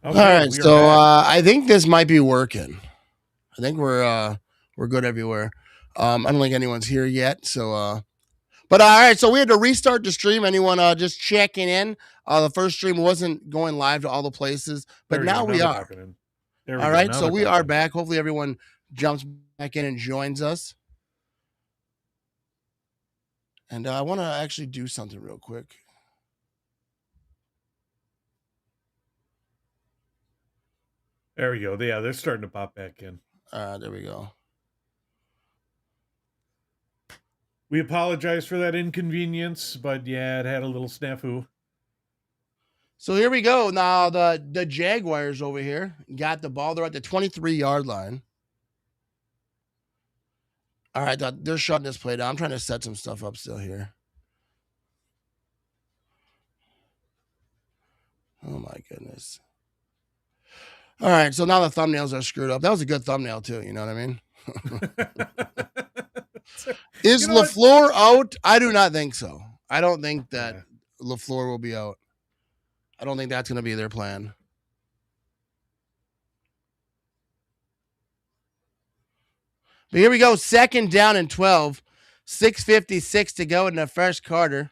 All Okay, right, we are so back. I think this might be working. I think we're good everywhere. I don't think anyone's here yet, so but all right, so we had to restart the stream. Anyone just checking in? The first stream wasn't going live to all the places, but There we go. now Now we they're are. popping in. There we All go. right, Now so they're we are popping. back. Hopefully everyone jumps back in and joins us. And I want to actually do something real quick. There we go. Yeah, they're starting to pop back in. There we go. We apologize for that inconvenience, but yeah, it had a little snafu. So here we go. Now the Jaguars over here got the ball. They're at the 23-yard line. All right, they're shutting this play down. I'm trying to set some stuff up still here. Oh my goodness. All right, so now the thumbnails are screwed up. That was a good thumbnail too. You know what I mean? Is LaFleur out? I do not think so. I don't think that LaFleur will be out. I don't think that's going to be their plan. But here we go. Second down and 12. 6:56 to go in the first quarter.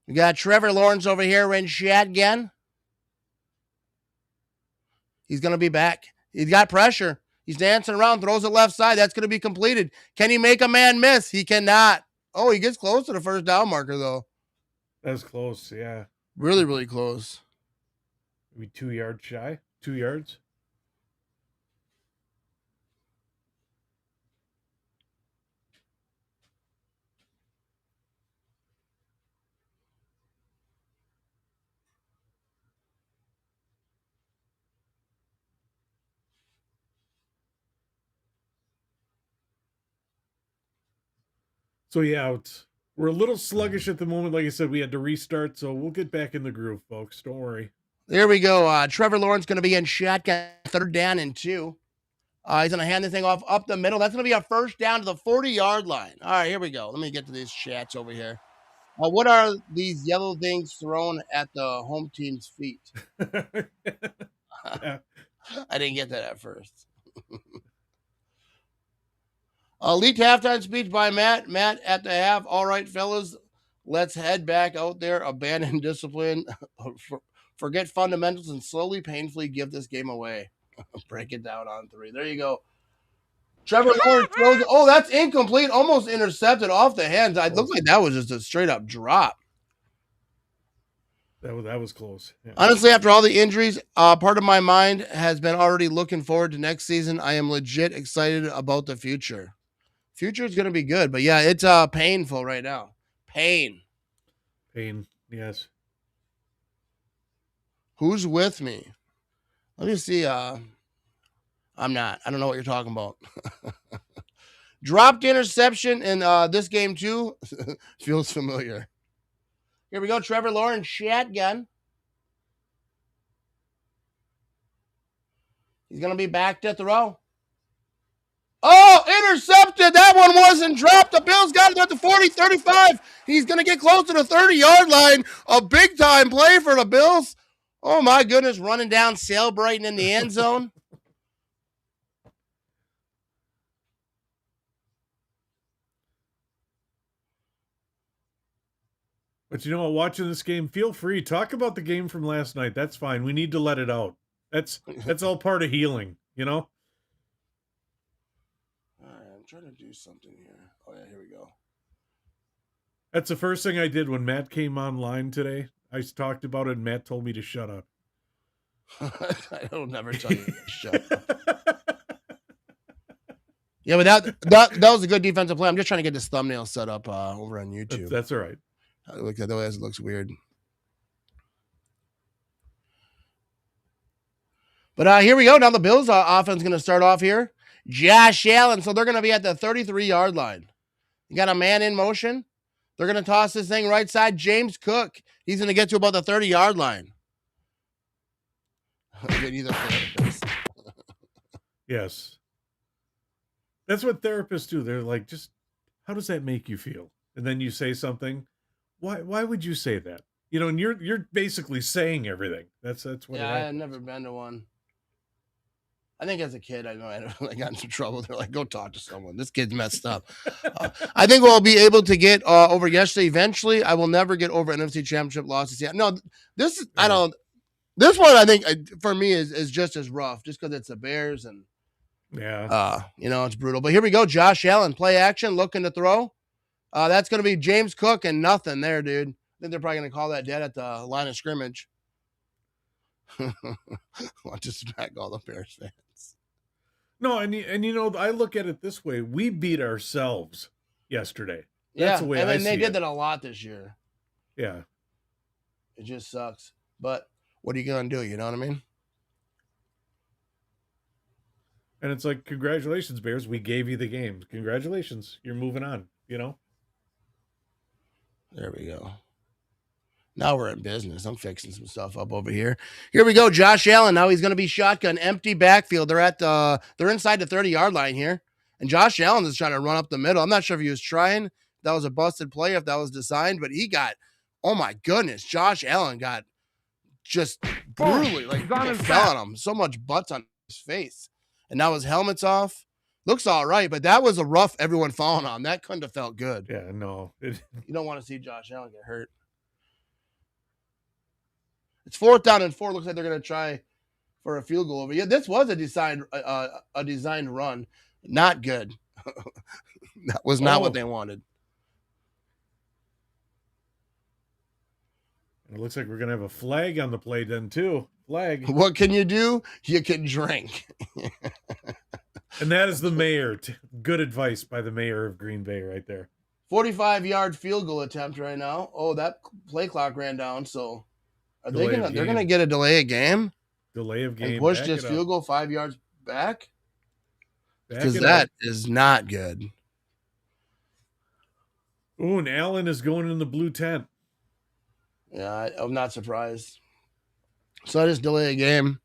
We got Trevor Lawrence over here in shotgun. He's going to be back. He's got pressure. He's dancing around, throws it left side. That's going to be completed. Can he make a man miss? He cannot. Oh, he gets close to the first down marker, though. That's close, yeah. Really, really close. Maybe 2 yards shy. 2 yards. So yeah, we're a little sluggish at the moment. Like I said, we had to restart, so we'll get back in the groove, folks. Don't worry. There we go. Trevor Lawrence going to be in shotgun, third down and 2. He's going to hand this thing off up the middle. That's going to be a first down to the 40-yard line. All right, here we go. Let me get to these chats over here. What are these yellow things thrown at the home team's feet? I didn't get that at first. Elite halftime speech by Matt. Matt at the half. All right, fellas, let's head back out there, abandon discipline, forget fundamentals, and slowly, painfully give this game away. Break it down on 3. There you go. Trevor Lawrence throws it. Oh, that's incomplete. Almost intercepted off the hands. It looked like that was just a straight up drop. That was close. Yeah. Honestly, after all the injuries, part of my mind has been already looking forward to next season. I am legit excited about the future. Future is going to be good, but yeah, it's painful right now. Pain. Yes. Who's with me? Let me see. I'm not. I don't know what you're talking about. Dropped interception in this game too. Feels familiar. Here we go. Trevor Lawrence shotgun. He's going to be back to throw. Oh, intercepted. That one wasn't dropped. The Bills got it at the 40, 35. He's going to get close to the 30-yard line. A big-time play for the Bills. Oh, my goodness. Running down, celebrating in the end zone. But you know what? Watching this game, feel free. Talk about the game from last night. That's fine. We need to let it out. That's all part of healing, you know? All right, I'm trying to do something here. Oh, yeah, here we go. That's the first thing I did when Matt came online today. I talked about it, and Matt told me to shut up. I don't never tell you to shut up. Yeah, but that was a good defensive play. I'm just trying to get this thumbnail set up over on YouTube. That's all right. Look at the way it looks weird. But here we go. Now the Bills offense is going to start off here. Josh Allen. So they're going to be at the 33-yard line. You got a man in motion. They're going to toss this thing right side. James Cook. He's going to get to about the 30-yard line. Yes. That's what therapists do. They're like, how does that make you feel? And then you say something. Why would you say that? You know, and you're basically saying everything. That's what Yeah, it I happens. had never been to one. I think as a kid, I know I got into trouble. They're like, go talk to someone. This kid's messed up. I think we'll be able to get over yesterday eventually. I will never get over NFC Championship losses yet. No, this I don't. This one I think for me is just as rough, just because it's the Bears and Yeah. it's brutal. But here we go, Josh Allen, play action, looking to throw. That's going to be James Cook and nothing there, dude. I think they're probably going to call that dead at the line of scrimmage. Want to smack all the Bears fans. No, and you know, I look at it this way: we beat ourselves yesterday. That's the way and I then see they did it. that a lot this year. Yeah. It just sucks. But what are you gonna do? You know what I mean? And it's like, congratulations, Bears. We gave you the game. Congratulations. You're moving on, you know? There we go. Now we're in business. I'm fixing some stuff up over here. Here we go. Josh Allen. Now he's going to be shotgun, empty backfield. They're inside the 30-yard line here. And Josh Allen is trying to run up the middle. I'm not sure if he was trying. That was a busted play, if that was designed, but he got, oh my goodness, Josh Allen got just brutally, like fell on him. So much butts on his face. And now his helmet's off. Looks all right, but that was a rough everyone falling on. That couldn't have felt good. Yeah, no. You don't want to see Josh Allen get hurt. It's 4th down and 4. Looks like they're going to try for a field goal over. Yeah, this was a designed run. Not good. That was not what they wanted. It looks like we're going to have a flag on the play then, too. Flag. What can you do? You can drink. And that is the mayor. Good advice by the mayor of Green Bay right there. 45-yard field goal attempt right now. Oh, that play clock ran down, so they're gonna get a delay of game? Delay of game. And push this field goal 5 yards back? Because that is not good. Oh, and Allen is going in the blue tent. Yeah, I'm not surprised. So I just delay a game.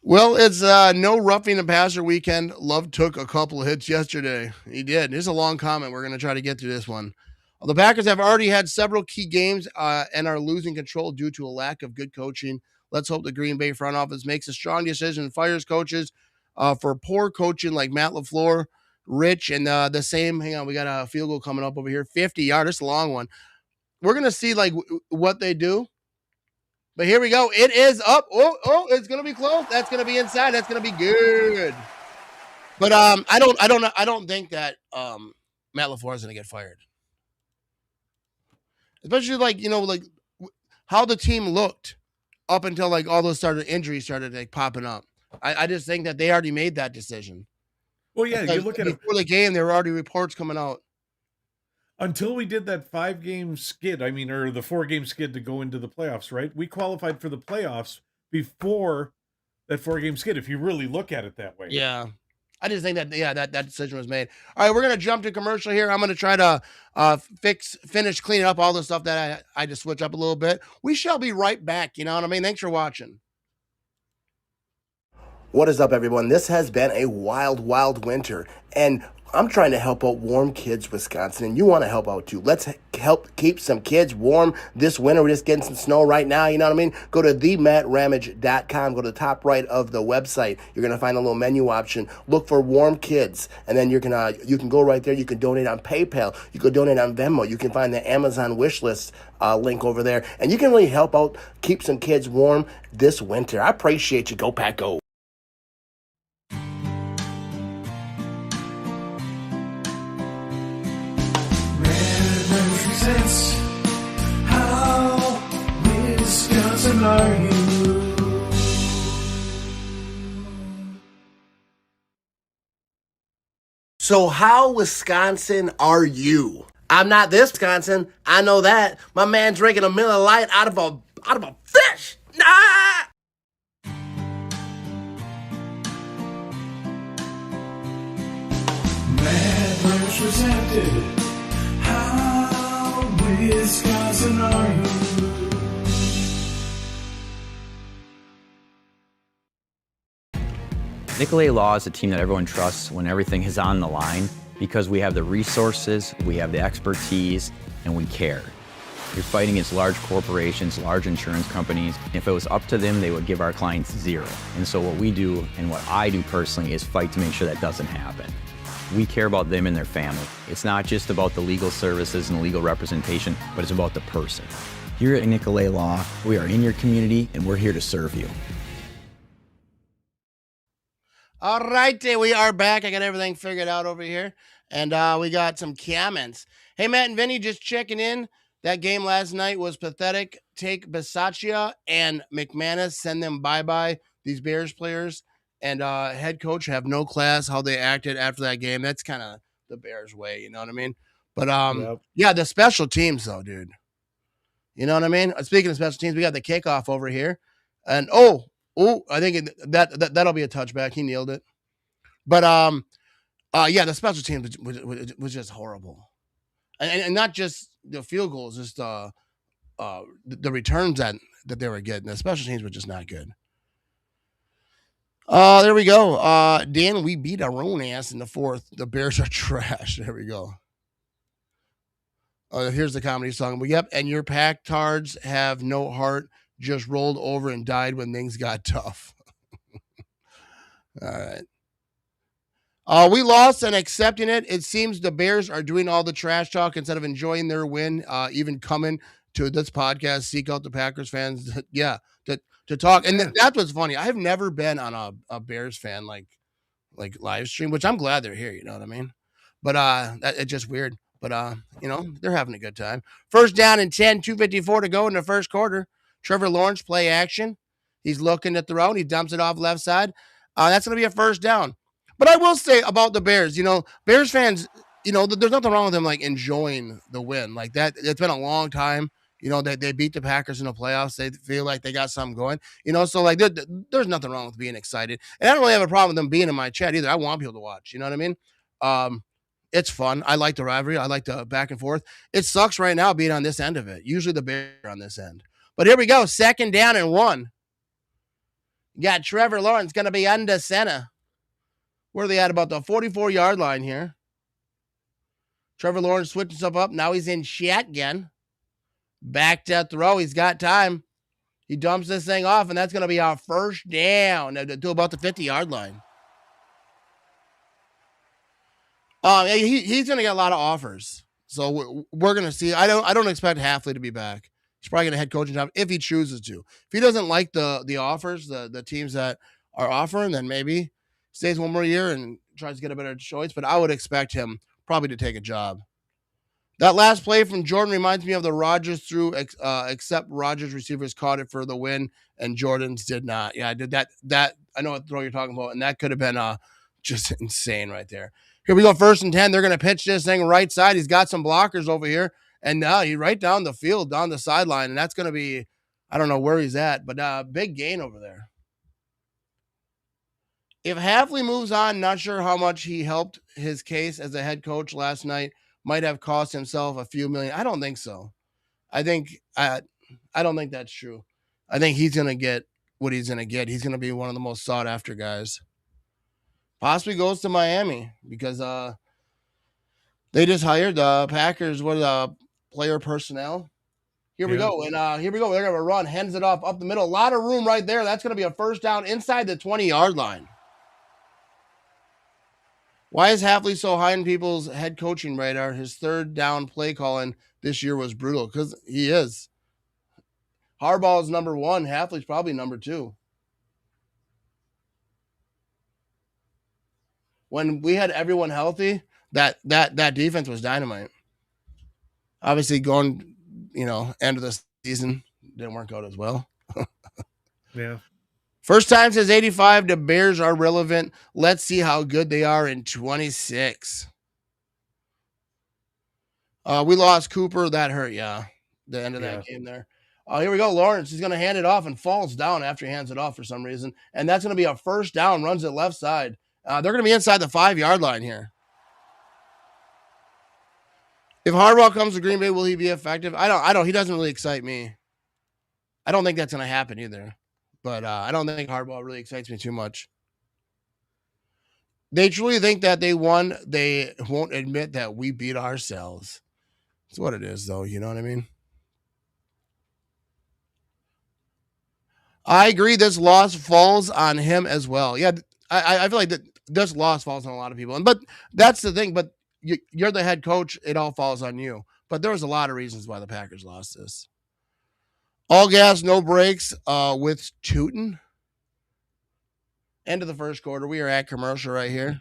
Well, it's no roughing the passer weekend. Love took a couple of hits yesterday. He did. Here's a long comment. We're going to try to get through this one. The Packers have already had several key games and are losing control due to a lack of good coaching. Let's hope the Green Bay front office makes a strong decision and fires coaches for poor coaching like Matt LaFleur, Rich, and the same. Hang on, we got a field goal coming up over here. 50-yard. It's a long one. We're going to see like what they do. But here we go. It is up. Oh, it's gonna be close. That's gonna be inside. That's gonna be good. But I don't think that Matt LaFleur is gonna get fired. Especially like how the team looked up until like all those injuries started like popping up. I just think that they already made that decision. Well, yeah, you look at it before the game, there were already reports coming out. Until we did that 5-game skid, or the 4-game skid to go into the playoffs, right? We qualified for the playoffs before that 4-game skid, if you really look at it that way. Yeah. I just think that, that decision was made. All right, we're going to jump to commercial here. I'm going to try to finish cleaning up all the stuff that I just switch up a little bit. We shall be right back. You know what I mean? Thanks for watching. What is up, everyone? This has been a wild, wild winter, and I'm trying to help out Warm Kids Wisconsin, and you want to help out too. Let's help keep some kids warm this winter. We're just getting some snow right now, you know what I mean? Go to themattramage.com. Go to the top right of the website. You're going to find a little menu option. Look for Warm Kids, and then you can go right there. You can donate on PayPal. You can donate on Venmo. You can find the Amazon wish list link over there, and you can really help out keep some kids warm this winter. I appreciate you. Go Pack Go. How Wisconsin are you? So how Wisconsin are you? I'm not this Wisconsin. I know that. My man drinking a Miller Lite out of a fish. Nah! Mad Rush presented. How Wisconsin are you? Nicolet Law is a team that everyone trusts when everything is on the line. because we have the resources, we have the expertise, and we care. You're fighting against large corporations, large insurance companies. If it was up to them, they would give our clients zero. And so what we do, and what I do personally, is fight to make sure that doesn't happen. We care about them and their family. It's not just about the legal services and legal representation, but it's about the person. Here at Nicolet Law, we are in your community and we're here to serve you. All right, we are back. I got everything figured out over here. And we got some comments. Hey, Matt and Vinny, just checking in. That game last night was pathetic. Take Bisaccia and McManus, send them bye-bye. These Bears players and head coach have no class how they acted after that game. That's kind of the Bears way, you know what I mean? But yeah, the special teams though, dude. You know what I mean? Speaking of special teams, we got the kickoff over here. And I think that'll be a touchback. He nailed it. But yeah, the special teams was just horrible. And not just the field goals, just the returns that they were getting. The special teams were just not good. There we go. Dan, we beat our own ass in the fourth. The Bears are trash. There we go. Here's the comedy song. But yep, and your Pack-Tards have no heart, just rolled over and died when things got tough. All right. We lost and accepting it. It seems the Bears are doing all the trash talk instead of enjoying their win, even coming to this podcast, seek out the Packers fans. To talk. And that's what's funny. I've never been on a Bears fan like live stream, which I'm glad they're here. You know what I mean? But it's just weird. But they're having a good time. First down and 10, 2:54 to go in the first quarter. Trevor Lawrence play action. He's looking at the road. He dumps it off left side. That's going to be a first down. But I will say about the Bears, Bears fans, there's nothing wrong with them like enjoying the win like that. It's been a long time. They beat the Packers in the playoffs. They feel like they got something going. So like there's nothing wrong with being excited. And I don't really have a problem with them being in my chat either. I want people to watch. You know what I mean? It's fun. I like the rivalry. I like the back and forth. It sucks right now being on this end of it. Usually the Bears are on this end. But here we go. Second down and 1. Got Trevor Lawrence going to be under center. Where are they at? About the 44-yard line here. Trevor Lawrence switching stuff up. Now he's in shotgun. Back to throw. He's got time. He dumps this thing off, and that's going to be our first down to about the 50-yard line. He's going to get a lot of offers. So we're going to see. I don't expect Hafley to be back. He's probably going to head coaching job if he chooses to. If he doesn't like the offers, the teams that are offering, then maybe stays one more year and tries to get a better choice. But I would expect him probably to take a job. That last play from Jordan reminds me of the Rodgers through, except Rodgers receivers caught it for the win and Jordan's did not. Yeah, I did that. I know what throw you're talking about, and that could have been just insane right there. Here we go, 1st and 10. They're going to pitch this thing right side. He's got some blockers over here, and now he's right down the field, down the sideline, and that's going to be, I don't know where he's at, but big gain over there. If Hafley moves on, not sure how much he helped his case as a head coach last night. Might have cost himself a few million. I don't think so. I don't think that's true. I think he's going to get what he's going to get. He's going to be one of the most sought after guys. Possibly goes to Miami because they just hired the Packers with player personnel. Here we go. And here we go. They're going to run, hands it off up the middle. A lot of room right there. That's going to be a first down inside the 20-yard line. Why is Hafley so high in people's head coaching radar? His third down play calling this year was brutal because he is. Harbaugh is number 1. Hafley's probably number 2. When we had everyone healthy, that defense was dynamite. Obviously, going, end of the season didn't work out as well. Yeah. First time since 85, the Bears are relevant. Let's see how good they are in 26. We lost Cooper. That hurt, yeah. The end of that game there. Here we go. Lawrence is going to hand it off and falls down after he hands it off for some reason. And that's going to be a first down, runs it left side. They're going to be inside the 5-yard line here. If Harbaugh comes to Green Bay, will he be effective? I don't. He doesn't really excite me. I don't think that's going to happen either. But I don't think Harbaugh really excites me too much. They truly think that they won. They won't admit that we beat ourselves. That's what it is, though. You know what I mean? I agree. This loss falls on him as well. Yeah, I feel like that this loss falls on a lot of people, but that's the thing. But you're the head coach; it all falls on you. But there was a lot of reasons why the Packers lost this. All gas, no brakes. With Tootin. End of the first quarter. We are at commercial right here.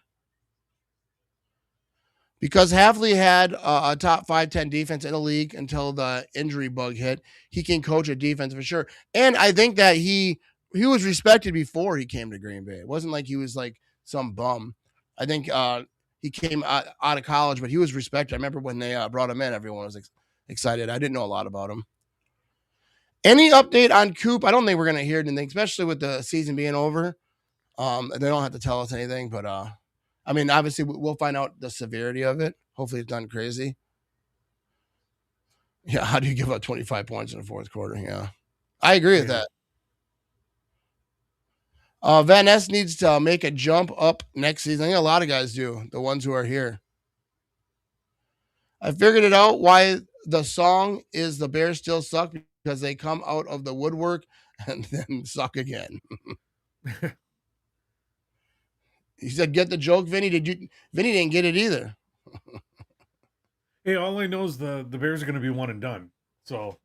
Because Hafley had a top 5-10 defense in the league until the injury bug hit. He can coach a defense for sure. And I think that he was respected before he came to Green Bay. It wasn't like he was like some bum. I think he came out of college, but he was respected. I remember when they brought him in, everyone was excited. I didn't know a lot about him. Any update on Coop? I don't think we're going to hear anything, especially with the season being over. They don't have to tell us anything, but I mean, obviously, we'll find out the severity of it. Hopefully, it's done crazy. Yeah, how do you give up 25 points in the fourth quarter? Yeah, I agree with that. Van Ness needs to make a jump up next season. I think a lot of guys do, the ones who are here. I figured it out why the song is "The Bears Still Suck," because they come out of the woodwork and then suck again. He said, "Get the joke, Vinny." Vinny didn't get it either. Hey, all I know is the Bears are going to be one and done. So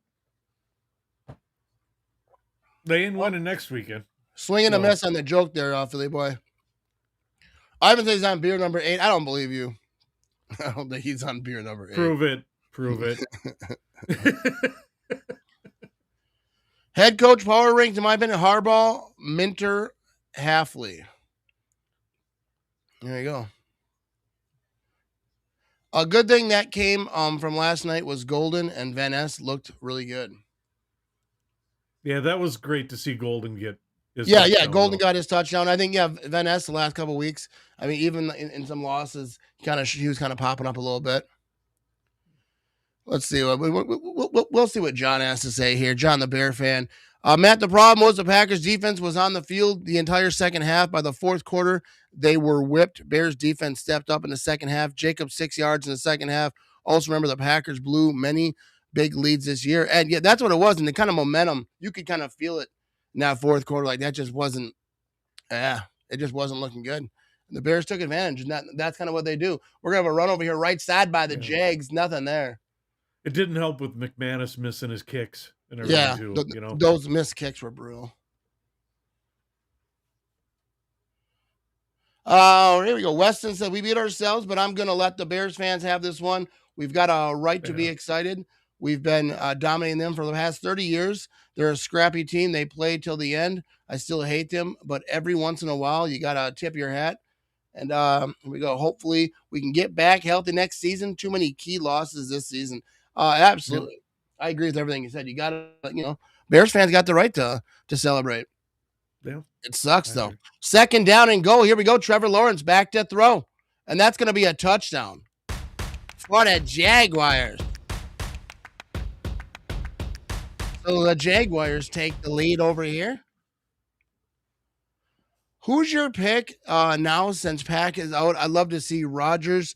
they ain't winning next weekend. Swinging a miss on the joke there, Philly boy. Ivan says he's on beer number 8. I don't believe you. I don't think he's on beer number 8. Prove it. Head coach power rankings, in my opinion, Harbaugh, Minter, Hafley. There you go. A good thing that came from last night was Golden and Van Ness looked really good. Yeah, that was great to see Golden get his touchdown. Golden got his touchdown. I think, Van Ness the last couple of weeks, I mean, even in some losses, he was kind of popping up a little bit. Let's see. We'll see what John has to say here. John, the Bear fan. Matt, the problem was the Packers defense was on the field the entire second half. By the fourth quarter, they were whipped. Bears defense stepped up in the second half. Jacobs 6 yards in the second half. Also remember the Packers blew many big leads this year. And yeah, that's what it was. And the kind of momentum, you could kind of feel it in that fourth quarter. Like that just wasn't, it just wasn't looking good. And the Bears took advantage. And that's kind of what they do. We're going to have a run over here right side by the Jags. Nothing there. It didn't help with McManus missing his kicks and everything too. Those missed kicks were brutal. Here we go. Weston said, we beat ourselves, but I'm going to let the Bears fans have this one. We've got a right to be excited. We've been dominating them for the past 30 years. They're a scrappy team. They play till the end. I still hate them, but every once in a while, you got to tip your hat. And here we go. Hopefully, we can get back healthy next season. Too many key losses this season. Absolutely. Yep. I agree with everything you said. You got to, Bears fans got the right to celebrate. Yeah. It sucks, though. Second down and goal. Here we go. Trevor Lawrence back to throw. And that's going to be a touchdown for the Jaguars. So the Jaguars take the lead over here. Who's your pick now since Pack is out? I'd love to see Rodgers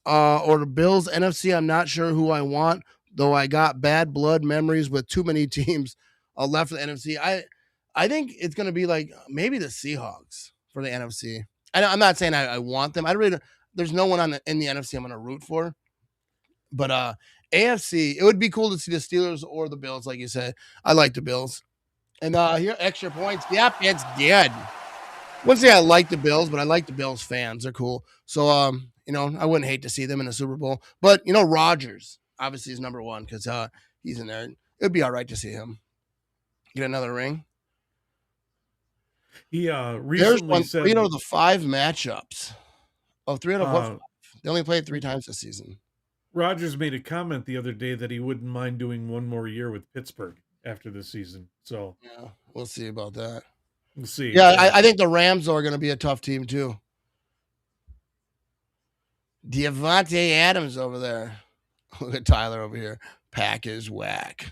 or the Bills. NFC, I'm not sure who I want, though I got bad blood memories with too many teams left for the NFC. I think it's going to be like maybe the Seahawks for the NFC. I'm not saying I want them. There's no one in the NFC I'm going to root for. But AFC, it would be cool to see the Steelers or the Bills, like you said. I like the Bills. And here, extra points. Yep, it's good. Wouldn't say I like the Bills, but I like the Bills fans. They're cool. So, I wouldn't hate to see them in the Super Bowl. But, Rodgers obviously is number one because he's in there. It'd be all right to see him get another ring. He recently said 3 out of the 5 matchups. Oh, 3 out of what? 5? They only played 3 times this season. Rodgers made a comment the other day that he wouldn't mind doing one more year with Pittsburgh after this season. So yeah, we'll see about that. We'll see. Yeah, I think the Rams are going to be a tough team too. Devontae Adams over there. Look at Tyler over here. Pack is whack.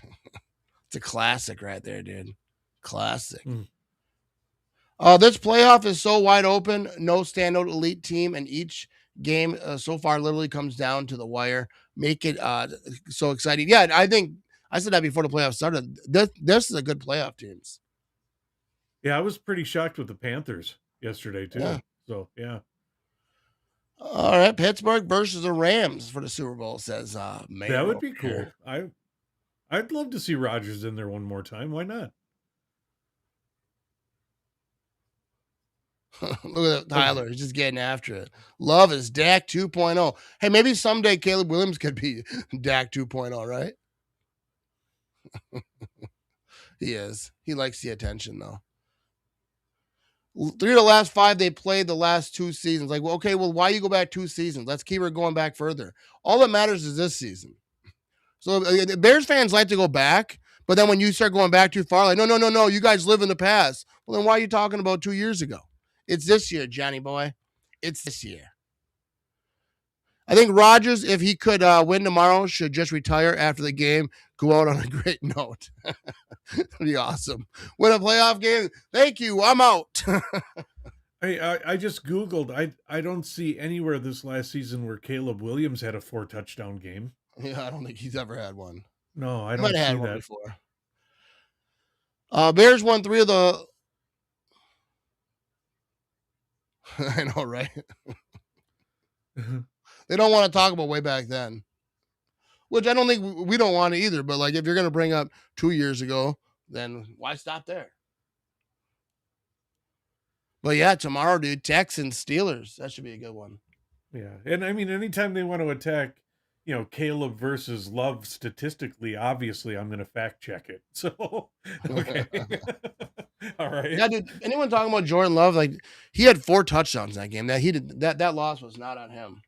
It's a classic right there, dude. Classic. This playoff is so wide open. No standout elite team, and each game so far literally comes down to the wire. Make it so exciting. Yeah, I think I said that before the playoffs started. This is a good playoff teams. Yeah, I was pretty shocked with the Panthers yesterday too. Yeah. So yeah. All right, Pittsburgh versus the Rams for the Super Bowl, says Mayor. That would be here. cool. I'd love to see Rodgers in there one more time. Why not? Look at Tyler. He's just getting after it. Love is Dak 2.0. Hey, maybe someday Caleb Williams could be Dak 2.0, right? He is. He likes the attention, though. 3 of the last 5 they played the last 2 seasons. Like, well, okay, well, why you go back 2 seasons? Let's keep her going back further. All that matters is this season. So Bears fans like to go back, but then when you start going back too far, like, no, you guys live in the past. Well, then why are you talking about 2 years ago? It's this year, Johnny boy. It's this year. I think Rodgers, if he could win tomorrow, should just retire after the game, go out on a great note. That'd be awesome. Win a playoff game. Thank you. I'm out. I just Googled. I don't see anywhere this last season where Caleb Williams had a 4-touchdown game. Yeah, I don't think he's ever had one. No, I He don't might have see had one that. before. Bears won 3 of the. I know, right? They don't want to talk about way back then, which I don't think we don't want to either. But like, if you're going to bring up 2 years ago, then why stop there? But yeah, tomorrow, dude, Texans, Steelers. That should be a good one. Yeah. And I mean, anytime they want to attack, Caleb versus Love statistically, obviously I'm going to fact check it. So, okay. All right. Yeah, dude, anyone talking about Jordan Love, like, he had 4 touchdowns in that game. That loss was not on him.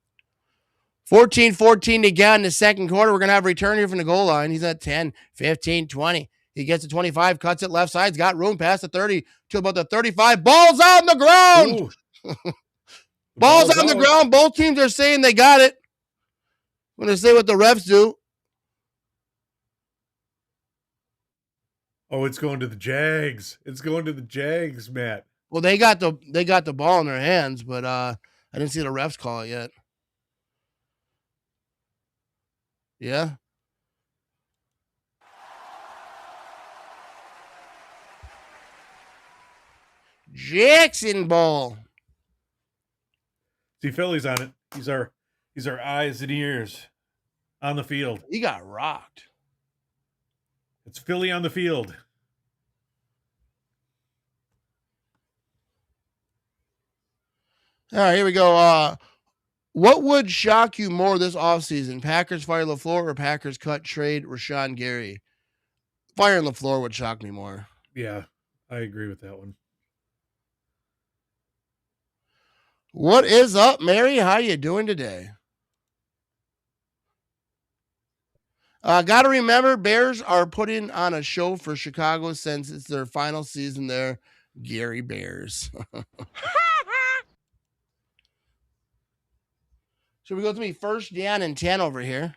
14-14 to go in the second quarter. We're going to have a return here from the goal line. He's at 10, 15, 20. He gets to 25, cuts it left side. He's got room past the 30 to about the 35. Ball's on the ground. Ball's on the ground. Both teams are saying they got it. I'm going to say what the refs do. Oh, it's going to the Jags. It's going to the Jags, Matt. Well, they got the ball in their hands, but I didn't see the refs call it yet. Yeah. Jackson ball. See, Philly's on it. He's our eyes and ears on the field. He got rocked. It's Philly on the field. All right, here we go. What would shock you more this offseason? Packers fire LaFleur or Packers cut trade Rashawn Gary? Firing LaFleur would shock me more. Yeah, I agree with that one. What is up, Mary? How you doing today? Got to remember, Bears are putting on a show for Chicago since it's their final season there. Gary Bears. Should we go to me first down and 10 over here?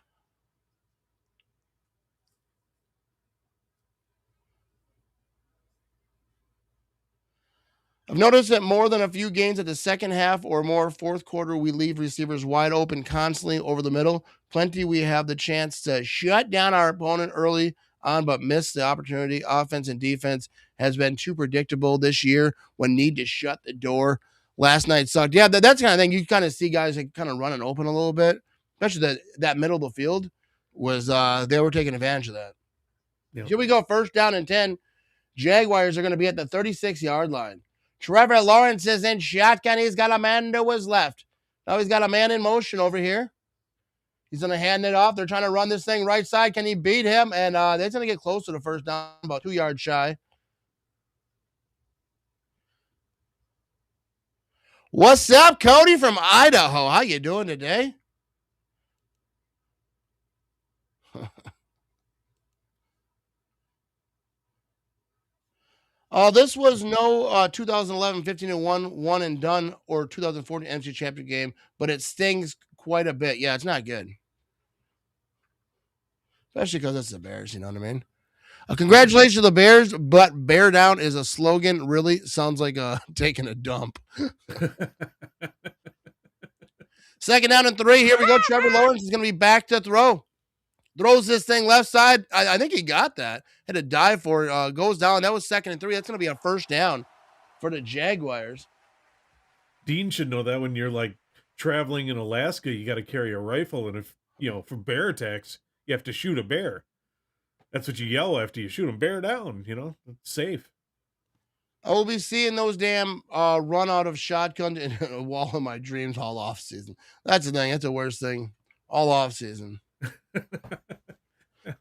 I've noticed that more than a few games at the second half or more fourth quarter, we leave receivers wide open constantly over the middle. Plenty we have the chance to shut down our opponent early on, but miss the opportunity. Offense and defense has been too predictable this year when need to shut the door. Last night sucked. Yeah, that's the kind of thing. You kind of see guys like kind of running open a little bit, especially that middle of the field was they were taking advantage of that. Yep. Here we go, first down and 10. Jaguars are going to be at the 36-yard line. Trevor Lawrence is in shotgun. He's got a man to his left. Now he's got a man in motion over here. He's going to hand it off. They're trying to run this thing right side. Can he beat him? And they're going to get close to the first down, about 2 yards shy. What's up, Cody from Idaho? How you doing today? This was no 2011 15-1 one and done or 2014 NFC Championship game, but it stings quite a bit. Yeah, it's not good. Especially because it's the Bears, you know what I mean? Congratulations to the Bears, but bear down is a slogan. Really sounds like taking a dump. Second down and 3. Here we go. Trevor Lawrence is going to be back to throw. Throws this thing left side. I think he got that. Had to dive for it. Goes down. That was 2nd and 3. That's going to be a first down for the Jaguars. Dean should know that when you're like traveling in Alaska, you got to carry a rifle. And if, for bear attacks, you have to shoot a bear. That's what you yell after you shoot them. Bear down, it's safe. I will be seeing those damn run out of shotgun in a wall of my dreams all off season. That's the thing. That's the worst thing. All off season.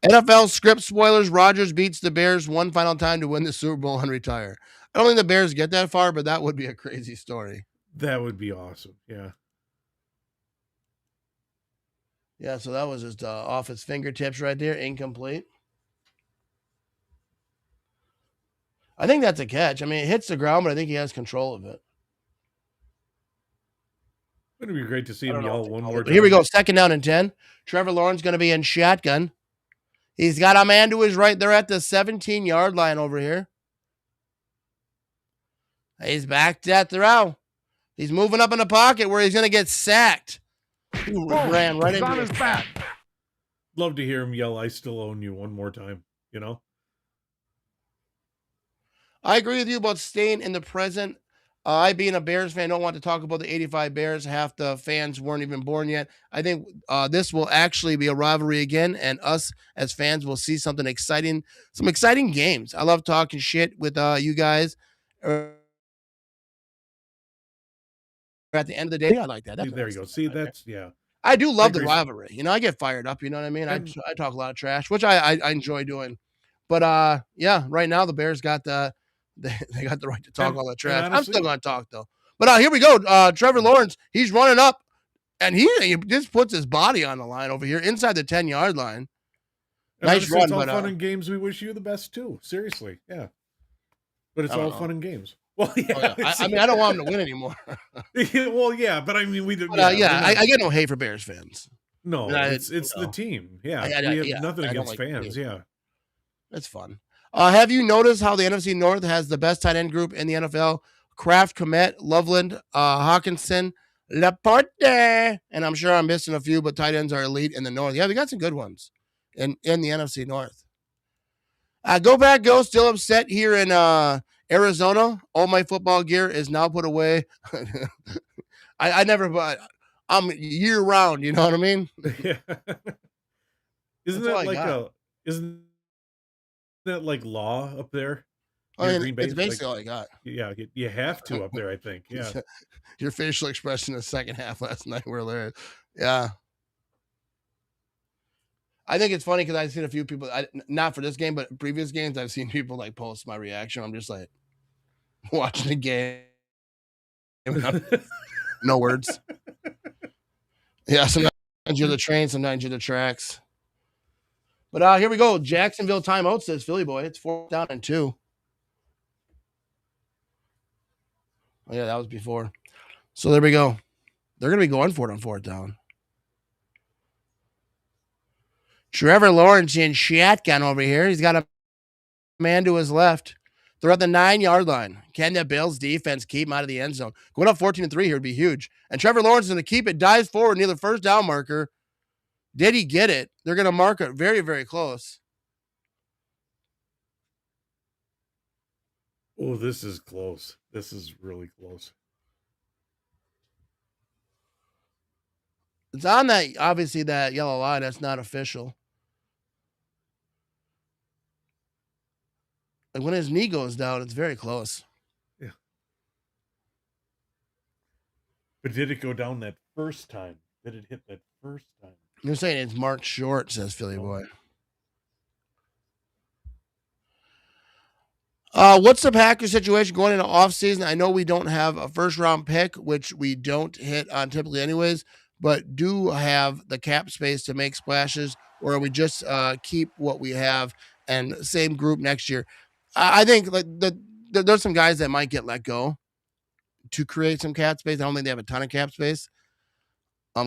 NFL script spoilers. Rodgers beats the Bears one final time to win the Super Bowl and retire. I don't think the Bears get that far, but that would be a crazy story. That would be awesome. Yeah. Yeah, so that was just off his fingertips right there. Incomplete. I think that's a catch. I mean, it hits the ground, but I think he has control of it. It would be great to see him yell one more time. Here we go. 2nd down and 10. Trevor Lawrence going to be in shotgun. He's got a man to his right. They're at the 17-yard line over here. He's back to throw. He's moving up in the pocket where he's going to get sacked. He ran right into his back. Love to hear him yell, "I still own you," one more time, I agree with you about staying in the present. I, being a Bears fan, don't want to talk about the 85 Bears. Half the fans weren't even born yet. I think this will actually be a rivalry again, and us as fans will see something exciting, some exciting games. I love talking shit with you guys. At the end of the day, I like that. There you go. See, that's, yeah. I do love the rivalry. I get fired up. You know what I mean? I talk a lot of trash, which I enjoy doing. But yeah, right now the Bears got they got the right to talk all that trash. Honestly, I'm still going to talk though. But here we go. Trevor Lawrence, he's running up, and he just puts his body on the line over here inside the 10-yard line. Nice run, it's all fun and games. We wish you the best too. Seriously, yeah. But it's all fun and games. Well, yeah. I mean, I don't want him to win anymore. Well, yeah, but I mean, we do. I get no hate for Bears fans. No, it's the team. Yeah, we have nothing against fans. Yeah, it's fun. Have you noticed how the NFC North has the best tight end group in the NFL? Kraft, Komet, Loveland, Hawkinson, Laporte, and I'm sure I'm missing a few, but tight ends are elite in the North. Yeah, we got some good ones in the NFC North. Go back, go. Still upset here in Arizona. All my football gear is now put away. I never bought. I'm year round. You know what I mean? Yeah. Isn't that like law up there? I mean, it's basically all I got. Yeah, you have to up there, I think. Yeah. Your facial expression in the second half last night were hilarious. Yeah. I think it's funny because I've seen a few people, not for this game, but previous games, I've seen people like post my reaction. I'm just like watching the game. No words. Yeah, sometimes you're the train, sometimes you're the tracks. But here we go. Jacksonville timeout, says Philly boy. It's 4th down and 2. Oh, yeah, that was before. So there we go. They're going to be going for it on 4th down. Trevor Lawrence in shotgun over here. He's got a man to his left. They're at the 9-yard line. Can the Bills defense keep him out of the end zone? Going up 14-3 here would be huge. And Trevor Lawrence is going to keep it, dives forward near the first down marker. Did he get it? They're going to mark it very, very close. Oh, this is close. This is really close. It's on that, obviously, that yellow line. That's not official. Like when his knee goes down, it's very close. Yeah. But did it go down that first time? Did it hit that first time? You're saying it's marked short, says Philly boy. What's the Packers situation going into offseason? I know we don't have a first-round pick, which we don't hit on typically anyways, but do have the cap space to make splashes, or we just keep what we have and same group next year. I think like there's some guys that might get let go to create some cap space. I don't think they have a ton of cap space.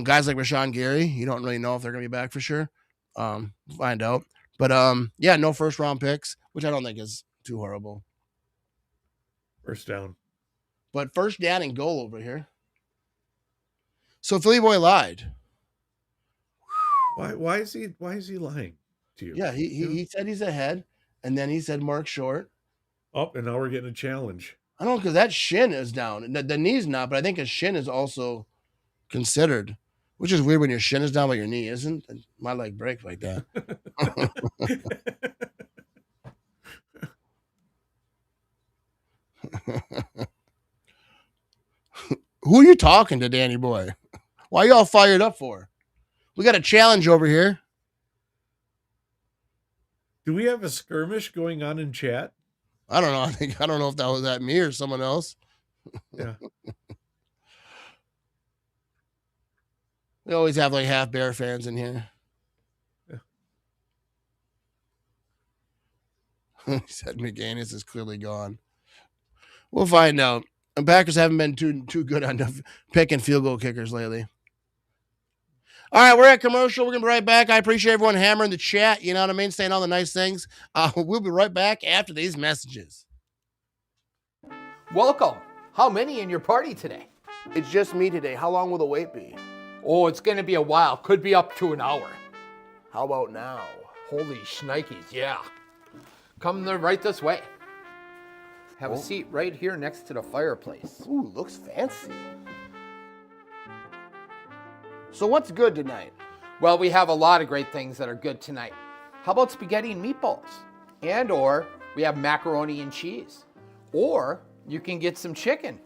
Guys like Rashawn Gary, you don't really know if they're going to be back for sure. Find out. But yeah, no first round picks, which I don't think is too horrible. First down. But first down and goal over here. So Philly boy lied. Why is he lying to you? Yeah, he said he's ahead, and then he said Mark Short. Oh, and now we're getting a challenge. I don't know, because that shin is down. The knee's not, but I think his shin is also considered, which is weird when your shin is down but your knee isn't. My leg breaks like that. Who are you talking to, Danny boy? Why are you all fired up for? We got a challenge over here. Do we have a skirmish going on in chat? I don't know. I don't know if that was at me or someone else. Yeah. We always have like half Bear fans in here. Yeah. He said McGannis is clearly gone. We'll find out. And Packers haven't been too good on picking field goal kickers lately. All right, we're at commercial. We're going to be right back. I appreciate everyone hammering the chat. You know what I mean? Saying all the nice things. We'll be right back after these messages. Welcome. How many in your party today? It's just me today. How long will the wait be? Oh, it's going to be a while. Could be up to an hour. How about now? Holy shnikes, yeah. Come right this way. Have a seat right here next to the fireplace. Ooh, looks fancy. So what's good tonight? Well, we have a lot of great things that are good tonight. How about spaghetti and meatballs? And or we have macaroni and cheese. Or you can get some chicken.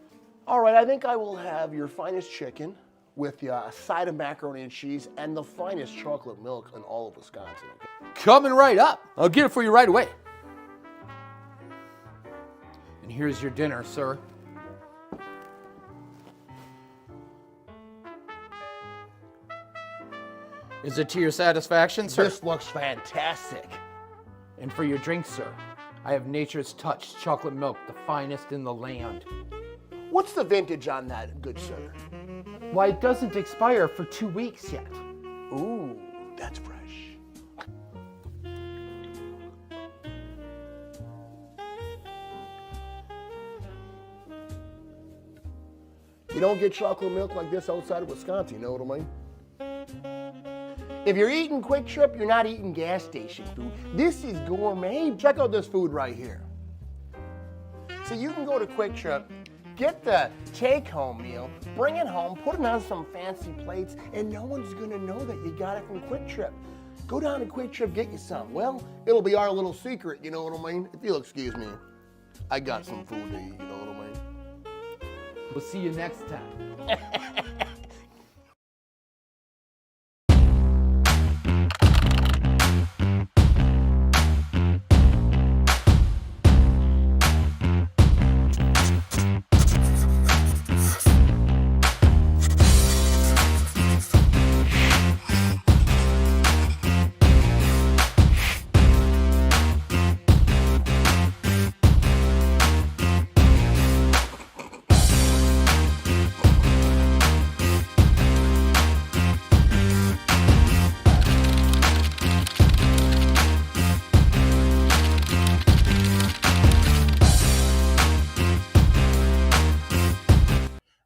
All right, I think I will have your finest chicken with a side of macaroni and cheese and the finest chocolate milk in all of Wisconsin. Coming right up. I'll get it for you right away. And here's your dinner, sir. Is it to your satisfaction, sir? This looks fantastic. And for your drink, sir, I have Nature's Touch chocolate milk, the finest in the land. What's the vintage on that, good sir? Why, it doesn't expire for 2 weeks yet. Ooh, that's fresh. You don't get chocolate milk like this outside of Wisconsin, you know what I mean? If you're eating Quick Trip, you're not eating gas station food. This is gourmet. Check out this food right here. So you can go to Quick Trip, get the take-home meal, bring it home, put it on some fancy plates, and no one's gonna know that you got it from Quick Trip. Go down to Quick Trip, get you some. Well, it'll be our little secret, you know what I mean? If you'll excuse me, I got some food to eat, you know what I mean? We'll see you next time.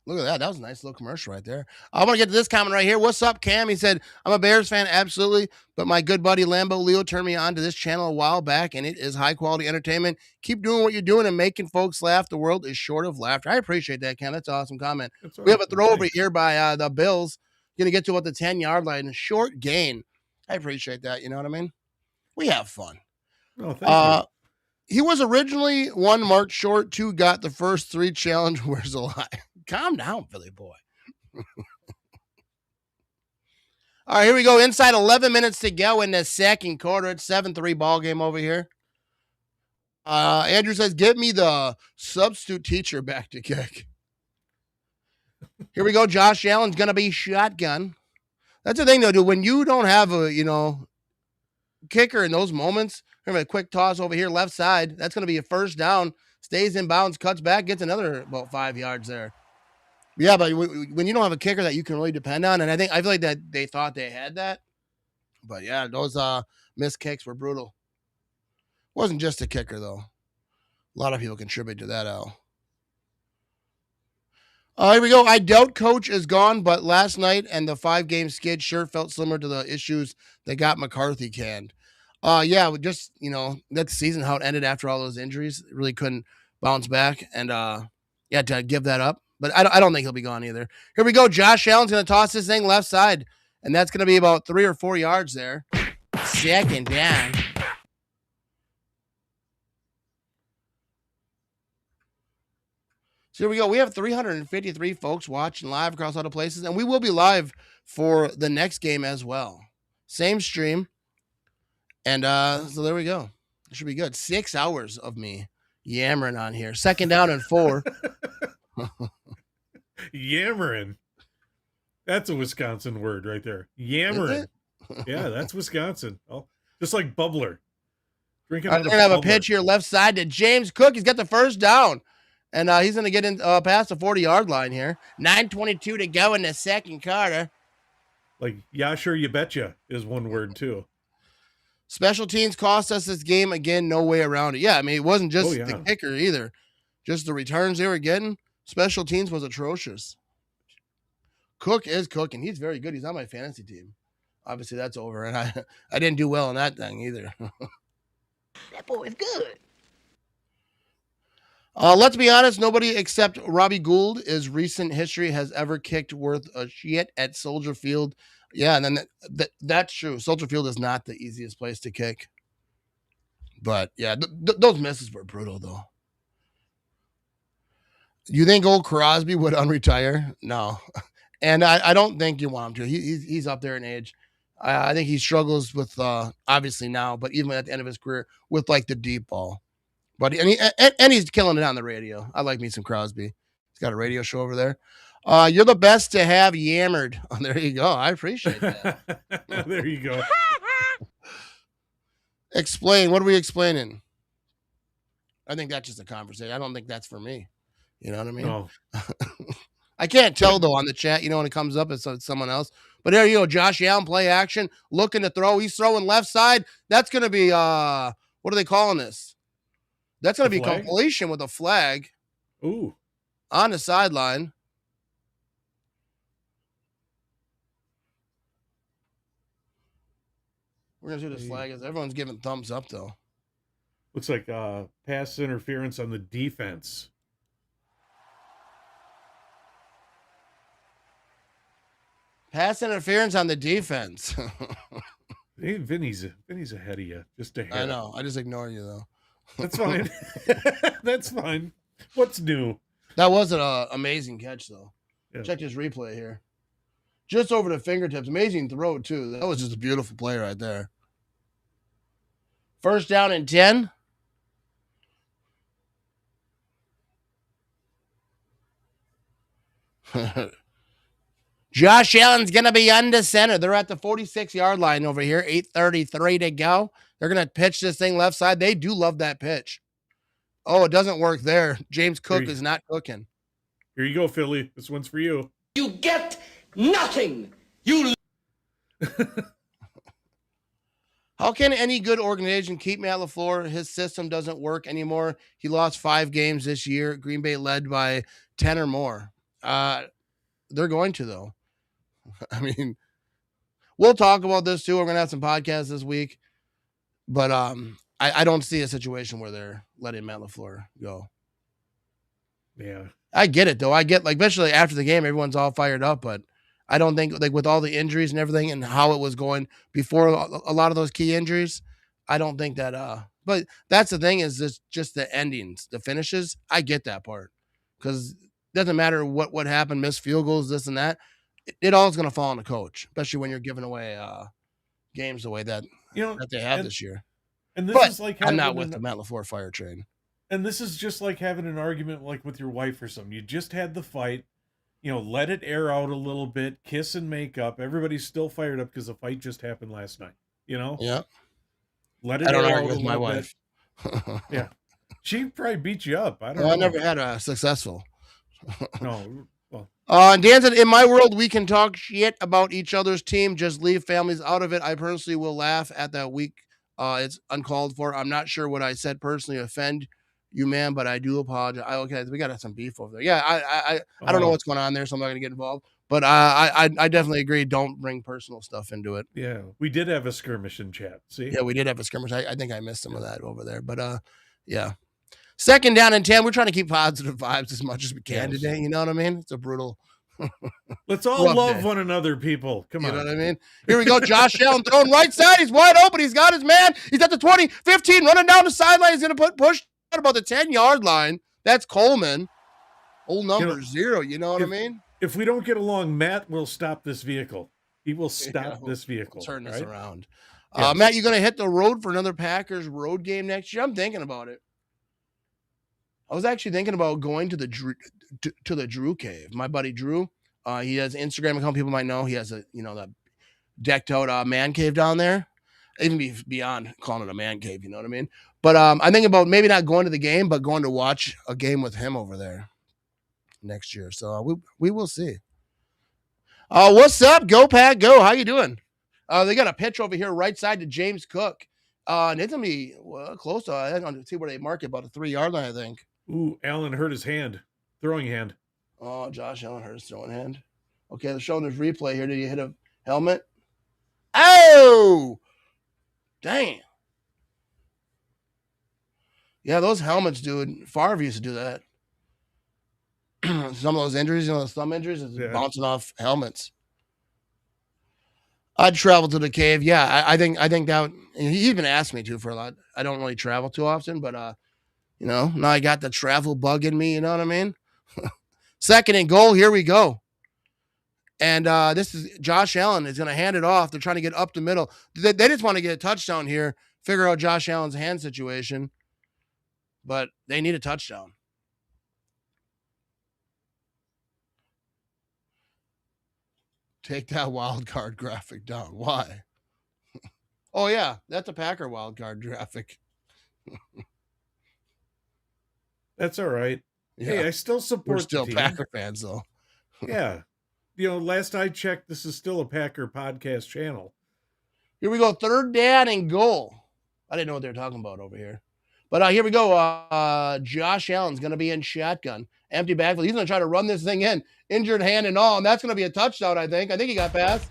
Look at that. That was a nice little commercial right there. I want to get to this comment right here. What's up, Cam? He said, I'm a Bears fan, absolutely. But my good buddy Lambo Leo turned me on to this channel a while back, and it is high quality entertainment. Keep doing what you're doing and making folks laugh. The world is short of laughter. I appreciate that, Cam. That's an awesome comment. We have a throw over here by the Bills. Going to get to about the 10-yard line. Short gain. I appreciate that. You know what I mean? We have fun. Oh, thank you. He was originally 1 marked short, 2 got the first 3 challenge. Where's the lie? Calm down, Philly boy. All right, here we go. Inside 11 minutes to go in the second quarter. It's 7-3 ball game over here. Andrew says, get me the substitute teacher back to kick. Here we go. Josh Allen's going to be shotgun. That's the thing, though, dude. When you don't have a, kicker in those moments, remember a quick toss over here, left side. That's going to be a first down. Stays in bounds, cuts back, gets another about 5 yards there. Yeah, but when you don't have a kicker that you can really depend on, and I feel like that they thought they had that But yeah, those missed kicks were brutal. Wasn't just a kicker though. A lot of people contribute to that, Al. Here we go. I doubt Coach is gone, but last night and the 5-game skid sure felt similar to the issues that got McCarthy canned. Yeah, just that season how it ended after all those injuries, really couldn't bounce back, and yeah, to give that up. But I don't think he'll be gone either. Here we go. Josh Allen's going to toss this thing left side, and that's going to be about 3 or 4 yards there. Second down. So here we go. We have 353 folks watching live across all the places, and we will be live for the next game as well. Same stream. And so there we go. It should be good. 6 hours of me yammering on here. Second down and 4. Yammering. That's a Wisconsin word right there. Yammering. Yeah, that's Wisconsin. Oh, just like bubbler. Drinking I'm going to have a pitch here left side to James Cook. He's got the first down. And he's going to get in past the 40-yard line here. 9:22 to go in the second quarter. Like, yeah, sure, you betcha is one word, too. Special teams cost us this game again. No way around it. Yeah, I mean, it wasn't just the kicker either. Just the returns they were getting. Special teams was atrocious. Cook is cooking. He's very good. He's on my fantasy team. Obviously, that's over. And I didn't do well in that thing either. That boy is good. Let's be honest, nobody except Robbie Gould's recent history has ever kicked worth a shit at Soldier Field. Yeah, and then that's true. Soldier Field is not the easiest place to kick. But, yeah, those misses were brutal, though. You think old Crosby would unretire? No. And I don't think you want him to. He's up there in age. I think he struggles with, obviously now, but even at the end of his career, with, like, the deep ball. But he's killing it on the radio. I like me some Crosby. He's got a radio show over there. You're the best to have yammered. Oh, there you go. I appreciate that. There you go. Explain. What are we explaining? I think that's just a conversation. I don't think that's for me. You know what I mean? No. I can't tell, though, on the chat, when it comes up, it's someone else. But there you go. Josh Allen, play action, looking to throw. He's throwing left side. That's going to be, what are they calling this? That's going to be completion with a flag. Ooh. On the sideline. We're going to see what this flag is. Everyone's giving thumbs up, though. Looks like pass interference on the defense. Pass interference on the defense. Hey, Vinny's ahead of you. Just a hair. I know. I just ignore you, though. That's fine. That's fine. What's new? That was an amazing catch, though. Yeah. Check this replay here. Just over the fingertips. Amazing throw, too. That was just a beautiful play right there. First down and 10. Josh Allen's going to be under center. They're at the 46-yard line over here. 8:33 to go. They're going to pitch this thing left side. They do love that pitch. Oh, it doesn't work there. James Cook is not cooking. Here you go, Philly. This one's for you. You get nothing. You. How can any good organization keep Matt LaFleur? His system doesn't work anymore. He lost 5 games this year. Green Bay led by 10 or more. They're going to, though. I mean, we'll talk about this, too. We're going to have some podcasts this week. But I don't see a situation where they're letting Matt LaFleur go. Yeah. I get it, though. I get, especially after the game, everyone's all fired up. But I don't think, with all the injuries and everything and how it was going before a lot of those key injuries, I don't think that but that's the thing is just the endings, the finishes. I get that part because it doesn't matter what happened, missed field goals, this and that. It all is going to fall on the coach, especially when you're giving away games the way that they have this year. And this is like I'm not with the Matt LaFleur fire train. And this is just like having an argument like with your wife or something. You just had the fight. Let it air out a little bit, kiss and make up. Everybody's still fired up because the fight just happened last night. Yeah. Let it I don't air argue out with my wife. Yeah. She probably beat you up. I don't know. I never had a successful. No. Dan said, in my world, we can talk shit about each other's team. Just leave families out of it. I personally will laugh at that week. It's uncalled for. I'm not sure what I said personally offend you, man, but I do apologize. Okay, we got some beef over there. Yeah, I don't know what's going on there, so I'm not going to get involved. But I definitely agree. Don't bring personal stuff into it. Yeah, we did have a skirmish in chat. See? Yeah, we did have a skirmish. I think I missed some of that over there. But yeah. 2nd down and 10. We're trying to keep positive vibes as much as we can today. You know what I mean? It's a brutal. Let's all love one another, people. Come on. You know what I mean? Here we go. Josh Allen throwing right side. He's wide open. He's got his man. He's at the 20, 15, running down the sideline. He's going to push at about the 10-yard line. That's Coleman. Old number 0. You know what I mean? If we don't get along, Matt will stop this vehicle. He will stop this vehicle. Turn this around. Yes. Matt, you going to hit the road for another Packers road game next year? I'm thinking about it. I was actually thinking about going to the Drew Cave. My buddy Drew, he has an Instagram account. People might know he has that decked out man cave down there. Even beyond calling it a man cave, you know what I mean? But I think about maybe not going to the game, but going to watch a game with him over there next year. So we will see. What's up? Go Pack, go! How you doing? They got a pitch over here, right side to James Cook. And it's gonna be close to. I don't see where they mark it, about a 3-yard line, I think. Ooh, Allen hurt his hand, throwing hand. Oh, Josh Allen hurt his throwing hand. Okay, they're showing this replay here. Did he hit a helmet? Oh, dang. Yeah, those helmets, dude. Favre used to do that. Some of those injuries, those thumb injuries, is bouncing off helmets. I'd travel to the cave. Yeah, I think that he even asked me to for a lot. I don't really travel too often, but now I got the travel bug in me. You know what I mean? 2nd and goal. Here we go. And this is Josh Allen is going to hand it off. They're trying to get up the middle. They just want to get a touchdown here. Figure out Josh Allen's hand situation, but they need a touchdown. Take that wild card graphic down. Why? Oh, yeah. That's a Packer wild card graphic. That's all right. Yeah. Hey, I still support We're still the team. Packer fans, though. Yeah. Last I checked, this is still a Packer podcast channel. Here we go. 3rd down and goal. I didn't know what they were talking about over here. But here we go. Josh Allen's going to be in shotgun. Empty backfield. He's going to try to run this thing in. Injured hand and all. And that's going to be a touchdown, I think. I think he got past.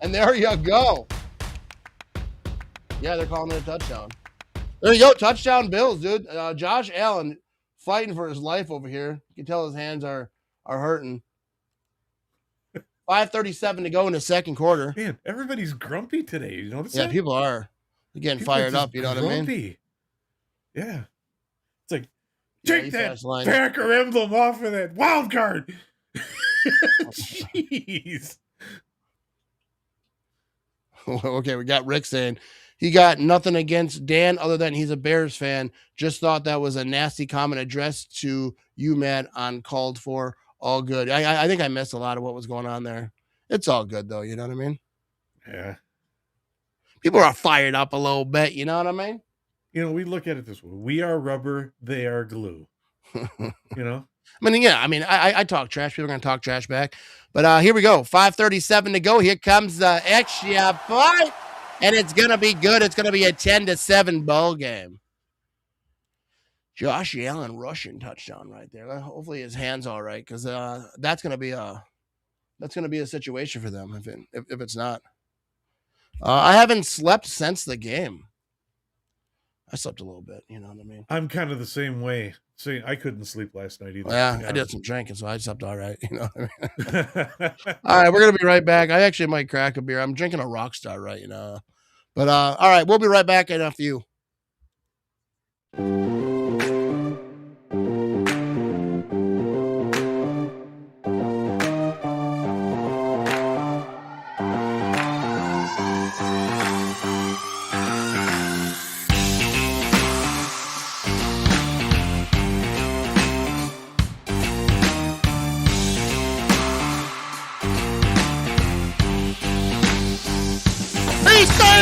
And there you go. Yeah, they're calling it a touchdown. There you go. Touchdown Bills, dude. Josh Allen fighting for his life over here. You can tell his hands are hurting. 5:37 to go in the 2nd quarter. Man, everybody's grumpy today. You notice that? Yeah, people are. They're getting fired up. You know what I mean? Yeah. It's like, take that Packer emblem off of that wild card. Jeez. Okay, we got Rick saying he got nothing against Dan other than he's a Bears fan. Just thought that was a nasty comment addressed to you, Matt, uncalled for. All good. I think I missed a lot of what was going on there. It's all good, though. You know what I mean? Yeah. People are fired up a little bit. You know what I mean? We look at it this way. We are rubber. They are glue. I talk trash. People are going to talk trash back. But here we go. 5:37 to go. Here comes the extra point. And it's going to be good. It's going to be a 10-7 ball game. Josh Allen rushing touchdown right there. Hopefully his hand's all right, because that's going to be a situation for them if it's not. I haven't slept since the game. I slept a little bit, you know what I mean? I'm kind of the same way. See, I couldn't sleep last night either. Yeah, I did some drinking, so I slept all right. You know what I mean? All right, we're going to be right back. I actually might crack a beer. I'm drinking a Rockstar right now. But all right, we'll be right back in a few.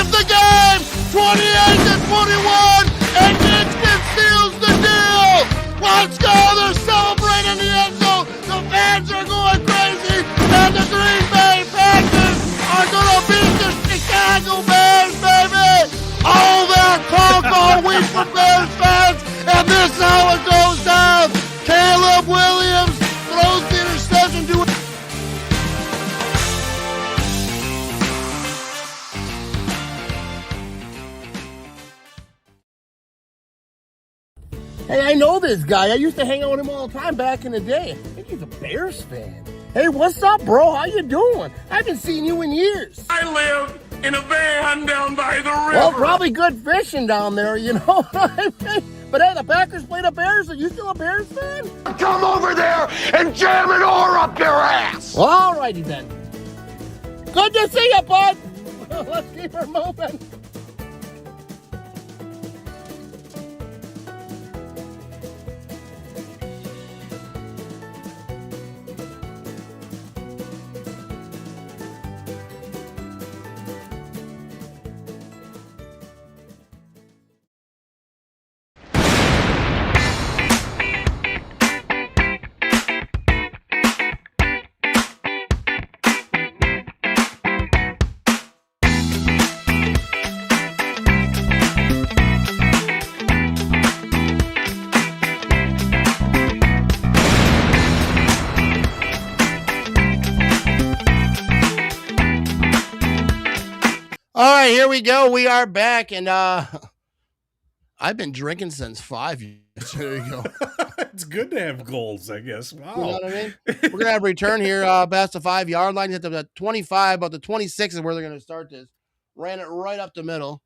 The game 28-21, and Michigan seals the deal. Let's go! They're celebrating the end zone. The fans fans are going crazy, and the Green Bay Packers are going to beat the Chicago Bears, baby! All that talk all week for Bears fans, and this is how it goes down. Caleb Williams throws the interception to it. Hey, I know this guy. I used to hang out with him all the time back in the day. I think he's a Bears fan. Hey, what's up, bro? How you doing? I haven't seen you in years. I live in a van down by the river. Well, probably good fishing down there, you know. But hey, the Packers play the Bears. Are you still a Bears fan? Come over there and jam an oar up your ass! Well, all righty then. Good to see you, bud. Let's keep her moving. All right, here we go. We are back, and I've been drinking since 5 years. There you go. It's good to have goals, I guess. Wow. You know what I mean? We're going to have a return here past the 5-yard line. Hit the 25, about the 26 is where they're going to start this. Ran it right up the middle.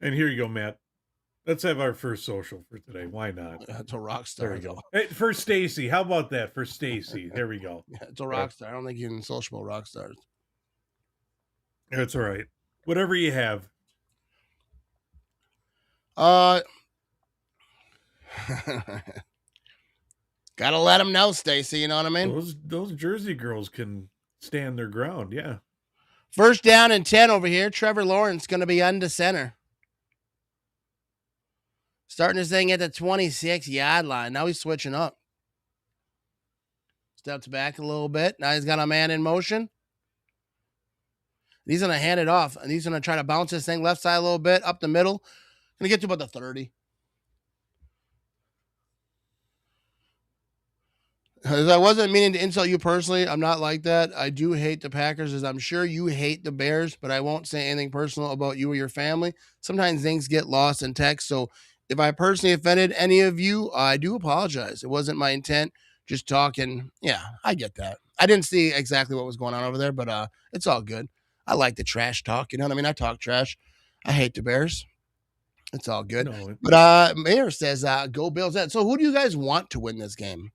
And here you go, Matt. Let's have our first social for today. Why not? It's a rock star. There we go. Hey, for Stacy. How about that? For Stacy. There we go. Yeah, it's a rock star. I don't think you can social rock stars. That's all right. Whatever you have. Gotta let them know, Stacy. You know what I mean? Those Jersey girls can stand their ground. Yeah. First down and 10 over here. Trevor Lawrence going to be under center. Starting this thing at the 26-yard line. Now he's switching up. Steps back a little bit. Now he's got a man in motion. He's going to hand it off, and he's going to try to bounce this thing left side a little bit, up the middle. Going to get to about the 30. I wasn't meaning to insult you personally. I'm not like that. I do hate the Packers, as I'm sure you hate the Bears, but I won't say anything personal about you or your family. Sometimes things get lost in text, so if I personally offended any of you, I do apologize. It wasn't my intent. Just talking. Yeah, I get that. I didn't see exactly what was going on over there, but it's all good. I like the trash talk. You know what I mean? I talk trash. I hate the Bears. It's all good. No. But Mayor says, go Bills. So who do you guys want to win this game?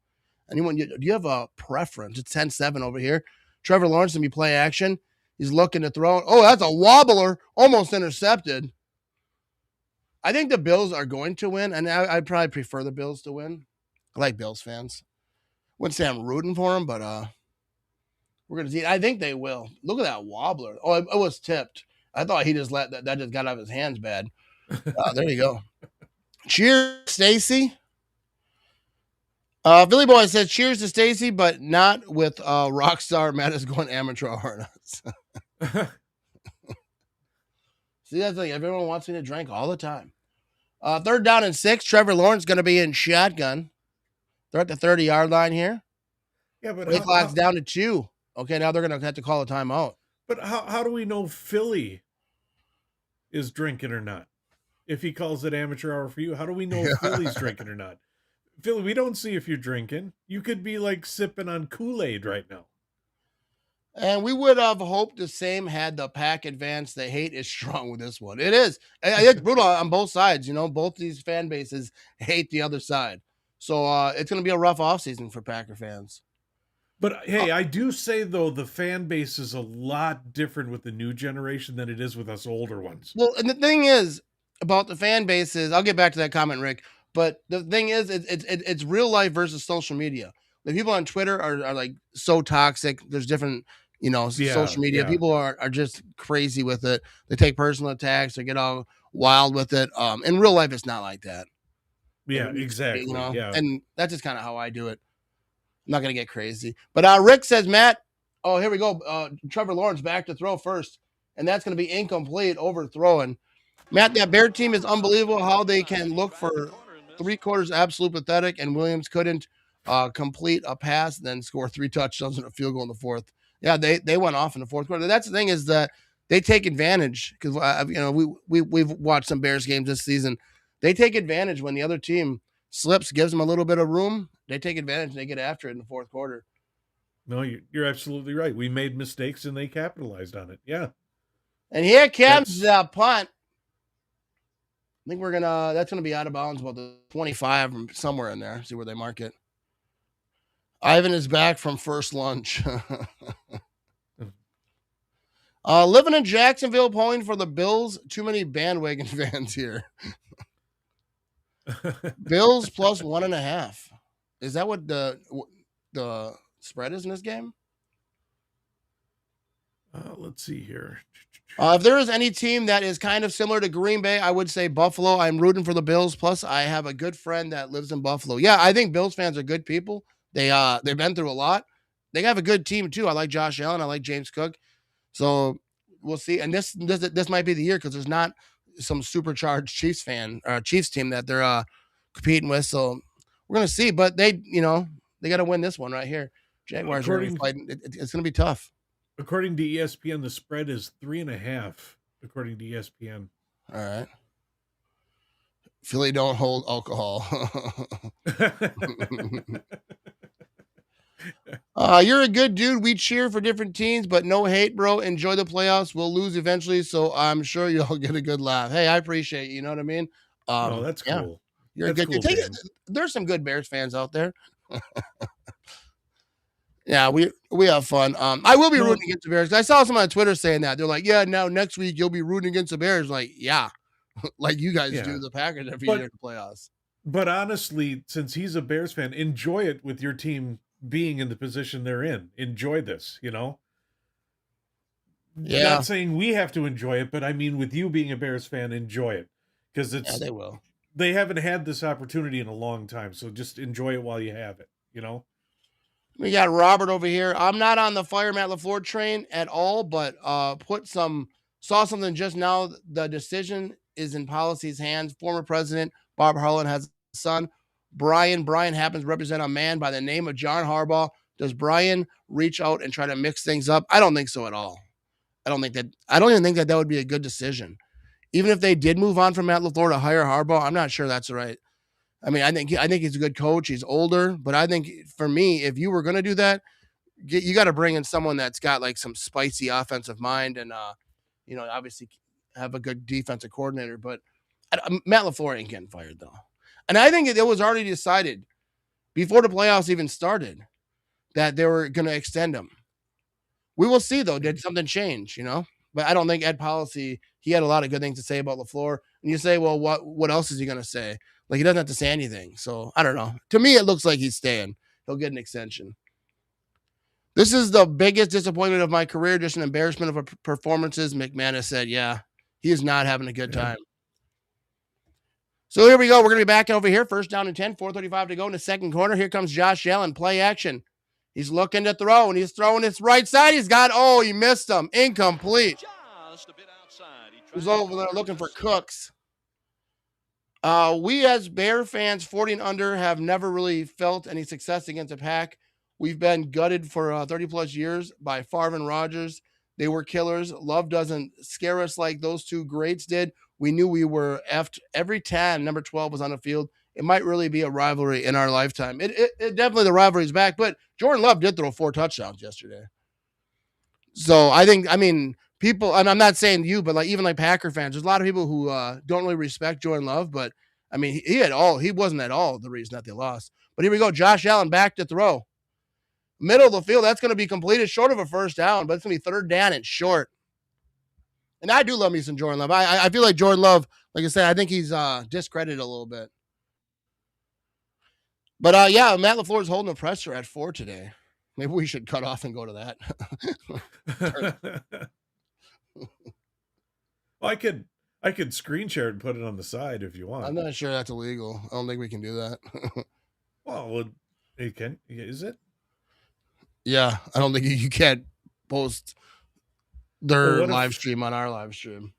Anyone? Do you have a preference? It's 10-7 over here. Trevor Lawrence to be play action. He's looking to throw. Oh, that's a wobbler. Almost intercepted. I think the Bills are going to win, and I'd probably prefer the Bills to win. I like Bills fans. Wouldn't say I'm rooting for them, but we're going to see. I think they will. Look at that wobbler. Oh, it was tipped. I thought he just let that just got out of his hands bad. There you go. Cheers, Stacy. Billy Boy says, cheers to Stacy, but not with Rockstar. Matt is going amateur hour. See, that's like everyone wants me to drink all the time. Third down and 6. Trevor Lawrence going to be in shotgun. They're at the 30-yard line here. Yeah, but play clock's down to 2. Okay, now they're going to have to call a timeout. But how do we know Philly is drinking or not? If he calls it amateur hour for you, how do we know if Philly's drinking or not? Philly, we don't see if you're drinking. You could be like sipping on Kool-Aid right now. And we would have hoped the same had the Pack advanced. The hate is strong with this one. It is. It's brutal on both sides. You know, both these fan bases hate the other side. So it's going to be a rough offseason for Packer fans. But hey, I do say, though, the fan base is a lot different with the new generation than it is with us older ones. Well, and the thing is about the fan bases, I'll get back to that comment, Rick. But the thing is, it's real life versus social media. The people on Twitter are like so toxic. There's different, social media. Yeah. People are just crazy with it. They take personal attacks. They get all wild with it. In real life, it's not like that. Yeah, exactly. Yeah. And that's just kind of how I do it. I'm not gonna get crazy. But Rick says, Matt, oh, here we go. Trevor Lawrence back to throw first, and that's gonna be incomplete, overthrowing. Matt, that Bear team is unbelievable how they can look for 3/4 absolute pathetic, and Williams couldn't complete a pass, then score 3 touchdowns and a field goal in the fourth. Yeah, they went off in the fourth quarter. That's the thing, is that they take advantage, because we've watched some Bears games this season. They take advantage when the other team slips, gives them a little bit of room. They take advantage and they get after it in the fourth quarter. No, you're absolutely right. We made mistakes and they capitalized on it. Yeah. And here comes the punt. I think that's gonna be out of bounds about the 25 from somewhere in there. See where they mark it. Ivan is back from first lunch. Living in Jacksonville, pulling for the Bills. Too many bandwagon fans here. Bills plus 1.5. Is that what the spread is in this game? Let's see here. If there is any team that is kind of similar to Green Bay, I would say Buffalo. I'm rooting for the Bills. Plus, I have a good friend that lives in Buffalo. Yeah, I think Bills fans are good people. They've been through a lot. They have a good team too. I like Josh Allen. I like James Cook. So we'll see. And this might be the year, because there's not some supercharged Chiefs team that they're competing with. So we're gonna see. But they got to win this one right here. Jaguars are fighting. It's gonna be tough. According to ESPN, the spread is 3.5. According to ESPN. All right. Philly don't hold alcohol. You're a good dude. We cheer for different teams, but no hate, bro. Enjoy the playoffs. We'll lose eventually, so I'm sure you'll get a good laugh. Hey, I appreciate you. You know what I mean? Oh, that's cool. You're that's a good cool, dude. There's some good Bears fans out there. Yeah, we have fun. I will be rooting against the Bears. I saw someone on Twitter saying that. They're like, yeah, now next week you'll be rooting against the Bears. Like, yeah, like you guys do the Packers every year in the playoffs. But honestly, since he's a Bears fan, enjoy it with your team being in the position they're in. Enjoy this, Yeah. Not saying we have to enjoy it, but I mean, with you being a Bears fan, enjoy it. Because they will. They haven't had this opportunity in a long time, so just enjoy it while you have it, We got Robert over here. I'm not on the fire Matt LaFleur train at all, but saw something just now. The decision is in policy's hands. Former President Bob Harlan has a son, Brian. Brian happens to represent a man by the name of John Harbaugh. Does Brian reach out and try to mix things up? I don't think so at all. I don't even think that would be a good decision. Even if they did move on from Matt LaFleur to hire Harbaugh, I'm not sure that's right. I mean, I think he's a good coach. He's older, but I think for me, if you were going to do that, you got to bring in someone that's got like some spicy offensive mind, and obviously have a good defensive coordinator. But Matt LaFleur ain't getting fired though, and I think it was already decided before the playoffs even started that they were going to extend him. We will see though. Did something change? But I don't think Ed Policy. He had a lot of good things to say about LaFleur, and you say, well, what else is he going to say? Like, he doesn't have to say anything. So I don't know. To me, it looks like he's staying. He'll get an extension. This is the biggest disappointment of my career. Just an embarrassment of performances. McManus said, yeah, he is not having a good time. So here we go. We're going to be back over here. First down and 10, 4:35 to go in the second quarter. Here comes Josh Allen. Play action. He's looking to throw, and he's throwing his right side. He missed him. Incomplete. Just a bit outside. He's over there looking for Cooks. We as Bear fans, 40 and under, have never really felt any success against a pack. We've been gutted for 30 plus years by Favre and Rodgers. They were killers. Love doesn't scare us like those two greats did. We knew we were effed every time number 12 was on the field. It might really be a rivalry in our lifetime. It definitely, the rivalry's back, but Jordan Love did throw 4 touchdowns yesterday. So people, and I'm not saying you, but even Packer fans, there's a lot of people who don't really respect Jordan Love, but he wasn't at all the reason that they lost. But here we go. Josh Allen back to throw. Middle of the field, that's going to be completed short of a first down, but it's going to be third down and short. And I do love me some Jordan Love. I feel like Jordan Love, like I said, I think he's discredited a little bit. But Matt LaFleur is holding the pressure at 4 today. Maybe we should cut off and go to that. Well, I could screen share and put it on the side if you want. I'm not sure that's illegal. I don't think we can do that. Well, it can. Is it? Yeah, I don't think you can't post their Well, live stream on our live stream.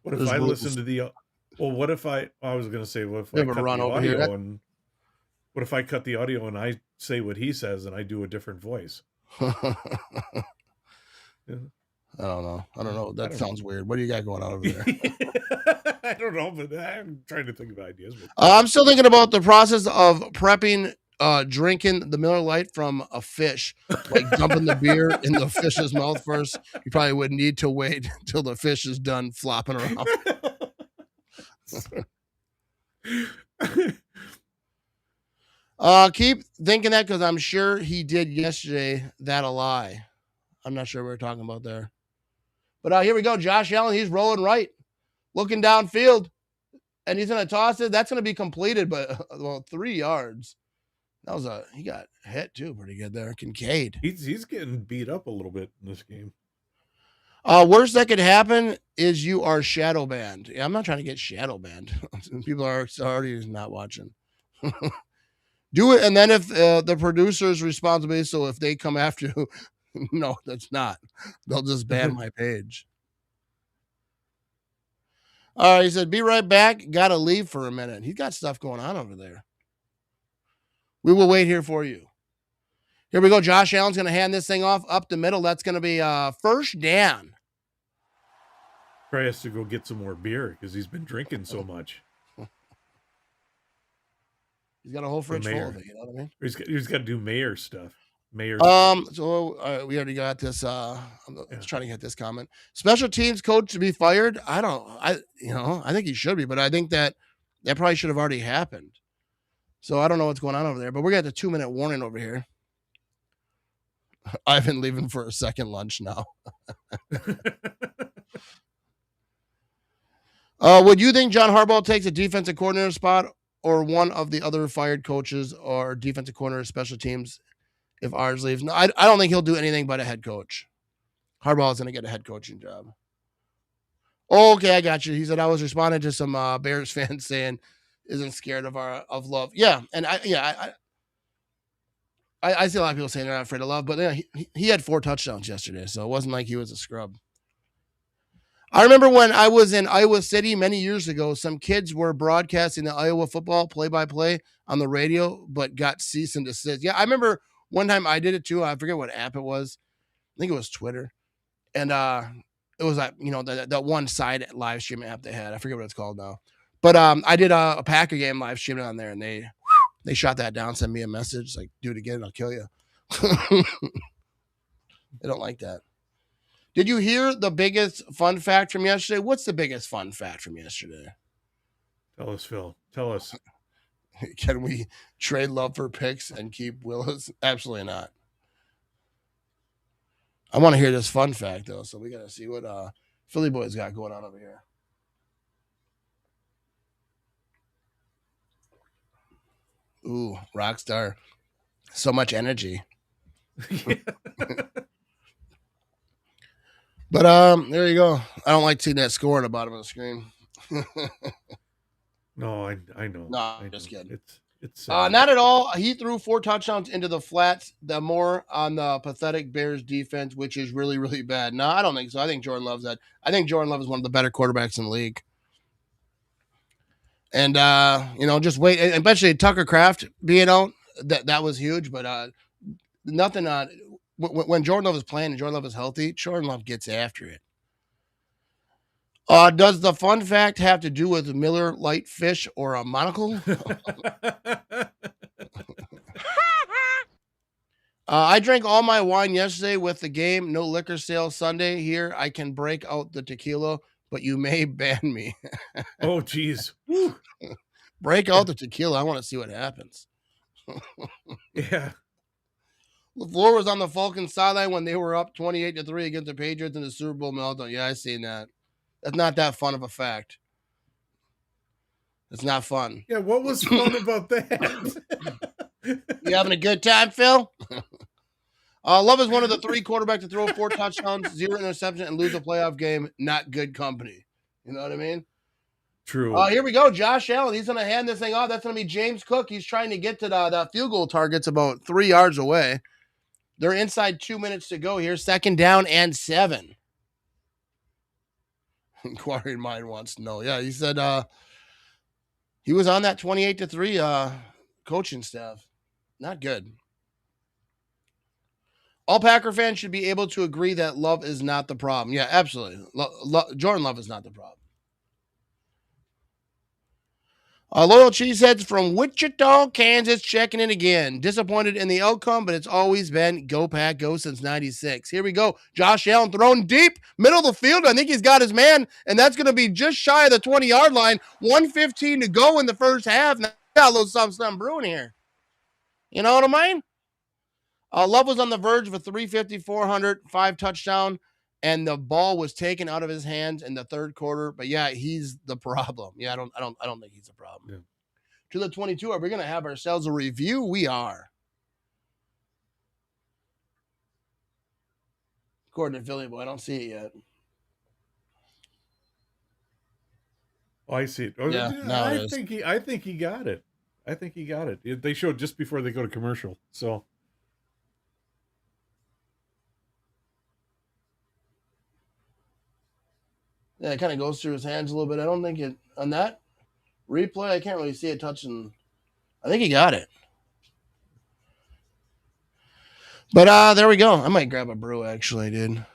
what if There's I rules. listen to the? Well, what if I was going to say, what if We I have a cut run the over here. audio and what if I cut the audio and I say what he says and I do a different voice? Yeah. I don't know. That don't sounds weird. What do you got going on over there? I don't know, but I'm trying to think of ideas. I'm still thinking about the process of prepping, drinking the Miller Lite from a fish, like dumping the beer in the fish's mouth first. You probably would need to wait until the fish is done flopping around. Keep thinking that because I'm sure he did yesterday. That a lie. I'm not sure what we're talking about there. But here we go. Josh Allen, he's rolling right, looking downfield, and he's going to toss it. That's going to be completed, but 3 yards. He got hit too pretty good there. Kincaid. He's getting beat up a little bit in this game. Worst that could happen is you are shadow banned. Yeah, I'm not trying to get shadow banned. People are already not watching. Do it, and then if the producer's responsibility, so if they come after you, no, that's not. They'll just ban my page. All right, he said, be right back. Got to leave for a minute. He's got stuff going on over there. We will wait here for you. Here we go. Josh Allen's going to hand this thing off up the middle. That's going to be first down. Probably has to go get some more beer because he's been drinking so much. He's got a whole fridge full of it. You know what I mean? He's got to do mayor stuff. So we already got this. I'm trying to get this comment. Special teams coach to be fired. I think he should be, but I think that probably should have already happened. So I don't know what's going on over there, but we're got the 2-minute warning over here. I've been leaving for a second lunch now. Would you think John Harbaugh takes a defensive coordinator spot or one of the other fired coaches or defensive coordinator special teams if ours leaves? No, I don't think he'll do anything but a head coach. Harbaugh is going to get a head coaching job. Okay, I got you. He said I was responding to some Bears fans saying isn't scared of love. Yeah, and I see a lot of people saying they're not afraid of love, but yeah, he had 4 touchdowns yesterday, so it wasn't like he was a scrub. I remember when I was in Iowa City many years ago, some kids were broadcasting the Iowa football play-by-play on the radio, but got cease and desist. Yeah, I remember one time I did it too. I forget what app it was. I think it was Twitter. And it was like, that one side live stream app they had. I forget what it's called now. But I did a Packer game live streaming on there, and they shot that down, sent me a message like, do it again, I'll kill you. They don't like that. Did you hear the biggest fun fact from yesterday? What's the biggest fun fact from yesterday? Tell us, Phil. Tell us. Can we trade Love for picks and keep Willis? Absolutely not. I want to hear this fun fact, though, so we got to see what Philly Boys got going on over here. Ooh, Rockstar. So much energy. But there you go. I don't like seeing that score on the bottom of the screen. No, I know. No, I'm just kidding. It's not at all. He threw 4 touchdowns into the flats. The more on the pathetic Bears defense, which is really, really bad. No, I don't think so. I think Jordan Love's that. I think Jordan Love is one of the better quarterbacks in the league. And just wait. And especially Tucker Kraft being out, that was huge. But nothing on when Jordan Love is playing and Jordan Love is healthy. Jordan Love gets after it. Does the fun fact have to do with Miller Lite fish or a monocle? I drank all my wine yesterday with the game. No liquor sale Sunday. Here I can break out the tequila, but you may ban me. Oh, geez. Break out the tequila. I want to see what happens. Yeah. LaFleur was on the Falcons sideline when they were up 28-3 against the Patriots in the Super Bowl meltdown. Yeah, I seen that. That's not that fun of a fact. It's not fun. Yeah, what was fun about that? You having a good time, Phil? Love is one of the 3 quarterbacks to throw 4 touchdowns, 0 interception, and lose a playoff game. Not good company. You know what I mean? True. Here we go. Josh Allen. He's going to hand this thing off. That's going to be James Cook. He's trying to get to the field goal targets about 3 yards away. They're inside 2 minutes to go here. 2nd down and 7. Inquiring Mind wants to know. Yeah, he said he was on that 28-3 coaching staff. Not good. All Packer fans should be able to agree that Love is not the problem. Yeah, absolutely. Jordan Love is not the problem. Loyal Cheeseheads from Wichita, Kansas, checking in again. Disappointed in the outcome, but it's always been go Pack, go since 96. Here we go. Josh Allen thrown deep, middle of the field. I think he's got his man, and that's going to be just shy of the 20-yard line. 1:15 to go in the first half. Now, got a little something brewing here. You know what I mean? Love was on the verge of a 350, 400, 5 touchdown, and the ball was taken out of his hands in the third quarter. But yeah, he's the problem. Yeah, I don't think he's the problem. Yeah. To the 22, are we going to have ourselves a review? We are. According to Philly Boy, I don't see it yet. Oh, I see it. Oh, yeah, I think he got it. I think he got it. They showed just before they go to commercial. So. Yeah, it kind of goes through his hands a little bit. I don't think it on that replay. I can't really see it touching. I think he got it. But there we go. I might grab a brew actually, dude.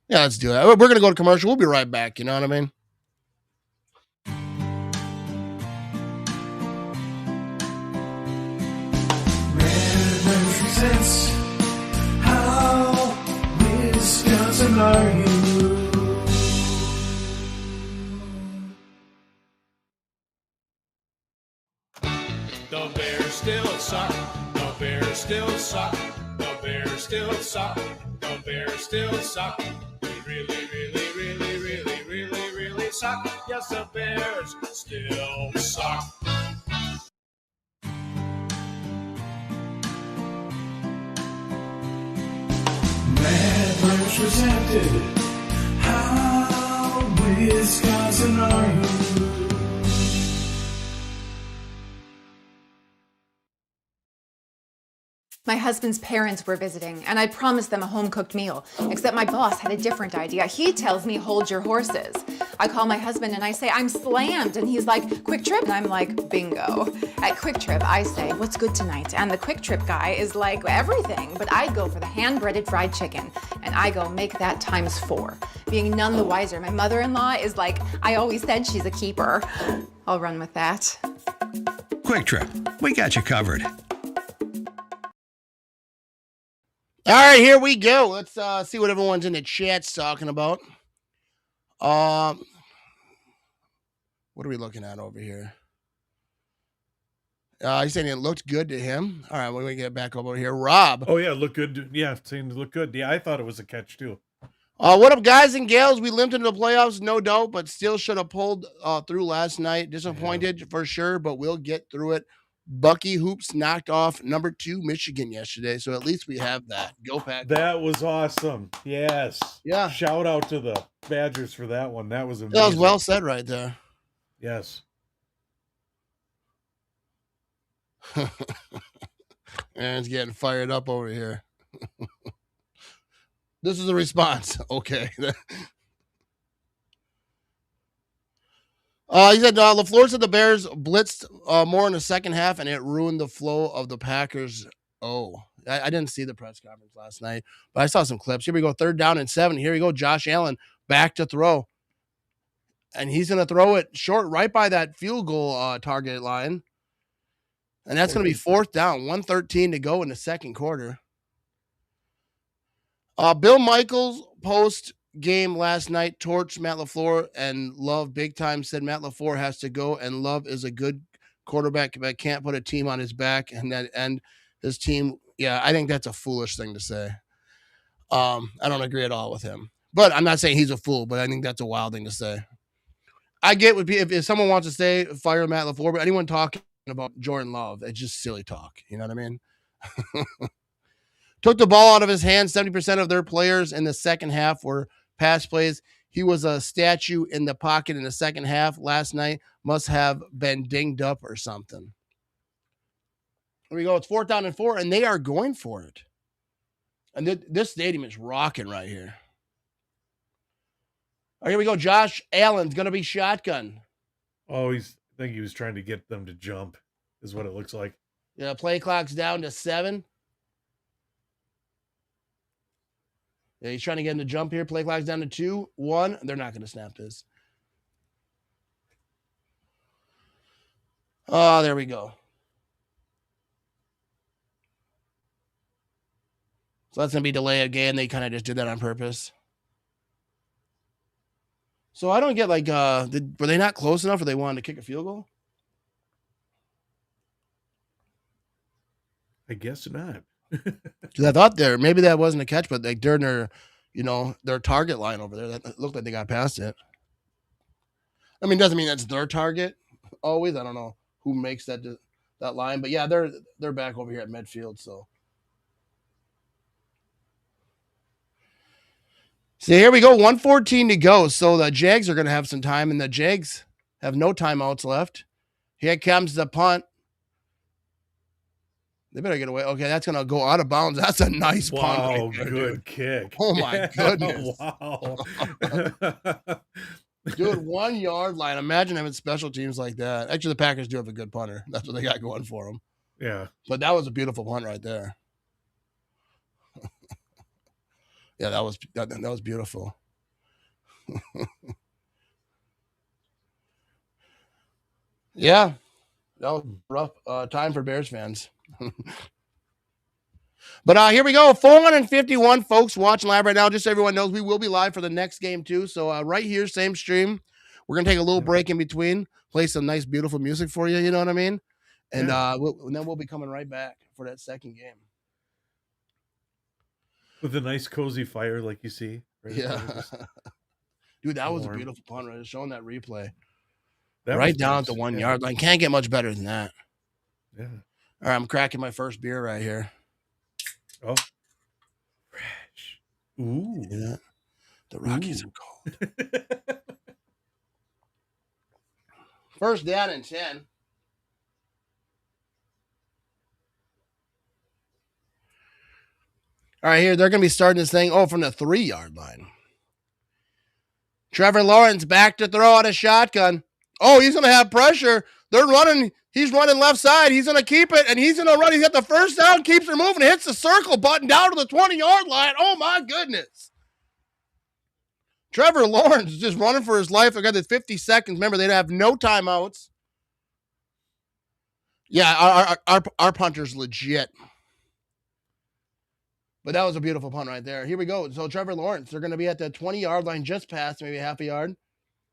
Yeah, let's do it. We're gonna go to commercial. We'll be right back. You know what I mean? Presents how Wisconsin are you? The Bears still suck. The Bears still suck. The Bears still suck. The Bears still suck. They really, really, really, really, really, really suck. Yes, the Bears still suck. Mad Bears presented. How Wisconsin are you? My husband's parents were visiting, and I promised them a home-cooked meal, except my boss had a different idea. He tells me, hold your horses. I call my husband and I say, I'm slammed, and he's like, Quick Trip, and I'm like, bingo. At Quick Trip, I say, what's good tonight? And the Quick Trip guy is like, everything, but I go for the hand-breaded fried chicken, and I go, make that ×4. Being none the wiser, my mother-in-law is like, I always said she's a keeper. I'll run with that. Quick Trip, we got you covered. All right, here we go. Let's see what everyone's in the chat's talking about. What are we looking at over here? He's saying it looked good to him. All right, we're going to get back over here. Rob. Oh, yeah, look good. Yeah, saying to look good. Yeah, I thought it was a catch, too. What up, guys and gals? We limped into the playoffs, no doubt, but still should have pulled through last night. Disappointed for sure, but we'll get through it. Bucky Hoops knocked off number 2 Michigan yesterday, so at least we have that. Go Pack. That was awesome. Yes. Yeah. Shout out to the Badgers for that one. That was amazing. That was well said right there. Yes. Aaron's getting fired up over here. This is a response. Okay. He said LaFleur said the Bears blitzed more in the second half, and it ruined the flow of the Packers. I didn't see the press conference last night, but I saw some clips. Here we go, 3rd down and 7. Here we go, Josh Allen back to throw. And he's going to throw it short right by that field goal target line. And that's going to be 4th down, 1:13 to go in the second quarter. Bill Michaels post-game last night torched Matt LaFleur and Love big time, said Matt LaFleur has to go and Love is a good quarterback but can't put a team on his back and his team. Yeah, I think that's a foolish thing to say. I don't agree at all with him. But I'm not saying he's a fool, but I think that's a wild thing to say. I get if someone wants to say fire Matt LaFleur, but anyone talking about Jordan Love, it's just silly talk. You know what I mean? Took the ball out of his hands. 70% of their players in the second half were pass plays. He was a statue in the pocket in the second half last night. Must have been dinged up or something. Here we go. It's 4th down and 4, and they are going for it. And this stadium is rocking right here. All right, here we go. Josh Allen's going to be shotgun. Oh, I think he was trying to get them to jump, is what it looks like. Yeah, play clock's down to 7. Yeah, he's trying to get him to jump here. Play clock's down to 2, 1. They're not going to snap this. Oh, there we go. So that's going to be delay again. They kind of just did that on purpose. So I don't get like, were they not close enough or they wanted to kick a field goal? I guess not. Because I thought maybe that wasn't a catch, but like during their, their target line over there, that looked like they got past it. I mean, doesn't mean that's their target always. I don't know who makes that line, but yeah, they're back over here at midfield. So here we go, 1:14 to go. So the Jags are going to have some time, and the Jags have no timeouts left. Here comes the punt. They better get away. Okay, that's going to go out of bounds. That's a nice punt. Wow, Right there, good kick. Oh, my goodness. Wow. Dude, 1 yard line. Imagine having special teams like that. Actually, the Packers do have a good punter. That's what they got going for them. Yeah. But that was a beautiful punt right there. Yeah, that was beautiful. Yeah, that was a rough time for Bears fans. But here we go. 451 folks watching live right now. Just so everyone knows, we will be live for the next game too. So right here, same stream. We're going to take a little break in between, play some nice, beautiful music for you. You know what I mean? And, and then we'll be coming right back for that second game. With a nice, cozy fire like you see. Right? Yeah. Dude, that was a beautiful punt, right? Showing that replay. That right down at the 1 yard line. Can't get much better than that. Yeah. All right, I'm cracking my first beer right here. Oh. Fresh. Ooh. Yeah. The Rockies are cold. First down and 10. All right, here, they're going to be starting this thing, from the 3 yard line. Trevor Lawrence back to throw out a shotgun. Oh, he's going to have pressure. They're running. He's running left side. He's going to keep it, and he's going to run. He's got the first down, keeps it moving, hits the circle button down to the 20-yard line. Oh, my goodness. Trevor Lawrence is just running for his life. They got the 50 seconds. Remember, they'd have no timeouts. Yeah, our punter's legit. But that was a beautiful punt right there. Here we go. So Trevor Lawrence, they're going to be at the 20-yard line, just past maybe half a yard.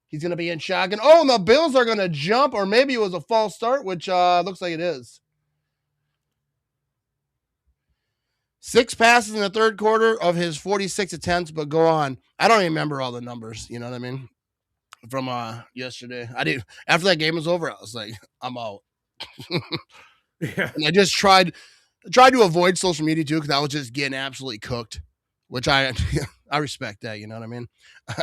He's going to be in shotgun. Oh, and the Bills are going to jump, or maybe it was a false start, which looks like it is. 6 passes in the third quarter of his 46 attempts, but go on. I don't even remember all the numbers, you know what I mean? From yesterday. I didn't. After that game was over, I was like, I'm out. Yeah. And I just tried to avoid social media too, because I was just getting absolutely cooked, which I respect that, you know what I mean?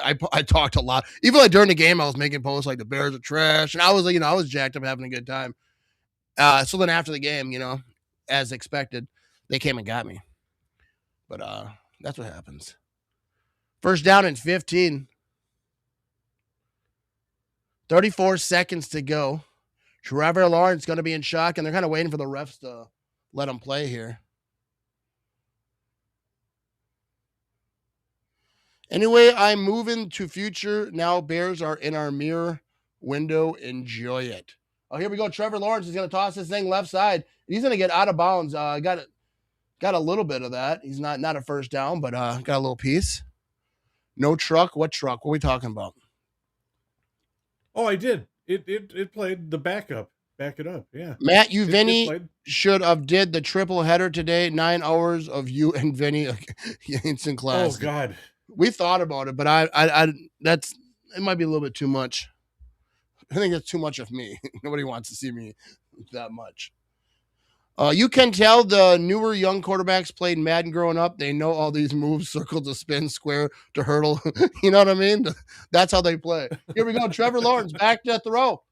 I talked a lot. Even like during the game, I was making posts like the Bears are trash, and I was like, I was jacked up having a good time. So then after the game, as expected, they came and got me. But that's what happens. First down and 15. 34 seconds to go. Trevor Lawrence going to be in shock, and they're kind of waiting for the refs to let him play here. Anyway, I'm moving to future. Now Bears are in our mirror window. Enjoy it. Oh, here we go. Trevor Lawrence is going to toss this thing left side. He's going to get out of bounds. Got a little bit of that. He's not a first down, but got a little piece. No truck. What truck? What are we talking about? Oh, I did. It played the backup. Back it up. Yeah. Matt, you, Vinny, should have did the triple header today. 9 hours of you and Vinny. Instant class. Oh, God. We thought about it, but it might be a little bit too much. I think that's too much of me. Nobody wants to see me that much. You can tell the newer young quarterbacks played Madden growing up. They know all these moves: circle to spin, square to hurdle. You know what I mean? That's how they play. Here we go. Trevor Lawrence back to throw,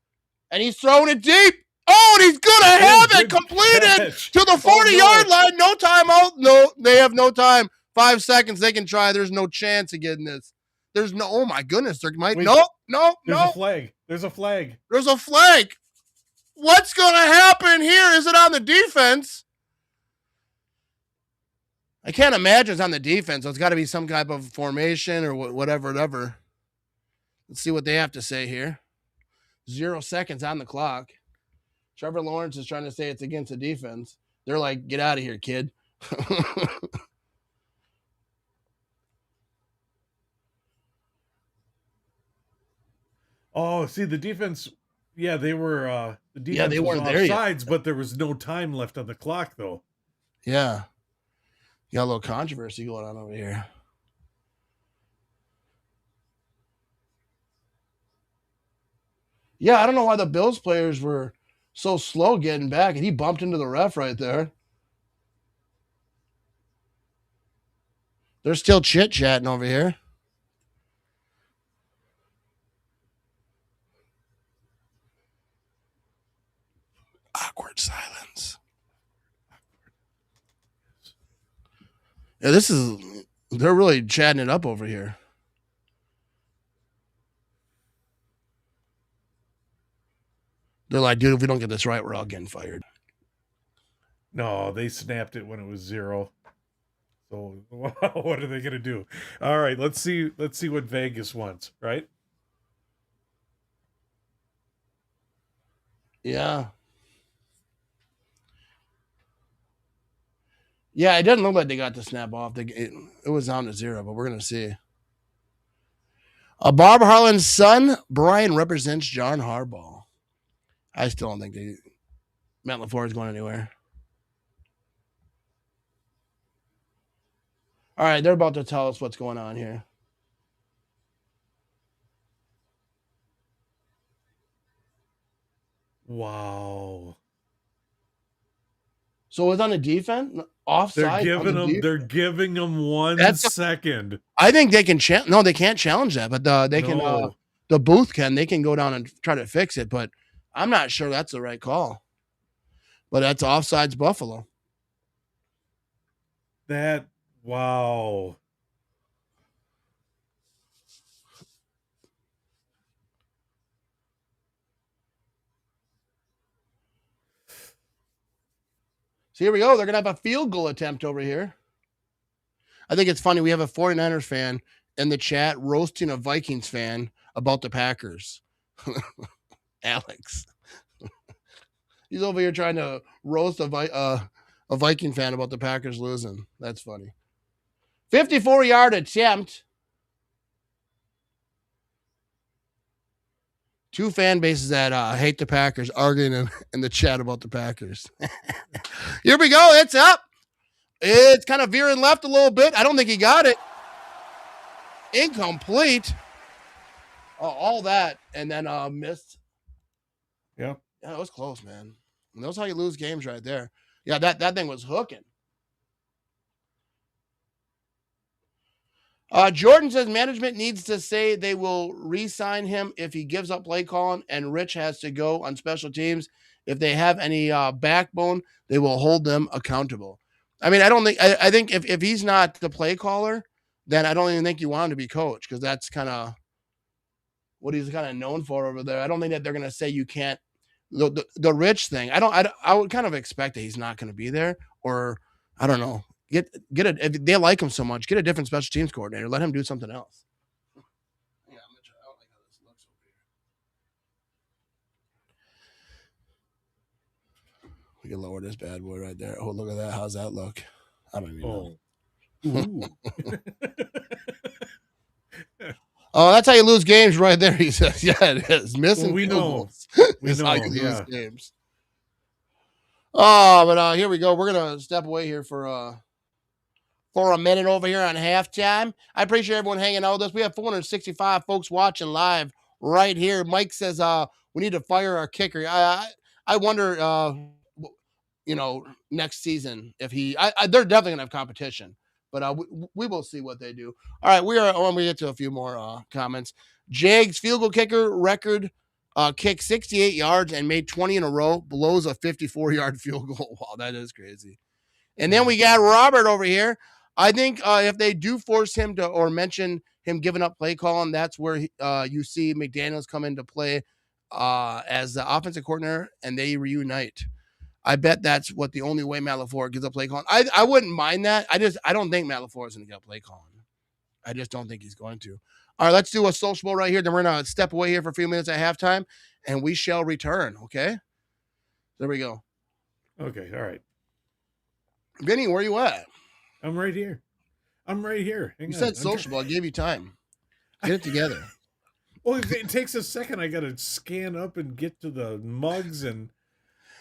and he's throwing it deep. Oh, and he's going to have it good completed catch. to the 40-yard line. No timeout. No, they have no time. 5 seconds. They can try. There's no chance of getting this. There's no, oh my goodness. There might, Wait, no. There's a flag. There's a flag. There's a flag. What's going to happen here? Is it on the defense? I can't imagine it's on the defense. So it's got to be some type of formation or whatever. Let's see what they have to say here. 0 seconds on the clock. Trevor Lawrence is trying to say it's against the defense. They're like, get out of here, kid. Oh, see, the defense, they were the defense they was weren't there yet. offsides, but there was no time left on the clock, though. Yeah. Got a little controversy going on over here. Yeah, I don't know why the Bills players were so slow getting back, and he bumped into the ref right there. They're still chit-chatting over here. Awkward silence. Yeah, they're really chatting it up over here. They're like, dude, if we don't get this right, we're all getting fired. No, they snapped it when it was 0. So what are they gonna do? All right, let's see what Vegas wants, right? Yeah. Yeah, it doesn't look like they got the snap off. It was down to 0, but we're going to see. Bob Harlan's son, Brian, represents John Harbaugh. I still don't think Matt LaFleur is going anywhere. All right, they're about to tell us what's going on here. Wow. So it's on the defense? Offside? They're giving them 1 second. I think they can no, they can't challenge that, but can the booth they can go down and try to fix it, but I'm not sure that's the right call. But that's offsides Buffalo. Wow. So here we go. They're going to have a field goal attempt over here. I think it's funny. We have a 49ers fan in the chat roasting a Vikings fan about the Packers. Alex. He's over here trying to roast a Viking fan about the Packers losing. That's funny. 54-yard attempt. 2 fan bases that hate the Packers arguing in the chat about the Packers. Here we go. It's up. It's kind of veering left a little bit. I don't think he got it. Incomplete. Oh, all that. And then missed. Yeah. Yeah, it was close, man. And that's how you lose games right there. Yeah, that thing was hooking. Jordan says management needs to say they will re-sign him if he gives up play calling, and Rich has to go on special teams. If they have any backbone, they will hold them accountable. I mean, I think if he's not the play caller, then I don't even think you want him to be coach, because that's kind of what he's kind of known for over there. I don't think that they're going to say you can't. The Rich thing, I would kind of expect that he's not going to be there, or I don't know. Get if they like him so much, get a different special teams coordinator. Let him do something else. Yeah, I'm gonna try. I don't like how this looks over here. We can lower this bad boy right there. Oh, look at that. How's that look? I don't even know. Oh, that's how you lose games right there, he says. Yeah, it is. Missing we know. Is how you lose games. Oh, but here we go. We're going to step away here for a minute over here on halftime. I appreciate everyone hanging out with us. We have 465 folks watching live right here. Mike says we need to fire our kicker. I wonder, next season if they're definitely going to have competition. But we will see what they do. All right, we get to a few more comments. Jags field goal kicker record kicked 68 yards and made 20 in a row, blows a 54-yard field goal. Wow, that is crazy. And then we got Robert over here. I think if they do force him to or mention him giving up play calling, that's where you see McDaniels come into play as the offensive coordinator, and they reunite. I bet that's what the only way Matt LaFleur gives up play calling. I wouldn't mind that. I don't think Matt LaFleur is going to get play calling. I just don't think he's going to. All right, let's do a social right here. Then we're going to step away here for a few minutes at halftime, and we shall return, okay? There we go. Okay, all right. Vinny, where you at? I'm right here. Hang you on. said sociable. I gave you time. Get it together. Well, it takes a second. I got to scan up and get to the mugs, and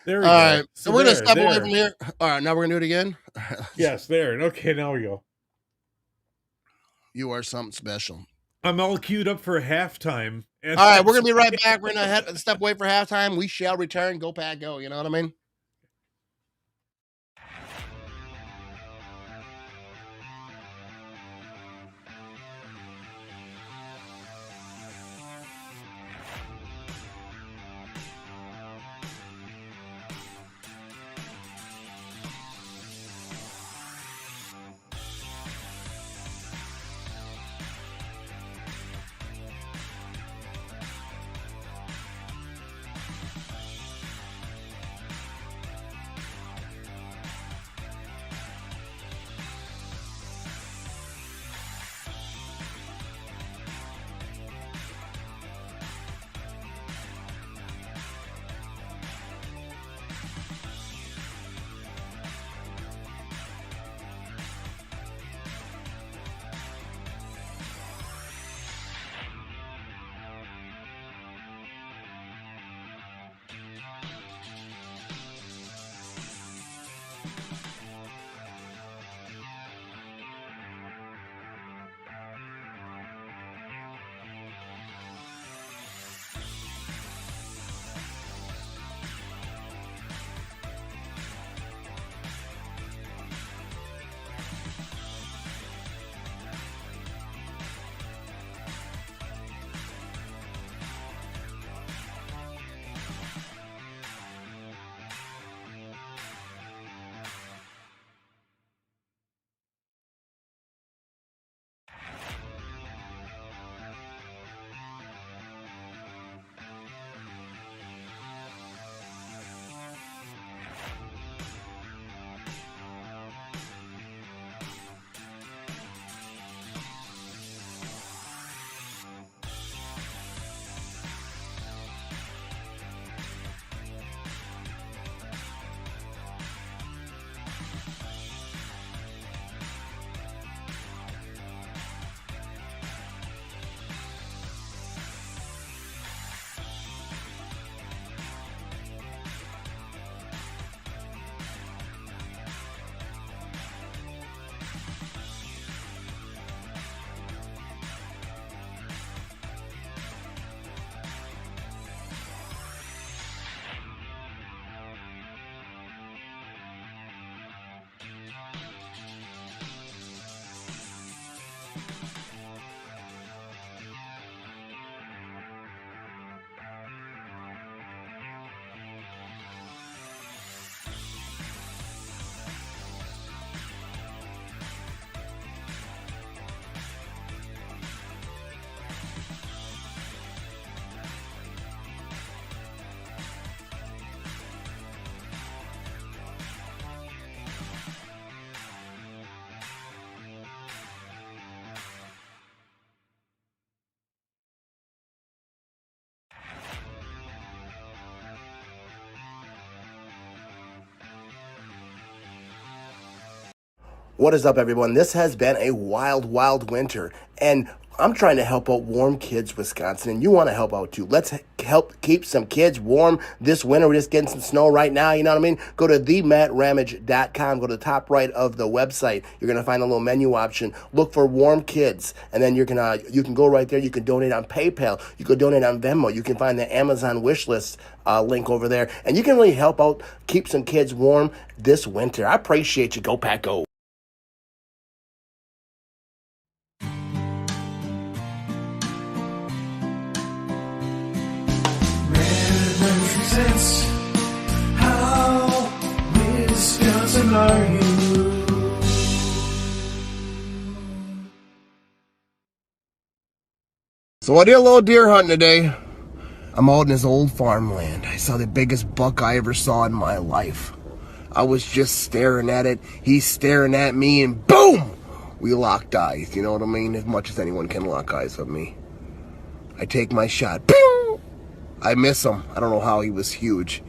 there we All go. right, so we're going to step away from here. All right, now we're going to do it again. Yes, there. Okay, now we go. You are something special. I'm all queued up for halftime. All right, we're going to be right back. We're going to step away for halftime. We shall return. Go, Pack, go. You know what I mean? What is up, everyone? This has been a wild, wild winter, and I'm trying to help out Warm Kids Wisconsin, and you want to help out too. Let's help keep some kids warm this winter. We're just getting some snow right now, you know what I mean? Go to themattramage.com. Go to the top right of the website. You're going to find a little menu option. Look for Warm Kids, and then you can go right there. You can donate on PayPal. You can donate on Venmo. You can find the Amazon wish list link over there, and you can really help out keep some kids warm this winter. I appreciate you. Go, Pack, go. presents How Wisconsin Are You? So I did a little deer hunting today. I'm out in this old farmland. I saw the biggest buck I ever saw in my life. I was just staring at it. He's staring at me, and boom! We locked eyes, you know what I mean? As much as anyone can lock eyes with me. I take my shot. Boom! I miss him. I don't know how. He was huge.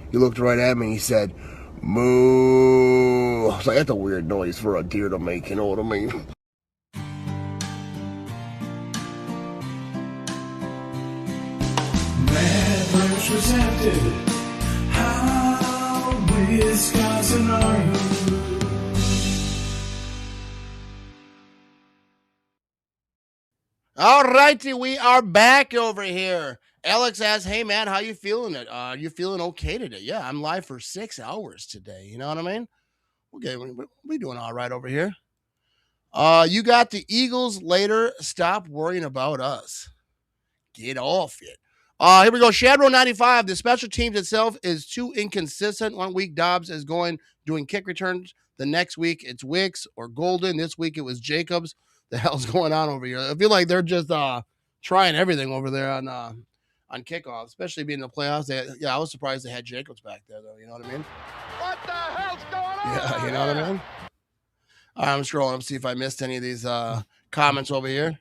He looked right at me and he said, moo. I was like, that's a weird noise for a deer to make, you know what I mean? Mad Rush presented How Wisconsin Are You? All righty, we are back over here. Alex asks, hey, man, how you feeling it? You feeling okay today? Yeah, I'm live for 6 hours today. You know what I mean? Okay, we're doing all right over here. You got the Eagles later. Stop worrying about us. Get off it. Here we go. Shadrow 95. The special teams itself is too inconsistent. 1 week Dobbs is doing kick returns. The next week it's Wicks or Golden. This week it was Jacobs. The hell's going on over here? I feel like they're just trying everything over there on kickoff, especially being in the playoffs. I was surprised they had Jacobs back there, though. You know what I mean? What the hell's going on? Yeah, you know what I mean? I'm scrolling up, see if I missed any of these comments over here.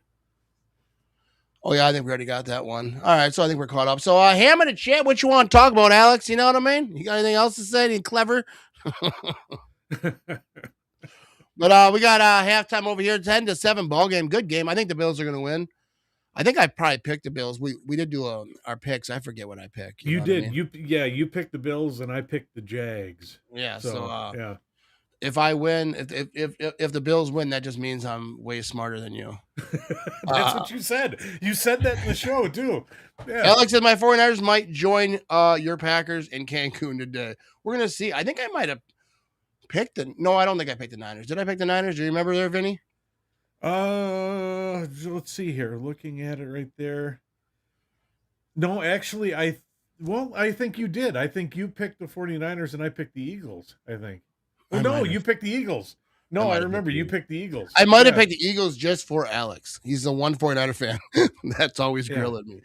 Oh, yeah, I think we already got that one. All right, so I think we're caught up. So, Ham in the chat, what you want to talk about, Alex? You know what I mean? You got anything else to say? Anything clever? But we got halftime over here, 10-7 ball game. Good game. I think the Bills are going to win. I think I probably picked the Bills. We did do our picks. I forget what I picked. You did. I mean? You picked the Bills and I picked the Jags. Yeah. Yeah. If I win, if the Bills win, that just means I'm way smarter than you. That's what you said. You said that in the show too. Yeah. Alex said my 49ers might join your Packers in Cancun today. We're gonna see. I think I might have picked no, I don't think I picked the Niners. Did I pick the Niners? Do you remember there, Vinny? Let's see here. Looking at it right there. No, actually, I think you did. I think you picked the 49ers and I picked the Eagles, I think. No, you picked the Eagles. No, I remember you picked the Eagles. I might have picked the Eagles just for Alex. He's the one 49er fan. That's always grilling me.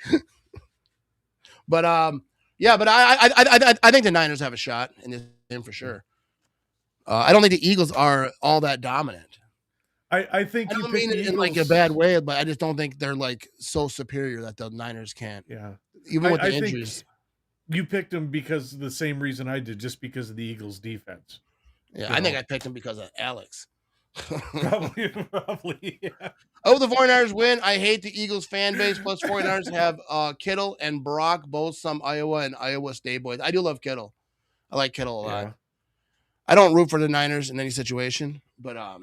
But but I think the Niners have a shot in this game for sure. I don't think the Eagles are all that dominant. I think I don't mean it in like a bad way, but I just don't think they're like so superior that the Niners can't. Yeah. Even with the injuries. You picked them because of the same reason I did, just because of the Eagles defense. Yeah, I think I picked them because of Alex. Probably, yeah. Oh, the 49ers win. I hate the Eagles fan base. Plus, 49ers have Kittle and Brock, both some Iowa and Iowa State boys. I do love Kittle. I like Kittle a lot. I don't root for the Niners in any situation, but I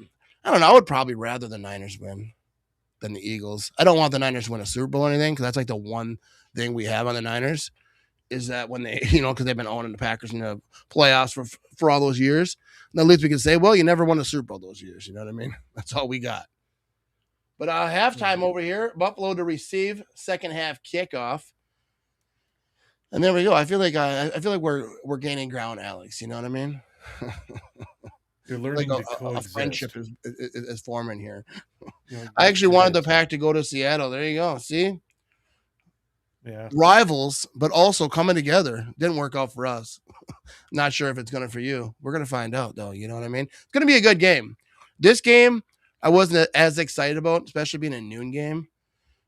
don't know. I would probably rather the Niners win than the Eagles. I don't want the Niners to win a Super Bowl or anything because that's like the one thing we have on the Niners is that when they, because they've been owning the Packers in the playoffs for all those years. And at least we can say, well, you never won a Super Bowl those years. You know what I mean? That's all we got. But halftime over here, Buffalo to receive, second half kickoff. And there we go. I feel like we're gaining ground, Alex. You know what I mean? You're learning like to coexist. A friendship is forming here. I actually wanted the Pack to go to Seattle. There you go. See? Yeah. Rivals, but also coming together. Didn't work out for us. Not sure if it's going to for you. We're going to find out, though. You know what I mean? It's going to be a good game. This game, I wasn't as excited about, especially being a noon game.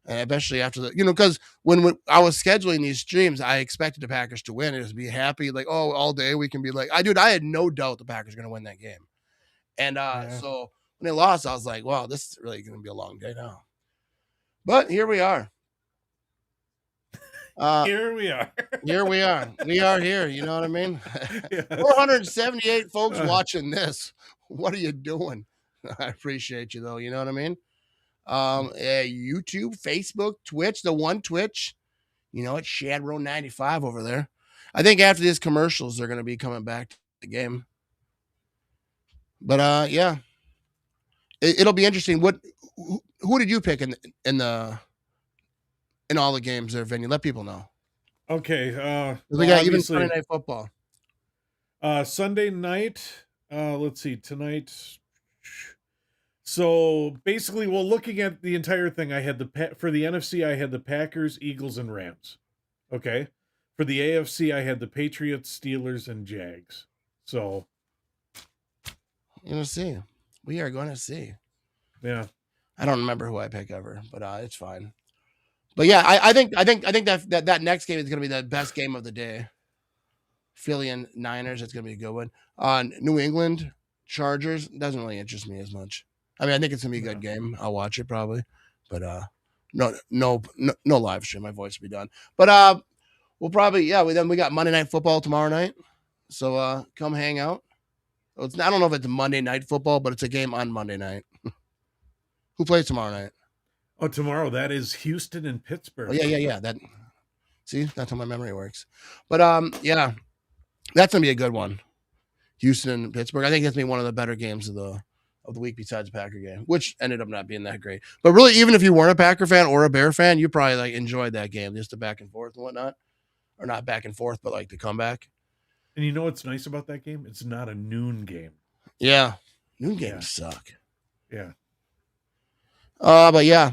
And especially after because when I was scheduling these streams, I expected the Packers to win. It was be happy, like, oh, all day we can be like, I had no doubt the Packers are going to win that game. And so when they lost, I was like, wow, this is really going to be a long day now. But here we are. Here we are. Here we are. We are here. You know what I mean? Yes. 478 folks watching this. What are you doing? I appreciate you, though. You know what I mean? YouTube, Facebook, Twitch, the one Twitch. It's Shadrow95 over there. I think after these commercials, they're going to be coming back to the game. But, yeah. It'll be interesting. Who did you pick in all the games there, Vinny? Let people know. Okay. We got even obviously, Sunday Night Football. Sunday night. Let's see, tonight. So basically, well, looking at the entire thing, I had for the NFC, I had the Packers, Eagles, and Rams. Okay. For the AFC, I had the Patriots, Steelers, and Jags. So You're gonna see. We are going to see. yeah. I don't remember who I pick ever, but it's fine. But yeah, I think that next game is gonna be the best game of the day. Philly and Niners. It's gonna be a good one. New England Chargers doesn't really interest me as much. I mean, I think it's gonna be a good game. I'll watch it probably, but no live stream. My voice will be done. But we'll probably then we got Monday Night Football tomorrow night. So come hang out. I don't know if it's Monday Night Football, but it's a game on Monday night. Who plays tomorrow night? Oh, tomorrow that is Houston and Pittsburgh. Oh yeah. That's how my memory works. But yeah, that's gonna be a good one. Houston and Pittsburgh. I think that's gonna be one of the better games of the week besides the Packer game, which ended up not being that great. But really, even if you weren't a Packer fan or a Bear fan, you probably like enjoyed that game, just the back and forth and whatnot, or not back and forth, but like the comeback. And you know what's nice about that game? It's not a noon game. Yeah, noon games suck. Yeah. But yeah,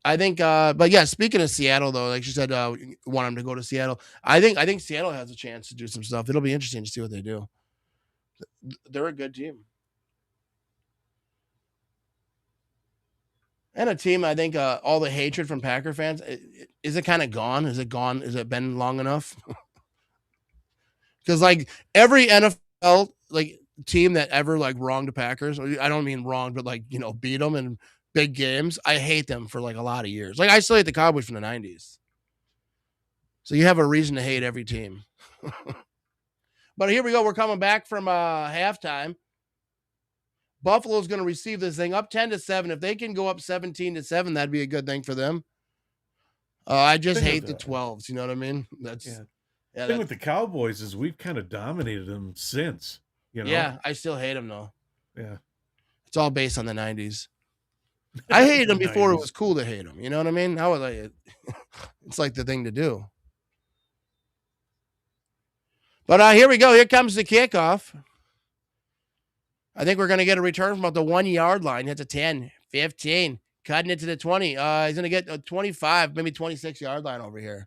I think. But yeah, speaking of Seattle though, like you said, want them to go to Seattle. I think Seattle has a chance to do some stuff. It'll be interesting to see what they do. They're a good team. And a team, I think all the hatred from Packer fans, is it kind of gone? Is it gone? Has it been long enough? Because like every NFL like team that ever like wronged the Packers, I don't mean wronged, but like, beat them in big games, I hate them for like a lot of years. Like I still hate the Cowboys from the 90s. So you have a reason to hate every team. But here we go. We're coming back from halftime. Buffalo's going to receive this thing up 10-7. If they can go up 17-7, that'd be a good thing for them. I just hate the 12s. You know what I mean? That's the thing with the Cowboys is we've kind of dominated them since. Yeah, I still hate them though. Yeah, it's all based on the 90s. I hated them before it was cool to hate them. You know what I mean? Now it's like the thing to do. But here we go. Here comes the kickoff. I think we're going to get a return from about the 1 yard line. It's a 10, 15, cutting it to the 20. He's going to get a 25, maybe 26 yard line over here.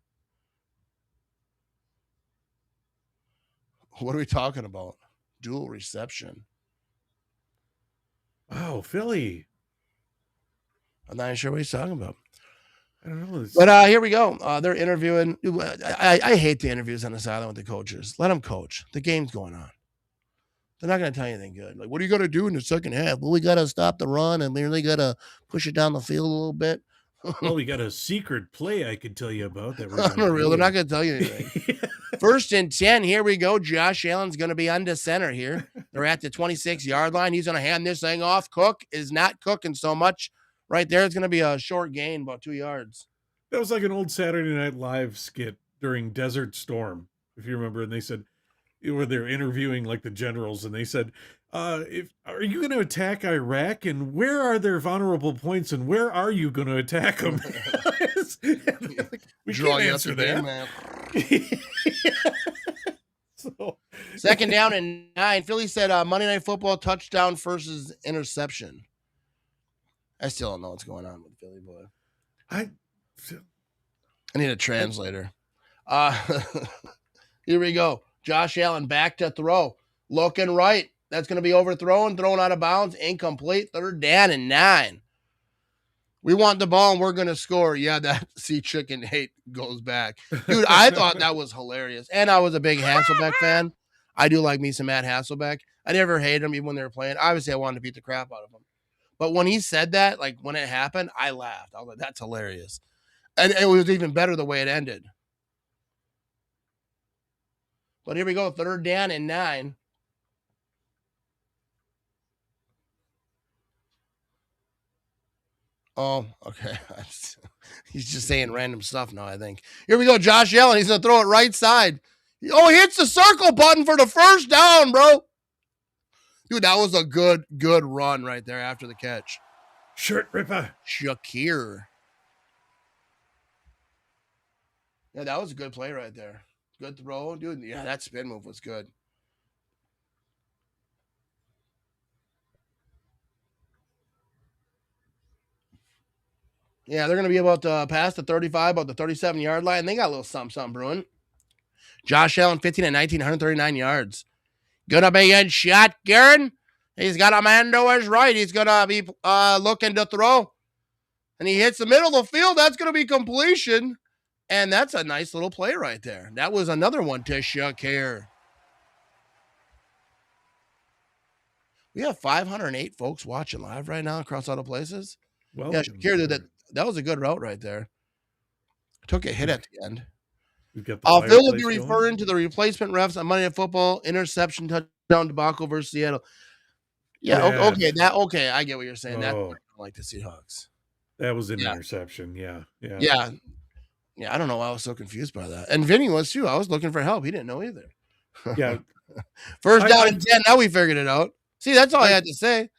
What are we talking about? Dual reception. Oh, Philly. I'm not sure what he's talking about. I don't know. But here we go. They're interviewing. I hate the interviews on the sideline with the coaches. Let them coach. The game's going on. They're not going to tell you anything good. Like, what are you going to do in the second half? Well, we got to stop the run and we really got to push it down the field a little bit. Well, we got a secret play I could tell you about that. Unreal. They're not going to tell you anything. 1st and 10. Here we go. Josh Allen's going to be under center here. They're at the 26 yard line. He's going to hand this thing off. Cook is not cooking so much. Right there, it's going to be a short gain, about 2 yards. That was like an old Saturday Night Live skit during Desert Storm, if you remember. And they said, where they're interviewing like the generals, and they said, are you going to attack Iraq, and where are their vulnerable points, and where are you going to attack them? Like, we can't answer that. So, 2nd down and 9. Philly said Monday Night Football touchdown versus interception. I still don't know what's going on with Philly boy. I need a translator. Here we go. Josh Allen back to throw. Looking right. That's going to be overthrown, thrown out of bounds, incomplete. 3rd down and 9. We want the ball and we're going to score. Yeah, that chicken hate goes back. Dude, I thought that was hilarious. And I was a big Hasselbeck fan. I do like me some Matt Hasselbeck. I never hated him even when they were playing. Obviously, I wanted to beat the crap out of him. But when he said that, like when it happened, I laughed. I was like, that's hilarious. And it was even better the way it ended. But here we go. 3rd down and 9. Oh, okay. He's just saying random stuff now, I think. Here we go. Josh Allen. He's going to throw it right side. Oh, he hits the circle button for the 1st down, bro. Dude, that was a good run right there after the catch. Shirt ripper. Shakir. Yeah, that was a good play right there. Good throw, dude. Yeah, that spin move was good. Yeah, they're going to be about past the 35, about the 37-yard line. They got a little something brewing. Josh Allen, 15 and 19, 139 yards. Gonna be in shotgun. He's got a man to his right. He's going to be looking to throw. And he hits the middle of the field. That's going to be completion. And that's a nice little play right there. That was another one to Shakir. We have 508 folks watching live right now across all the places. Well, yeah, Shakir, that was a good route right there. Took a hit at the end. Phil will be referring to the replacement refs on Monday Night Football interception touchdown debacle versus Seattle. Yeah, yes. Okay. I get what you're saying. That's like the Seahawks. That was an interception. Yeah. I don't know why I was so confused by that. And Vinny was too. I was looking for help. He didn't know either. Yeah. First down and 10. Now we figured it out. See, that's all I had to say.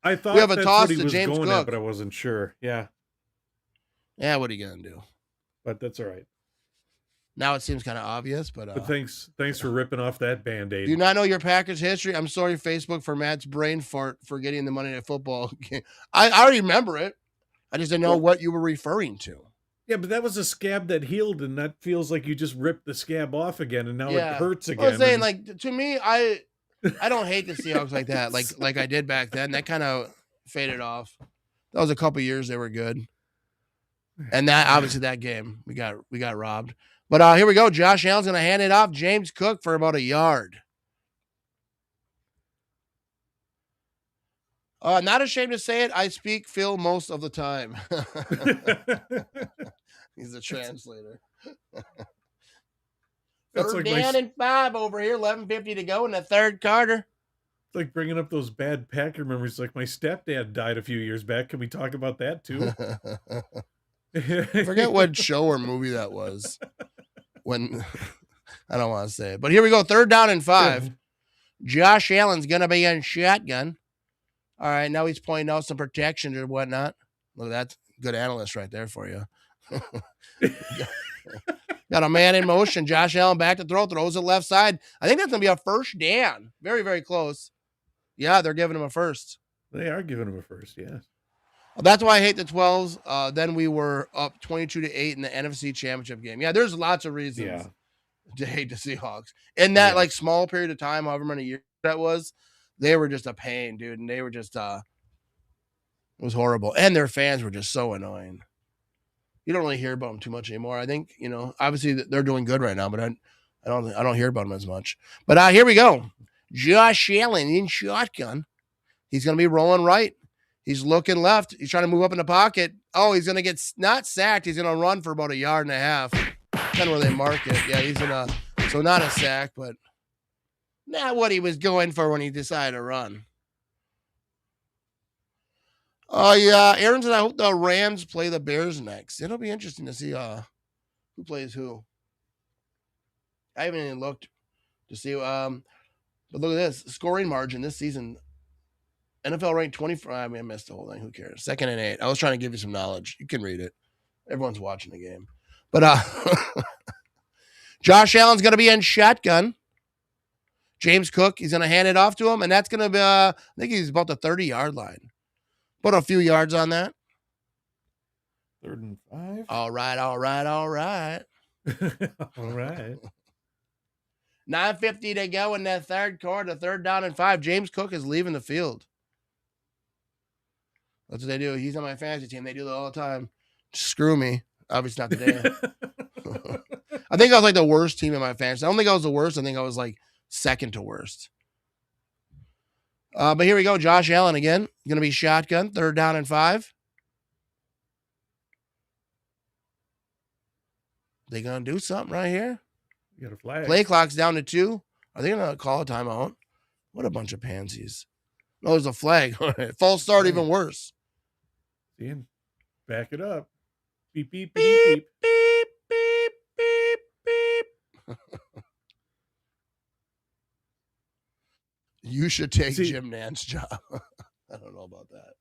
I thought we have a that's toss what he to was James going Cook, at, but I wasn't sure. Yeah. Yeah, what are you gonna do? But that's all right. Now it seems kind of obvious, but thanks for ripping off that Band-Aid. Do you not know your Packers history? I'm sorry, Facebook, for Matt's brain fart for getting the Monday Night Football game. I remember it. I just didn't know what you were referring to. Yeah, but that was a scab that healed, and that feels like you just ripped the scab off again, and now it hurts again. I was saying, like, to me, I don't hate the Seahawks like that, like I did back then. That kind of faded off. That was a couple years they were good, and that obviously that game we got robbed. But here we go. Josh Allen's going to hand it off. James Cook for about a yard. Not ashamed to say it. I speak Phil most of the time. He's a translator. Third down and 5 over here. 11:50 to go in the third quarter. It's like bringing up those bad Packer memories. Like my stepdad died a few years back. Can we talk about that too? I forget what show or movie that was. When I don't want to say it, but here we go. Third down and 5. Josh Allen's going to be in shotgun. All right. Now he's pointing out some protections or whatnot. Look, that's good analyst right there for you. Got a man in motion. Josh Allen back to throws it left side. I think that's going to be a first down. Very, very close. Yeah, they're giving him a first. They are giving him a first, yeah. That's why I hate the 12s. Then we were up 22-8 in the NFC Championship game. Yeah, there's lots of reasons to hate the Seahawks. In that like small period of time, however many years that was, they were just a pain, dude. And they were just it was horrible. And their fans were just so annoying. You don't really hear about them too much anymore. I think, obviously they're doing good right now, but I don't hear about them as much. But here we go. Josh Allen in shotgun. He's going to be rolling right. He's looking left. He's trying to move up in the pocket. Oh, he's going to get not sacked. He's going to run for about 1.5 yards. Kind of where they mark it. Yeah, he's going to, so not a sack, but not what he was going for when he decided to run. Oh, yeah. Aaron said, I hope the Rams play the Bears next. It'll be interesting to see who plays who. I haven't even looked to see. But look at this. Scoring margin this season. NFL ranked 24. I missed the whole thing. Who cares? 2nd and 8. I was trying to give you some knowledge. You can read it. Everyone's watching the game. But Josh Allen's going to be in shotgun. James Cook, he's going to hand it off to him, and that's going to be, I think he's about the 30-yard line. Put a few yards on that. 3rd and 5. All right. All right. 9:50 to go in that third quarter. 3rd down and 5. James Cook is leaving the field. That's what they do. He's on my fantasy team. They do that all the time. Screw me. Obviously not today. I think I was like the worst team in my fantasy. I don't think I was the worst. I think I was like second to worst. But here we go. Josh Allen again. Going to be shotgun. 3rd down and 5. They going to do something right here. You got a flag. Play clock's down to 2. Are they going to call a timeout? What a bunch of pansies. No, there's a flag. False start, even worse. Ian, back it up. Beep, beep, beep, beep, beep. Beep, beep, beep, beep. You should take Jim Nant's job. I don't know about that.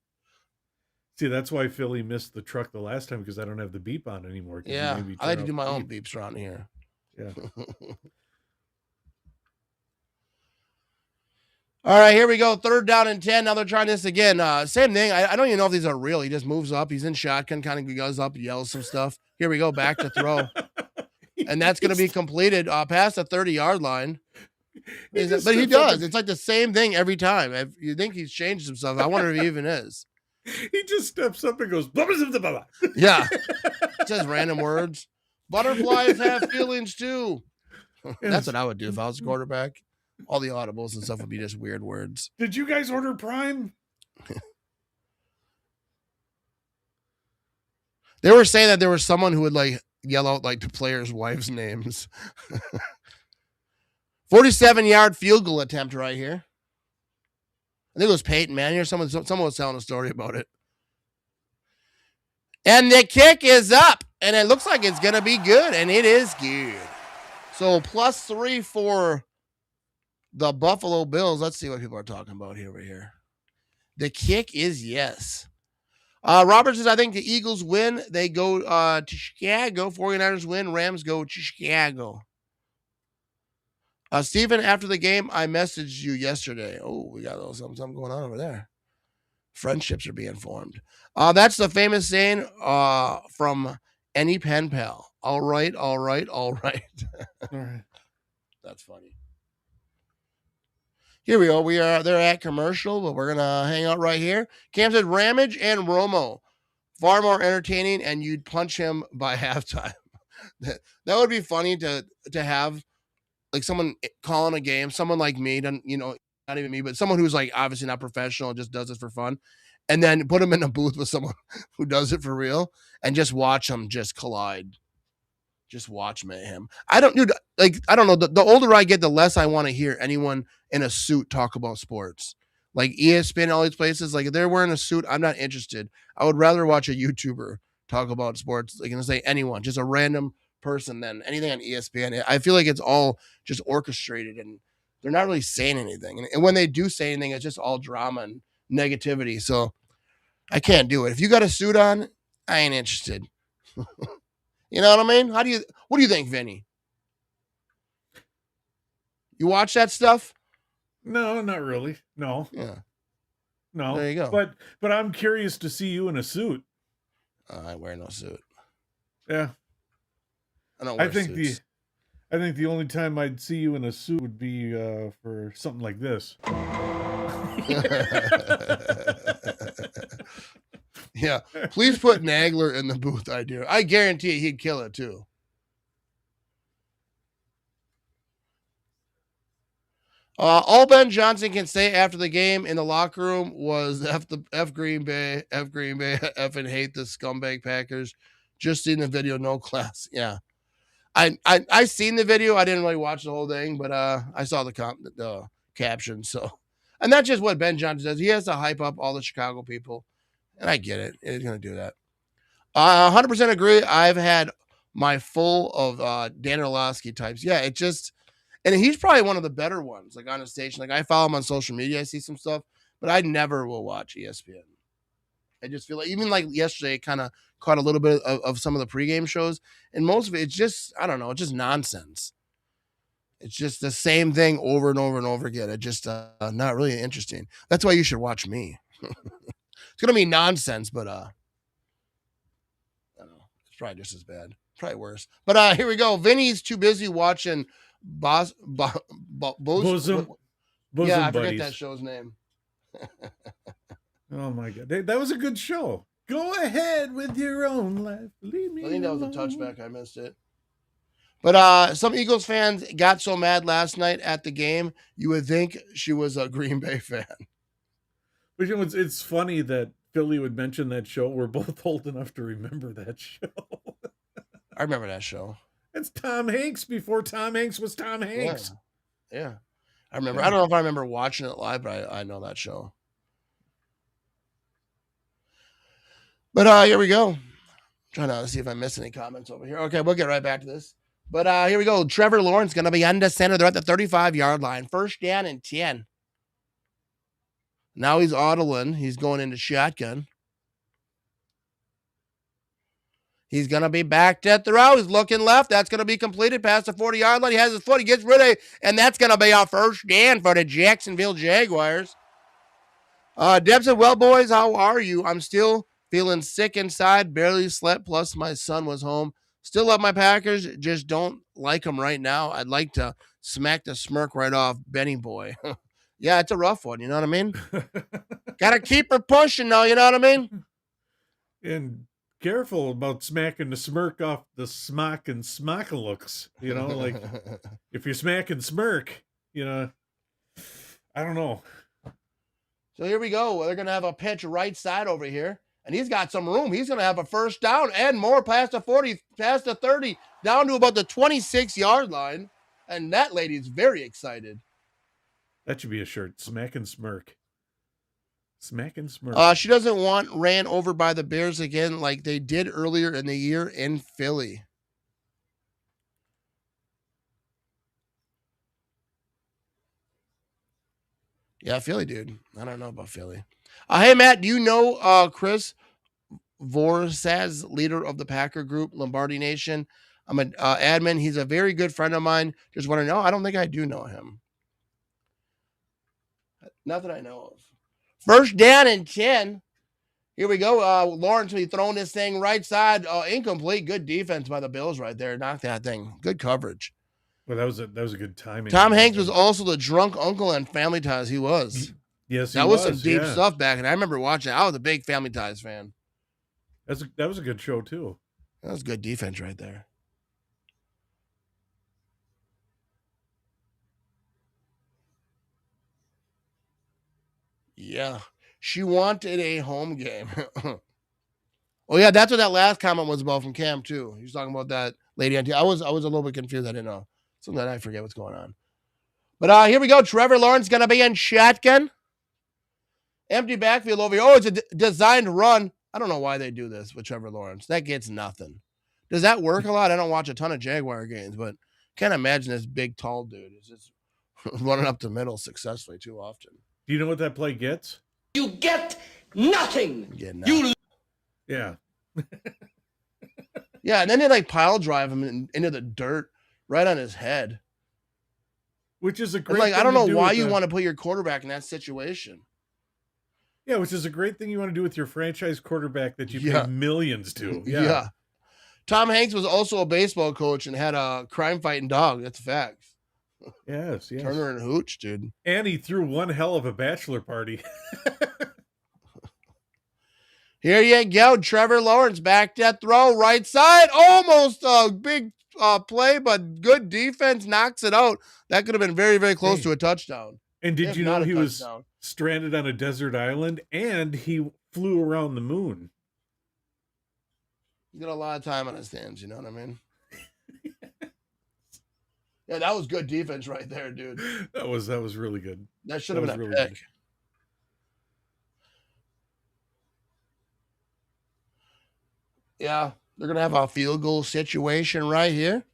See, that's why Philly missed the truck the last time, because I don't have the beep on anymore. Yeah, I like to do my own beeps around here. Yeah. All right, here we go. 3rd down and 10. Now they're trying this again. Same thing. I don't even know if these are real. He just moves up. He's in shotgun, kind of goes up, yells some stuff. Here we go. Back to throw. And that's going to be completed past the 30-yard line. But he does. It's like the same thing every time. If you think he's changed some stuff, I wonder if he even is. He just steps up and goes, blah, blah, blah, blah, blah. Yeah. Says random words. Butterflies have feelings too. That's what I would do if I was a quarterback. All the audibles and stuff would be just weird words. Did you guys order Prime? They were saying that there was someone who would like yell out like the players' wives' names. 47-yard field goal attempt right here. I think it was Peyton Manning or someone was telling a story about it. And the kick is up, and it looks like it's going to be good, and it is good. So +3 for the Buffalo Bills. Let's see what people are talking about over here. The kick is yes. Robert says, I think the Eagles win. They go to Chicago. 49ers win. Rams go to Chicago. Steven, after the game, I messaged you yesterday. Oh, we got a little something going on over there. Friendships are being formed. That's the famous saying from any pen pal. All right, all right, all right. All right. That's funny. Here we go. They're at commercial, but we're gonna hang out right here. Cam said Ramage and Romo, far more entertaining, and you'd punch him by halftime. That would be funny to have like someone calling a game, someone like me, not even me, but someone who's like obviously not professional and just does it for fun, and then put him in a booth with someone who does it for real and just watch them just collide. Just watch mayhem. I don't know. The older I get, the less I want to hear anyone in a suit talk about sports. Like ESPN, all these places, like if they're wearing a suit, I'm not interested. I would rather watch a YouTuber talk about sports. Like, say anyone, just a random person than anything on ESPN. I feel like it's all just orchestrated and they're not really saying anything. And when they do say anything, it's just all drama and negativity. So I can't do it. If you got a suit on, I ain't interested. You know what I mean? What do you think, Vinny? You watch that stuff? No, not really. No. Yeah. No. There you go. But I'm curious to see you in a suit. I wear no suit. Yeah. I don't wear suits. I think the only time I'd see you in a suit would be for something like this. Yeah, please put Nagler in the booth. I guarantee he'd kill it too. All Ben Johnson can say after the game in the locker room was F Green Bay, F and hate the scumbag Packers. Just seen the video, no class. Yeah, I seen the video. I didn't really watch the whole thing, but I saw the caption. So, and that's just what Ben Johnson does. He has to hype up all the Chicago people. And I get it. He's going to do that. 100% agree. I've had my full of Dan Orlovsky types. Yeah, it just, and he's probably one of the better ones, like on a station. Like I follow him on social media. I see some stuff, but I never will watch ESPN. I just feel like, even like yesterday, kind of caught a little bit of some of the pregame shows. And most of it, it's just, I don't know, it's just nonsense. It's just the same thing over and over and over again. It just not really interesting. That's why you should watch me. It's going to be nonsense, but I don't know. It's probably just as bad. Probably worse. But here we go. Vinny's too busy watching Bosom yeah, I forget Buddies. that show's name. Oh, my God. That was a good show. Go ahead with your own life. Leave me I think that was a alone. touchback. I missed it. But some Eagles fans got so mad last night at the game, you would think she was a Green Bay fan. But you know, it's funny that Philly would mention that show. We're both old enough to remember that show. I remember that show. It's Tom Hanks before Tom Hanks was Tom Hanks. Yeah. I remember. I don't know if I remember watching it live, but I know that show. But here we go. Trying to see if I missed any comments over here. Okay, we'll get right back to this. But here we go. Trevor Lawrence going to be under center. They're at the 35-yard line. 1st down and 10. Now he's audiling. He's going into shotgun. He's going to be back to throw. He's looking left. That's going to be completed past the 40-yard line. He has his foot. He gets rid of it, and that's going to be our first down for the Jacksonville Jaguars. Deb said, well, boys, how are you? I'm still feeling sick inside. Barely slept, plus my son was home. Still love my Packers. Just don't like them right now. I'd like to smack the smirk right off Benny Boy. Yeah, it's a rough one. You know what I mean? Got to keep her pushing, though. You know what I mean? And careful about smacking the smirk off the smock and smock looks. You know, like if you're smacking smirk, you know, I don't know. So here we go. They're going to have a pitch right side over here. And he's got some room. He's going to have a first down and more past the 40, past the 30, down to about the 26-yard line. And that lady's very excited. That should be a shirt. Smack and smirk. Smack and smirk. She doesn't want ran over by the Bears again like they did earlier in the year in Philly. Yeah, Philly, dude. I don't know about Philly. Hey, Matt, do you know Chris Vorsaz, leader of the Packer group, Lombardi Nation? I'm an admin. He's a very good friend of mine. Just want to know. I don't think I do know him. Not that I know of. First down and 10. Here we go. Lawrence will be throwing this thing right side. Incomplete. Good defense by the Bills right there. Knocked that thing. Good coverage. Well, that was a good timing. Tom Hanks was also the drunk uncle on Family Ties. He was. Yes, he that was some deep yeah. stuff back, and I remember watching. I was a big Family Ties fan. That was a good show too. That was good defense right there. Yeah, she wanted a home game. Oh yeah, that's what that last comment was about from Cam too. He was talking about that lady on TV. I was a little bit confused. I didn't know. Something I forget what's going on. But here we go. Trevor Lawrence going to be in shotgun. Empty backfield over here. Oh, it's a designed run. I don't know why they do this with Trevor Lawrence. That gets nothing. Does that work a lot? I don't watch a ton of Jaguar games, but can't imagine this big, tall dude is just running up the middle successfully too often. Do you know what that play gets? You get nothing. You Yeah. Yeah, and then they like pile drive him into the dirt right on his head. Which is a great like thing I don't know to do why with you want to put your quarterback in that situation. Yeah, which is a great thing you want to do with your franchise quarterback that you Yeah. pay millions to. Yeah. Tom Hanks was also a baseball coach and had a crime-fighting dog. That's facts. Yes. Turner and Hooch, dude. And he threw one hell of a bachelor party. Here you go. Trevor Lawrence back to throw. Right side. Almost a big play, but good defense knocks it out. That could have been very, very close to a touchdown. And did If you not know a he was touchdown. stranded on a desert island and he flew around the moon? He's got a lot of time on his hands, you know what I mean? Yeah, that was good defense right there, dude. That was really good. That should have been a really pick. good. Yeah, they're going to have a field goal situation right here.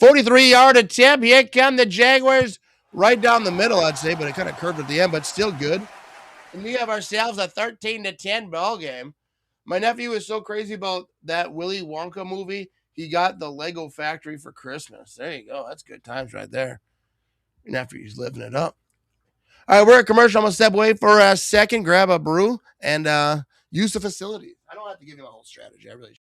43-yard attempt. Here come the Jaguars right down the middle, I'd say, but it kind of curved at the end, but still good. And we have ourselves a 13-10 ball game. My nephew is so crazy about that Willy Wonka movie. He got the Lego factory for Christmas. There you go. That's good times right there. Your nephew's living it up. All right, we're at commercial. I'm going to step away for a second, grab a brew, and use the facilities. I don't have to give you the whole strategy. I really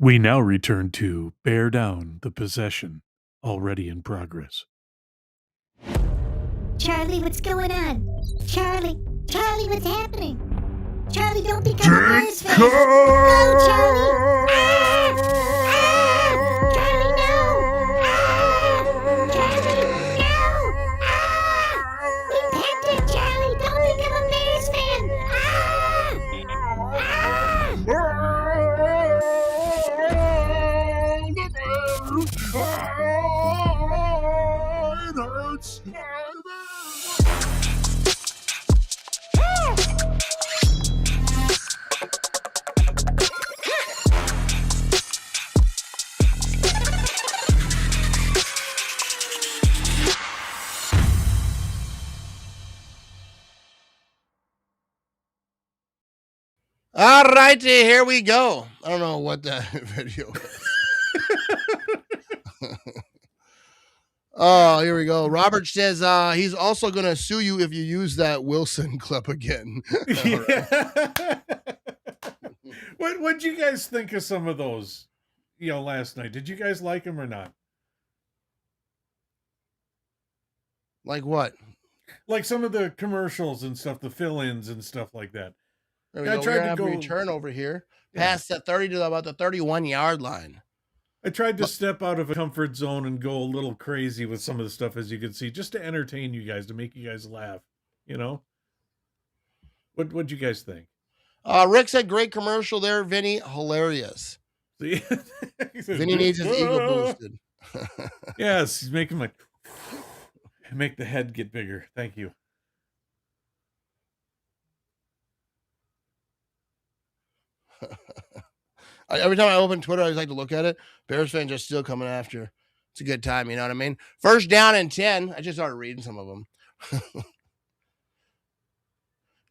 We now return to Bear Down the Possession, already in progress. Charlie, what's going on? Charlie, what's happening? Charlie, don't become a Bears fan. No, Charlie. Charlie, no. Charlie, no. Repent it, Charlie. Don't become a Bears fan. It hurts. All righty, here we go. I don't know what that video is. Oh, here we go. Robert says he's also going to sue you if you use that Wilson clip again. Yeah. What'd you guys think of some of those, last night? Did you guys like them or not? Like what? Like some of the commercials and stuff, the fill-ins and stuff like that. There we go. We're gonna return over here past the 30 to about the 31-yard line. I tried to step out of a comfort zone and go a little crazy with some of the stuff, as you can see, just to entertain you guys, to make you guys laugh. What'd you guys think? Rick said, great commercial there, Vinny. Hilarious. See? Vinny needs his ego boosted. Yes, he's making make the head get bigger. Thank you. Every time I open Twitter, I always like to look at it. Bears fans are still coming after. It's a good time, you know what I mean? First down and 10. I just started reading some of them.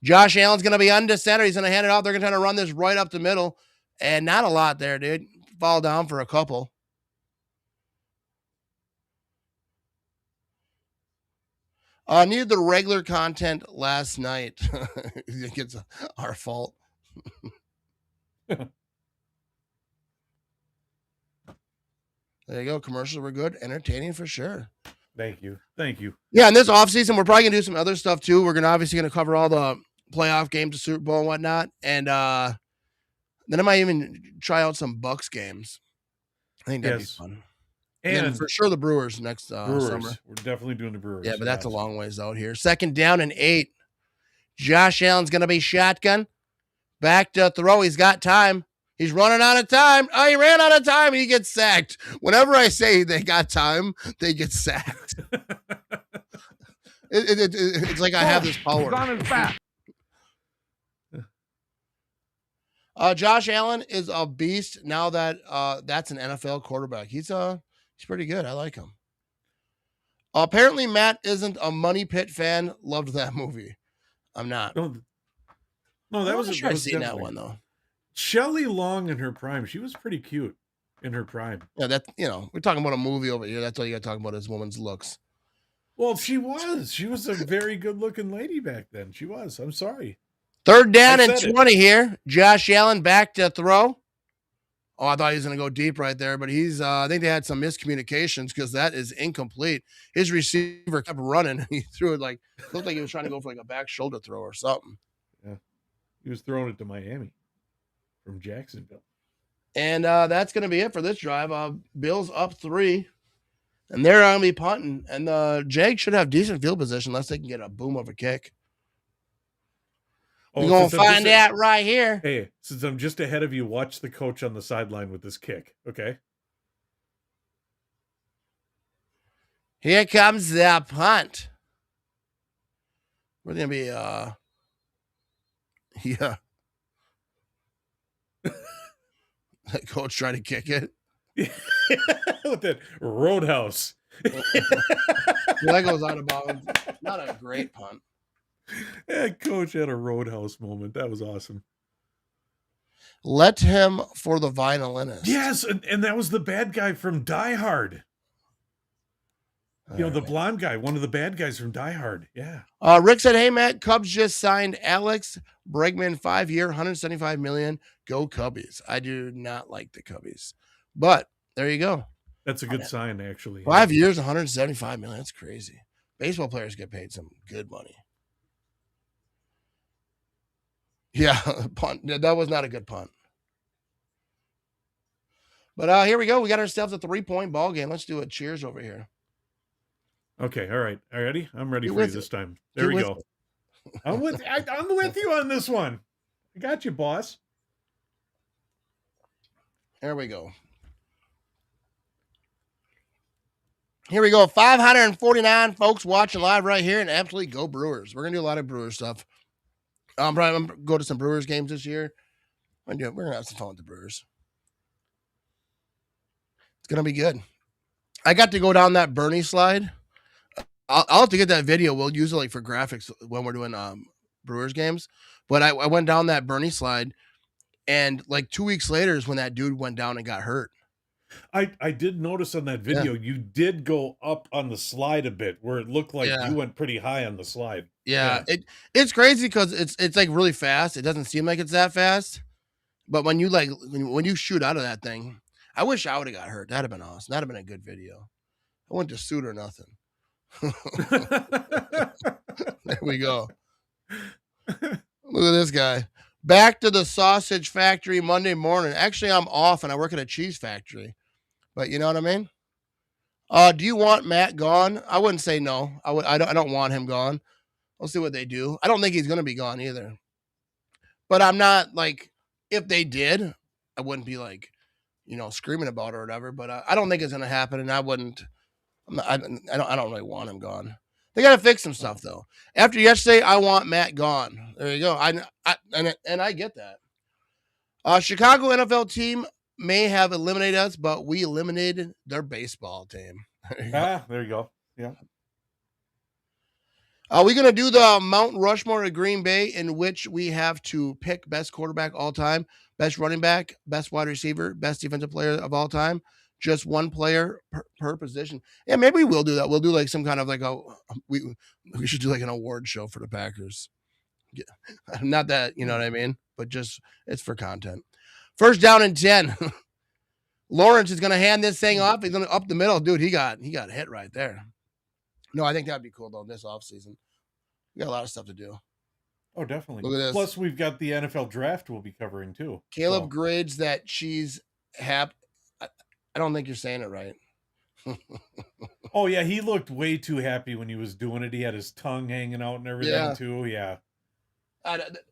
Josh Allen's going to be under center. He's going to hand it off. They're going to try to run this right up the middle. And not a lot there, dude. Fall down for a couple. I needed the regular content last night. I think it's our fault. There you go. Commercials were good. Entertaining for sure. Thank you. Yeah, in this offseason, we're probably going to do some other stuff too. We're obviously going to cover all the playoff games, the Super Bowl and whatnot. And then I might even try out some Bucks games. I think that'd be fun. And for sure the Brewers next summer. We're definitely doing the Brewers. Yeah, but that's a long ways out here. Second down and 8. Josh Allen's going to be shotgun. Back to throw. He's got time. He's running out of time. Oh, he ran out of time. He gets sacked. Whenever I say they got time, they get sacked. It's like I have this power. He's on his back. Josh Allen is a beast now that that's an NFL quarterback. He's pretty good. I like him. Apparently, Matt isn't a Money Pit fan. Loved that movie. I'm not. No, that was I've seen that one though. Shelley Long in her prime. She was pretty cute in her prime. Yeah, we're talking about a movie over here. That's all you got to talk about is woman's looks. Well, she was. She was a very good-looking lady back then. She was. I'm sorry. Third down and 20 here. Josh Allen back to throw. Oh, I thought he was going to go deep right there, but I think they had some miscommunications because that is incomplete. His receiver kept running. He threw it looked like he was trying to go for a back shoulder throw or something. Yeah. He was throwing it to Miami from Jacksonville. And that's going to be it for this drive. Bills up 3, and they're going to be punting. And the Jags should have decent field position unless they can get a boom of a kick. We're going to find out right here. Hey, since I'm just ahead of you, watch the coach on the sideline with this kick, okay? Here comes the punt. We're going to be, yeah. That coach tried to kick it. With that roadhouse. That goes out of bounds. Not a great punt. Yeah, coach had a roadhouse moment. That was awesome. Let him for the violinist. Yes, and that was the bad guy from Die Hard. You know, the blonde guy, one of the bad guys from Die Hard. Yeah. Rick said, "Hey Matt, Cubs just signed Alex Bregman, 5-year, $175 million. Go Cubbies." I do not like the Cubbies, but there you go. That's a good sign, actually. 5 years, $175 million. That's crazy. Baseball players get paid some good money. Yeah, punt. That was not a good punt. But here we go. We got ourselves a 3-point ball game. Let's do a cheers over here. Okay, all right. Are you ready? I'm ready Get for you with this it. time. There Get we with go. I'm with you on this one. I got you, boss. There we go. Here we go. 549 folks watching live right here, and absolutely go Brewers. We're gonna do a lot of Brewers stuff. I'm gonna go to some Brewers games this year. We're gonna have some fun with the Brewers. It's gonna be good. I got to go down that Bernie slide. I'll have to get that video. We'll use it like for graphics when we're doing Brewers games. But I went down that Bernie slide, and like 2 weeks later is when that dude went down and got hurt. I did notice on that video, you did go up on the slide a bit where it looked like you went pretty high on the slide. Yeah. It's crazy because it's like really fast. It doesn't seem like it's that fast. But when you when you shoot out of that thing, I wish I would have got hurt. That'd have been awesome. That'd have been a good video. I went to suit or nothing. There we go. Look at this guy. Back to the sausage factory Monday morning. Actually, I'm off and I work at a cheese factory. But you know what I mean? Do you want Matt gone? I wouldn't say no. I don't want him gone. We'll see what they do. I don't think he's going to be gone either. But I'm not like, if they did, I wouldn't be like, screaming about it or whatever. But I don't think it's going to happen, and I wouldn't. I don't really want him gone. They got to fix some stuff though. After yesterday, I want Matt gone. There you go. And I get that. Chicago NFL team may have eliminated us, but we eliminated their baseball team. There you go. Yeah. Are we going to do the Mount Rushmore of Green Bay, in which we have to pick best quarterback all time, best running back, best wide receiver, best defensive player of all time? Just one player per position. Yeah, maybe we will do that. We'll do like some kind of like we should do like an award show for the Packers. Yeah. Not that, you know what I mean? But just, it's for content. First down and 10. Lawrence is going to hand this thing off. He's going to up the middle. Dude, he got hit right there. No, I think that'd be cool though this offseason. We got a lot of stuff to do. Oh, definitely. Look at this. Plus, we've got the NFL draft we'll be covering too. Caleb grades that cheese I don't think you're saying it right. Oh, yeah. He looked way too happy when he was doing it. He had his tongue hanging out and everything too. Yeah.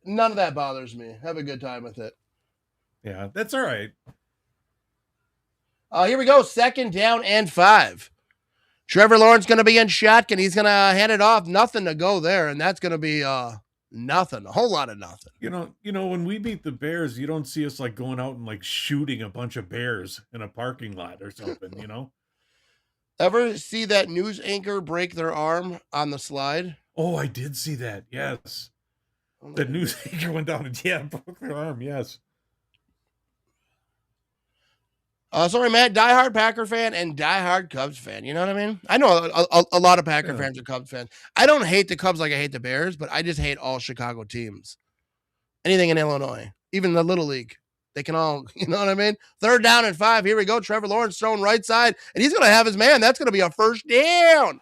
None of that bothers me. Have a good time with it. Yeah, that's all right. Here we go. 2nd down and 5. Trevor Lawrence going to be in shotgun. He's going to hand it off. Nothing to go there. And that's going to be nothing. A whole lot of nothing. You know, when we beat the Bears, you don't see us like going out and like shooting a bunch of bears in a parking lot or something, you know? Ever see that news anchor break their arm on the slide? Oh, I did see that. Yes. The news anchor went down and broke their arm. Yes. Sorry, Matt, diehard Packer fan and diehard Cubs fan. You know what I mean? I know a lot of Packer fans are Cubs fans. I don't hate the Cubs like I hate the Bears, but I just hate all Chicago teams. Anything in Illinois, even the Little League, they can all, you know what I mean? 3rd down and 5. Here we go. Trevor Lawrence throwing right side, and he's going to have his man. That's going to be a first down.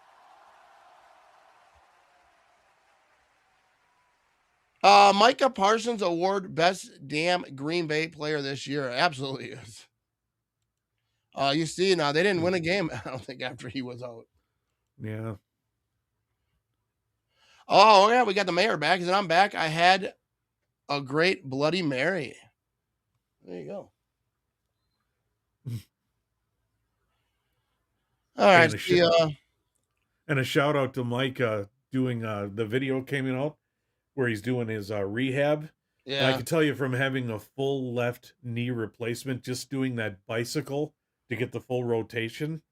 Micah Parsons Award, best damn Green Bay player this year. Absolutely is. You see now, they didn't win a game, I don't think, after he was out. Yeah. Oh, yeah, we got the mayor back. He said, I'm back. I had a great Bloody Mary. There you go. All right. And a shout out to Mike doing the video came out where he's doing his rehab. Yeah. And I can tell you from having a full left knee replacement, just doing that bicycle to get the full rotation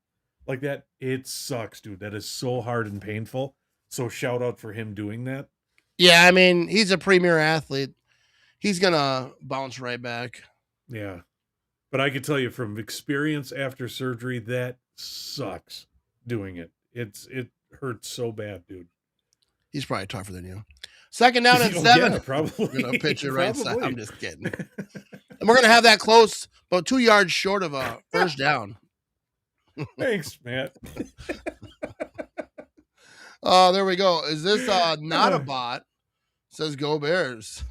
like that, it sucks, dude. That is so hard and painful. So shout out for him doing that. Yeah, I mean, he's a premier athlete. He's going to bounce right back. Yeah. But I can tell you from experience after surgery, that sucks doing it. It hurts so bad, dude. He's probably tougher than you. Second down and 7. Yeah, probably. We're gonna pitch it right side. Probably. I'm just kidding. And we're gonna have that close, about 2 yards short of a first down. Thanks, Matt. There we go. Is this not a bot? Says Go Bears.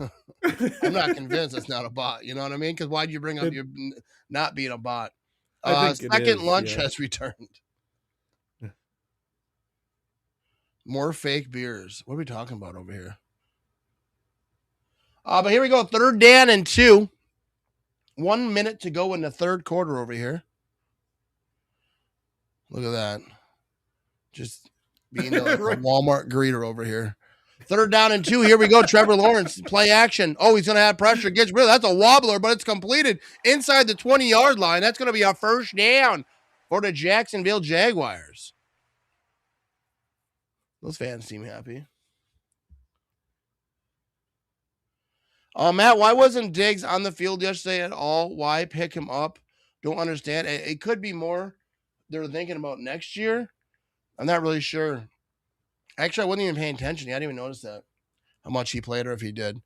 I'm not convinced it's not a bot. You know what I mean? Because why'd you bring up your not being a bot? I think Second is, lunch yeah. has returned. More fake beers. What are we talking about over here? But here we go. Third down and 2. 1 minute to go in the third quarter over here. Look at that. Just being like a Walmart greeter over here. Third down and 2. Here we go. Trevor Lawrence, play action. Oh, he's going to have pressure. Gets rid of that's a wobbler, but it's completed inside the 20-yard line. That's going to be a first down for the Jacksonville Jaguars. Those fans seem happy. Matt, why wasn't Diggs on the field yesterday at all? Why pick him up? Don't understand. It could be more they're thinking about next year. I'm not really sure. Actually, I wasn't even paying attention. I didn't even notice that, how much he played or if he did.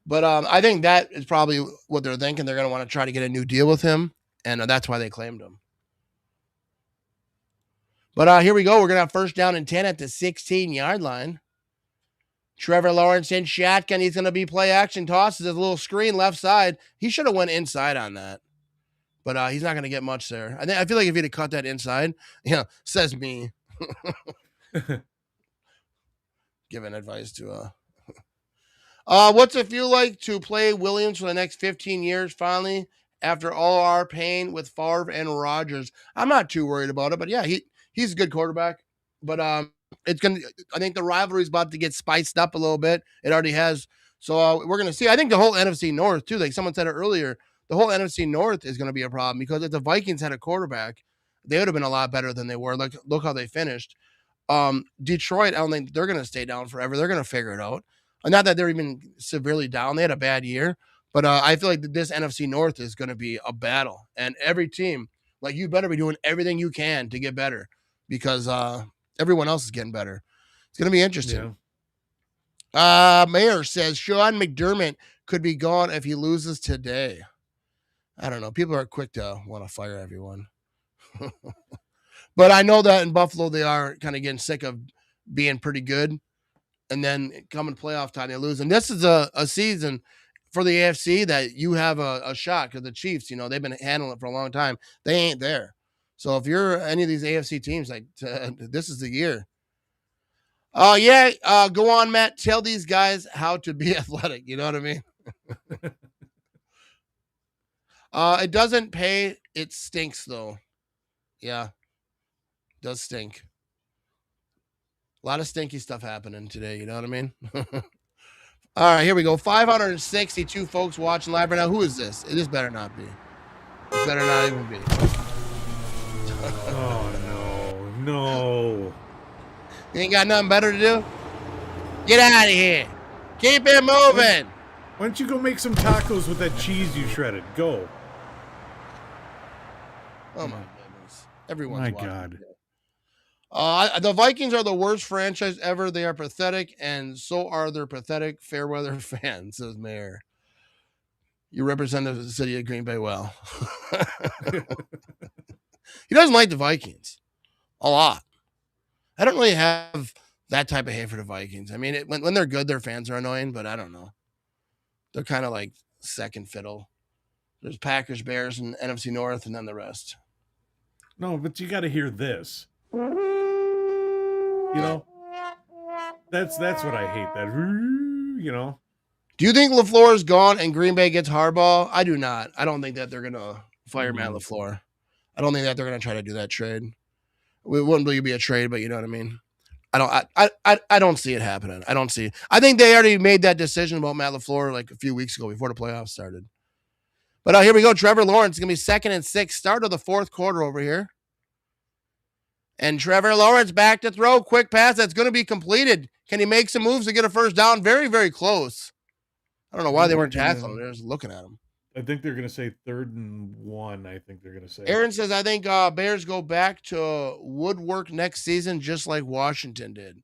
But I think that is probably what they're thinking. They're going to want to try to get a new deal with him, and that's why they claimed him. But here we go. We're going to have first down and 10 at the 16-yard line. Trevor Lawrence in shotgun. He's going to be play action. Tosses his little screen left side. He should have went inside on that. But he's not going to get much there. I feel like if he'd have cut that inside, says me. Giving advice to what's it feel like to play Williams for the next 15 years finally after all our pain with Favre and Rodgers? I'm not too worried about it, but yeah, he's a good quarterback. But I think the rivalry is about to get spiced up a little bit. It already has. So we're going to see. I think the whole NFC North too, like someone said it earlier, the whole NFC North is going to be a problem because if the Vikings had a quarterback, they would have been a lot better than they were. Like, look how they finished. Detroit, I don't think they're going to stay down forever. They're going to figure it out. Not that they're even severely down. They had a bad year, but I feel like this NFC North is going to be a battle. And every team, like, you better be doing everything you can to get better because everyone else is getting better. It's going to be interesting. Yeah. Mayor says Sean McDermott could be gone if he loses today. I don't know. People are quick to want to fire everyone. But I know that in Buffalo, they are kind of getting sick of being pretty good. And then coming playoff time, they lose. And this is a season for the AFC that you have a shot because the Chiefs, they've been handling it for a long time. They ain't there. So if you're any of these AFC teams, this is the year. Go on, Matt. Tell these guys how to be athletic. You know what I mean? It doesn't pay. It stinks, though. Yeah. Does stink. A lot of stinky stuff happening today. You know what I mean? All right, here we go. 562 folks watching live right now. Who is this? This better not be. It better not even be. Oh, no. You ain't got nothing better to do? Get out of here. Keep it moving. Why don't you go make some tacos with that cheese you shredded? Go. Oh, my goodness. Everyone's my watching. God. The Vikings are the worst franchise ever. They are pathetic, and so are their pathetic Fairweather fans, says Mayor. You represent the city of Green Bay well. He doesn't like the Vikings a lot. I don't really have that type of hate for the Vikings. I mean, when they're good, their fans are annoying, but I don't know. They're kind of like second fiddle. There's Packers, Bears, and NFC North, and then the rest. No, but you got to hear this. That's what I hate. That. Do you think LaFleur is gone and Green Bay gets Harbaugh? I do not. I don't think that they're gonna fire Matt LaFleur. I don't think that they're gonna try to do that trade. It wouldn't really be a trade, but you know what I mean. I don't see it happening. I think they already made that decision about Matt LaFleur like a few weeks ago before the playoffs started. But here we go. Trevor Lawrence is gonna be 2nd and 6. Start of the fourth quarter over here. And Trevor Lawrence back to throw. Quick pass that's going to be completed. Can he make some moves to get a first down? Very, very close. I don't know why they weren't tackling him. They're just looking at him. I think they're going to say 3rd and 1. I think they're going to say. Aaron says, I think Bears go back to woodwork next season, just like Washington did.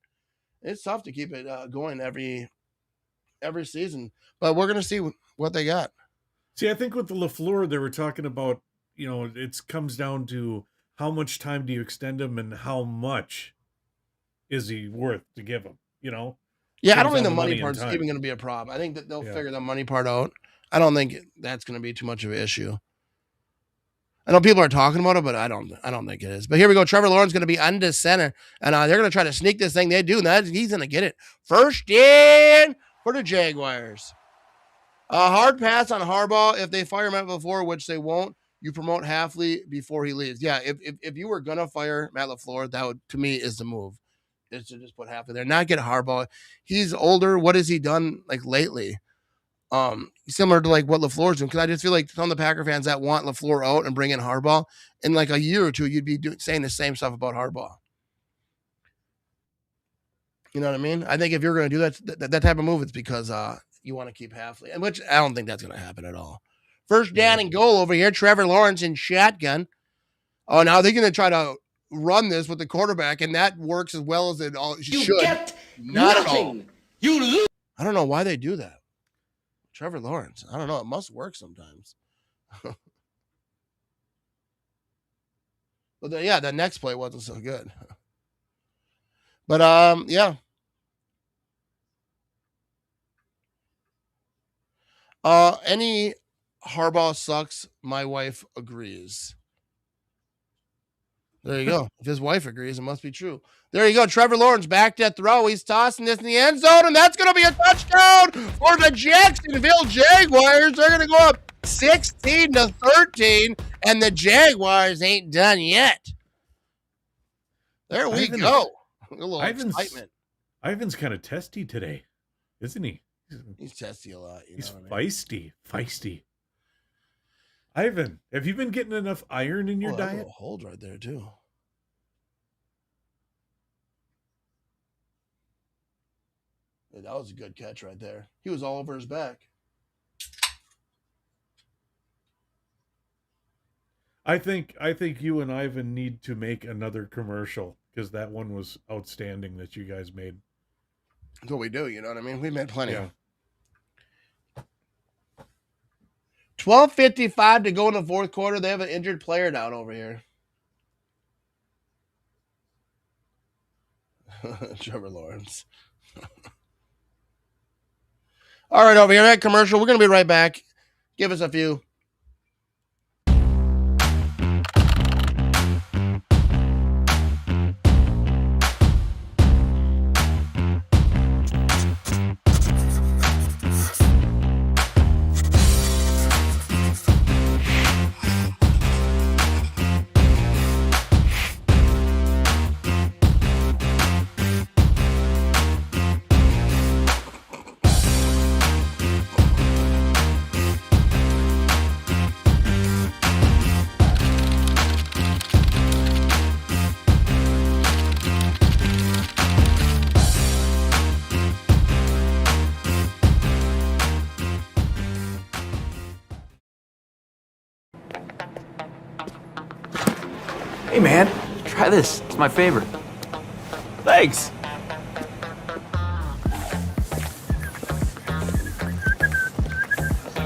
It's tough to keep it going every season, but we're going to see what they got. See, I think with the LaFleur, they were talking about, it comes down to how much time do you extend him and how much is he worth to give him, Yeah, I don't think the money part's even going to be a problem. I think that they'll figure the money part out. I don't think that's going to be too much of an issue. I know people are talking about it, but I don't think it is. But here we go. Trevor Lawrence going to be under center, and they're going to try to sneak this thing. They do, and he's going to get it. First in for the Jaguars. A hard pass on Harbaugh. If they fire Matt LaFleur, which they won't, you promote Halfley before he leaves. Yeah, if you were going to fire Matt LaFleur, that would, to me, is the move. Is to just put Halfley there, not get Harbaugh. He's older. What has he done lately? Similar to what LaFleur's doing, because I just feel like some of the Packer fans that want LaFleur out and bring in Harbaugh, in a year or two, you'd be saying the same stuff about Harbaugh. You know what I mean? I think if you're going to do that type of move, it's because you want to keep Halfley, and which I don't think that's going to happen at all. First down and goal over here. Trevor Lawrence in shotgun. Oh, now they're going to try to run this with the quarterback, and that works as well as it all should. Get Not nothing. at all. You lose. I don't know why they do that. Trevor Lawrence. I don't know. It must work sometimes. But the next play wasn't so good. But yeah. Any Harbaugh sucks. My wife agrees. There you go. If his wife agrees, it must be true. There you go. Trevor Lawrence back to throw. He's tossing this in the end zone, and that's going to be a touchdown for the Jacksonville Jaguars. They're going to go up 16-13, and the Jaguars ain't done yet. There we go. A little excitement. Ivan's kind of testy today, isn't he? He's testy a lot. He's feisty. Feisty. Ivan, have you been getting enough iron in your diet? Hold right there, too. Yeah, that was a good catch right there. He was all over his back. I think you and Ivan need to make another commercial, because that one was outstanding that you guys made. That's what we do, you know what I mean? We made plenty. Yeah. 12:55 to go in the fourth quarter. They have an injured player down over here. Trevor Lawrence. All right, over here at commercial. We're going to be right back. Give us a few. Hey man, try this. It's my favorite. Thanks.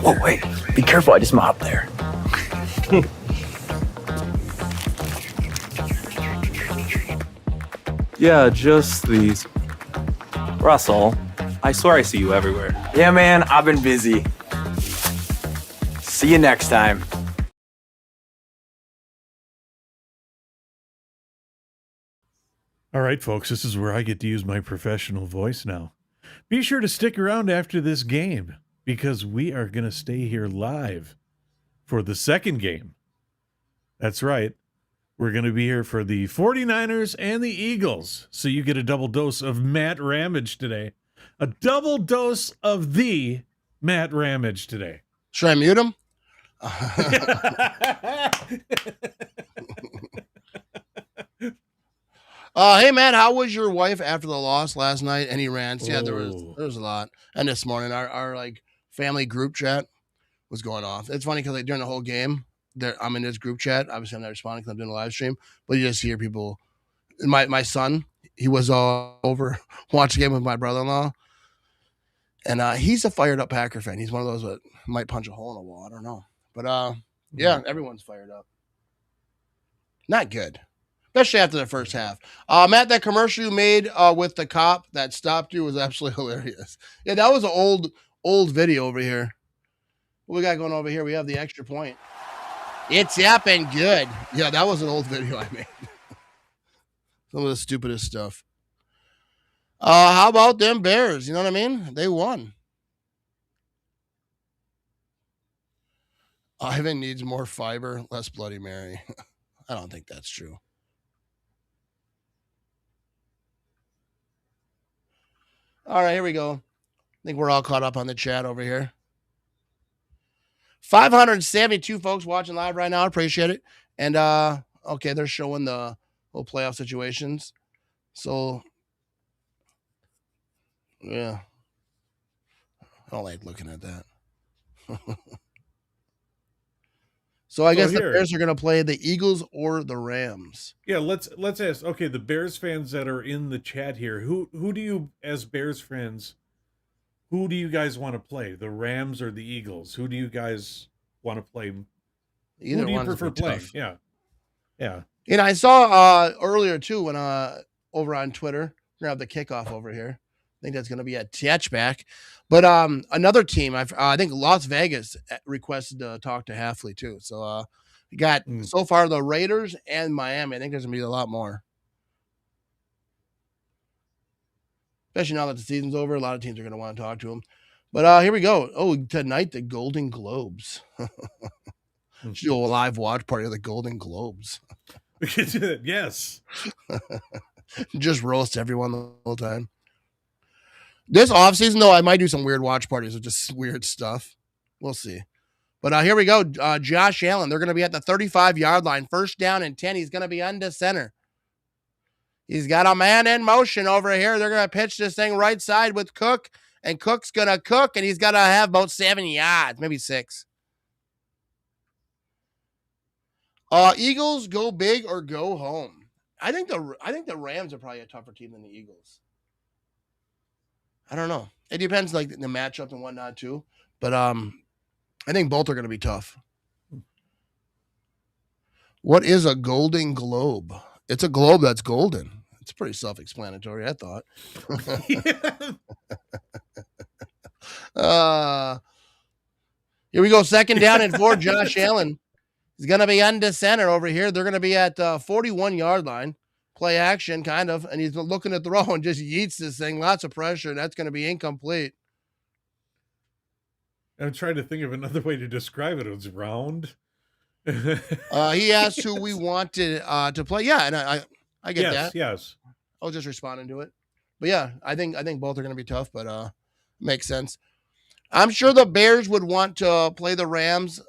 Whoa, wait. Be careful, I just mopped there. Yeah, just these. Russell, I swear I see you everywhere. Yeah, man, I've been busy. See you next time. All right, folks, this is where I get to use my professional voice now. Be sure to stick around after this game, because we are going to stay here live for the second game. That's right. We're going to be here for the 49ers and the Eagles. So you get a double dose of Matt Ramage today. A double dose of the Matt Ramage today. Should I mute him? Hey, Matt, how was your wife after the loss last night? Any rants? Yeah, there was a lot. And this morning, our family group chat was going off. It's funny because like during the whole game, I'm in this group chat. Obviously, I'm not responding because I'm doing a live stream, but you just hear people. My son, he was over watching the game with my brother-in-law, and he's a fired up Packer fan. He's one of those that might punch a hole in a wall. I don't know, but yeah, everyone's fired up. Not good, especially after the first half. Matt, that commercial you made with the cop that stopped you was absolutely hilarious. Yeah, that was an old video over here. What we got going over here? We have the extra point. It's up and good. Yeah, that was an old video I made. Some of the stupidest stuff. How about them Bears? You know what I mean? They won. Ivan needs more fiber, less Bloody Mary. I don't think that's true. All right, here we go. I think we're all caught up on the chat over here. 572 folks watching live right now. I appreciate it. And okay, they're showing the little playoff situations. So yeah. I don't like looking at that. So I guess the Bears are going to play the Eagles or the Rams. Yeah, let's ask. Okay, the Bears fans that are in the chat here, who do you, as Bears fans, who do you guys want to play? The Rams or the Eagles? Who do you guys want to play? Either who do you one's prefer playing? tough. Yeah. Yeah. And I saw earlier too when over on Twitter, we're gonna have the kickoff over here. I think that's gonna be a touchback. But another team, I think Las Vegas requested to talk to Halfley too. So we got so far the Raiders and Miami. I think there's gonna be a lot more. Especially now that the season's over, a lot of teams are gonna want to talk to him. But here we go. Oh, tonight the Golden Globes. Should do a live watch party of the Golden Globes. Yes. Just roast everyone the whole time. This offseason, though, I might do some weird watch parties with just weird stuff. We'll see. But here we go. Josh Allen, they're going to be at the 35-yard line. First down and 10. He's going to be under center. He's got a man in motion over here. They're going to pitch this thing right side with Cook, and Cook's going to cook, and he's going to have about 7 yards, maybe 6. Eagles, go big or go home. I think the Rams are probably a tougher team than the Eagles. I don't know. It depends, like the matchup and whatnot too. But I think both are going to be tough. What is a Golden Globe? It's a globe that's golden. It's pretty self-explanatory, I thought. Here we go. Second down and 4. Josh Allen. He's going to be under center over here. They're going to be at 41-yard line. Play action, kind of. And he's looking at the throw and just yeets this thing. Lots of pressure, and that's going to be incomplete. I'm trying to think of another way to describe it. It was round. He asked who we wanted to play. Yeah, and I get that. Yes. I was just responding to it. But yeah, I think both are going to be tough, but makes sense. I'm sure the Bears would want to play the Rams,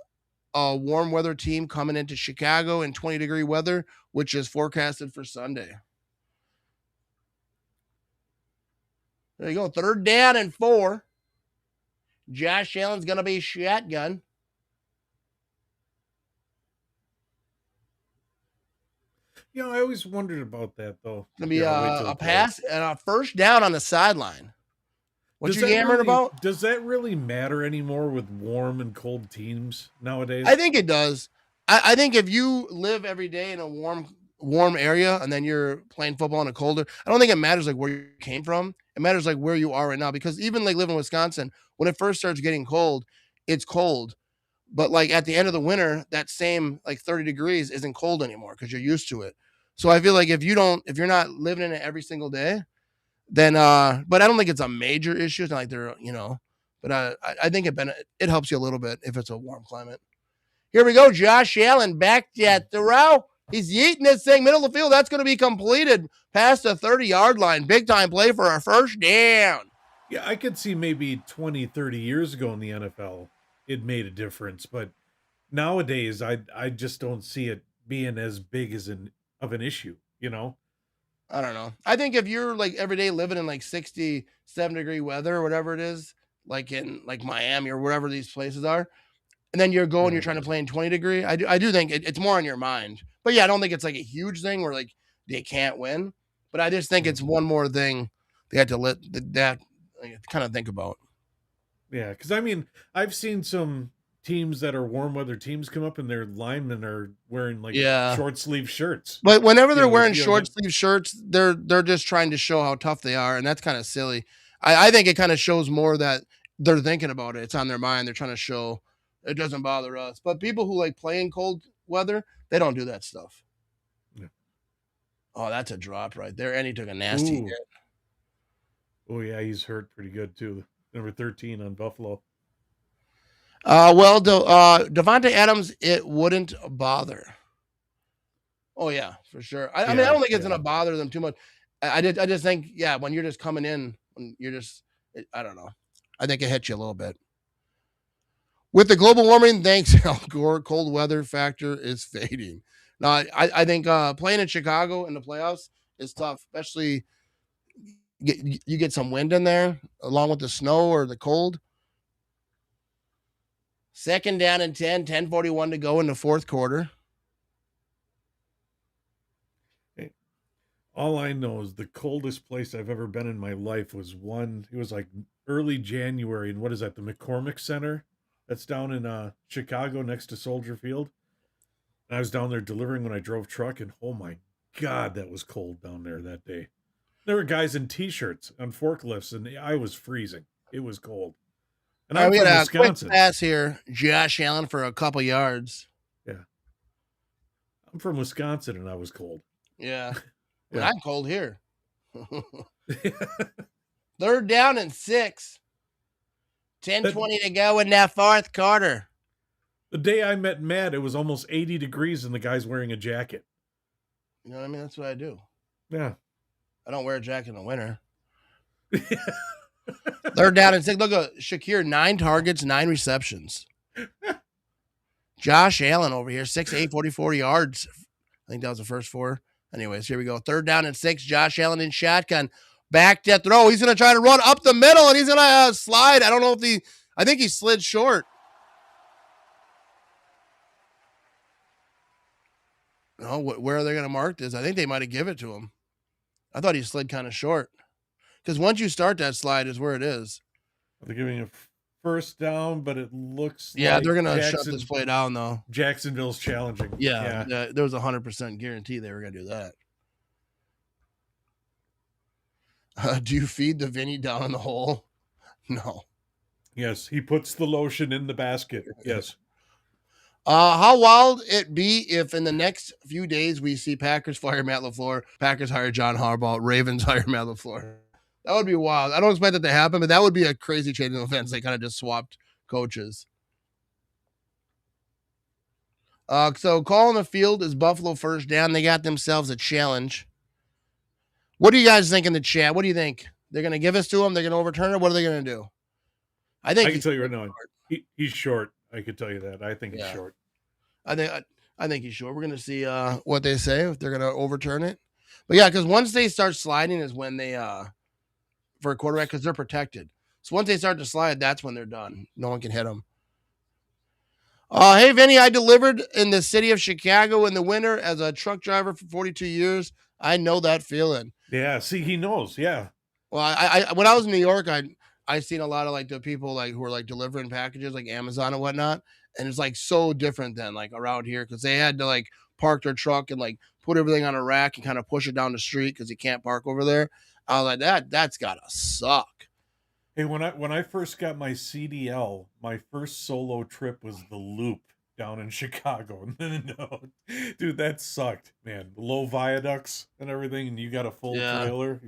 a warm weather team coming into Chicago in 20-degree weather, which is forecasted for Sunday. There you go. Third down and 4. Josh Allen's going to be shotgun. I always wondered about that, though. It's going to be a pass and a first down on the sideline. What you yammering about? Does that really matter anymore with warm and cold teams nowadays? I think it does. I think if you live every day in a warm area and then you're playing football in a colder, I don't think it matters like where you came from. It matters like where you are right now, because even like living in Wisconsin, when it first starts getting cold, it's cold. But like at the end of the winter, that same like 30 degrees isn't cold anymore because you're used to it. So I feel like if you're not living in it every single day, then but I don't think it's a major issue. It's not like they're, but I think it helps you a little bit if it's a warm climate. Here we go. Josh Allen back at the row. He's yeeting this thing middle of the field. That's going to be completed past the 30-yard line. Big time play for our first down. Yeah, I could see maybe 20, 30 years ago in the NFL, it made a difference. But nowadays, I just don't see it being as big as of an issue, I don't know. I think if you're like every day living in like 67-degree weather or whatever it is, like in like Miami or wherever these places are, and then you're trying to play in 20 degree. I do think it's more on your mind. But yeah, I don't think it's like a huge thing where like they can't win. But I just think it's one more thing they had to let that kind of think about. Yeah, because I mean, I've seen some teams that are warm weather teams come up and their linemen are wearing like short sleeve shirts. But whenever they're wearing short sleeve shirts, they're just trying to show how tough they are, and that's kind of silly. I think it kind of shows more that they're thinking about it. It's on their mind. They're trying to show it doesn't bother us. But people who like play in cold weather, they don't do that stuff. Yeah. Oh, that's a drop right there, and he took a nasty hit. Oh yeah, he's hurt pretty good too. Number 13 on Buffalo. Well, Devontae Adams, it wouldn't bother. Oh yeah, for sure. I mean, I don't think it's gonna bother them too much. I just think, yeah, when you're just coming in, when you're just, I don't know. I think it hits you a little bit. With the global warming, thanks, Al Gore, cold weather factor is fading. Now, I think playing in Chicago in the playoffs is tough, especially you get some wind in there along with the snow or the cold. Second down and 10:41 to go in the fourth quarter. Hey, all I know is the coldest place I've ever been in my life was it was like early January, and what is that, the McCormick Center? That's down in Chicago next to Soldier Field. And I was down there delivering when I drove truck, and oh my God, that was cold down there that day. There were guys in T-shirts on forklifts, and I was freezing. It was cold. And I'm we from got Wisconsin. a quick pass here. Josh Allen for a couple yards. Yeah. I'm from Wisconsin, and I was cold. Yeah. But I'm cold here. Third down and 6. 10:20 to go in that fourth quarter. The day I met Matt, it was almost 80 degrees, and the guy's wearing a jacket. You know what I mean? That's what I do. Yeah. I don't wear a jacket in the winter. Third down and 6. Look at Shakir, 9 targets, 9 receptions. Josh Allen over here, 6'8", 44 yards. I think that was the first 4. Anyways, here we go. Third down and 6. Josh Allen in shotgun. Back to throw. He's going to try to run up the middle, and he's going to slide. I don't know if I think he slid short. No, where are they going to mark this? I think they might have given it to him. I thought he slid kind of short. Because once you start that slide is where it is. They're giving a first down, but it looks like they're going to shut this play down, though. Jacksonville's challenging. Yeah. There was a 100% guarantee they were going to do that. Do you feed the Vinny down in the hole? No. Yes, he puts the lotion in the basket. Yes. How wild it be if in the next few days we see Packers fire Matt LaFleur, Packers hire John Harbaugh, Ravens hire Matt LaFleur. That would be wild. I don't expect that to happen, but that would be a crazy change in events. They kind of just swapped coaches. So calling the field is Buffalo first down. They got themselves a challenge. What do you guys think in the chat? What do you think? They're going to give us to him? They're going to overturn it? What are they going to do? I can tell you right now, he's short. I could tell you that. I think he's short. I think he's short. We're going to see what they say, if they're going to overturn it. But yeah, because once they start sliding is when they for a quarterback, because they're protected. So once they start to slide, that's when they're done. No one can hit them. Hey, Vinny, I delivered in the city of Chicago in the winter as a truck driver for 42 years. I know that feeling. Yeah, see, he knows. Yeah. Well, I when I was in New York, I seen a lot of like the people like who were like delivering packages like Amazon and whatnot, and it's like so different than like around here because they had to like park their truck and like put everything on a rack and kind of push it down the street because you can't park over there. I was like, that's gotta suck. Hey, when I first got my CDL, my first solo trip was the Loop down in Chicago. No, dude, that sucked, man. Low viaducts and everything, and you got a full trailer.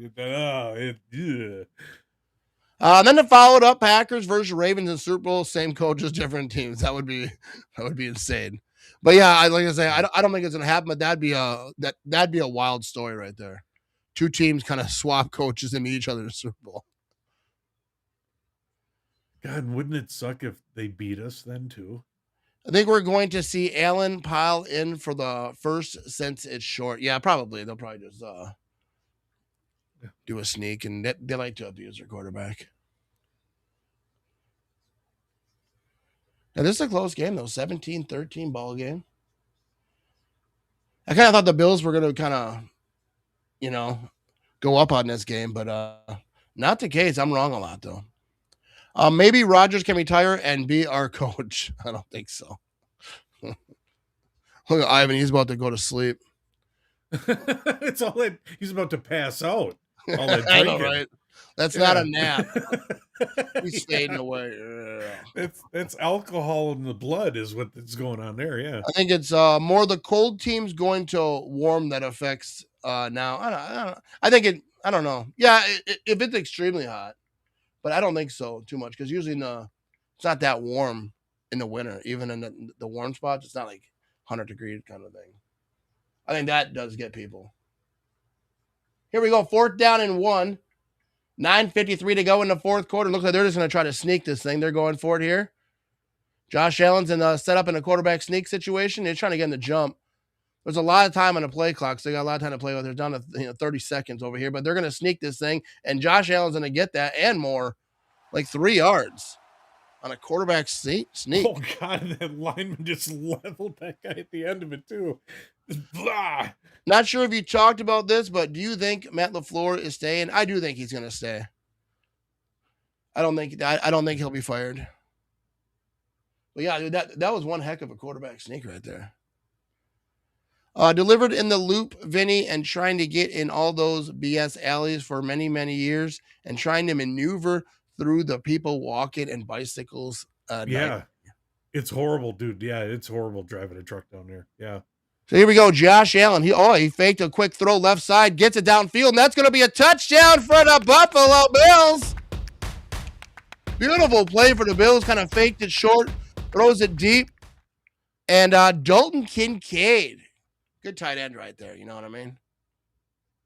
And then the followed up Packers versus Ravens in Super Bowl, same coaches, different teams. That would be insane. But yeah, like I say, I don't think it's gonna happen. But that'd be a wild story right there. 2 teams kind of swap coaches and meet each other in the Super Bowl. God, wouldn't it suck if they beat us then too? I think we're going to see Allen pile in for the first since it's short. Yeah, probably. They'll probably just do a sneak, and they like to abuse their quarterback. Yeah, this is a close game, though. 17-13 ball game. I kind of thought the Bills were going to kind of, go up on this game, but not the case. I'm wrong a lot, though. Maybe Rodgers can retire and be our coach. I don't think so. Look at Ivan. He's about to go to sleep. It's all that he's about to pass out. All that I drinking. know, right? That's not a nap. He's staying away. That's alcohol in the blood is what's going on there. Yeah, I think it's more the cold teams going to warm that affects now. I don't know. Yeah, if it's extremely hot, but I don't think so too much because usually it's not that warm in the winter. Even in the warm spots, it's not like 100 degrees kind of thing. I think that does get people. Here we go, 4th down and 1. 9:53 to go in the fourth quarter. Looks like they're just going to try to sneak this thing. They're going for it here. Josh Allen's set up in a quarterback sneak situation. They're trying to get in the jump. There's a lot of time on the play clock, so they got a lot of time to play with. They're down to 30 seconds over here, but they're going to sneak this thing, and Josh Allen's going to get that and more, like 3 yards on a quarterback sneak. Oh, God, that lineman just leveled that guy at the end of it, too. Blah. Not sure if you talked about this, but do you think Matt LaFleur is staying? I do think he's going to stay. I don't think he'll be fired. But yeah, dude, that was one heck of a quarterback sneak right there. Delivered in the loop, Vinny, and trying to get in all those BS alleys for many, many years and trying to maneuver through the people walking and bicycles. Yeah, it's horrible, dude. Yeah, it's horrible driving a truck down there. Yeah. So here we go, Josh Allen. He faked a quick throw left side, gets it downfield, and that's going to be a touchdown for the Buffalo Bills. Beautiful play for the Bills. Kind of faked it short, throws it deep, and Dalton Kincaid, good tight end right there. You know what I mean?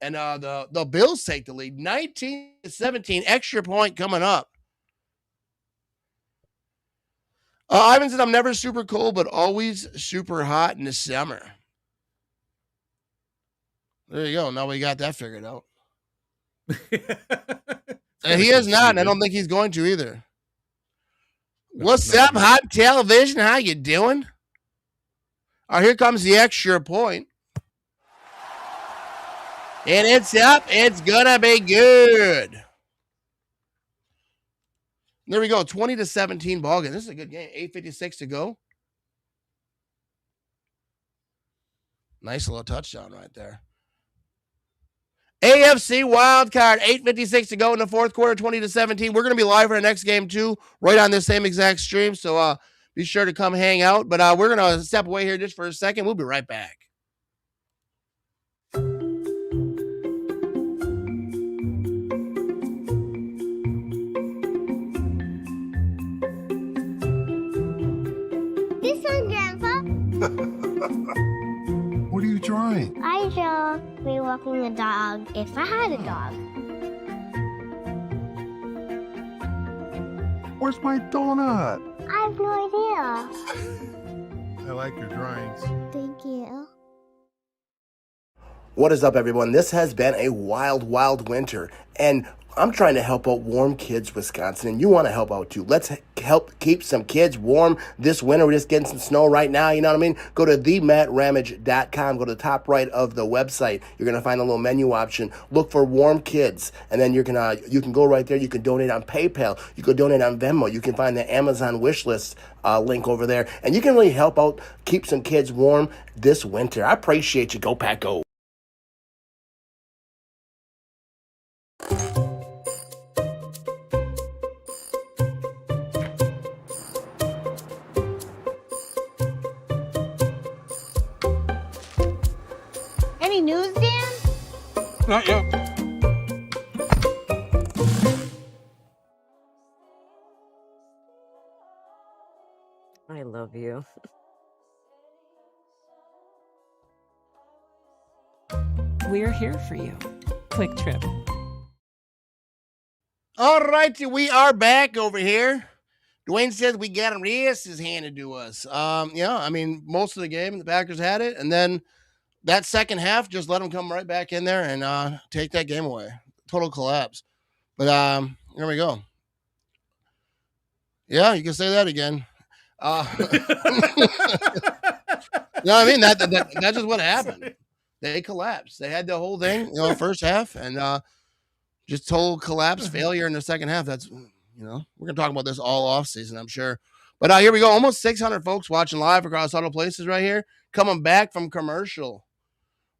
And the Bills take the lead, 19-17. Extra point coming up. Ivan said, "I'm never super cold, but always super hot in the summer." There you go. Now we got that figured out. And he is not, and I don't think he's going to either. What's up, Hot Television? How you doing? All right, here comes the extra point. And it's up. It's going to be good. There we go. 20-17 ball game. This is a good game. 8:56 to go. Nice little touchdown right there. AFC wildcard, 8:56 to go in the fourth quarter, 20-17. We're going to be live for the next game, too, right on this same exact stream. So be sure to come hang out. But we're going to step away here just for a second. We'll be right back. This one, Grandpa. What are you drawing? I draw me walking a dog if I had a dog. Where's my donut? I have no idea. I like your drawings. Thank you. What is up, everyone? This has been a wild, wild winter, and I'm trying to help out Warm Kids Wisconsin, and you want to help out too. Let's help keep some kids warm this winter. We're just getting some snow right now, you know what I mean? Go to themattramage.com. Go to the top right of the website. You're going to find a little menu option. Look for Warm Kids, and then you can go right there. You can donate on PayPal. You can donate on Venmo. You can find the Amazon wish list link over there, and you can really help out keep some kids warm this winter. I appreciate you. Go Pack Go. Any news, Dan? Not yet. I love you. We're here for you. Quick Trip. All right, we are back over here. Dwayne says we got him. This is handed to us. Yeah, I mean, most of the game, the Packers had it, and then that second half just let them come right back in there and take that game away. Total collapse. But here we go. Yeah, you can say that again. You know what I mean? That's just what happened. They collapsed. They had the whole thing, first half, and just total collapse, failure in the second half. That's, we're gonna talk about this all off season, I'm sure. But here we go. Almost 600 folks watching live across all places right here. Coming back from commercial.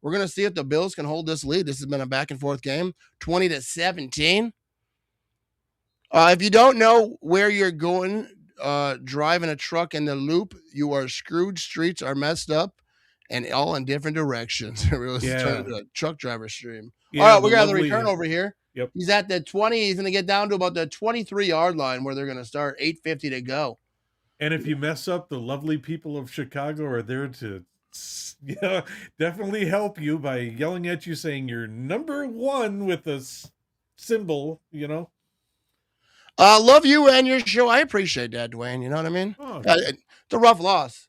We're gonna see if the Bills can hold this lead. This has been a back and forth game, 20-17. If you don't know where you're going, driving a truck in the loop, you are screwed. Streets are messed up and all in different directions. It really turned into a truck driver stream. Yeah, All right, we're going to have the lovely- return over here. Yep. He's at the 20. He's going to get down to about the 23-yard line where they're going to start. 8:50 to go. And if you mess up, the lovely people of Chicago are there to definitely help you by yelling at you, saying you're number one with a symbol, Love you and your show. I appreciate that, Dwayne. You know what I mean? Oh, It's a rough loss.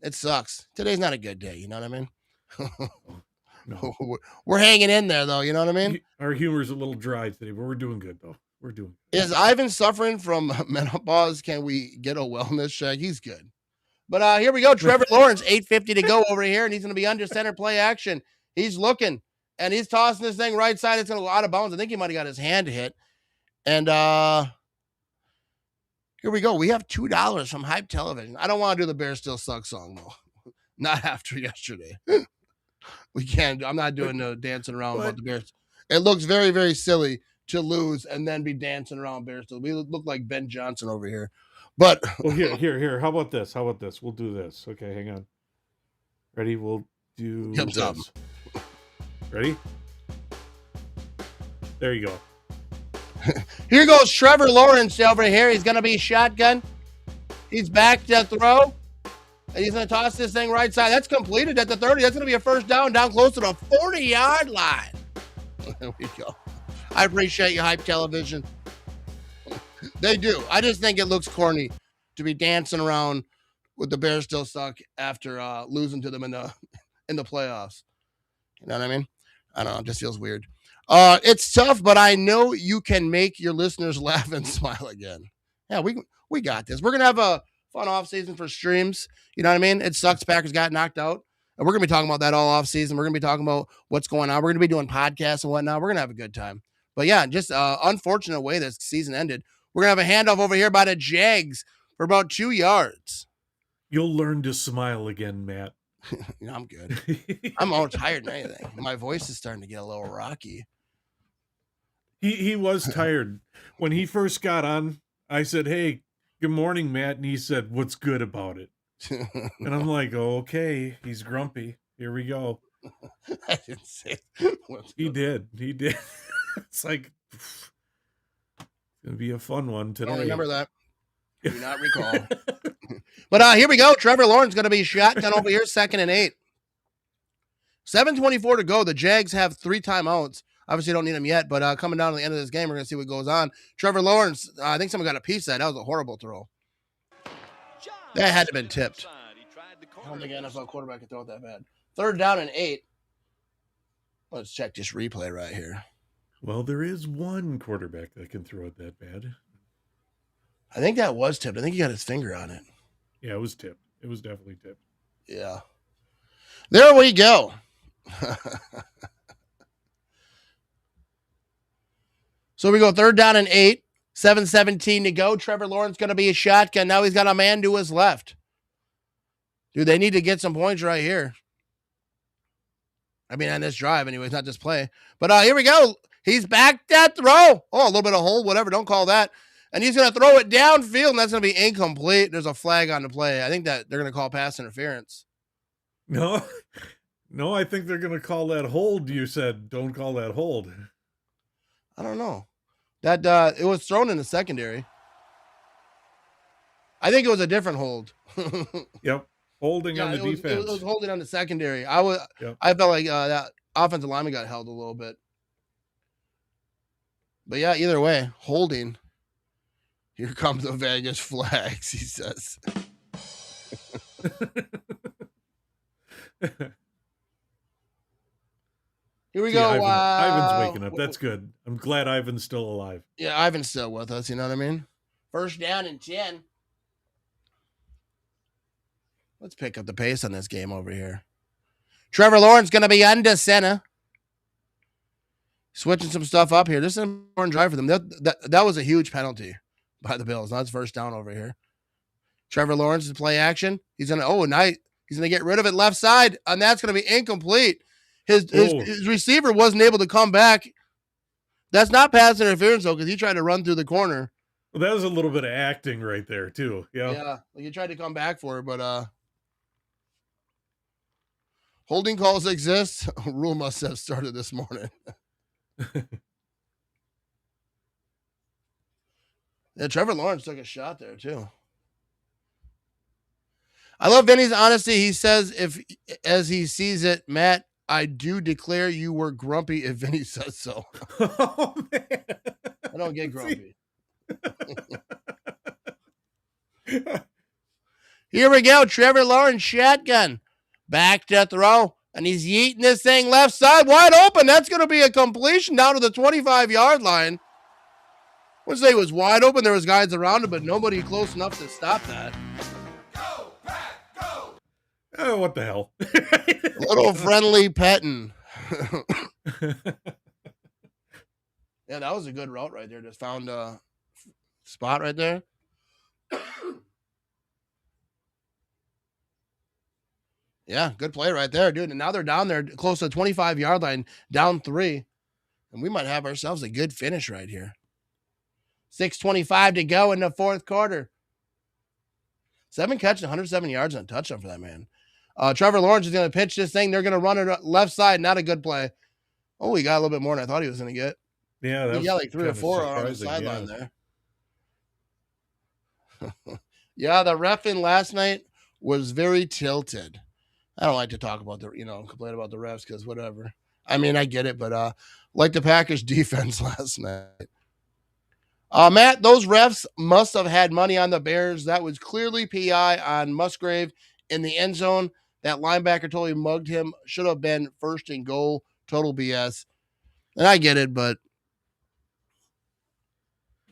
It sucks. Today's not a good day. You know what I mean? No. We're hanging in there, though. You know what I mean? Our humor's a little dry today, but we're doing good, though. We're doing good. Is Ivan suffering from menopause? Can we get a wellness check? He's good. But here we go. Trevor Lawrence, 8:50 to go over here, and he's going to be under center play action. He's looking, and he's tossing this thing right side. It's going to go out of bounds. I think he might have got his hand hit. And here we go. We have $2 from Hype Television. I don't want to do the Bears Still Suck song, though. Not after yesterday. We can't. I'm not doing the dancing around about the Bears. It looks very, very silly to lose and then be dancing around Bears Still. We look like Ben Johnson over here. But well, here. How about this? We'll do this. Okay, hang on. Ready? We'll do this. Ready? There you go. Here goes Trevor Lawrence over here. He's going to be shotgun. He's back to throw. And he's going to toss this thing right side. That's completed at the 30. That's going to be a first down close to the 40-yard line. There we go. I appreciate you, Hype Television. They do. I just think it looks corny to be dancing around with the Bears Still Suck after losing to them in the playoffs. You know what I mean? I don't know. It just feels weird. It's tough, but I know you can make your listeners laugh and smile again. Yeah, we got this. We're going to have a fun off season for streams. You know what I mean? It sucks Packers got knocked out. And we're going to be talking about that all off season. We're going to be talking about what's going on. We're going to be doing podcasts and whatnot. We're going to have a good time. But yeah, just unfortunate way this season ended. We're going to have a handoff over here by the Jags for about 2 yards. You'll learn to smile again, Matt. I'm good. I'm all tired and anything. My voice is starting to get a little rocky. He was tired. When he first got on, I said, "Hey, good morning, Matt." And he said, "What's good about it?" And I'm like, "Oh, okay, he's grumpy. Here we go." I didn't say He did. It's like, it's going to be a fun one today. I don't remember that. Do not recall. But here we go. Trevor Lawrence going to be shotgun over here, 2nd and 8. 7:24 to go. The Jags have 3 timeouts. Obviously, don't need them yet, but coming down to the end of this game, we're going to see what goes on. Trevor Lawrence, I think someone got a piece of that. That was a horrible throw. That had to have been tipped. I don't think an NFL quarterback can throw it that bad. 3rd down and 8. Let's check this replay right here. Well, there is one quarterback that can throw it that bad. I think that was tipped. I think he got his finger on it. Yeah, it was tipped. It was definitely tipped. Yeah. There we go. So we go 3rd down and 8. 7:17 to go. Trevor Lawrence going to be a shotgun. Now he's got a man to his left. Dude, they need to get some points right here. I mean, on this drive, anyways, not this play. But here we go. He's back that throw. Oh, a little bit of hold, whatever. Don't call that. And he's going to throw it downfield, and that's going to be incomplete. There's a flag on the play. I think that they're going to call pass interference. No, I think they're going to call that hold. You said don't call that hold. I don't know. That it was thrown in the secondary. I think it was a different hold. Yep. Holding on the defense. It was holding on the secondary. I felt like that offensive lineman got held a little bit. But yeah, either way, holding. Here comes the Vegas flags, he says. Here we go. Ivan's waking up. That's good. I'm glad Ivan's still alive. Yeah, Ivan's still with us. You know what I mean? 1st down and 10. Let's pick up the pace on this game over here. Trevor Lawrence going to be under center. Switching some stuff up here. This is an important drive for them. That was a huge penalty by the Bills. Now it's first down over here. Trevor Lawrence is play action. He's going to, he's going to get rid of it left side, and that's going to be incomplete. His receiver wasn't able to come back. That's not pass interference, though, because he tried to run through the corner. Well, that was a little bit of acting right there, too. Yeah, he tried to come back for it, but holding calls exist. Rule must have started this morning. Yeah, Trevor Lawrence took a shot there, too. I love Vinny's honesty. He says, as he sees it, Matt, I do declare you were grumpy if Vinny says so. Oh, man. I don't get grumpy. Here we go. Trevor Lawrence shotgun. Back to throw. And he's yeeting this thing left side wide open. That's going to be a completion down to the 25-yard line. I wouldn't say it was wide open. There was guys around it, but nobody close enough to stop that. Go, Pat, go! Oh, what the hell? Little friendly petting. Yeah, that was a good route right there. Just found a spot right there. Yeah, good play right there, dude. And now they're down there close to the 25-yard line, down 3. And we might have ourselves a good finish right here. 6:25 to go in the fourth quarter. 7 catches, 107 yards, and a touchdown for that man. Trevor Lawrence is going to pitch this thing. They're going to run it left side. Not a good play. Oh, he got a little bit more than I thought he was going to get. Yeah, that he got like 3 or 4 on the sideline there. Yeah, the reffing last night was very tilted. I don't like to talk about complain about the refs because whatever. I mean, I get it, but like the Packers defense last night. Matt, those refs must have had money on the Bears. That was clearly PI on Musgrave in the end zone. That linebacker totally mugged him. Should have been first and goal. Total BS. And I get it, but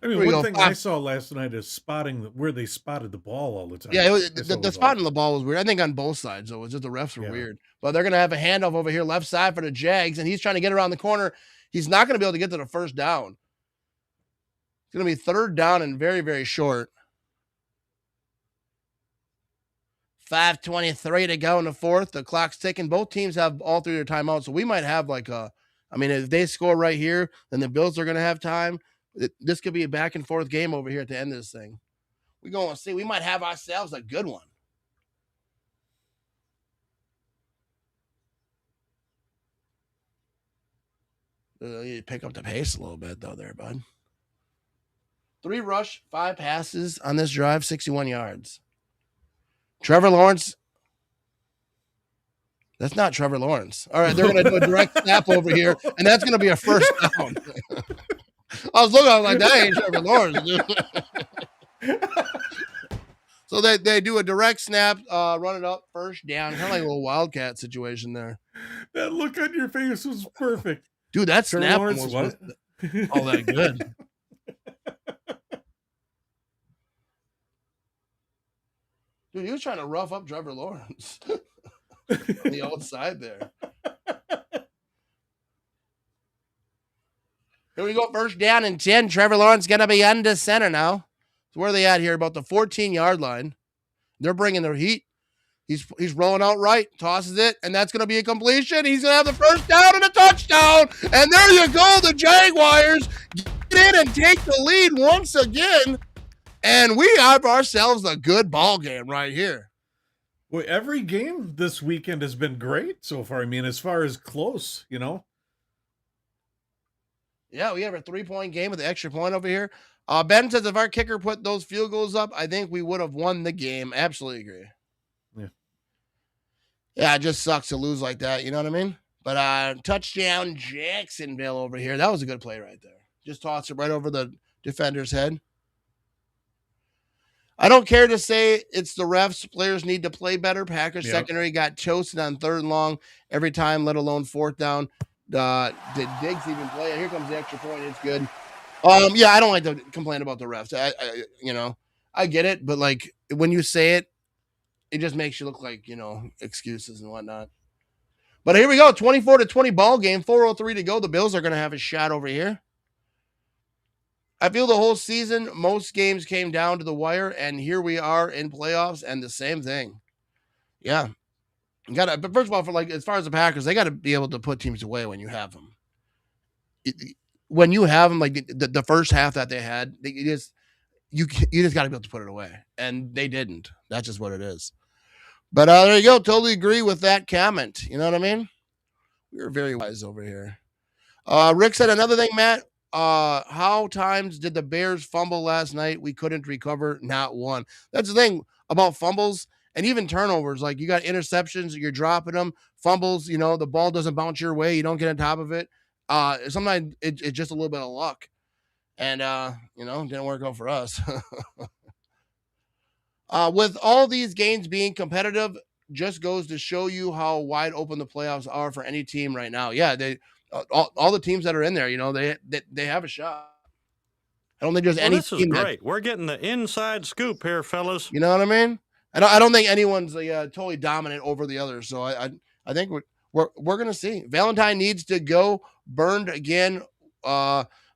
I mean, one thing I saw last night is spotting where they spotted the ball all the time. Yeah, the spotting the ball was weird. I think on both sides, though. It was just the refs were weird. But they're going to have a handoff over here left side for the Jags, and he's trying to get around the corner. He's not going to be able to get to the first down. It's going to be third down and very, very short. 5:23 to go in the fourth. The clock's ticking. Both teams have all 3 of their timeouts, so we might have if they score right here, then the Bills are going to have time. This could be a back and forth game over here at the end of this thing. We're going to see. We might have ourselves a good one. You pick up the pace a little bit, though, there, bud. 3 rush, 5 passes on this drive, 61 yards. Trevor Lawrence. That's not Trevor Lawrence. All right, they're going to do a direct snap over here, and that's going to be a first down. I was like, that ain't Trevor Lawrence, dude. So they do a direct snap, run it up, first down. Kind of like a little Wildcat situation there. That look on your face was perfect. Dude, that snap was all that good. Dude, he was trying to rough up Trevor Lawrence on the outside there. Here we go, first down and 10. Trevor Lawrence going to be under center now. So where are they at here? About the 14-yard line. They're bringing their heat. He's rolling out right, tosses it, and that's going to be a completion. He's going to have the first down and a touchdown. And there you go. The Jaguars get in and take the lead once again. And we have ourselves a good ball game right here. Well, every game this weekend has been great so far. I mean, as far as close, Yeah, we have a 3-point game with the extra point over here. Ben says if our kicker put those field goals up, I think we would have won the game. Absolutely agree. Yeah, it just sucks to lose like that. You know what I mean? But touchdown Jacksonville over here. That was a good play right there. Just tossed it right over the defender's head. I don't care to say it's the refs. Players need to play better. Packers secondary got toasted on 3rd and long every time, let alone 4th down. Did Diggs even play it? Here comes the extra point. It's good. Yeah, I don't like to complain about the refs. I get it, but like when you say it, it just makes you look like, excuses and whatnot. But here we go, 24-20 ball game, 4:03 to go. The Bills are going to have a shot over here. I feel the whole season, most games came down to the wire, and here we are in playoffs, and the same thing. Yeah. But first of all, as far as the Packers, they got to be able to put teams away when you have them. When you have them, like the first half that they had, you just got to be able to put it away, and they didn't. That's just what it is. But there you go. Totally agree with that comment. You know what I mean? We were very wise over here. Rick said another thing, Matt. How times did the Bears fumble last night? We couldn't recover, not one. That's the thing about fumbles and even turnovers. Like, you got interceptions, you're dropping them. Fumbles, the ball doesn't bounce your way. You don't get on top of it. Sometimes it's just a little bit of luck. And, didn't work out for us. With all these games being competitive, just goes to show you how wide open the playoffs are for any team right now. Yeah, they all the teams that are in there, they have a shot. I don't think there's any This is team great. We're getting the inside scoop here, fellas. You know what I mean? I don't think anyone's totally dominant over the others. So I think we're gonna see. Valentine needs to go. Burned again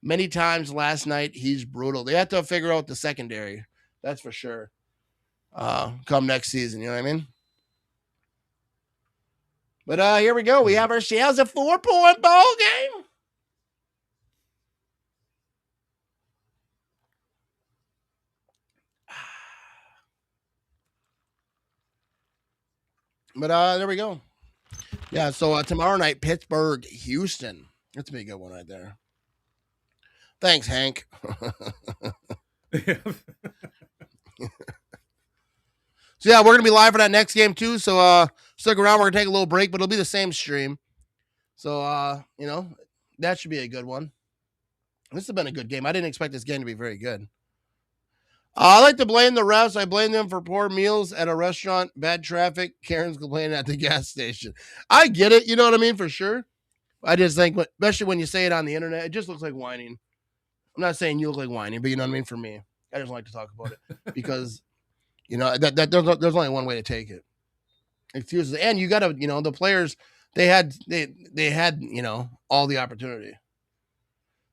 many times last night. He's brutal. They have to figure out the secondary. That's for sure. Come next season, you know what I mean? But here we go. We have ourselves a 4-point ball game. But there we go. Yeah, so tomorrow night, Pittsburgh, Houston. That's a good one right there. Thanks, Hank. So yeah, we're gonna be live for that next game too. So stick around. We're gonna take a little break, but it'll be the same stream. So that should be a good one. This has been a good game. I didn't expect this game to be very good. I like to blame the refs. I blame them for poor meals at a restaurant, bad traffic, Karen's complaining at the gas station. I get it, you know what I mean, for sure. I just think, especially when you say it on the internet, it just looks like whining. I'm not saying you look like whining, but you know what I mean. For me, I just like to talk about it because that there's only one way to take it. Excuses, and you got to, the players they had all the opportunity.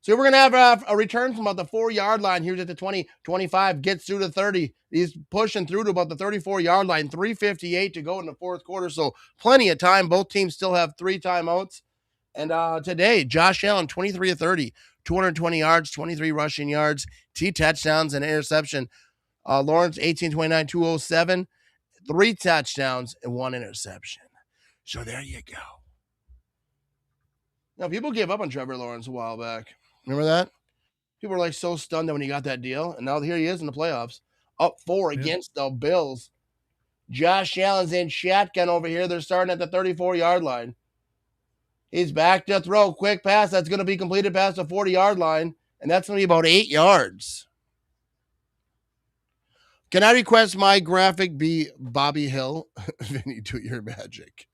So we're going to have a return from about the 4-yard line. Here's at the 20, 25, gets through to 30. He's pushing through to about the 34-yard line, 3:58 to go in the fourth quarter. So plenty of time. Both teams still have 3 timeouts. And today, Josh Allen, 23 of 30, 220 yards, 23 rushing yards, 2 touchdowns, and an interception. Lawrence, 18-29, 207, 3 touchdowns, and 1 interception. So there you go. Now, people gave up on Trevor Lawrence a while back. Remember that? People were like so stunned that when he got that deal, and now here he is in the playoffs, up 4 against the Bills. Josh Allen's in shotgun over here. They're starting at the 34-yard line. He's back to throw. Quick pass. That's going to be completed past the 40-yard line, and that's going to be about 8 yards. Can I request my graphic be Bobby Hill? Vinny, do your magic.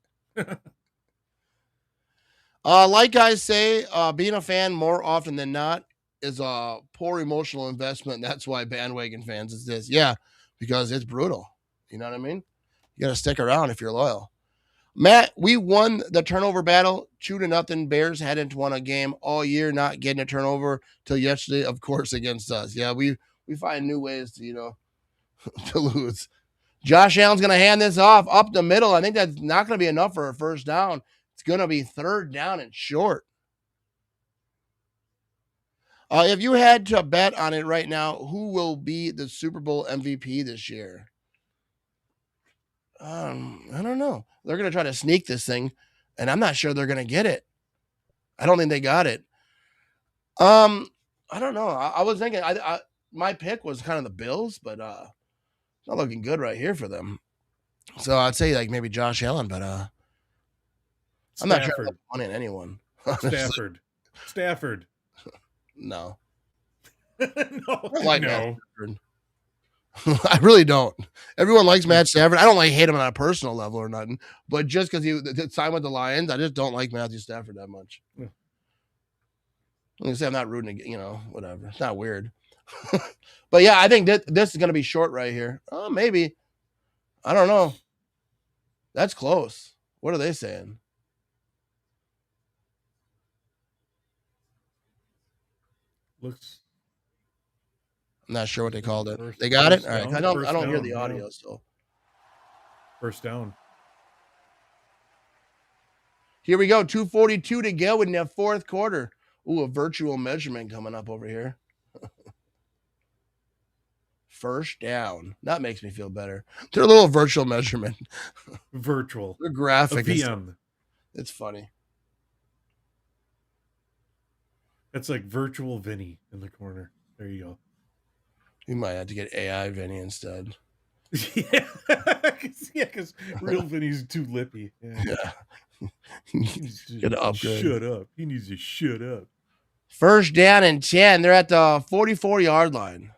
Like I say, being a fan more often than not is a poor emotional investment. That's why bandwagon fans is this. Yeah, because it's brutal. You know what I mean? You got to stick around if you're loyal. Matt, we won the turnover battle 2-0. Bears hadn't won a game all year, not getting a turnover till yesterday, of course, against us. Yeah, we find new ways to, to lose. Josh Allen's going to hand this off up the middle. I think that's not going to be enough for a first down. It's going to be 3rd down and short. If you had to bet on it right now, who will be the Super Bowl MVP this year? I don't know. They're going to try to sneak this thing, and I'm not sure they're going to get it. I don't think they got it. I don't know. I was thinking my pick was kind of the Bills, but it's not looking good right here for them. So I'd say like maybe Josh Allen, but I'm not sure if I'm in anyone. Stafford. No. No. I really don't. Everyone likes Matt Stafford. I don't hate him on a personal level or nothing, but just because he signed with the Lions, I just don't like Matthew Stafford that much. Yeah. I'm gonna say I'm not rooting, whatever. It's not weird. But yeah, I think this is gonna be short right here. Maybe. I don't know. That's close. What are they saying? Looks. I'm not sure what they called it. First, they got it? first All right. down, I don't first hear down, the yeah. audio still. First down. Here we go. 2:42 to go in the fourth quarter. Ooh, a virtual measurement coming up over here. First down. That makes me feel better. They're a little virtual measurement. Virtual. The graphic A is VM. it's funny. That's like virtual Vinny in the corner. There you go. You might have to get AI Vinny instead. Yeah, because real Vinny's too lippy. Yeah. Get an upgrade. Shut up. He needs to shut up. First down and 10. They're at the 44-yard line.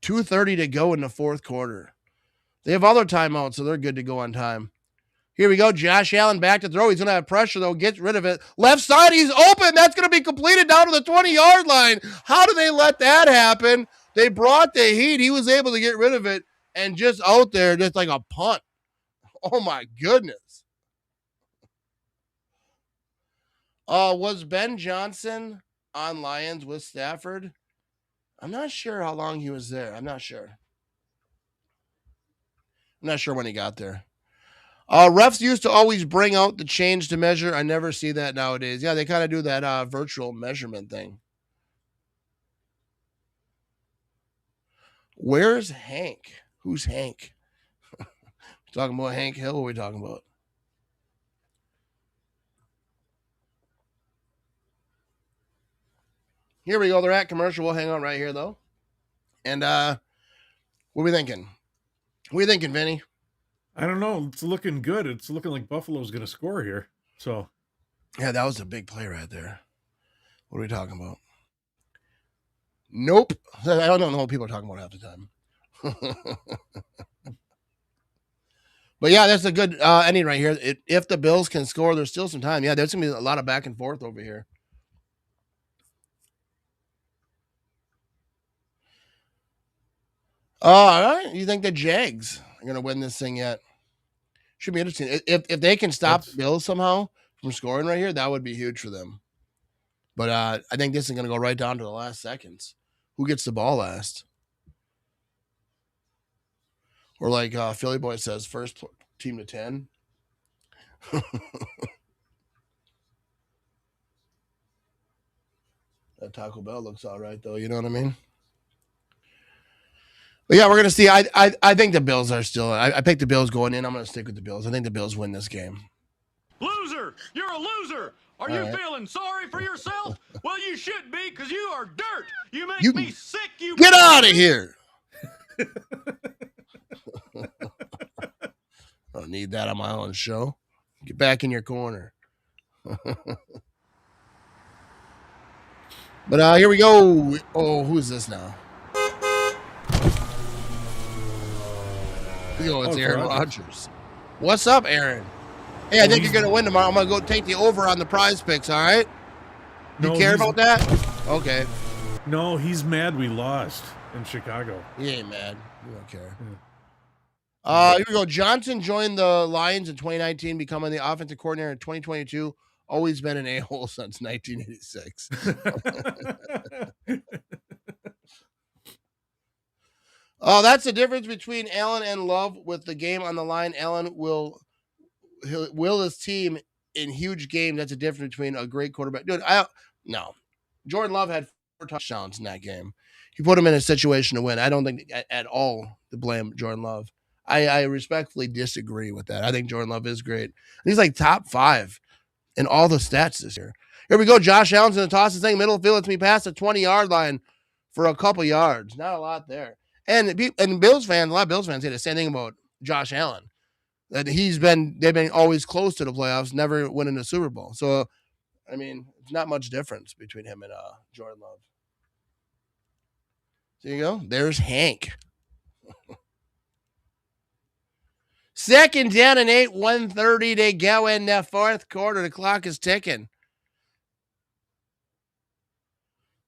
2:30 to go in the fourth quarter. They have other timeouts, so they're good to go on time. Here we go. Josh Allen back to throw. He's going to have pressure, though. Gets rid of it. Left side, he's open. That's going to be completed down to the 20-yard line. How do they let that happen? They brought the heat. He was able to get rid of it and just out there, just like a punt. Oh, my goodness. Was Ben Johnson on Lions with Stafford? I'm not sure how long he was there. I'm not sure when he got there. Refs used to always bring out the change to measure. I never see that nowadays. Yeah, they kind of do that virtual measurement thing. Where's Hank? Who's Hank? Talking about Hank Hill? What are we talking about? Here we go. They're at commercial. We'll hang out right here, though. And what are we thinking? What are you thinking, Vinny? I don't know. It's looking good. It's looking like Buffalo's going to score here. So, yeah, that was a big play right there. What are we talking about? Nope. I don't know what people are talking about half the time. But yeah, that's a good ending right here. If the Bills can score, there's still some time. Yeah, there's going to be a lot of back and forth over here. All right. You think the Jags are going to win this thing yet? Should be interesting. If they can stop the Bills somehow from scoring right here, that would be huge for them. But I think this is going to go right down to the last seconds. Who gets the ball last? Or like Philly Boy says, first team to 10. That Taco Bell looks all right, though. You know what I mean? But yeah, we're going to see. I think the Bills are still. I picked the Bills going in. I'm going to stick with the Bills. I think the Bills win this game. Loser! You're a loser! Are you feeling sorry for yourself? Well, you should be, because you are dirt! You make me sick, you... Get out of here! I don't need that on my own show. Get back in your corner. But here we go. Oh, who's this now? It's Aaron Rodgers. What's up, Aaron? Hey, I think you're going to win tomorrow. I'm going to go take the over on the prize picks, all right? You care about that? Okay. No, he's mad we lost in Chicago. He ain't mad. You don't care. Yeah. Here we go. Johnson joined the Lions in 2019, becoming the offensive coordinator in 2022. Always been an a-hole since 1986. That's the difference between Allen and Love with the game on the line. Allen will his team in huge games. That's a difference between a great quarterback. Dude, no. Jordan Love had 4 touchdowns in that game. He put him in a situation to win. I don't think at all to blame Jordan Love. I respectfully disagree with that. I think Jordan Love is great. He's like top 5 in all the stats this year. Here we go. Josh Allen's going to toss this thing middle of the field. Lets me pass the 20-yard line for a couple yards. Not a lot there. And Bills fans, a lot of Bills fans say the same thing about Josh Allen. That they've been always close to the playoffs, never winning a Super Bowl. So, I mean, it's not much difference between him and Jordan Love. There you go. There's Hank. Second down and 8, 1:30 to go in the fourth quarter. The clock is ticking.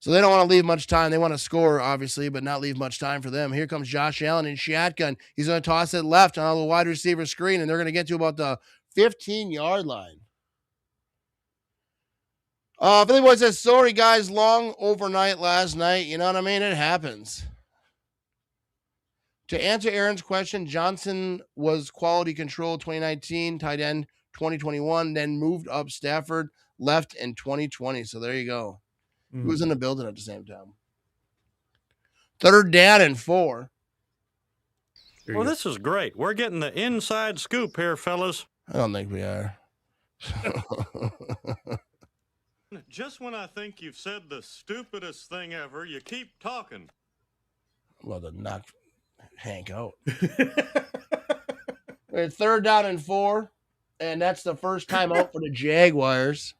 So they don't want to leave much time. They want to score, obviously, but not leave much time for them. Here comes Josh Allen in shotgun. He's going to toss it left on the wide receiver screen, and they're going to get to about the 15-yard line. Billy Boy says, sorry, guys, long overnight last night. You know what I mean? It happens. To answer Aaron's question, Johnson was quality control 2019, tight end 2021, then moved up Stafford, left in 2020. So there you go. He was in the building at the same time. 3rd down and 4. Well, this is great. We're getting the inside scoop here, fellas. I don't think we are. Just when I think you've said the stupidest thing ever, you keep talking. Well, to knock Hank out. We're at 3rd down and 4, and that's the first time out for the Jaguars.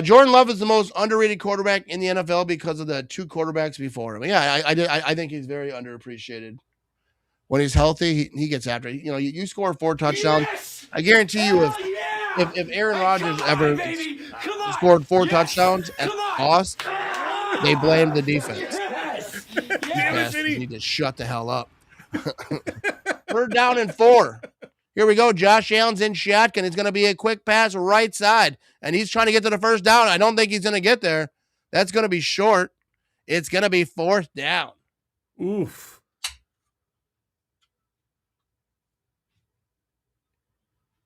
Jordan Love is the most underrated quarterback in the NFL because of the 2 quarterbacks before him. Yeah, I think he's very underappreciated. When he's healthy, he gets after it. You know, you score 4 touchdowns. Yes! I guarantee you, if Aaron Rodgers ever scored 4 touchdowns and lost, they blame the defense. You need to shut the hell up. 3rd down and 4. Here we go. Josh Allen's in shotgun. It's going to be a quick pass right side, and he's trying to get to the 1st down. I don't think he's going to get there. That's going to be short. It's going to be 4th down. Oof.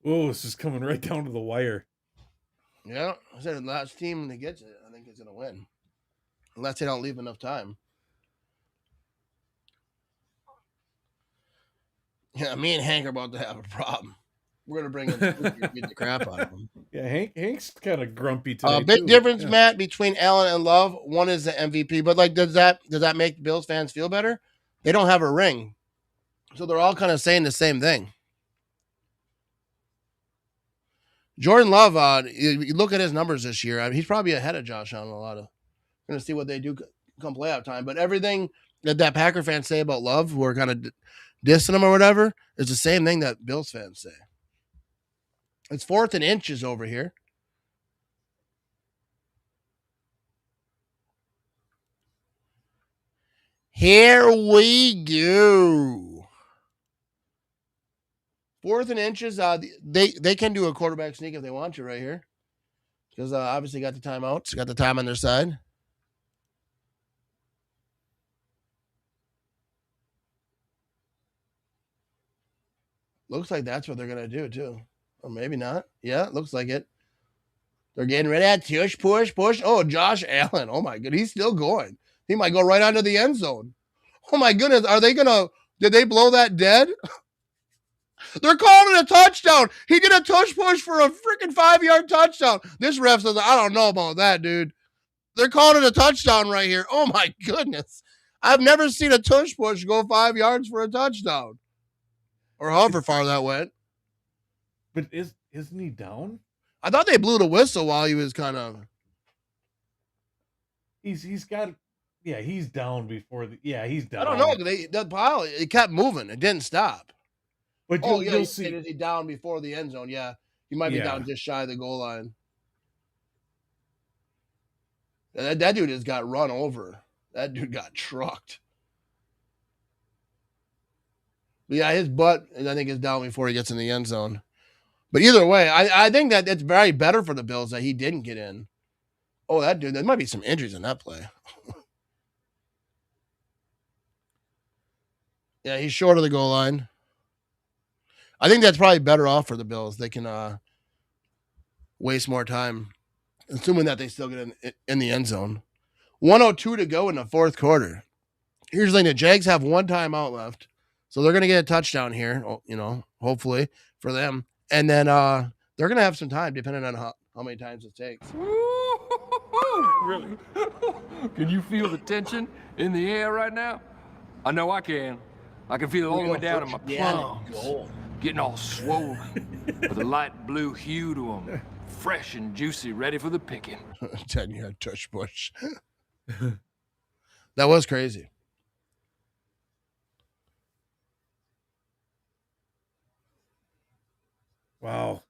Oh, this is coming right down to the wire. Yeah, I said the last team that gets it, I think is going to win. Unless they don't leave enough time. Yeah, me and Hank are about to have a problem. We're gonna bring in beat the crap out of him. Yeah, Hank's kind of grumpy today. Big difference, Matt, between Allen and Love. One is the MVP, but like, does that make Bills fans feel better? They don't have a ring, so they're all kind of saying the same thing. Jordan Love, you look at his numbers this year. I mean, he's probably ahead of Josh Allen a lot of. We're gonna see what they do come playoff time, but everything that Packer fans say about Love, who are kind of dissing him or whatever, is the same thing that Bills fans say. It's 4th and inches over here. Here we go. 4th and inches. They can do a quarterback sneak if they want to right here. Because obviously got the timeouts. Got the time on their side. Looks like that's what they're going to do, too. Or maybe not. Yeah, it looks like it. They're getting ready to push. Oh, Josh Allen. Oh, my goodness. He's still going. He might go right onto the end zone. Oh, my goodness. Are they going to – did they blow that dead? They're calling it a touchdown. He did a push for a freaking 5-yard touchdown. This ref says, I don't know about that, dude. They're calling it a touchdown right here. Oh, my goodness. I've never seen a push go 5 yards for a touchdown. Or however far that went. But isn't he down? I thought they blew the whistle while he was kind of. He's got. Yeah, he's down before the. Yeah, he's down. I don't know. The pile it kept moving. It didn't stop. But you'll see. Is he down before the end zone? Yeah, he might be down just shy of the goal line. That dude just got run over. That dude got trucked. But yeah, his butt, I think, is down before he gets in the end zone. But either way, I think that it's very better for the Bills that he didn't get in. Oh, that dude, there might be some injuries in that play. Yeah, he's short of the goal line. I think that's probably better off for the Bills. They can waste more time, assuming that they still get in the end zone. 1:02 to go in the 4th quarter. Here's the thing. The Jags have 1 timeout left. So they're going to get a touchdown here, you know, hopefully for them. And then they're going to have some time, depending on how many times it takes. Really? Can you feel the tension in the air right now? I know I can. I can feel it all the way down in my palms. Getting all swollen with a light blue hue to them. Fresh and juicy, ready for the picking. 10-yard touch push. That was crazy. Wow.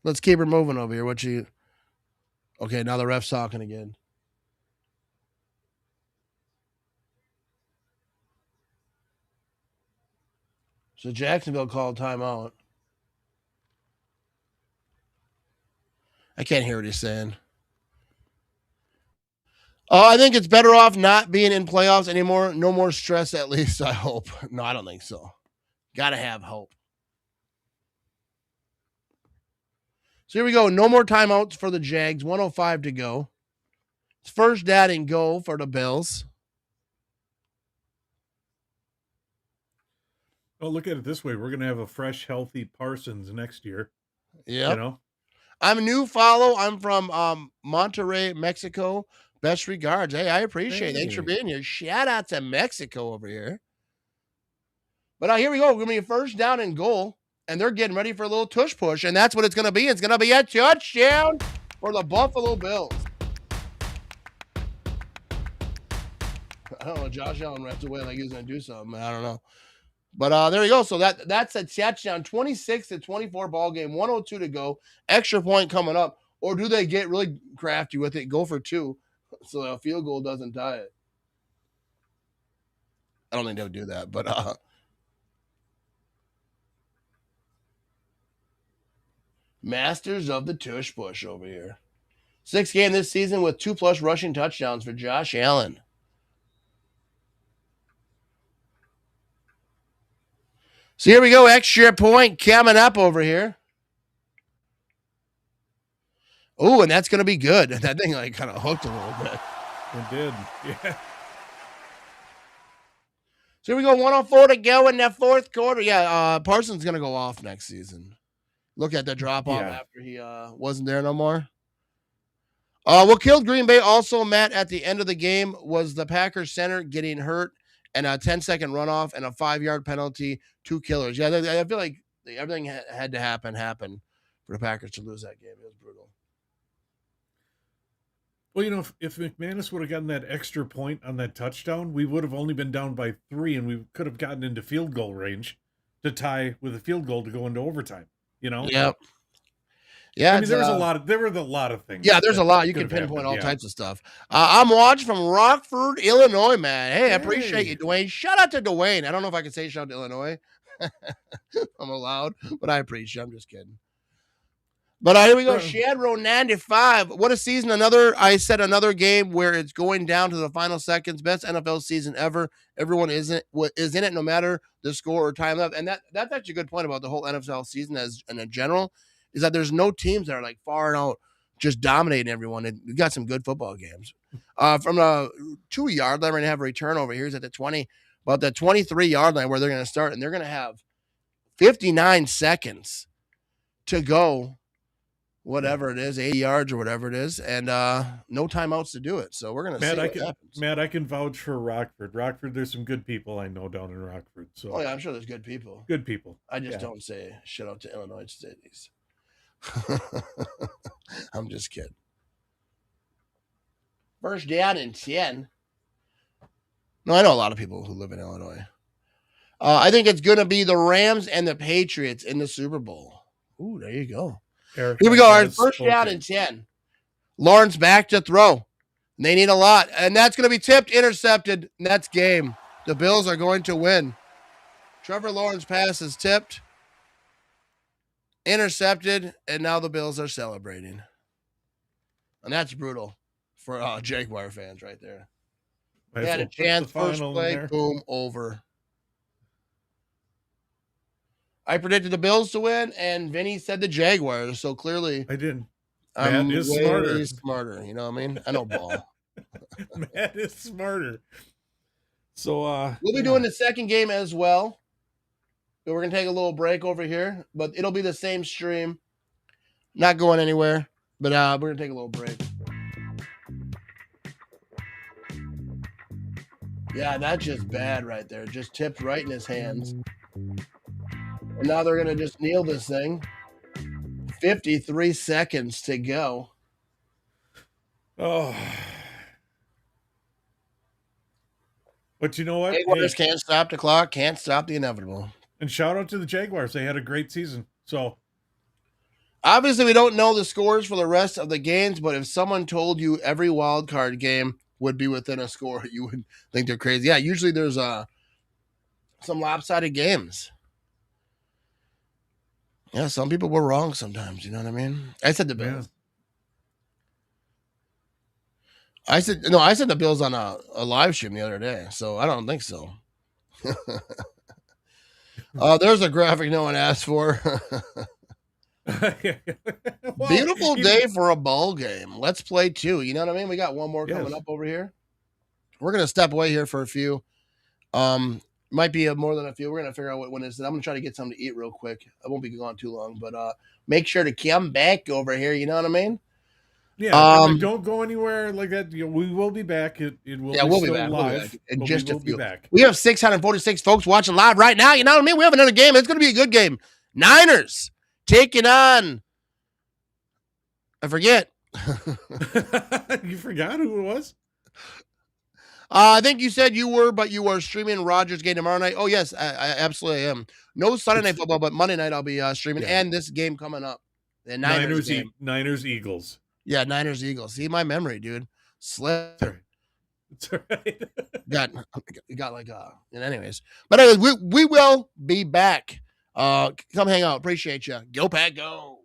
Let's keep her moving over here. Okay, now the ref's talking again. So Jacksonville called timeout. I can't hear what he's saying. I think it's better off not being in playoffs anymore. No more stress, at least, I hope. No, I don't think so. Gotta have hope. So here we go. No more timeouts for the Jags. 1:05 to go. It's first down and go for the Bills. Oh, look at it this way. We're going to have a fresh, healthy Parsons next year. Yeah. You know? I'm a new follow. I'm from Monterrey, Mexico. Best regards. Hey, I appreciate it. Thanks for being here. Shout out to Mexico over here. But here we go. We're going to be first down and goal. And they're getting ready for a little tush push. And that's what it's going to be. It's going to be a touchdown for the Buffalo Bills. I don't know. Josh Allen wrapped away like he was going to do something. I don't know. But there you go. So that's a touchdown. 26-24 ball game. 1:02 to go. Extra point coming up. Or do they get really crafty with it? Go for 2 so a field goal doesn't tie it. I don't think they'll do that. But masters of the tush push over here. 6th game this season with 2+ rushing touchdowns for Josh Allen. So here we go. Extra point coming up over here. Oh, and that's going to be good. That thing like kind of hooked a little bit. It did. Yeah. So here we go. 1:04 to go in the 4th quarter. Yeah, Parsons going to go off next season. Look at the drop off after he wasn't there no more. What killed Green Bay also, Matt, at the end of the game was the Packers center getting hurt and a 10-second runoff and a 5-yard penalty, 2 killers. Yeah, I feel like everything had to happen for the Packers to lose that game. It was brutal. Well, you know, if McManus would have gotten that extra point on that touchdown, we would have only been down by 3, and we could have gotten into field goal range to tie with a field goal to go into overtime. You know? Yep. Yeah, I mean, there were a lot of things. Yeah, there's a lot. You can pinpoint all types of stuff. I'm watching from Rockford, Illinois, man. Hey, I appreciate you, Dwayne. Shout out to Dwayne. I don't know if I can say shout out to Illinois. I'm allowed, but I appreciate it. I'm just kidding. But here we go. Shadrow 95. What a season. Another game where it's going down to the final seconds. Best NFL season ever. Everyone is in it no matter the score or time left. And that's actually a good point about the whole NFL season in general, is that there's no teams that are like far out just dominating everyone. And we got some good football games. From the 2-yard line, we're going to have a return over here. It's at the 20. But the 23-yard line where they're going to start, and they're going to have 59 seconds to go. Whatever it is, 80 yards or whatever it is, and no timeouts to do it. So we're going to see what happens. Matt, I can vouch for Rockford. Rockford, there's some good people I know down in Rockford. So. Oh, yeah, I'm sure there's good people. Good people. I just don't say shout out to Illinois cities. I'm just kidding. First down and 10. No, I know a lot of people who live in Illinois. I think it's going to be the Rams and the Patriots in the Super Bowl. Ooh, there you go. Here we go. Our first down and 10. Lawrence back to throw. They need a lot. And that's going to be tipped, intercepted, and that's game. The Bills are going to win. Trevor Lawrence pass is tipped, intercepted, and now the Bills are celebrating. And that's brutal for Jaguar fans right there. They had a chance, first play, boom, over. I predicted the Bills to win, and Vinny said the Jaguars. So clearly, I did. I'm way smarter. You know what I mean? I know ball. Matt is smarter. So we'll be doing the second game as well. So we're gonna take a little break over here, but it'll be the same stream. Not going anywhere, but we're gonna take a little break. Yeah, that's just bad right there. Just tipped right in his hands. And now they're going to just kneel this thing. 53 seconds to go. Oh. But you know what? Jaguars can't stop the clock, can't stop the inevitable. And shout out to the Jaguars. They had a great season. So obviously we don't know the scores for the rest of the games, but if someone told you every wild card game would be within a score, you would think they're crazy. Yeah, usually there's some lopsided games. Yeah, some people were wrong sometimes. You know what I mean? I said the Bills. I said the Bills on a live stream the other day, so I don't think so. There's a graphic no one asked for. Beautiful day for a ball game. Let's play 2. You know what I mean? We got one more coming up over here. We're gonna step away here for a few. Might be more than a few. We're gonna figure out what one it is. I'm gonna try to get something to eat real quick. I won't be gone too long, but make sure to come back over here. You know what I mean? Yeah. Don't go anywhere like that. We will be back. It will. Yeah, be we'll still be back. live. We'll be back in just a few. Back. We have 646 folks watching live right now. You know what I mean? We have another game. It's gonna be a good game. Niners taking on. I forget. You forgot who it was? I think you said you were, but you are streaming Rogers game tomorrow night. Oh, yes, I absolutely am. No Sunday night football, but Monday night I'll be streaming. Yeah. And this game coming up. The Niners game. Niners Eagles. Yeah, Niners Eagles. See my memory, dude. Slip. It's all right. got like anyways. But anyways, we will be back. Come hang out. Appreciate you. Go Pack, go.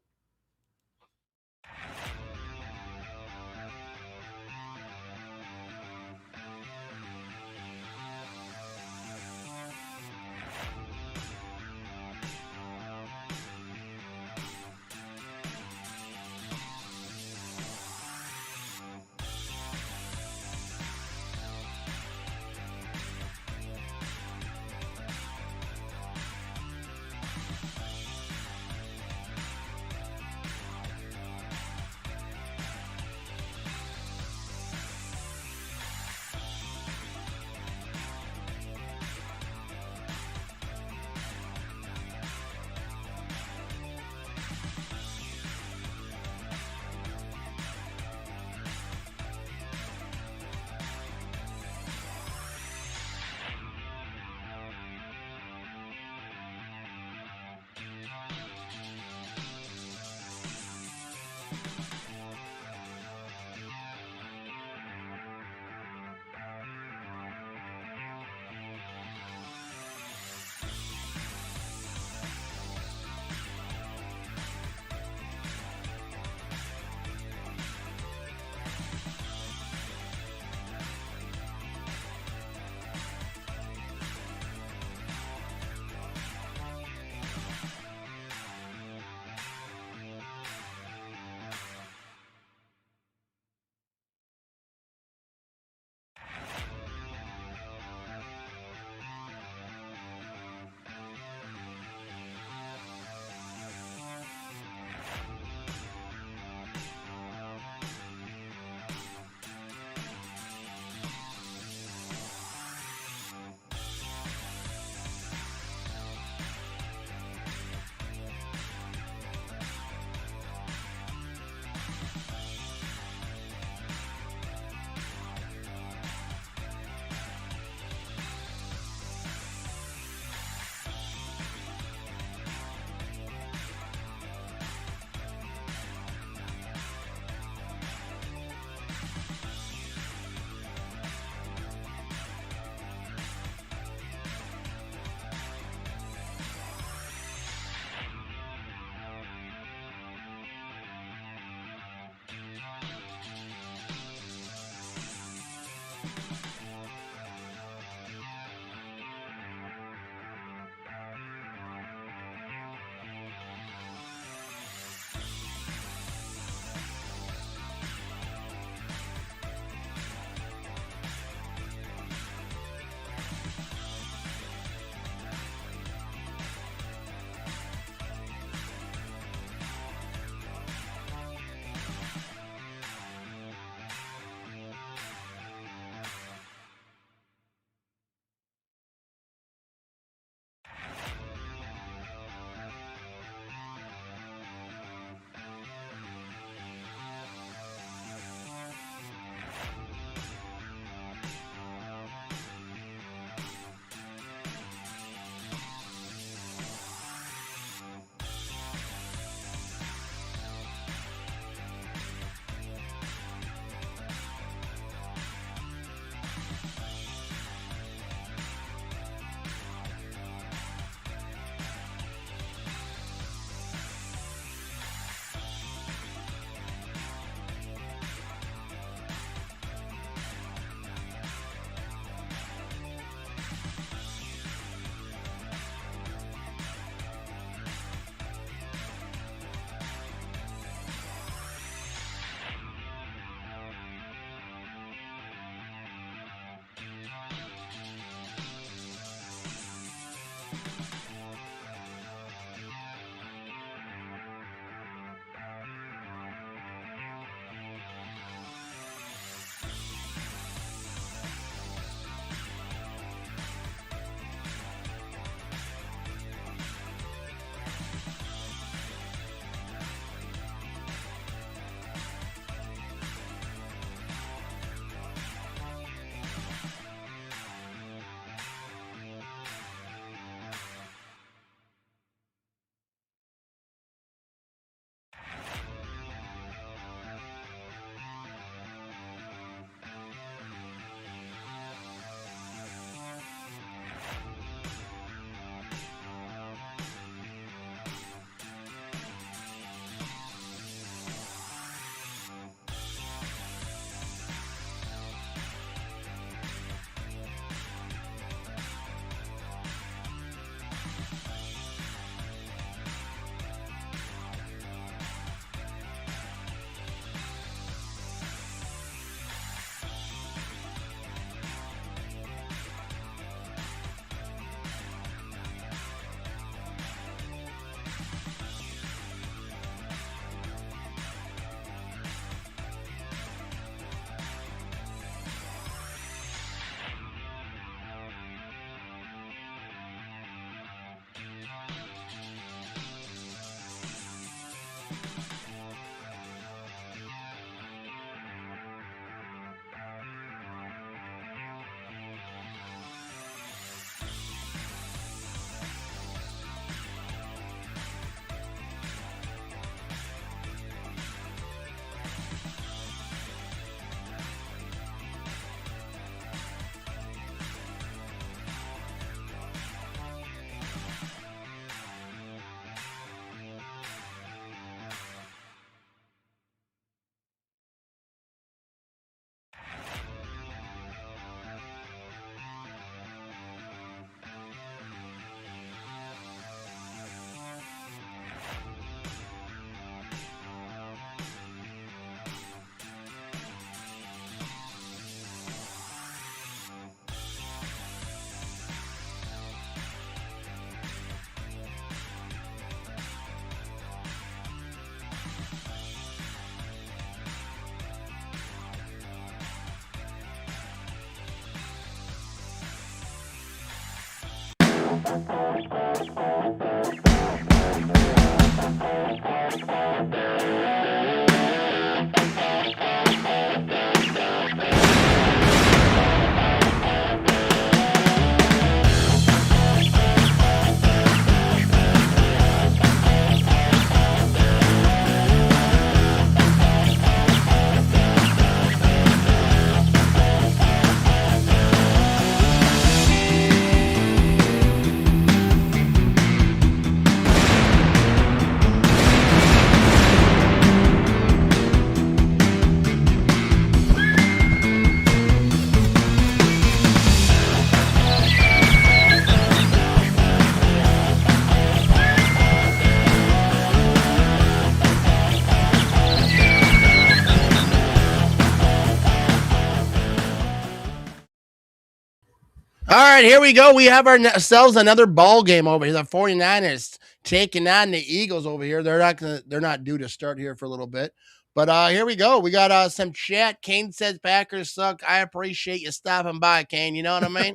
All right, here we go. We have ourselves another ball game over here. The 49ers taking on the Eagles over here. They're not due to start here for a little bit. But here we go. We got some chat. Kane says Packers suck. I appreciate you stopping by, Kane. You know what I mean?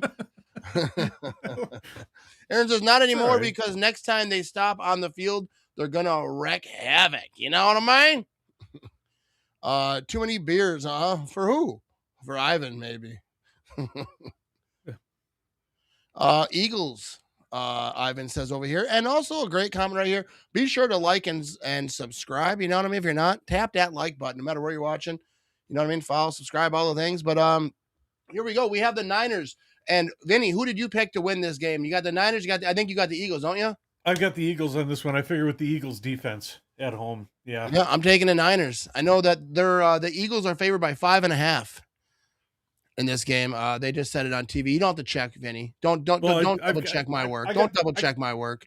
Aaron says not anymore right. because next time they stop on the field, they're gonna wreak havoc. You know what I mean? Too many beers, huh? For who? For Ivan, maybe. Eagles, Ivan says over here. And also a great comment right here. Be sure to like and subscribe. You know what I mean? If you're not, tap that like button no matter where you're watching. You know what I mean? Follow, subscribe, all the things. But here we go. We have the Niners. And Vinny, who did you pick to win this game? You got the Niners. I think you got the Eagles, don't you? I've got the Eagles on this one. I figure with the Eagles defense at home. Yeah. Yeah, I'm taking the Niners. I know that they're the Eagles are favored by 5.5 in this game. They just said it on TV. You don't have to check, Vinny. Don't double check my work. Don't double check my work.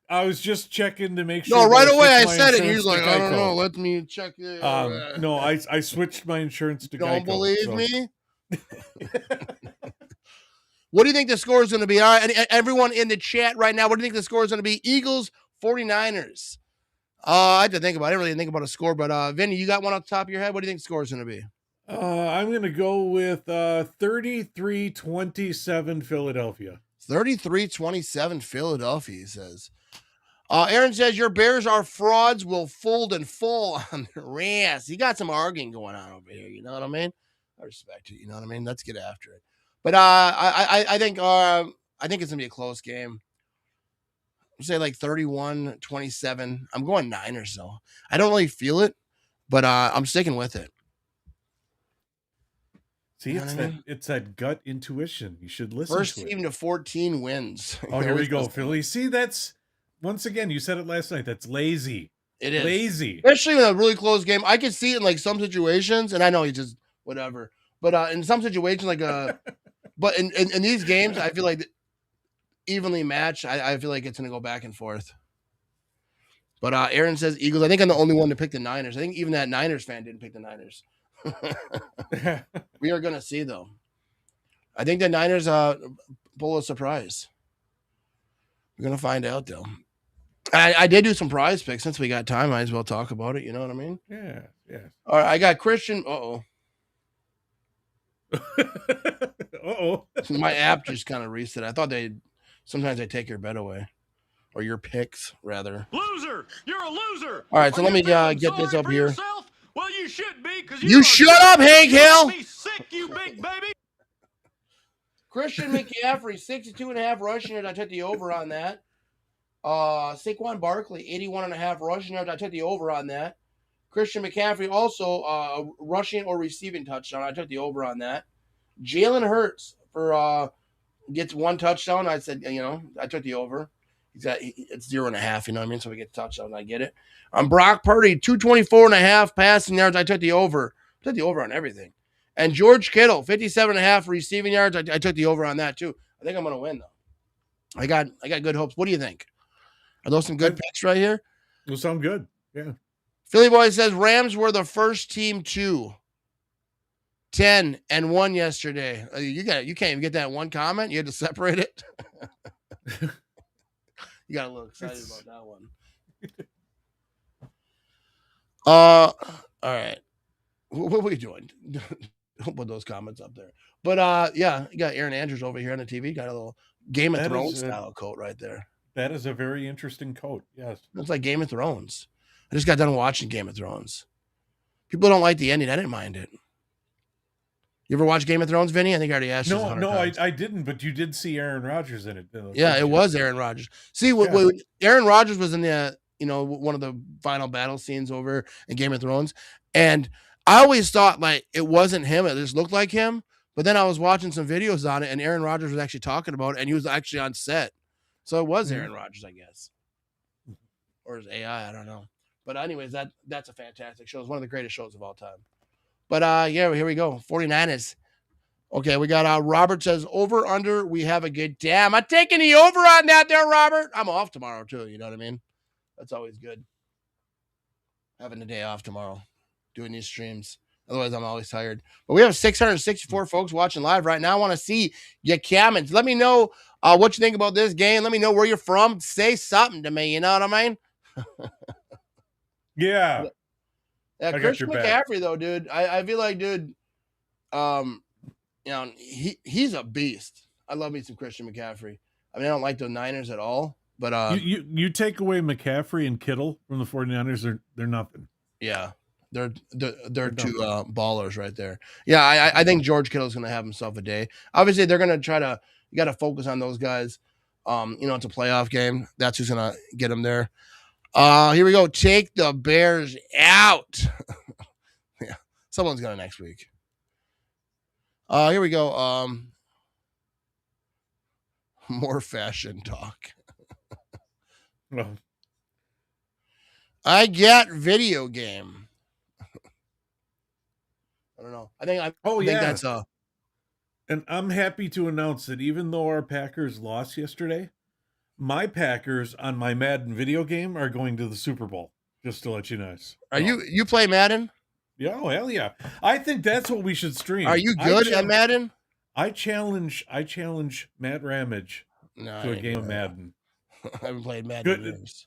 I was just checking to make sure. No, right away I said it. You're like, I don't know. Let me check it. No, I switched my insurance to Don't Geico, believe me? What do you think the score is going to be? All right, everyone in the chat right now, what do you think the score is going to be? Eagles, 49ers. I had to think about it. I didn't really think about a score, but Vinny, you got one off the top of your head? What do you think the score is going to be? I'm going to go with 33-27 Philadelphia. 33-27 Philadelphia, he says. Aaron says, your Bears are frauds, will fold and fall on their ass. You got some arguing going on over here. You know what I mean? I respect it. You know what I mean? Let's get after it. But I think it's gonna be a close game. I'll say like 31-27. I'm going Niners though. I don't really feel it, but I'm sticking with it. See, You know what I mean? it's that gut intuition. You should listen First to it. team to 14 wins. Oh, here we go, Philly. See, that's once again, you said it last night. That's lazy. It is lazy, especially in a really close game. I can see it in like some situations, and I know he just whatever. But in some situations, like but in these games, I feel like evenly matched. I feel like it's gonna go back and forth. But Aaron says Eagles. I think I'm the only one to pick the Niners. I think even that Niners fan didn't pick the Niners. We are gonna see though. I think the Niners pull a surprise. We're gonna find out though. I did do some prize picks since we got time. Might as well talk about it. You know what I mean? Yeah. All right, I got Christian. My app just kind of reset. I thought sometimes they take your bet away, or your picks rather. Loser! You're a loser! All right, so Are let me you feeling get this sorry up for here. yourself? Well, you should be, because You shut up, Hank Hill! Be sick, you big baby! Christian McCaffrey, 62.5 rushing yards. I took the over on that. Saquon Barkley, 81.5 rushing yards. I took the over on that. Christian McCaffrey also rushing or receiving touchdown. I took the over on that. Jalen Hurts for gets 1 touchdown. I said, I took the over. It's 0.5. You know what I mean? So we get the touchdown. I get it. Brock Purdy, 224.5 passing yards. I took the over. I took the over on everything. And George Kittle, 57.5 receiving yards. I took the over on that too. I think I'm gonna win though. I got good hopes. What do you think? Are those some good picks right here? Those sound good. Yeah. Philly Boy says Rams were the first team to 10-1 yesterday. You can't even get that one comment. You had to separate it. You got a little excited about that one. All right. What are we doing? Don't put those comments up there. But yeah, you got Aaron Andrews over here on the TV. Got a little Game of Thrones style coat right there. That is a very interesting coat. Yes. It's like Game of Thrones. I just got done watching Game of Thrones. People don't like the ending. I didn't mind it. You ever watch Game of Thrones, Vinny? I think I already asked you. No, I didn't, but you did see Aaron Rodgers in it. Yeah, it was Aaron Rodgers. See, Aaron Rodgers was in the, one of the final battle scenes over in Game of Thrones. And I always thought like it wasn't him. It just looked like him. But then I was watching some videos on it and Aaron Rodgers was actually talking about it and he was actually on set. So it was Aaron Rodgers, I guess. Or is AI, I don't know. But anyways, that's a fantastic show. It's one of the greatest shows of all time. But yeah, here we go. 49ers. Okay, we got Robert says over under. We have a good damn. I'm taking the over on that there, Robert. I'm off tomorrow too. You know what I mean? That's always good. Having a day off tomorrow, doing these streams. Otherwise, I'm always tired. But we have 664 folks watching live right now. I want to see your comments. Let me know what you think about this game. Let me know where you're from. Say something to me. You know what I mean? Yeah. Yeah, I got Christian your back. McCaffrey, though, dude. I feel like, dude, he's a beast. I love me some Christian McCaffrey. I mean, I don't like the Niners at all, but you take away McCaffrey and Kittle from the 49ers, they're nothing. Yeah. They're two ballers right there. Yeah, I think George Kittle's going to have himself a day. Obviously, they're going to try to – you got to focus on those guys. It's a playoff game. That's who's going to get them there. Here we go. Take the Bears out. Yeah, someone's going to next week. Here we go. More fashion talk. Well, I get video game. I don't know. I think that's and I'm happy to announce that even though our Packers lost yesterday, my Packers on my Madden video game are going to the Super Bowl. Just to let you know. Are you play Madden? Yeah, oh, hell yeah. I think that's what we should stream. Are you good at Madden? I challenge Matt Ramage to a game of Madden. I haven't played Madden in years.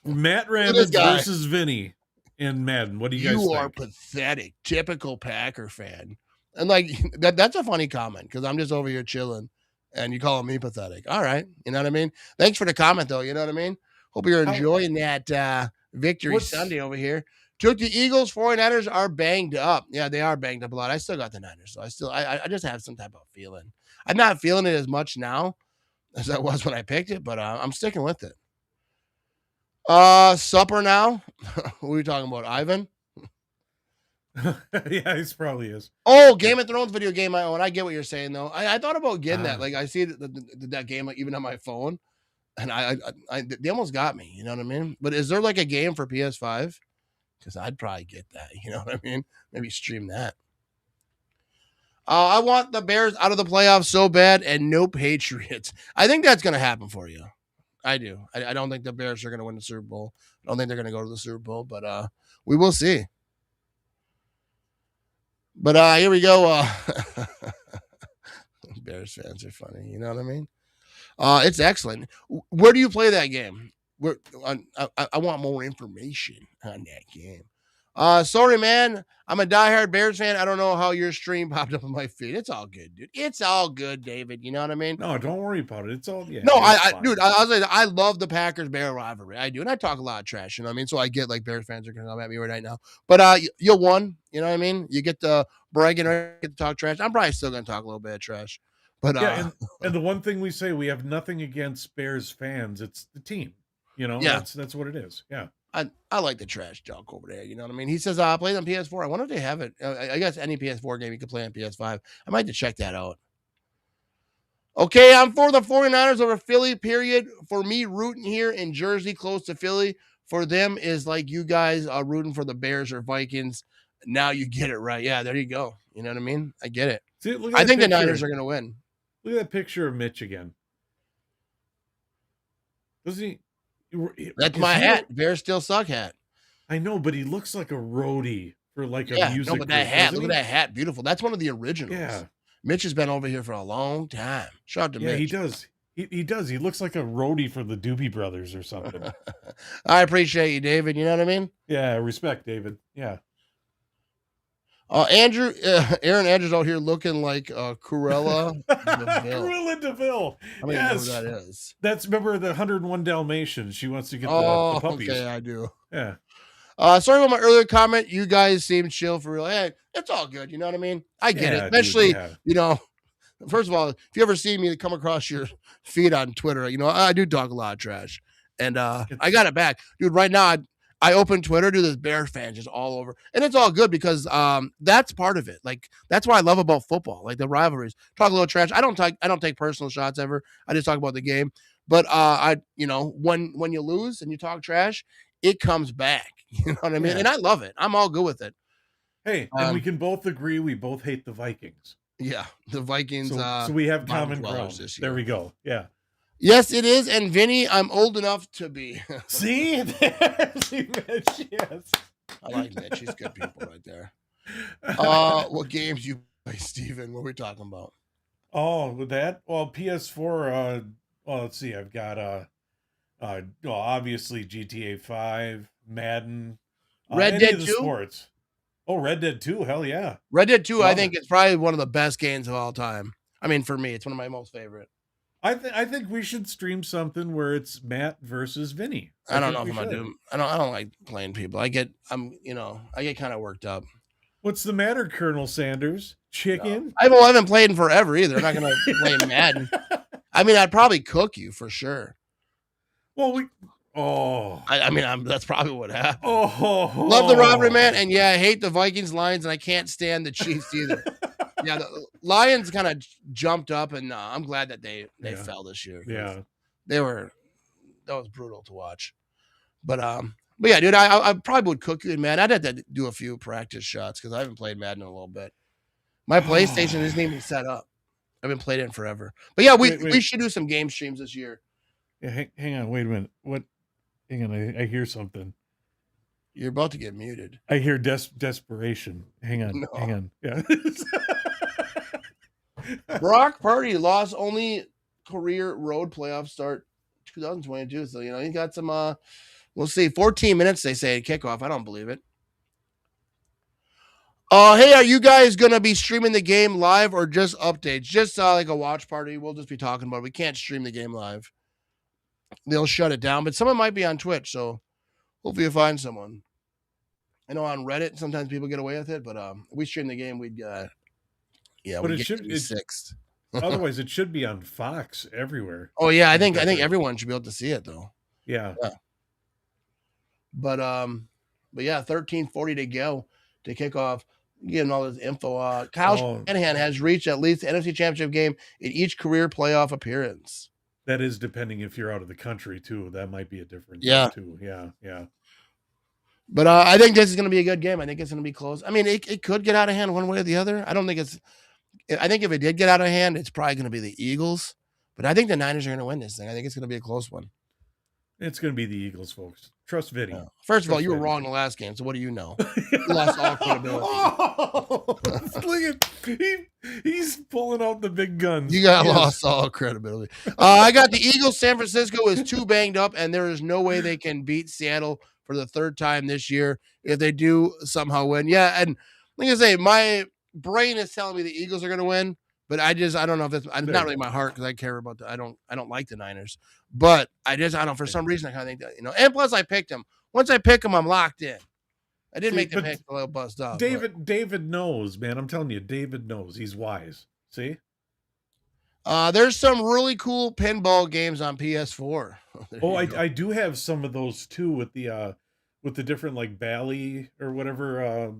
Matt Ramage versus Vinny in Madden. What do you guys think? You are pathetic. Typical Packer fan. And like that's a funny comment because I'm just over here chilling and you call me pathetic. All right. You know what I mean? Thanks for the comment though. You know what I mean? Hope you're enjoying that victory Sunday over here. Took the Eagles. 49ers are banged up. Yeah, they are banged up a lot. I still got the Niners. So I just have some type of feeling. I'm not feeling it as much now as I was when I picked it, but I'm sticking with it. Supper now. What are we talking about? Ivan? Yeah, he probably is. Oh, Game of Thrones video game I own. I get what you're saying though. I thought about getting that. Like I see that game like even on my phone, and they almost got me. You know what I mean? But is there like a game for PS5? Because I'd probably get that. You know what I mean? Maybe stream that. I want the Bears out of the playoffs so bad, and no Patriots. I think that's going to happen for you. I do. I don't think the Bears are going to win the Super Bowl. I don't think they're going to go to the Super Bowl, but we will see. But here we go. Bears fans are funny. You know what I mean? It's excellent. Where do you play that game? I want more information on that game. Sorry, man. I'm a diehard Bears fan. I don't know how your stream popped up on my feed. It's all good, dude. It's all good, David. You know what I mean? No, don't worry about it. It's all No, dude. I love the Packers Bear rivalry. I do, and I talk a lot of trash. You know what I mean? So I get like Bears fans are gonna come at me right now. But you won. You know what I mean? You get the bragging, get to talk trash. I'm probably still gonna talk a little bit of trash. But yeah, and the one thing we say, we have nothing against Bears fans. It's the team. You know, yeah. That's what it is. Yeah. I like the trash talk over there. You know what I mean? He says, I played on PS4. I wonder if they have it. I guess any PS4 game you could play on PS5. I might have to check that out. Okay, I'm for the 49ers over Philly, period. For me, rooting here in Jersey, close to Philly, for them is like you guys are rooting for the Bears or Vikings. Now you get it right. Yeah, there you go. You know what I mean? I get it. See, I think the Niners are going to win. Look at that picture of Mitch again. Doesn't he? That's my hat. Bears still suck hat. I know, but he looks like a roadie for like a music. No, but that hat, look at that hat. Beautiful. That's one of the originals. Yeah. Mitch has been over here for a long time. Shout out to Mitch. Yeah, he does. He does. He looks like a roadie for the Doobie Brothers or something. I appreciate you, David. You know what I mean? Yeah, respect, David. Yeah. Aaron Andrews out here looking like Cruella DeVille. Cruella DeVille. I don't even know who that is. That's, remember the 101 Dalmatians. She wants to get the puppies. Okay, I do. Yeah. Sorry about my earlier comment. You guys seem chill for real. Hey, it's all good. You know what I mean? I get it. Especially, you know, first of all, if you ever see me come across your feed on Twitter, you know, I do talk a lot of trash. And I got it back. Dude, right now, I open Twitter, dude, there's Bear fans just all over. And it's all good because that's part of it. Like, that's what I love about football, like the rivalries. Talk a little trash. I don't take personal shots ever. I just talk about the game. But you know, when you lose and you talk trash, it comes back. You know what I mean? Yeah. And I love it. I'm all good with it. Hey, and we can both agree we both hate the Vikings. Yeah, the Vikings. So we have common ground. This year. There we go. Yeah. Yes, it is. And Vinny, I'm old enough to be. See? Mitch, yes. I like Mitch. He's good people right there. What games you play, Steven? What are we talking about? Oh, with that? Well, PS4, well, let's see. I've got well, obviously GTA 5, Madden, Red any Dead of the 2? sports. Oh, Red Dead 2, hell yeah. Red Dead 2, I Love think it. it's probably one of the best games of all time. I mean, for me, it's one of my most favorite. I think we should stream something where it's Matt versus Vinny. I don't know think if we I'm gonna should. do. I don't like playing people. I get kind of worked up. What's the matter, Colonel Sanders? Chicken? I haven't played in forever either. I'm not gonna play Madden. I mean, I'd probably cook you for sure. Well, that's probably what happened. Oh, love the rivalry, man, and yeah, I hate the Vikings, Lions, and I can't stand the Chiefs either. Yeah, the Lions kind of jumped up, and I'm glad that they fell this year. Yeah, that was brutal to watch. But yeah, dude, I probably would cook you, man. I'd have to do a few practice shots because I haven't played Madden in a little bit. My PlayStation isn't even set up. I've been playing it forever. But yeah, we should do some game streams this year. Yeah, hang on, wait a minute. What? Hang on, I hear something. You're about to get muted. I hear desperation. Hang on. Yeah. Brock Purdy lost only career road playoff start 2022. So, he got some, we'll see, 14 minutes, they say, at kickoff. I don't believe it. Hey, are you guys going to be streaming the game live or just updates? Just like a watch party. We'll just be talking about it. We can't stream the game live. They'll shut it down, but someone might be on Twitch, so hopefully you find someone. I know on Reddit, sometimes people get away with it, but we stream the game, we'd but it should be sixth. Otherwise, it should be on Fox everywhere. Oh yeah, I think everyone should be able to see it though. Yeah. But yeah, 13:40 to go to kick off. Getting all this info. Kyle Shanahan has reached at least the NFC Championship game in each career playoff appearance. That is depending if you're out of the country too. That might be a difference. Yeah. Too. Yeah. But I think this is going to be a good game. I think it's going to be close. I mean, it could get out of hand one way or the other. I think if it did get out of hand, it's probably going to be the Eagles. But I think the Niners are going to win this thing. I think it's going to be a close one. It's going to be the Eagles, folks. Trust Vinny. Yeah. First of all, you were wrong in the last game. So what do you know? You lost all credibility. Look at he's pulling out the big guns. You got lost all credibility. I got the Eagles. San Francisco is too banged up, and there is no way they can beat Seattle for the third time this year if they do somehow win. Yeah, and like I say, my brain is telling me the Eagles are going to win, but I don't know if it's not really my heart because I care about I don't like the Niners, but I don't know, for some reason I kind of think that, and plus I picked them. Once I pick them, I'm locked in. I didn't make the pick a little buzzed up. David knows, man. I'm telling you, David knows. He's wise. See? There's some really cool pinball games on PS4. I do have some of those too with the different like Bally or whatever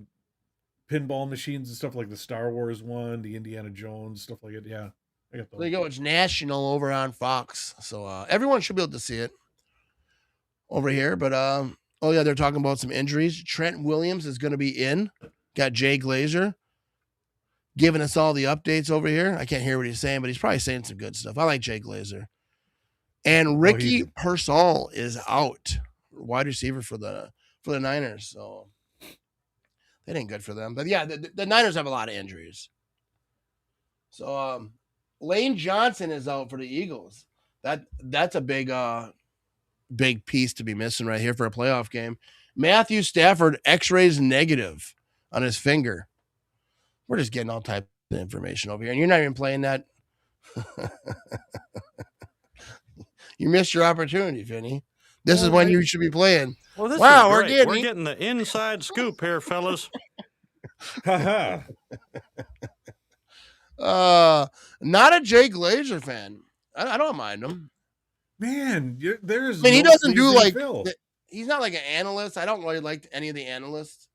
pinball machines and stuff, like the Star Wars one, the Indiana Jones, stuff like it. Yeah. I got those. There you go. It's national over on Fox. So everyone should be able to see it over here. But oh yeah, they're talking about some injuries. Trent Williams is going to be in. Got Jay Glazer giving us all the updates over here. I can't hear what he's saying, but he's probably saying some good stuff. I like Jay Glazer. And Ricky Pearsall is out, wide receiver for the Niners. So that ain't good for them. But yeah, the Niners have a lot of injuries. So Lane Johnson is out for the Eagles. That's a big piece to be missing right here for a playoff game. Matthew Stafford X-rays negative on his finger. We're just getting all types of information over here, and you're not even playing that. You missed your opportunity, Vinny. This is when you should be playing. Well, this wow, is great. We're getting the inside scoop here, fellas. Haha. Not a Jay Glazer fan. I don't mind him. Man, there's. I mean, he doesn't do like. He's not like an analyst. I don't really like any of the analysts.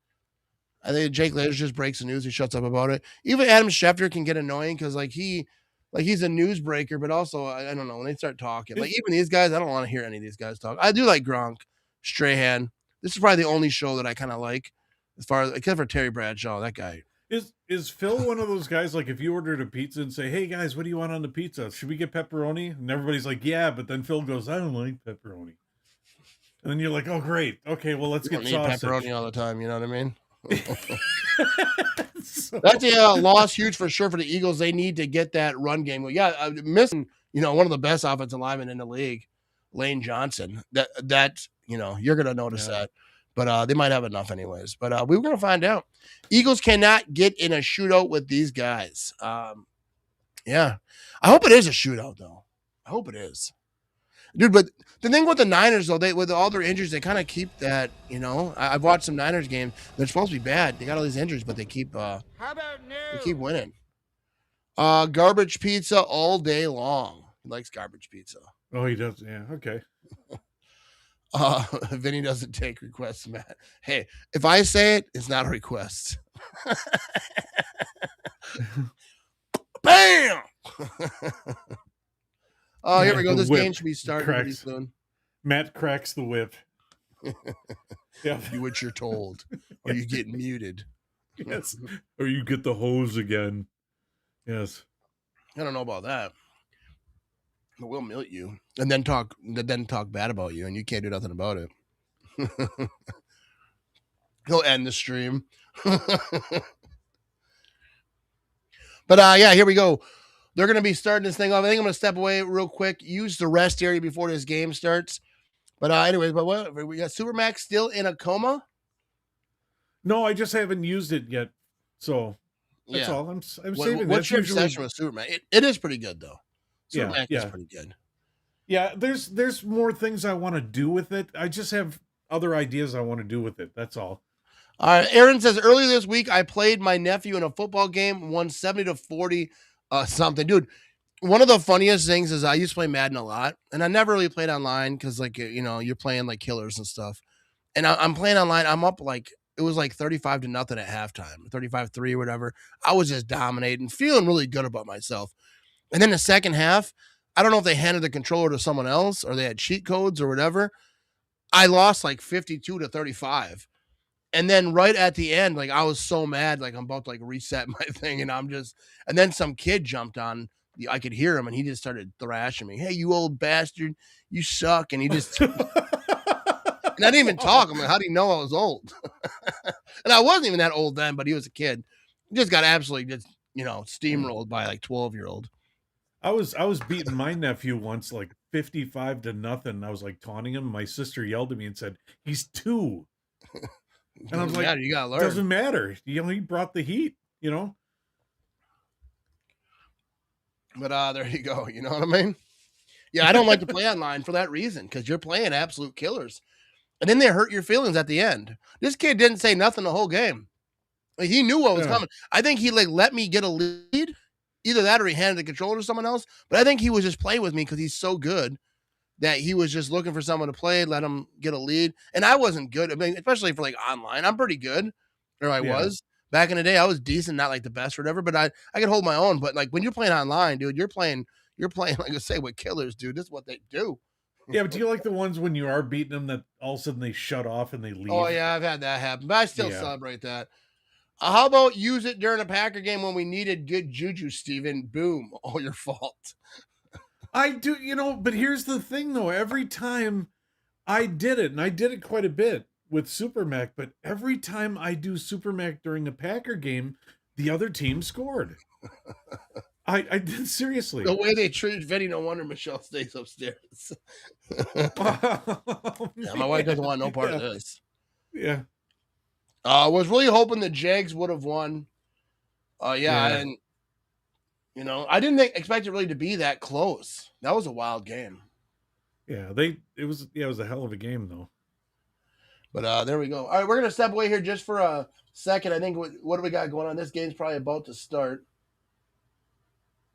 I think Jake Glazer just breaks the news. He shuts up about it. Even Adam Schefter can get annoying because he's a newsbreaker, but also I don't know when they start talking. Like even these guys, I don't want to hear any of these guys talk. I do like Gronk, Strahan. This is probably the only show that I kind of like, as far as except for Terry Bradshaw. That guy is Phil one of those guys, like if you ordered a pizza and say, "Hey guys, what do you want on the pizza? Should we get pepperoni?" And everybody's like, "Yeah," but then Phil goes, "I don't like pepperoni." And then you're like, "Oh great, okay, well let's get sausage." Pepperoni all the time. You know what I mean? That's a loss huge for sure for the Eagles. They need to get that run game. Yeah, missing, one of the best offensive linemen in the league, Lane Johnson. That you're going to notice that. But they might have enough anyways. But we were going to find out. Eagles cannot get in a shootout with these guys. Yeah. I hope it is a shootout, though. I hope it is. Dude, but the thing with the Niners, though, with all their injuries, they kind of keep that, I've watched some Niners games. They're supposed to be bad. They got all these injuries, but they keep winning. Garbage pizza all day long. He likes garbage pizza. Oh, he does? Yeah, okay. Vinny doesn't take requests, Matt. Hey, if I say it, it's not a request. Bam! Oh, here we go. This game should be starting pretty soon. Matt cracks the whip. Yeah. Do what you're told, or you get muted. Yes. Or you get the hose again. Yes. I don't know about that. But we'll mute you and then talk bad about you, and you can't do nothing about it. He'll end the stream. But yeah, here we go. They're going to be starting this thing off. I think I'm going to step away real quick, use the rest area before this game starts. But anyways, what we got? Supermax still in a coma? No, I just haven't used it yet. So that's all. I'm saving. What's your obsession with Supermax? It is pretty good though. Supermax is pretty good. Yeah, there's more things I want to do with it. I just have other ideas I want to do with it. That's all. All right. Aaron says earlier this week I played my nephew in a football game, won 70-40 something. Dude, one of the funniest things is I used to play Madden a lot, and I never really played online because, like, you're playing like killers and stuff. And I'm playing online. I'm up it was like 35-0 at halftime, 35-3 or whatever. I was just dominating, feeling really good about myself. And then the second half, I don't know if they handed the controller to someone else or they had cheat codes or whatever. I lost like 52-35. And then right at the end, like I was so mad, like I'm about to like reset my thing, and then some kid jumped on. I could hear him, and he just started thrashing me. Hey, you old bastard, you suck! And he just, and I didn't even talk. I'm like, how do you know I was old? And I wasn't even that old then, but he was a kid. He just got absolutely just steamrolled by like 12-year-old. I was beating my nephew once like 55-0. I was like taunting him. My sister yelled at me and said, "He's 2." And I was like, you gotta learn. Doesn't matter. He brought the heat, But there you go. You know what I mean? Yeah, I don't like to play online for that reason, because you're playing absolute killers. And then they hurt your feelings at the end. This kid didn't say nothing the whole game. Like, he knew what was coming. I think he let me get a lead. Either that or he handed the controller to someone else. But I think he was just playing with me because he's so good that he was just looking for someone to play, let him get a lead. And I wasn't good. I mean, especially for like online. I'm pretty good. Or I was. Back in the day, I was decent, not like the best or whatever, but I could hold my own. But like when you're playing online, dude, you're playing, like I say, with killers, dude. This is what they do. Yeah, but do you like the ones when you are beating them that all of a sudden they shut off and they leave? Oh, yeah, I've had that happen. But I still celebrate that. How about use it during a Packer game when we needed good juju, Steven? Boom. All your fault. I do, but here's the thing, though. Every time I did it, and I did it quite a bit with Super Mac, but every time I do Super Mac during a Packer game, the other team scored. I did, seriously. The way they treated Vinny, no wonder Michelle stays upstairs. Yeah, my wife doesn't want no part of this. Yeah. I was really hoping the Jags would have won. And I didn't expect it really to be that close. That was a wild game. Yeah, it was a hell of a game though. But there we go. All right, we're gonna step away here just for a second. I think what do we got going on? This game's probably about to start.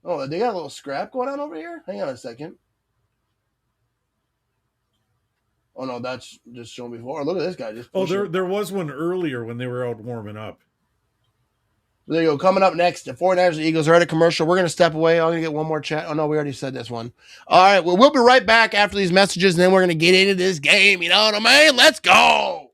Oh, they got a little scrap going on over here? Hang on a second. Oh no, that's just shown before. Look at this guy just. Oh, there was one earlier when they were out warming up. There you go. Coming up next, the 49ers and Eagles are at a commercial. We're going to step away. I'm going to get one more chat. Oh, no, we already said this one. All right, well, we'll be right back after these messages, and then we're going to get into this game. You know what I mean? Let's go.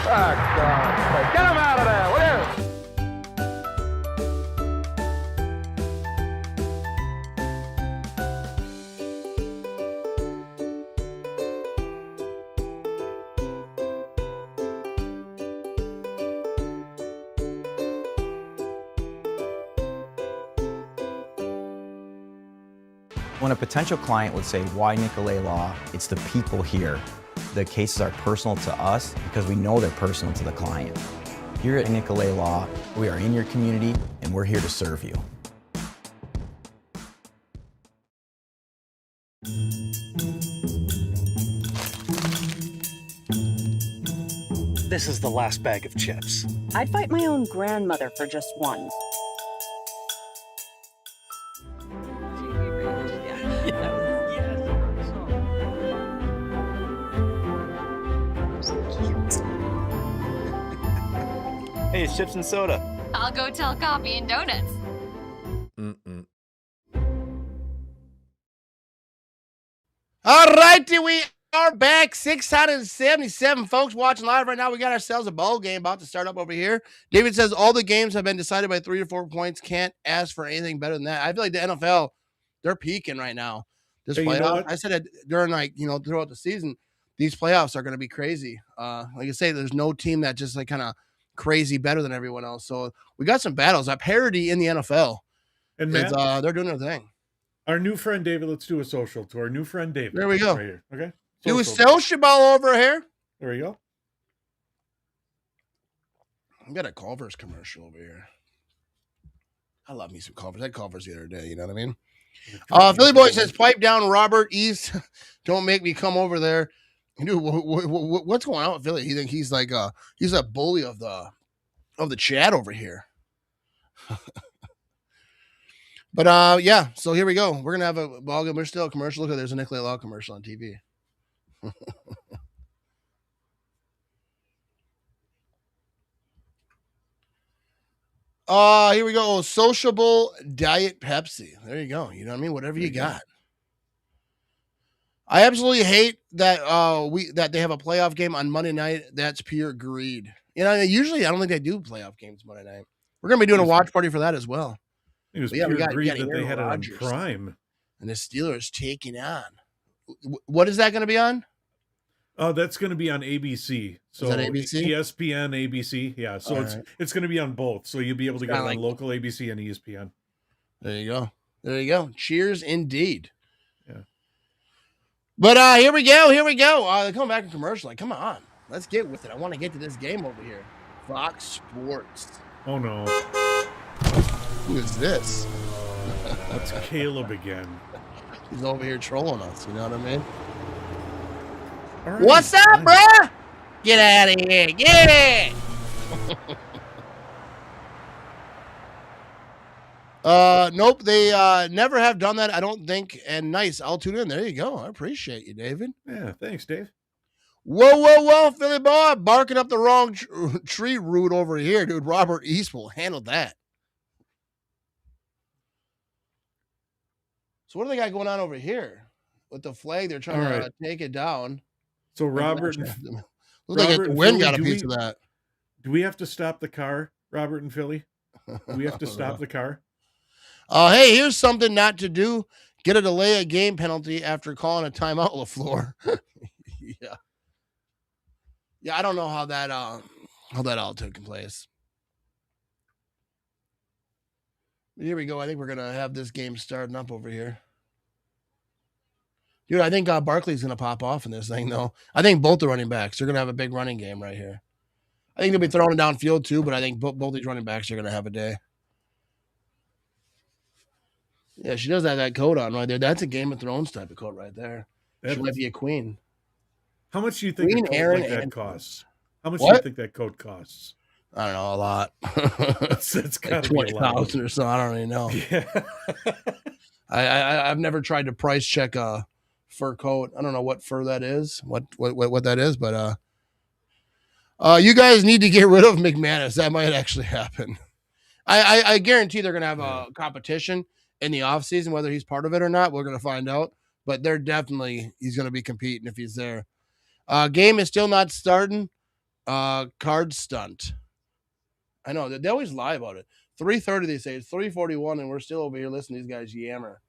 God. Get him out of there, will you? When a potential client would say, why Nicolet Law? It's the people here. The cases are personal to us because we know they're personal to the client. Here at Nicolet Law, we are in your community and we're here to serve you. This is the last bag of chips. I'd fight my own grandmother for just one. Hey, it's chips and soda. I'll go tell coffee and donuts. All righty, we are back. 677 folks watching live right now. We got ourselves a bowl game about to start up over here. David says all the games have been decided by 3 to 4 points. Can't ask for anything better than that. I feel like the NFL, they're peaking right now. This Hey, you know playoff, what? I said it during throughout the season, these playoffs are going to be crazy. Like I say, there's no team that just like kind of crazy better than everyone else. So we got some battles. That parity in the NFL. And Matt, they're doing their thing. Our new friend David, let's do a social to our new friend David. There we go. Right here. Okay. Do a social ball over here. There we go. I got a Culver's commercial over here. I love me some Culver's. I had Culver's the other day. You know what I mean? Philly Boy says, pipe down, Robert East. Don't make me come over there. Dude, what's going on with Philly? He think he's like he's a bully of the chat over here. But yeah, so here we go. We're gonna have a ball game. We're still a commercial. Look, there's a Nicolet Law commercial on TV. Here we go. Sociable Diet Pepsi. There you go. You know what I mean? Whatever you got. I absolutely hate that that they have a playoff game on Monday night. That's pure greed. You know, usually I don't think they do playoff games Monday night. We're gonna be doing a watch party for that as well. It was pure greed that they had it on Prime. And the Steelers taking on. What is that going to be on? Oh, that's going to be on ABC. So is that ABC? ESPN, ABC. Yeah. So it's going to be on both. So you'll be able to get it on local ABC and ESPN. There you go. There you go. Cheers indeed. Yeah. But here we go. Here we go. They're coming back in commercial. Like, come on. Let's get with it. I want to get to this game over here. Fox Sports. Oh, no. Who is this? That's Caleb again. He's over here trolling us. You know what I mean? Right, what's up, bruh? Get out of here. Get it. Nope. They never have done that, I don't think. And nice. I'll tune in. There you go. I appreciate you, David. Yeah, thanks, Dave. Whoa, Philly boy. Barking up the wrong tree root over here, dude. Robert East will handle that. So what do they got going on over here with the flag? They're trying to take it down. So Robert, looks like the wind got a piece of that. Do we have to stop the car, Robert and Philly? Do we have to stop the car? Hey, here's something not to do. Get a delay of game penalty after calling a timeout, LaFleur. Yeah. Yeah, I don't know how that all took place. Here we go. I think we're gonna have this game starting up over here. Dude, I think Barkley's gonna pop off in this thing, though. I think both the running backs are gonna have a big running game right here. I think they'll be throwing it downfield too, but I think both these running backs are gonna have a day. Yeah, she does have that coat on right there. That's a Game of Thrones type of coat right there. She might be a queen. How much do you think Queen a coat Aaron like that and costs? How much do you think that coat costs? I don't know, a lot. It's like 20,000 or so. I don't really know. Yeah. I've never tried to price check a fur coat. I don't know what fur that is, what that is, but you guys need to get rid of McManus. That might actually happen. I guarantee they're gonna have a competition in the offseason, whether he's part of it or not. We're gonna find out. But he's gonna be competing if he's there. Game is still not starting. Card stunt. I know they always lie about it. 3:30 they say it's 3:41 and we're still over here listening to these guys yammer.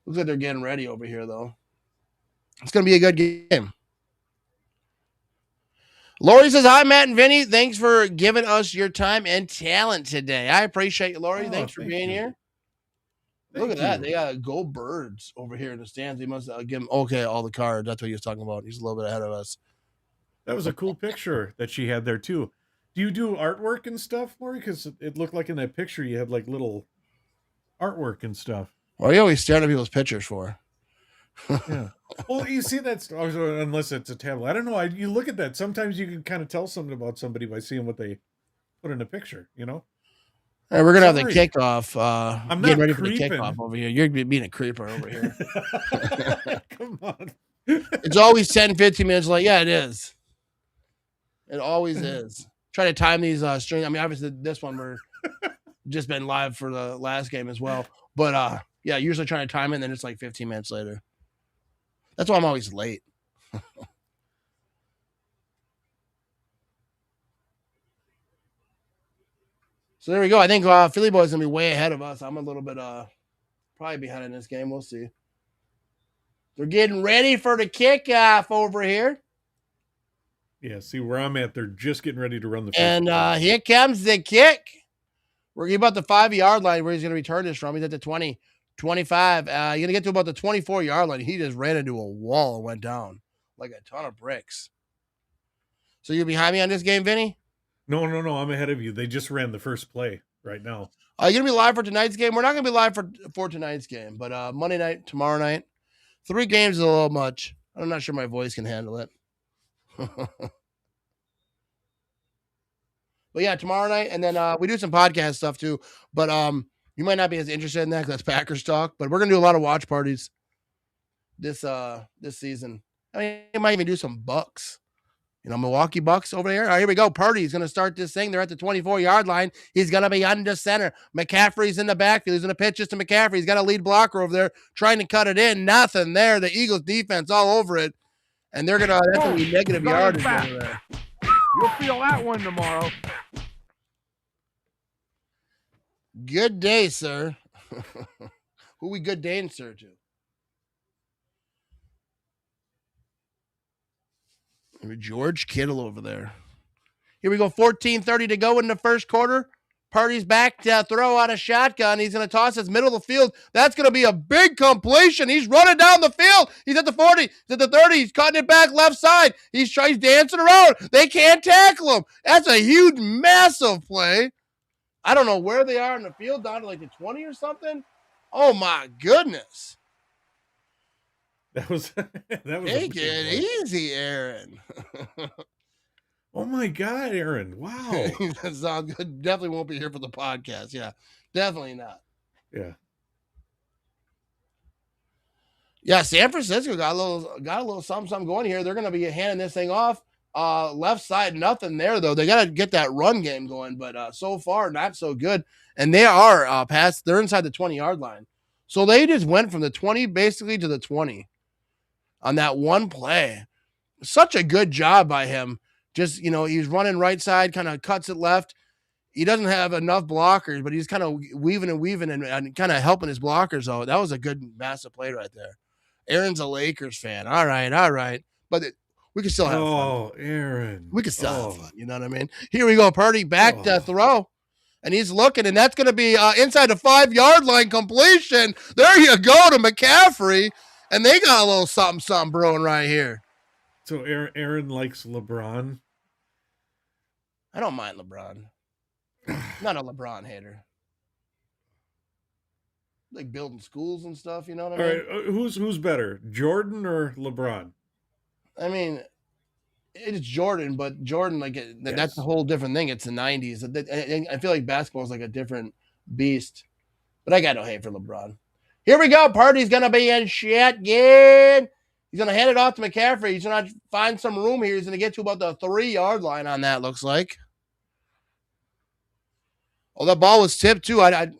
Looks like they're getting ready over here though. It's gonna be a good game. Lori says, hi, Matt and Vinny. Thanks for giving us your time and talent today. I appreciate you, Lori. Thanks for being here. Look at that. They got Go Birds over here in the stands. He must give him, okay, all the cards. That's what he was talking about. He's a little bit ahead of us. That was a cool picture that she had there, too. Do you do artwork and stuff, Lori? Because it looked like in that picture you had, like, little artwork and stuff. What are you always staring at people's pictures for? Yeah. Well, you see that, unless it's a tablet. I don't know. You look at that. Sometimes you can kind of tell something about somebody by seeing what they put in a picture, you know? All right, we're going to have the kickoff. I'm getting not ready creeping. for the kickoff over here. You're being a creeper over here. Come on. It's always 10, 15 minutes late. Yeah, it is. It always is. Try to time these streams. I mean, obviously, this one we're just been live for the last game as well. But, yeah, usually trying to time it, and then it's like 15 minutes later. That's why I'm always late. So there we go. I think Philly Boy's going to be way ahead of us. I'm a little bit probably behind in this game. We'll see. They're getting ready for the kickoff over here. Yeah, see where I'm at. They're just getting ready to run the first And here comes the kick. We're about the 5-yard line where he's going to return this from. He's at the 20. 25. You're going to get to about the 24-yard line. He just ran into a wall and went down like a ton of bricks. So you're behind me on this game, Vinny? No. I'm ahead of you. They just ran the first play right now. Are you going to be live for tonight's game? We're not going to be live for tonight's game, but Monday night, tomorrow night. 3 games is a little much. I'm not sure my voice can handle it. But yeah, tomorrow night, and then we do some podcast stuff too. But you might not be as interested in that because that's Packers talk. But we're gonna do a lot of watch parties this season. I mean, we might even do some Bucks. You know, Milwaukee Bucks over here. All right, here we go. Purdy's going to start this thing. They're at the 24-yard line. He's going to be under center. McCaffrey's in the backfield. He's going to pitch this to McCaffrey. He's got a lead blocker over there trying to cut it in. Nothing there. The Eagles defense all over it. And they're going to, that's going to be negative yardage over there. You'll feel that one tomorrow. Good day, sir. Who we good day, sir, to? George Kittle over there. Here we go. 14:30 to go in the first quarter. Purdy's back to throw out a shotgun. He's going to toss his middle of the field. That's going to be a big completion. He's running down the field. He's at the 40. He's at the 30. He's cutting it back left side. He's dancing around. They can't tackle him. That's a huge, massive play. I don't know where they are in the field, down to like the 20 or something. Oh, my goodness. That was Take it easy, Aaron. Oh my God, Aaron! Wow, that sounds good. Definitely won't be here for the podcast. Yeah, definitely not. Yeah. San Francisco got a little something going here. They're going to be handing this thing off. Left side, nothing there though. They got to get that run game going, but so far not so good. And they are past. They're inside the 20-yard line, so they just went from the 20 basically to the 20. On that one play. Such a good job by him. Just, he's running right side, kind of cuts it left. He doesn't have enough blockers, but he's kind of weaving and kind of helping his blockers out. That was a good, massive play right there. Aaron's a Lakers fan. All right. But we can still have fun. Oh, Aaron. We can still have fun. You know what I mean? Here we go. Purdy back to throw. And he's looking, and that's going to be inside the 5-yard line completion. There you go to McCaffrey. And they got a little something brewing right here. So Aaron likes LeBron. I don't mind LeBron. I'm not a LeBron hater. Like building schools and stuff, you know what I mean? All right, who's better, Jordan or LeBron? I mean, it's Jordan, but Jordan, that's a whole different thing. It's the 90s. I feel like basketball is like a different beast. But I got no hate for LeBron. Here we go. Purdy's going to be in shotgun. He's going to hand it off to McCaffrey. He's going to find some room here. He's going to get to about the 3-yard line on that, looks like. Oh, that ball was tipped, too. I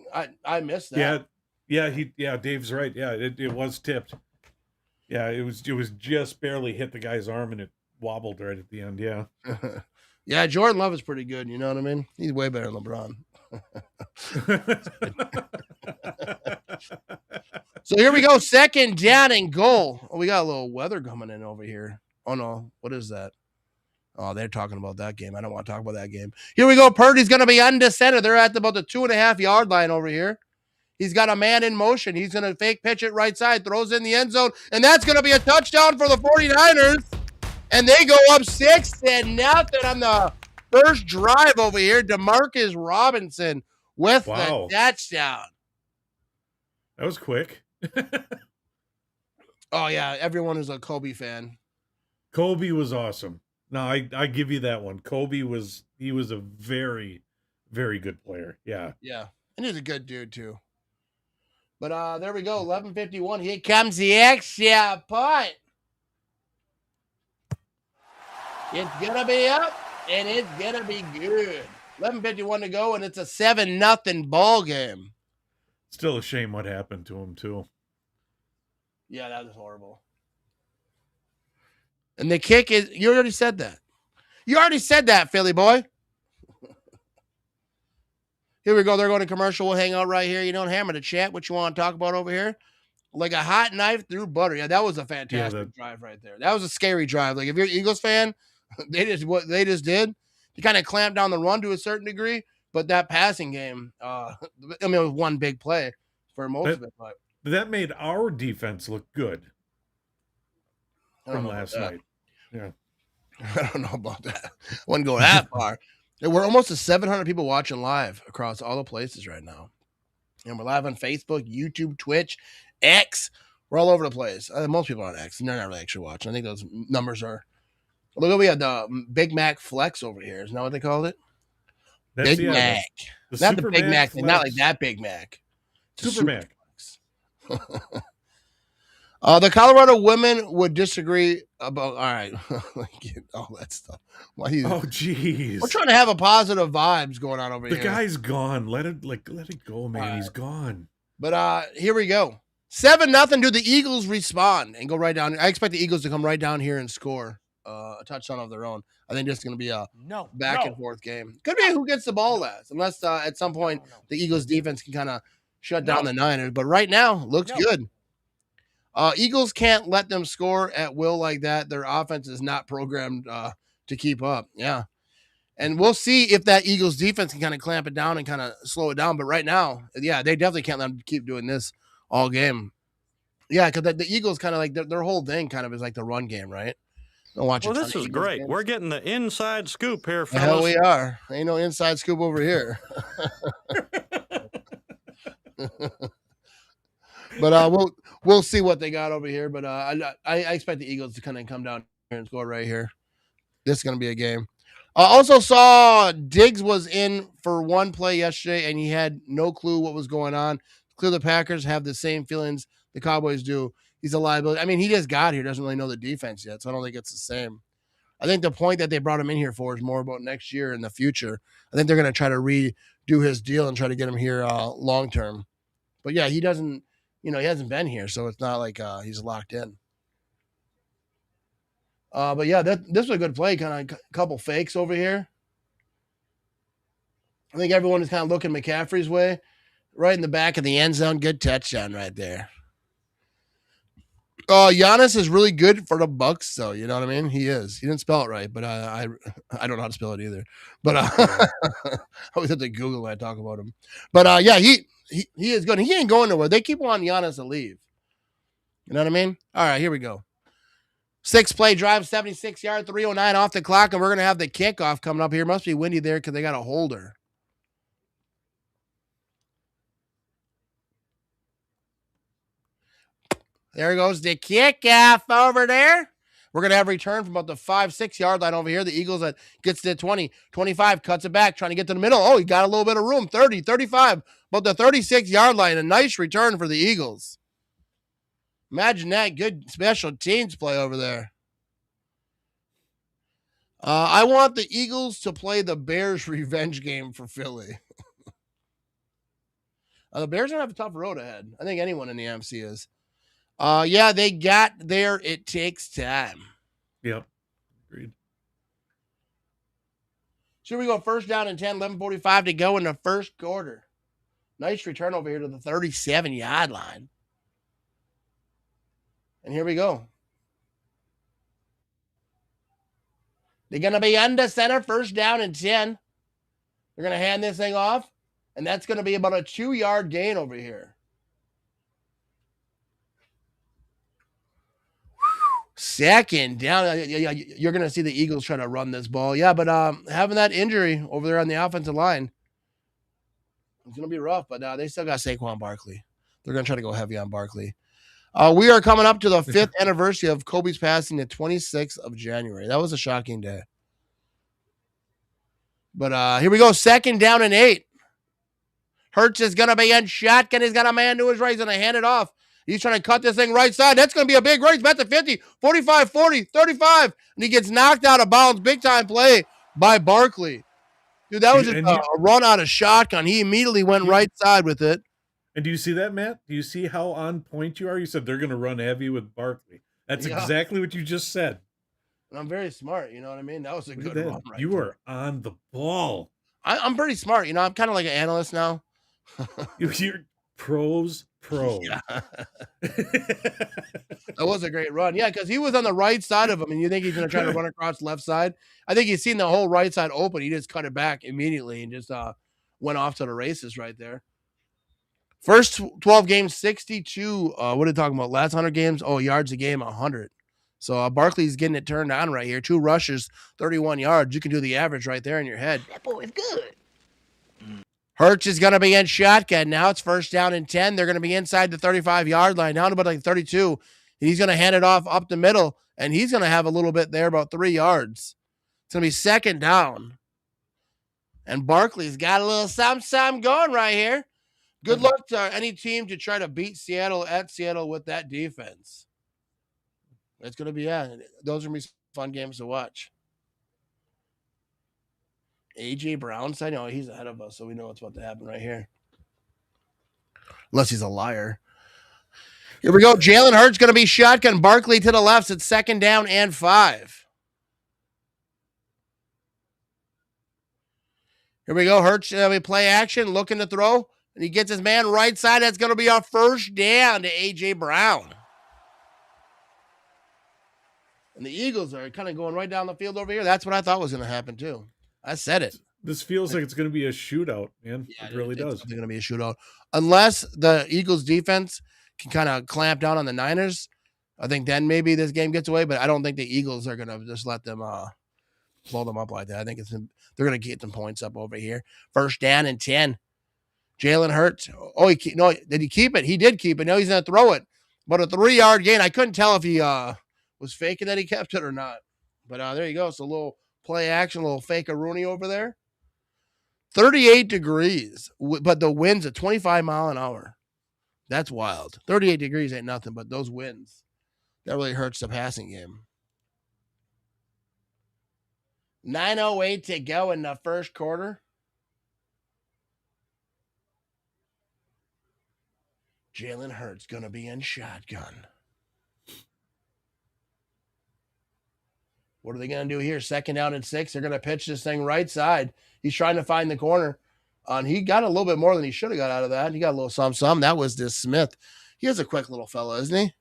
missed that. Yeah, Dave's right. Yeah, it was tipped. Yeah, it was just barely hit the guy's arm, and it wobbled right at the end, yeah. Yeah, Jordan Love is pretty good. You know what I mean? He's way better than LeBron. So here we go. Second down and goal. Oh, we got a little weather coming in over here. Oh, no. What is that? Oh, they're talking about that game. I don't want to talk about that game. Here we go. Purdy's going to be under center. They're at about the 2.5 yard line over here. He's got a man in motion. He's going to fake pitch it right side, throws in the end zone, and that's going to be a touchdown for the 49ers. And they go up 6-0 on the first drive over here. DeMarcus Robinson with the touchdown. That was quick. Oh, yeah. Everyone is a Kobe fan. Kobe was awesome. No, I give you that one. Kobe was a very, very good player. Yeah. Yeah. And he's a good dude, too. But there we go. 11:51. Here comes the extra point. It's going to be up, and it's going to be good. 11:51 to go, and it's a 7-0 ball game. Still a shame what happened to him, too. Yeah, that was horrible. And the kick is, you already said that. You already said that, Philly boy. Here we go. They're going to commercial. We'll hang out right here. You don't hammer the chat. What you want to talk about over here? Like a hot knife through butter. Yeah, that was a fantastic drive right there. That was a scary drive. Like if you're an Eagles fan, what they just did. They kind of clamped down the run to a certain degree, but that passing game, I mean, it was one big play for most of it. But that made our defense look good from last night. Yeah. I don't know about that. Wouldn't go that far. We're almost to 700 people watching live across all the places right now. And we're live on Facebook, YouTube, Twitch, X. We're all over the place. Most people are on X, and they're not really actually watching. I think those numbers are. Look, we had the Big Mac Flex over here. Isn't that what they called it? That's, Big Mac. Not the Big Mac. Not like that Big Mac. Super Mac. The Colorado women would disagree about. All right, all that stuff. Jeez. We're trying to have a positive vibes going on over here. The guy's gone. Let it go, man. He's gone. But here we go. 7-0. Do the Eagles respond and go right down? I expect the Eagles to come right down here and score a touchdown of their own. I think this is going to be a back and forth game. Could be who gets the ball last, unless at some point the Eagles defense can kind of shut down the Niners. But right now, looks good. Eagles can't let them score at will like that. Their offense is not programmed to keep up. Yeah. And we'll see if that Eagles defense can kind of clamp it down and kind of slow it down. But right now, yeah, they definitely can't let them keep doing this all game. Yeah, because the Eagles kind of like their whole thing kind of is like the run game, right? Well, this is great. Games. We're getting the inside scoop here, fellas. Hell, we are. Ain't no inside scoop over here. But we'll see what they got over here. But I expect the Eagles to kind of come down here and score right here. This is going to be a game. I also saw Diggs was in for one play yesterday, and he had no clue what was going on. Clear the Packers have the same feelings the Cowboys do. He's a liability. I mean, he just got here, doesn't really know the defense yet, so I don't think it's the same. I think the point that they brought him in here for is more about next year in the future. I think they're going to try to redo his deal and try to get him here long term. But yeah, he doesn't. He hasn't been here, so it's not like he's locked in. But yeah, this was a good play. Kind of a couple fakes over here. I think everyone is kind of looking McCaffrey's way, right in the back of the end zone. Good touchdown right there. Giannis is really good for the Bucks, though. You know what I mean? He is. He didn't spell it right, but I don't know how to spell it either. But I always have to Google when I talk about him. But yeah, he is good. He ain't going nowhere. They keep wanting Giannis to leave. You know what I mean? All right, here we go. 6-play drive, 76 yard, 3:09 off the clock, and we're gonna have the kickoff coming up here. Must be windy there because they got a holder. There goes the kickoff over there. We're going to have a return from about the 5-6 yard line over here. The Eagles that gets to 20, 25, cuts it back, trying to get to the middle. Oh, he got a little bit of room, 30, 35, about the 36 yard line. A nice return for the Eagles. Imagine that. Good special teams play over there. I want the Eagles to play the Bears revenge game for Philly. The Bears don't have a tough road ahead. I think anyone in the AMC is. Yeah, they got there. It takes time. Yep. Agreed. So we go first down and 10, 11:45 to go in the first quarter. Nice return over here to the 37-yard line. And here we go. They're going to be under center, first down and 10. They're going to hand this thing off, and that's going to be about a 2-yard gain over here. Second down. You're going to see the Eagles trying to run this ball. Yeah, but having that injury over there on the offensive line, it's going to be rough, but they still got Saquon Barkley. They're going to try to go heavy on Barkley. We are coming up to the 5th anniversary of Kobe's passing, the 26th of January. That was a shocking day. But here we go, second down and 8. Hurts is going to be in shotgun. He's got a man to his right. He's going to hand it off. He's trying to cut this thing right side. That's going to be a big race. Back to 50, 45, 40, 35. And he gets knocked out of bounds. Big time play by Barkley. Dude, that was just a run out of shotgun. He immediately went right side with it. And do you see that, Matt? Do you see how on point you are? You said they're going to run heavy with Barkley. That's exactly what you just said. And I'm very smart. You know what I mean? That was a good run right You there. are on the ball. I'm pretty smart. You know, I'm kind of like an analyst now. You're pros pro. Yeah. That was a great run. Yeah, because he was on the right side of him, and you think he's going to try to run across the left side. I think he's seen the whole right side open. He just cut it back immediately and just went off to the races right there. First 12 games, 62. What are they talking about? Last 100 games? Oh, yards a game, 100. So Barkley's getting it turned on right here. 2 rushes, 31 yards. You can do the average right there in your head. That boy is good. Hurts is going to be in shotgun. Now it's first down and 10. They're going to be inside the 35-yard line, down to about like 32. He's going to hand it off up the middle, and he's going to have a little bit there, about 3 yards. It's going to be second down. And Barkley's got a little something going right here. Good luck to any team to try to beat Seattle at Seattle with that defense. It's going to be, those are going to be fun games to watch. A.J. Brown side, no, he's ahead of us, so we know what's about to happen right here. Unless he's a liar. Here we go. Jalen Hurts going to be shotgun. Barkley to the left. It's second down and 5. Here we go. Hurts, we play action, looking to throw, and he gets his man right side. That's going to be our first down to A.J. Brown. And the Eagles are kind of going right down the field over here. That's what I thought was going to happen, too. I said it. This feels like it's going to be a shootout, man. Yeah, it really does. It's going to be a shootout. Unless the Eagles defense can kind of clamp down on the Niners, I think then maybe this game gets away, but I don't think the Eagles are going to just let them blow them up like that. I think they're going to get some points up over here. First down and 10. Jalen Hurts. Oh, did he keep it? He did keep it. No, he's going to throw it. But a 3-yard gain. I couldn't tell if he was faking that he kept it or not. But there you go. So a little play action, a little fake-a-rooney over there. 38 degrees, but the winds at 25 mile an hour. That's wild. 38 degrees ain't nothing, but those winds, that really hurts the passing game. 9:08 to go in the first quarter. Jalen Hurts going to be in shotgun. What are they going to do here? Second down and 6. They're going to pitch this thing right side. He's trying to find the corner. And he got a little bit more than he should have got out of that. He got a little some. That was this Smith. He is a quick little fella, isn't he?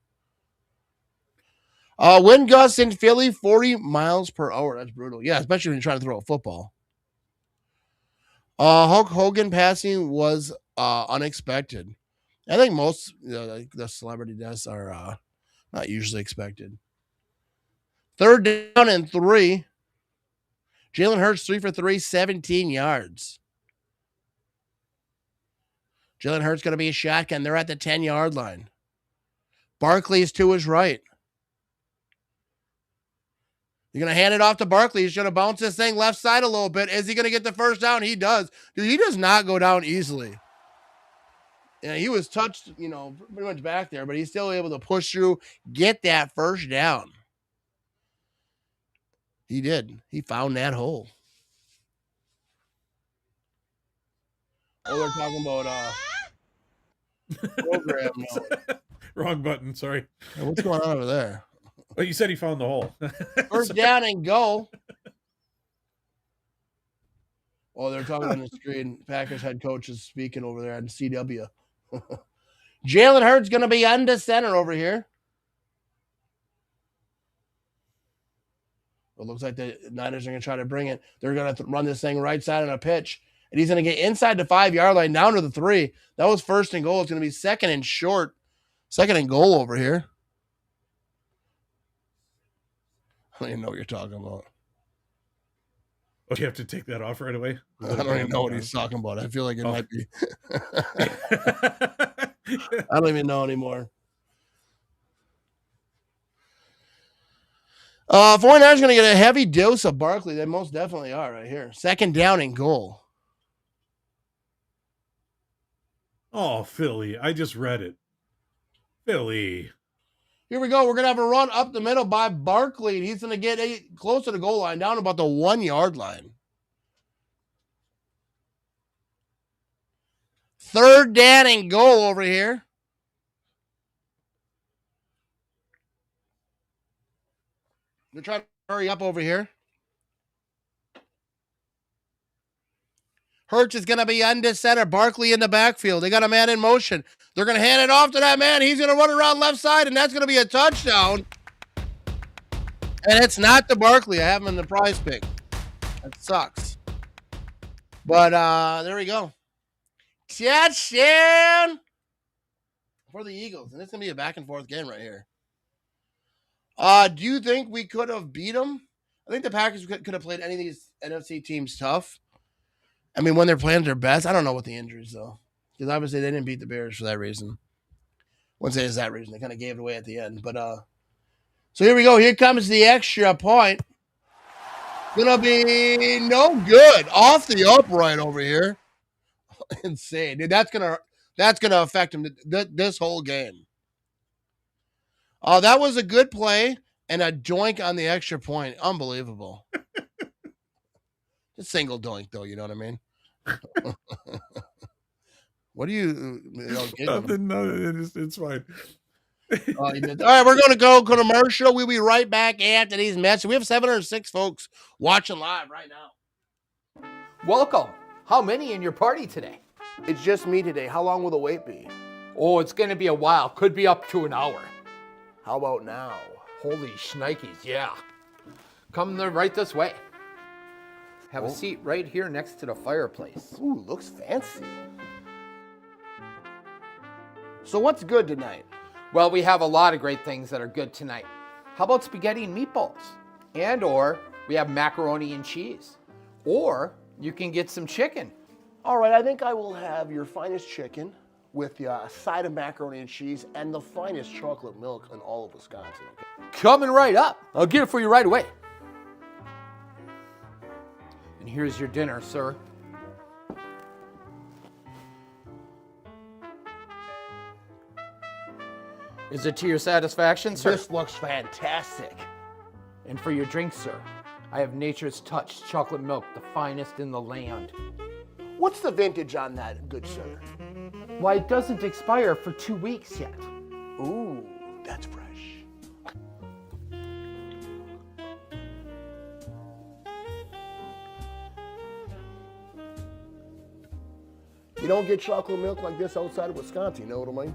Wind gusts in Philly, 40 miles per hour. That's brutal. Yeah, especially when you're trying to throw a football. Hulk Hogan passing was unexpected. I think most the celebrity deaths are not usually expected. Third down and 3. Jalen Hurts 3 for 3, 17 yards. Jalen Hurts going to be a shotgun. They're at the 10-yard line. Barkley is to his right. You're going to hand it off to Barkley. He's going to bounce this thing left side a little bit. Is he going to get the first down? He does. Dude, he does not go down easily. Yeah, he was touched, pretty much back there, but he's still able to push through, get that first down. He did. He found that hole. Oh, they're talking about program now. Wrong button, sorry. Hey, what's going on over there? Well, you said he found the hole. First down and go. Oh, they're talking on the screen. Packers head coach is speaking over there on CW. Jalen Hurts going to be under center over here. It looks like the Niners are going to try to bring it. They're going to run this thing right side on a pitch. And he's going to get inside the 5-yard line, down to the 3. That was first and goal. It's going to be second and short. Second and goal over here. I don't even know what you're talking about. Oh, you have to take that off right away? I don't even know what he's talking about. I feel like it might be. I don't even know anymore. 49ers going to get a heavy dose of Barkley. They most definitely are right here. Second down and goal. Oh, Philly. I just read it. Philly. Here we go. We're going to have a run up the middle by Barkley. He's going to get close to the goal line, down about the 1-yard line. Third down and goal over here. They're trying to hurry up over here. Hurts is going to be under center. Barkley in the backfield. They got a man in motion. They're going to hand it off to that man. He's going to run around left side, and that's going to be a touchdown. And it's not to Barkley. I have him in the prize pick. That sucks. But there we go. Touchdown for the Eagles. And it's going to be a back-and-forth game right here. Do you think we could have beat them? I think the Packers could have played any of these NFC teams tough. I mean, when they're playing their best, I don't know what the injuries, though. Because obviously they didn't beat the Bears for that reason. I wouldn't say it's that reason. They kind of gave it away at the end. But so here we go. Here comes the extra point. Gonna be no good. Off the upright over here. Insane. Dude, that's gonna affect him this whole game. That was a good play and a doink on the extra point. Unbelievable. Just single doink, though. You know what I mean? What do you? Nothing. No, it's fine. All right, we're going to go commercial. We'll be right back after these messages. We have 706 folks watching live right now. Welcome. How many in your party today? It's just me today. How long will the wait be? Oh, it's going to be a while. Could be up to an hour. How about now? Holy shnikes, yeah. Come right this way. Have a seat right here next to the fireplace. Ooh, looks fancy. So what's good tonight? Well, we have a lot of great things that are good tonight. How about spaghetti and meatballs? And or we have macaroni and cheese. Or you can get some chicken. All right, I think I will have your finest chicken with a side of macaroni and cheese and the finest chocolate milk in all of Wisconsin. Okay? Coming right up. I'll get it for you right away. And here's your dinner, sir. Is it to your satisfaction, sir? This looks fantastic. And for your drink, sir, I have Nature's Touch chocolate milk, the finest in the land. What's the vintage on that, good sir? Why, it doesn't expire for 2 weeks yet. Ooh, that's fresh. You don't get chocolate milk like this outside of Wisconsin, you know what I mean?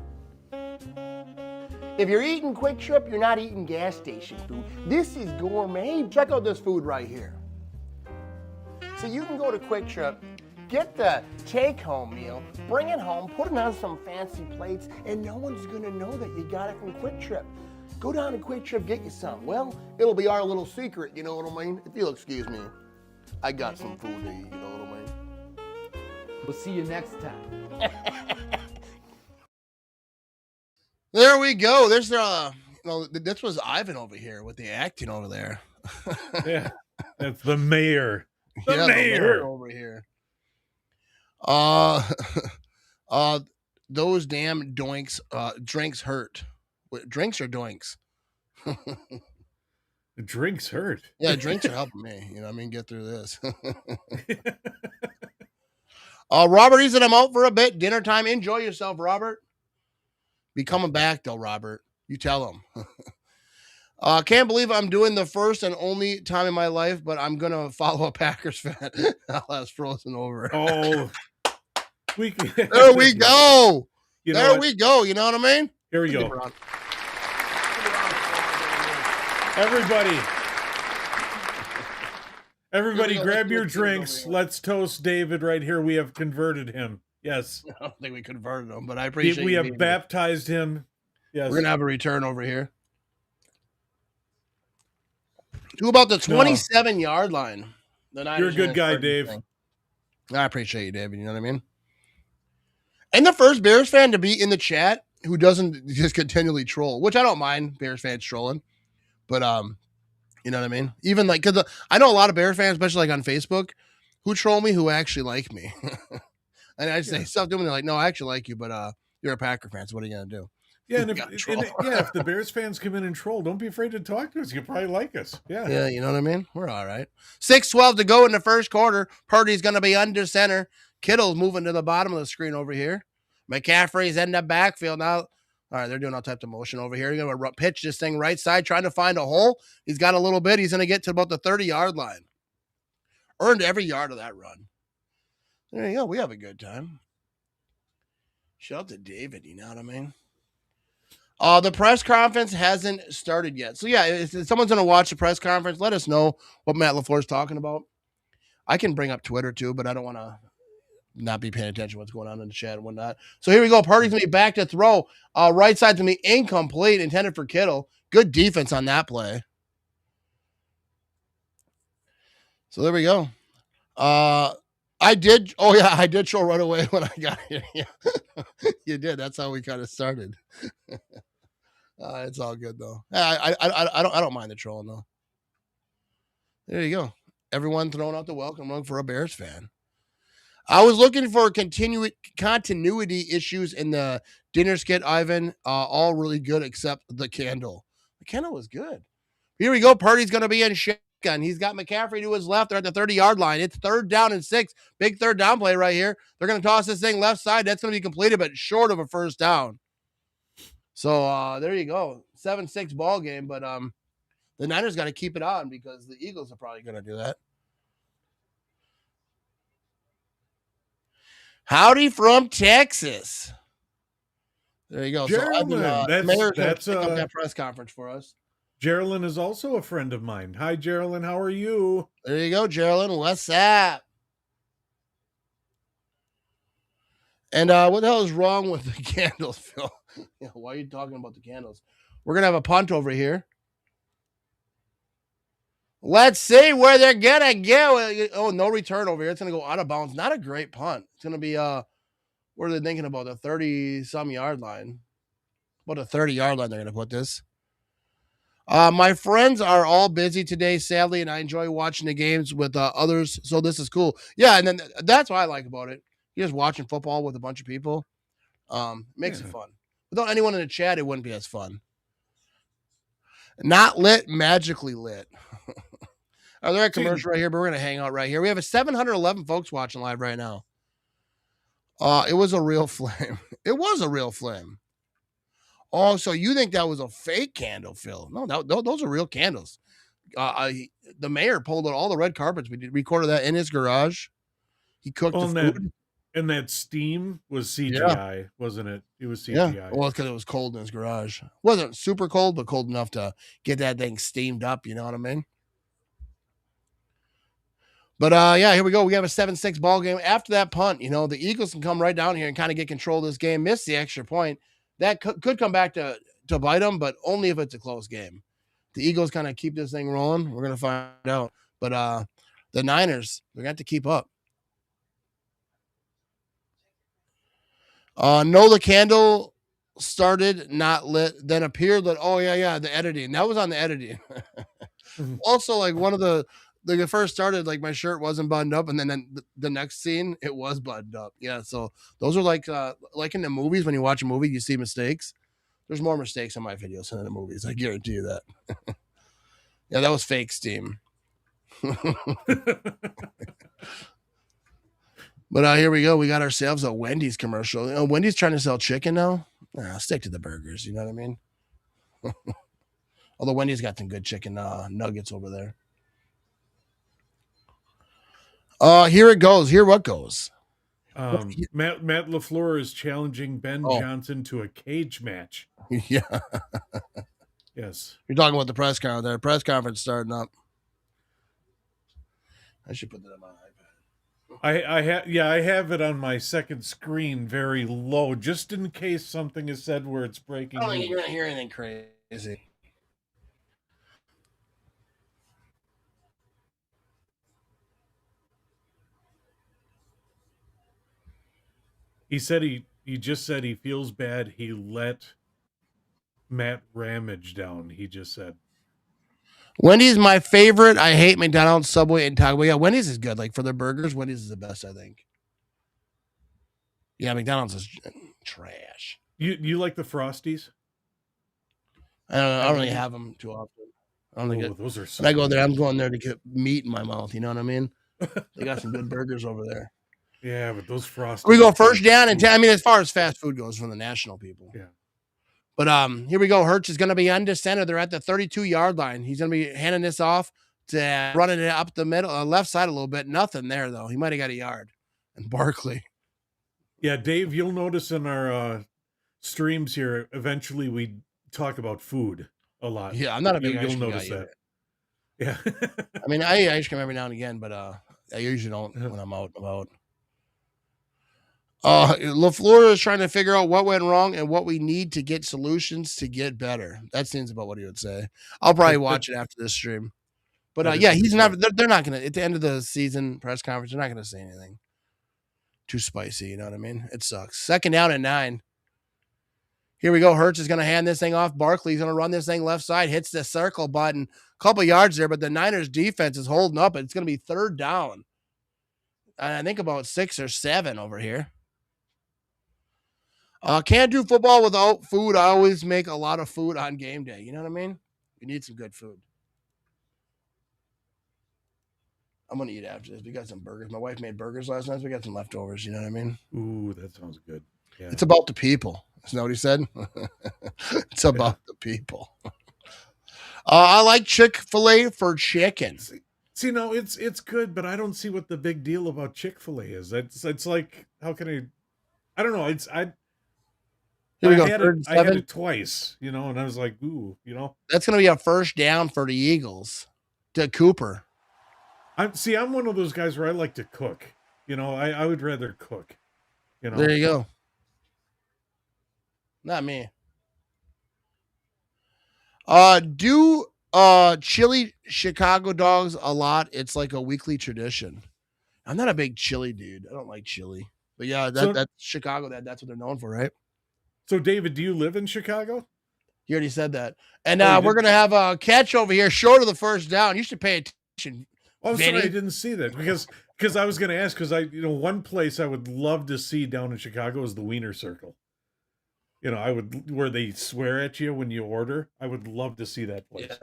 If you're eating Quick Trip, you're not eating gas station food. This is gourmet. Check out this food right here. So you can go to Quick Trip, get the take-home meal, bring it home, put it on some fancy plates, and no one's gonna know that you got it from Quick Trip. Go down to Quick Trip, get you some. Well, it'll be our little secret, you know what I mean? If you'll excuse me, I got some food to eat, you know what I mean? We'll see you next time. There we go. There's this was Ivan over here with the acting over there. Yeah, that's the mayor. The mayor. mayor The mayor over here. Those damn doinks. Drinks hurt. Drinks or doinks? The drinks hurt. Yeah, drinks are helping me. You know what I mean? Get through this. Robert, he said I'm out for a bit. Dinner time. Enjoy yourself, Robert. Be coming back, though, Robert. You tell him. Can't believe I'm doing the first and only time in my life, but I'm gonna follow a Packers fan. I'll ask Frozen over. Oh, there we go. You know there what? we go. You know what I mean? Here we Give go. it on. Everybody, Here we go. grab Let's your do it over drinks. here. Let's toast David right here. We have converted him. Yes. I don't think we converted him, but I appreciate We you have being here. baptized him. Yes. We're gonna have a return over here. To about the 27-yard line. The Niners You're a good gonna guy, start this Dave. thing. I appreciate you, David. You know what I mean? And the first Bears fan to be in the chat who doesn't just continually troll, which I don't mind Bears fans trolling, but you know what I mean? Even like, because I know a lot of Bears fans, especially like on Facebook, who troll me who actually like me. And I say stuff to them, and they're like, no, I actually like you, but you're a Packer fan, so what are you gonna do? Yeah, and if the Bears fans come in and troll, don't be afraid to talk to us. You probably like us. Yeah. Yeah, you know what I mean? We're all right. 6:12 to go in the first quarter. Purdy's going to be under center. Kittle's moving to the bottom of the screen over here. McCaffrey's in the backfield now. All right, they're doing all types of motion over here. He's going to pitch this thing right side, trying to find a hole. He's got a little bit. He's going to get to about the 30-yard line. Earned every yard of that run. There you go. We have a good time. Shout out to David, you know what I mean? The press conference hasn't started yet. So, yeah, if someone's going to watch the press conference, let us know what Matt LaFleur's talking about. I can bring up Twitter, too, but I don't want to not be paying attention to what's going on in the chat and whatnot. So, here we go. Purdy's going to be back to throw. Right side's going to be incomplete, intended for Kittle. Good defense on that play. So, there we go. I did show right away when I got here. Yeah. You did. That's how we kind of started. It's all good though. I don't mind the trolling though. There you go. Everyone throwing out the welcome rug for a Bears fan. I was looking for continuity issues in the dinner skit, Ivan. All really good except the candle. The candle was good. Here we go. Purdy's going to be in shotgun. He's got McCaffrey to his left. They're at the 30-yard line. It's 3rd down and 6. Big 3rd down play right here. They're going to toss this thing left side. That's going to be completed, but short of a first down. So there you go. 7-6 ball game, but the Niners got to keep it on because the Eagles are probably going to do that. Howdy from Texas. There you go. Geraldine, So Mayor's going to pick up that press conference for us. Geraldine is also a friend of mine. Hi, Geraldine. How are you? There you go, Geraldine. What's up? And what the hell is wrong with the candles, Phil? Yeah, why are you talking about the candles? We're going to have a punt over here. Let's see where they're going to go. Oh, no return over here. It's going to go out of bounds. Not a great punt. It's going to be, what are they thinking about? The 30-some yard line. About a 30-yard line they're going to put this. My friends are all busy today, sadly, and I enjoy watching the games with others, so this is cool. Yeah, and then that's what I like about it. You're just watching football with a bunch of people. Makes it fun. Without anyone in the chat, it wouldn't be as fun. Not lit, magically lit. They're at commercial right here, but we're going to hang out right here. We have 711 folks watching live right now. It was a real flame. It was a real flame. Oh, so you think that was a fake candle, Phil? No, those are real candles. The mayor pulled out all the red carpets. We recorded that in his garage. He cooked the food. And that steam was CGI, wasn't it? It was CGI. Yeah. Well, because it was cold in his garage. Wasn't super cold, but cold enough to get that thing steamed up. You know what I mean? But, yeah, here we go. We have a 7-6 ball game. After that punt, you know, the Eagles can come right down here and kind of get control of this game. Miss the extra point. That could come back to bite them, but only if it's a close game. The Eagles kind of keep this thing rolling. We're going to find out. But the Niners, they're going to have to keep up. No, the candle started not lit, then appeared lit. Oh, yeah, the editing. That was on the editing. Also, like one of the first started, like my shirt wasn't buttoned up, and then the next scene, it was buttoned up. Yeah, so those are like in the movies, when you watch a movie, you see mistakes. There's more mistakes in my videos than in the movies. I guarantee you that. Yeah, that was fake steam. But here we go. We got ourselves a Wendy's commercial. Wendy's trying to sell chicken now. Stick to the burgers. You know what I mean? Although Wendy's got some good chicken nuggets over there. Here it goes. Here what goes. Matt LaFleur is challenging Ben Johnson to a cage match. Yeah. Yes. You're talking about the press conference there. Press conference starting up. I should put that on my iPad. I have it on my second screen very low, just in case something is said where it's breaking. I don't think you're gonna hear anything crazy. He said he just said he feels bad he let Matt Ramage down. He just said Wendy's my favorite. I hate McDonald's, Subway, and Taco Bell. Yeah, Wendy's is good. Like for their burgers, Wendy's is the best, I think. Yeah, McDonald's is trash. You like the Frosties? I don't really have them too often. I don't think those are so when I go there, I'm going there to get meat in my mouth. You know what I mean? They got some good burgers over there. Yeah, but those Frosties. We go first down and 10. I mean, as far as fast food goes from the national people. Yeah. But here we go. Hertz is going to be under center. They're at the 32-yard line. He's going to be handing this off to running it up the middle, left side a little bit. Nothing there, though. He might have got a yard. And Barkley. Yeah, Dave, you'll notice in our streams here, eventually we talk about food a lot. Yeah, I'm not a big You'll notice that. Yeah. I mean, I eat ice cream every now and again, but I usually don't when I'm out and about. LaFleur is trying to figure out what went wrong and what we need to get solutions to get better. That seems about what he would say. I'll probably watch it after this stream. But yeah, he's not. They're not gonna at the end of the season press conference. They're not gonna say anything too spicy. You know what I mean? It sucks. Second down and 9. Here we go. Hertz is gonna hand this thing off. Barkley's gonna run this thing left side. Hits the circle button. Couple yards there, but the Niners defense is holding up. It's gonna be third down. And I think about 6 or 7 over here. Can't do football without food. I always make a lot of food on game day. You know what I mean? We need some good food. I'm going to eat after this. We got some burgers. My wife made burgers last night. So we got some leftovers. You know what I mean? Ooh, that sounds good. Yeah. It's about the people. Isn't that what he said? It's about the people. I like Chick-fil-A for chicken. See, no, it's good, but I don't see what the big deal about Chick-fil-A is. It's like, how can I don't know. I had it twice, you know, and I was like, ooh, you know. That's going to be a first down for the Eagles. To Cooper. I'm one of those guys where I like to cook. You know, I would rather cook. You know. There you go. Not me. Do chili Chicago dogs a lot. It's like a weekly tradition. I'm not a big chili dude. I don't like chili. But yeah, that's Chicago. That's what they're known for, right? So, David, do you live in Chicago? You already said that. And we're going to have a catch over here short of the first down. You should pay attention. Oh, sorry, I didn't see that because I was going to ask because one place I would love to see down in Chicago is the Wiener Circle. You know, where they swear at you when you order. I would love to see that place.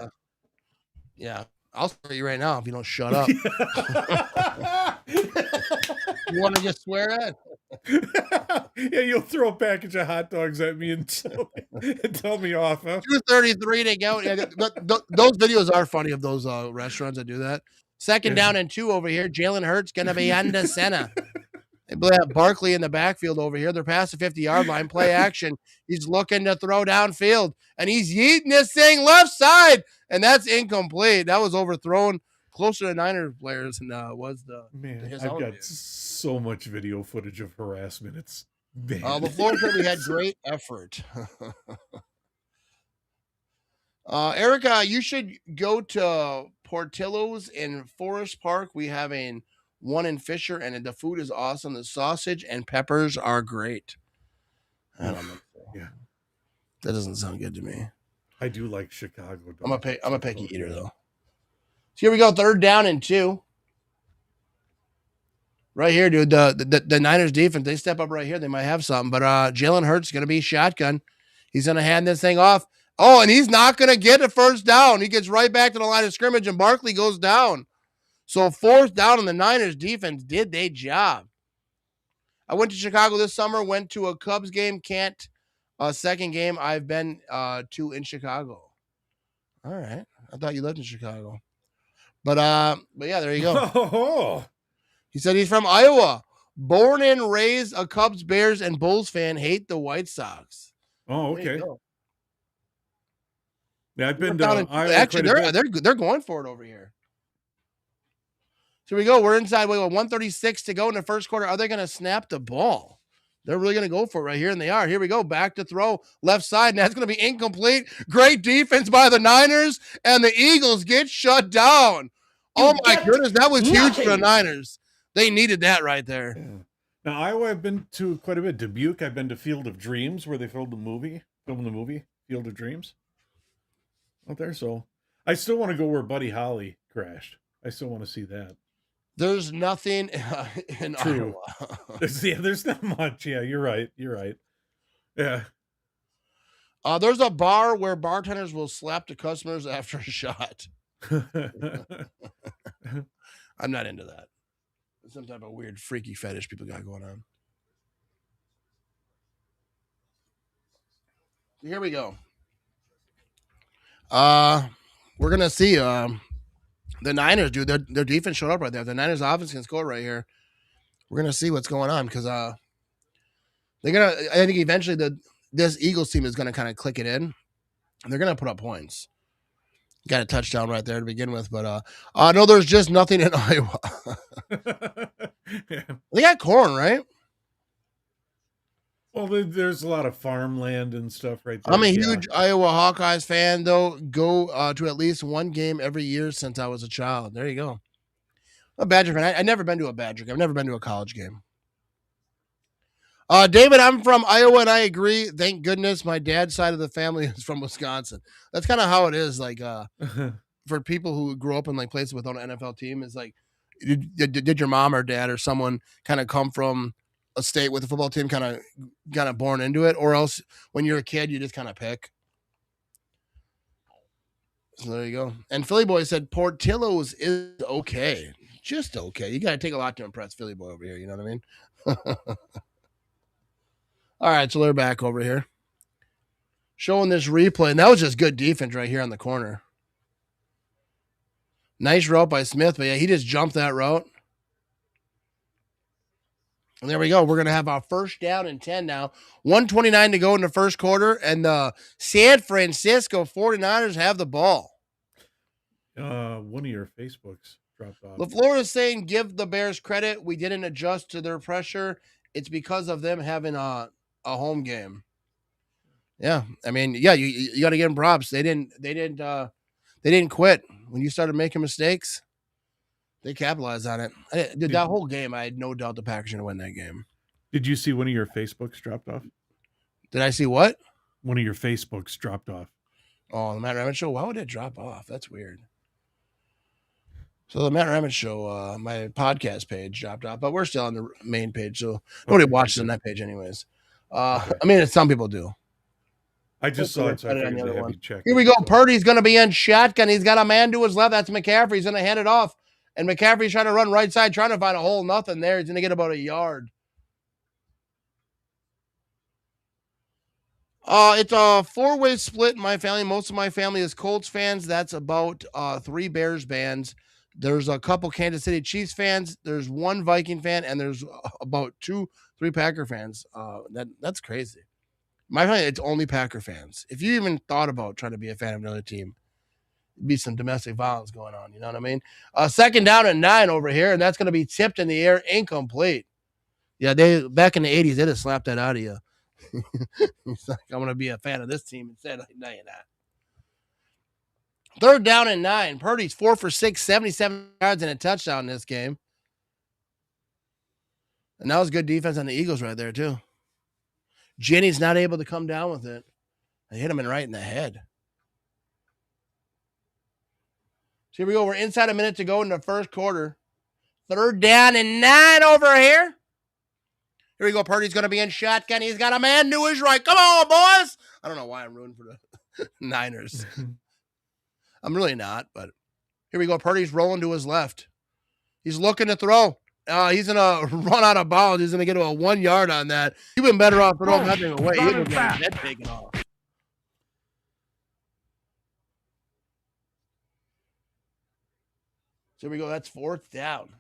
Yeah. I'll swear you right now if you don't shut up. You want to just swear at? Yeah, you'll throw a package of hot dogs at me and tell me off, huh? 2:33 to go. Yeah, those videos are funny of those restaurants that do that. Second down and 2 over here. Jalen Hurts going to be under center. They have Barkley in the backfield over here. They're past the 50-yard line. Play action. He's looking to throw downfield, and he's yeeting this thing left side, and that's incomplete. That was overthrown closer to Niners players than was the man. His I've got so much video footage of harassment. It's bad. Before we had great effort. Erica, you should go to Portillo's in Forest Park. We have one in Fisher, and the food is awesome. The sausage and peppers are great. I don't know. Yeah, that doesn't sound good to me. I do like Chicago. I'm a picky eater though. So here we go, third down and 2. Right here, dude. The Niners defense, they step up right here. They might have something, but Jalen Hurts is going to be shotgun. He's going to hand this thing off. Oh, and he's not going to get a first down. He gets right back to the line of scrimmage, and Barkley goes down. So fourth down, and the Niners defense did their job. I went to Chicago this summer, went to a Cubs game, second game I've been to in Chicago. All right. I thought you lived in Chicago. But yeah, there you go. Oh. He said he's from Iowa. Born and raised a Cubs, Bears, and Bulls fan. Hate the White Sox. Oh, There you okay. go. Yeah, I've been Down to in- Iowa actually, quite a bit. they're going for it over here. Here we go. We're inside. We got 136 to go in the first quarter. Are they going to snap the ball? They're really going to go for it right here, and they are. Here we go. Back to throw. Left side, and that's going to be incomplete. Great defense by the Niners, and the Eagles get shut down. Oh, my goodness. That was huge for the Niners. They needed that right there. Yeah. Now, Iowa, I've been to quite a bit. Dubuque, I've been to Field of Dreams, where they filmed the movie, Field of Dreams, out there. So I still want to go where Buddy Holly crashed. I still want to see that. There's nothing in True. Iowa. There's not much. Yeah, you're right. Yeah. There's a bar where bartenders will slap the customers after a shot. I'm not into that. It's some type of weird freaky fetish people got going on. Here we go. We're gonna see the Niners, dude. Their defense showed up right there. The Niners offense can score right here. We're gonna see what's going on because they're gonna. I think eventually this Eagles team is gonna kind of click it in, and they're gonna put up points. Got a touchdown right there to begin with, but no, there's just nothing in Iowa. Yeah. They got corn, right? Well, there's a lot of farmland and stuff right there. I'm a huge Iowa Hawkeyes fan, though. Go to at least one game every year since I was a child. There you go. A Badger fan. I've never been to a Badger game. I've never been to a college game. David, I'm from Iowa, and I agree. Thank goodness my dad's side of the family is from Wisconsin. That's kind of how it is. Like for people who grew up in like places without an NFL team, is like, did your mom or dad or someone kind of come from a state with a football team, kind of born into it, or else when you're a kid, you just kind of pick. So there you go. And Philly Boy said Portillo's is okay, just okay. You got to take a lot to impress Philly Boy over here. You know what I mean? All right, so they're back over here, showing this replay, and that was just good defense right here on the corner. Nice route by Smith, but yeah, he just jumped that route. And there we go. We're going to have our first down and 10 now. 1:29 to go in the first quarter, and the San Francisco 49ers have the ball. One of your Facebooks dropped off. LaFleur is saying, give the Bears credit. We didn't adjust to their pressure. It's because of them having a home game. Yeah, I mean, yeah, you got to give them props. They didn't quit when you started making mistakes. They capitalized on it. Dude, that whole game, I had no doubt the Packers are going to win that game. Did you see one of your Facebooks dropped off? Did I see what? One of your Facebooks dropped off. Oh, the Matt Ramage Show. Why would it drop off? That's weird. So the Matt Ramage Show, my podcast page dropped off, but we're still on the main page, so nobody watches on that page anyways. I mean, some people do. I just saw it, so I figured they have you check. Here we go. Purdy's going to be in shotgun. He's got a man to his left. That's McCaffrey. He's going to hand it off. And McCaffrey's trying to run right side, trying to find a hole. Nothing there. He's going to get about a yard. It's a four-way split in my family. Most of my family is Colts fans. That's about 3 Bears fans. There's a couple Kansas City Chiefs fans. There's 1 Viking fan, and there's about 2-3 Packer fans. That's crazy. My family, it's only Packer fans. If you even thought about trying to be a fan of another team, it'd be some domestic violence going on. You know what I mean? Second down and 9 over here, and that's going to be tipped in the air, incomplete. Yeah, they back in the 80s, they'd have slapped that out of you. It's like, I'm going to be a fan of this team instead. Like, no, you're not. Third down and 9. Purdy's 4 for 6, 77 yards and a touchdown in this game. And that was good defense on the Eagles right there, too. Jenny's not able to come down with it. They hit him right in the head. So here we go. We're inside a minute to go in the first quarter. Third down and 9 over here. Here we go. Purdy's going to be in shotgun. He's got a man to his right. Come on, boys. I don't know why I'm rooting for the Niners. I'm really not, but here we go. Purdy's rolling to his left. He's looking to throw. He's going to run out of bounds. He's going to get to a 1 yard on that. You've been better off throwing that thing away. He would get his head taken off. So here we go. That's 4th down.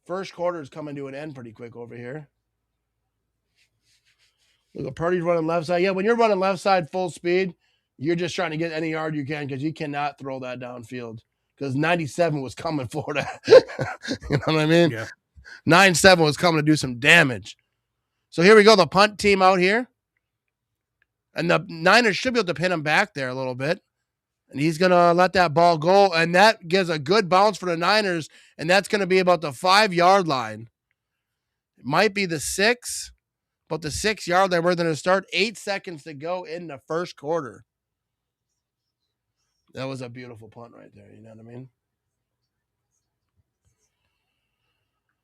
First quarter is coming to an end pretty quick over here. Look, Purdy's running left side. Yeah, when you're running left side full speed, you're just trying to get any yard you can because you cannot throw that downfield. Because 97 was coming for that. You know what I mean? Yeah. 9-7 was coming to do some damage. So here we go. The punt team out here. And the Niners should be able to pin him back there a little bit. And he's going to let that ball go. And that gives a good bounce for the Niners. And that's going to be about the 5-yard line. It might be the 6, but the 6-yard line, we're going to start 8 seconds to go in the first quarter. That was a beautiful punt right there. You know what I mean?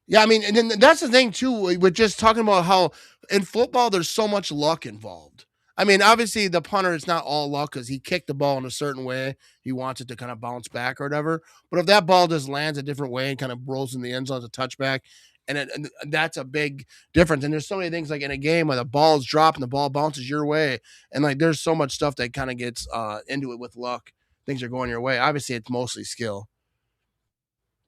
Yeah, I mean, and then that's the thing, too, with just talking about how in football there's so much luck involved. I mean, obviously the punter is not all luck because he kicked the ball in a certain way. He wants it to kind of bounce back or whatever. But if that ball just lands a different way and kind of rolls in the end zone as a touchback, and that's a big difference. And there's so many things like in a game where the ball's dropped and the ball bounces your way. And like there's so much stuff that kind of gets into it with luck. Things are going your way. Obviously, it's mostly skill.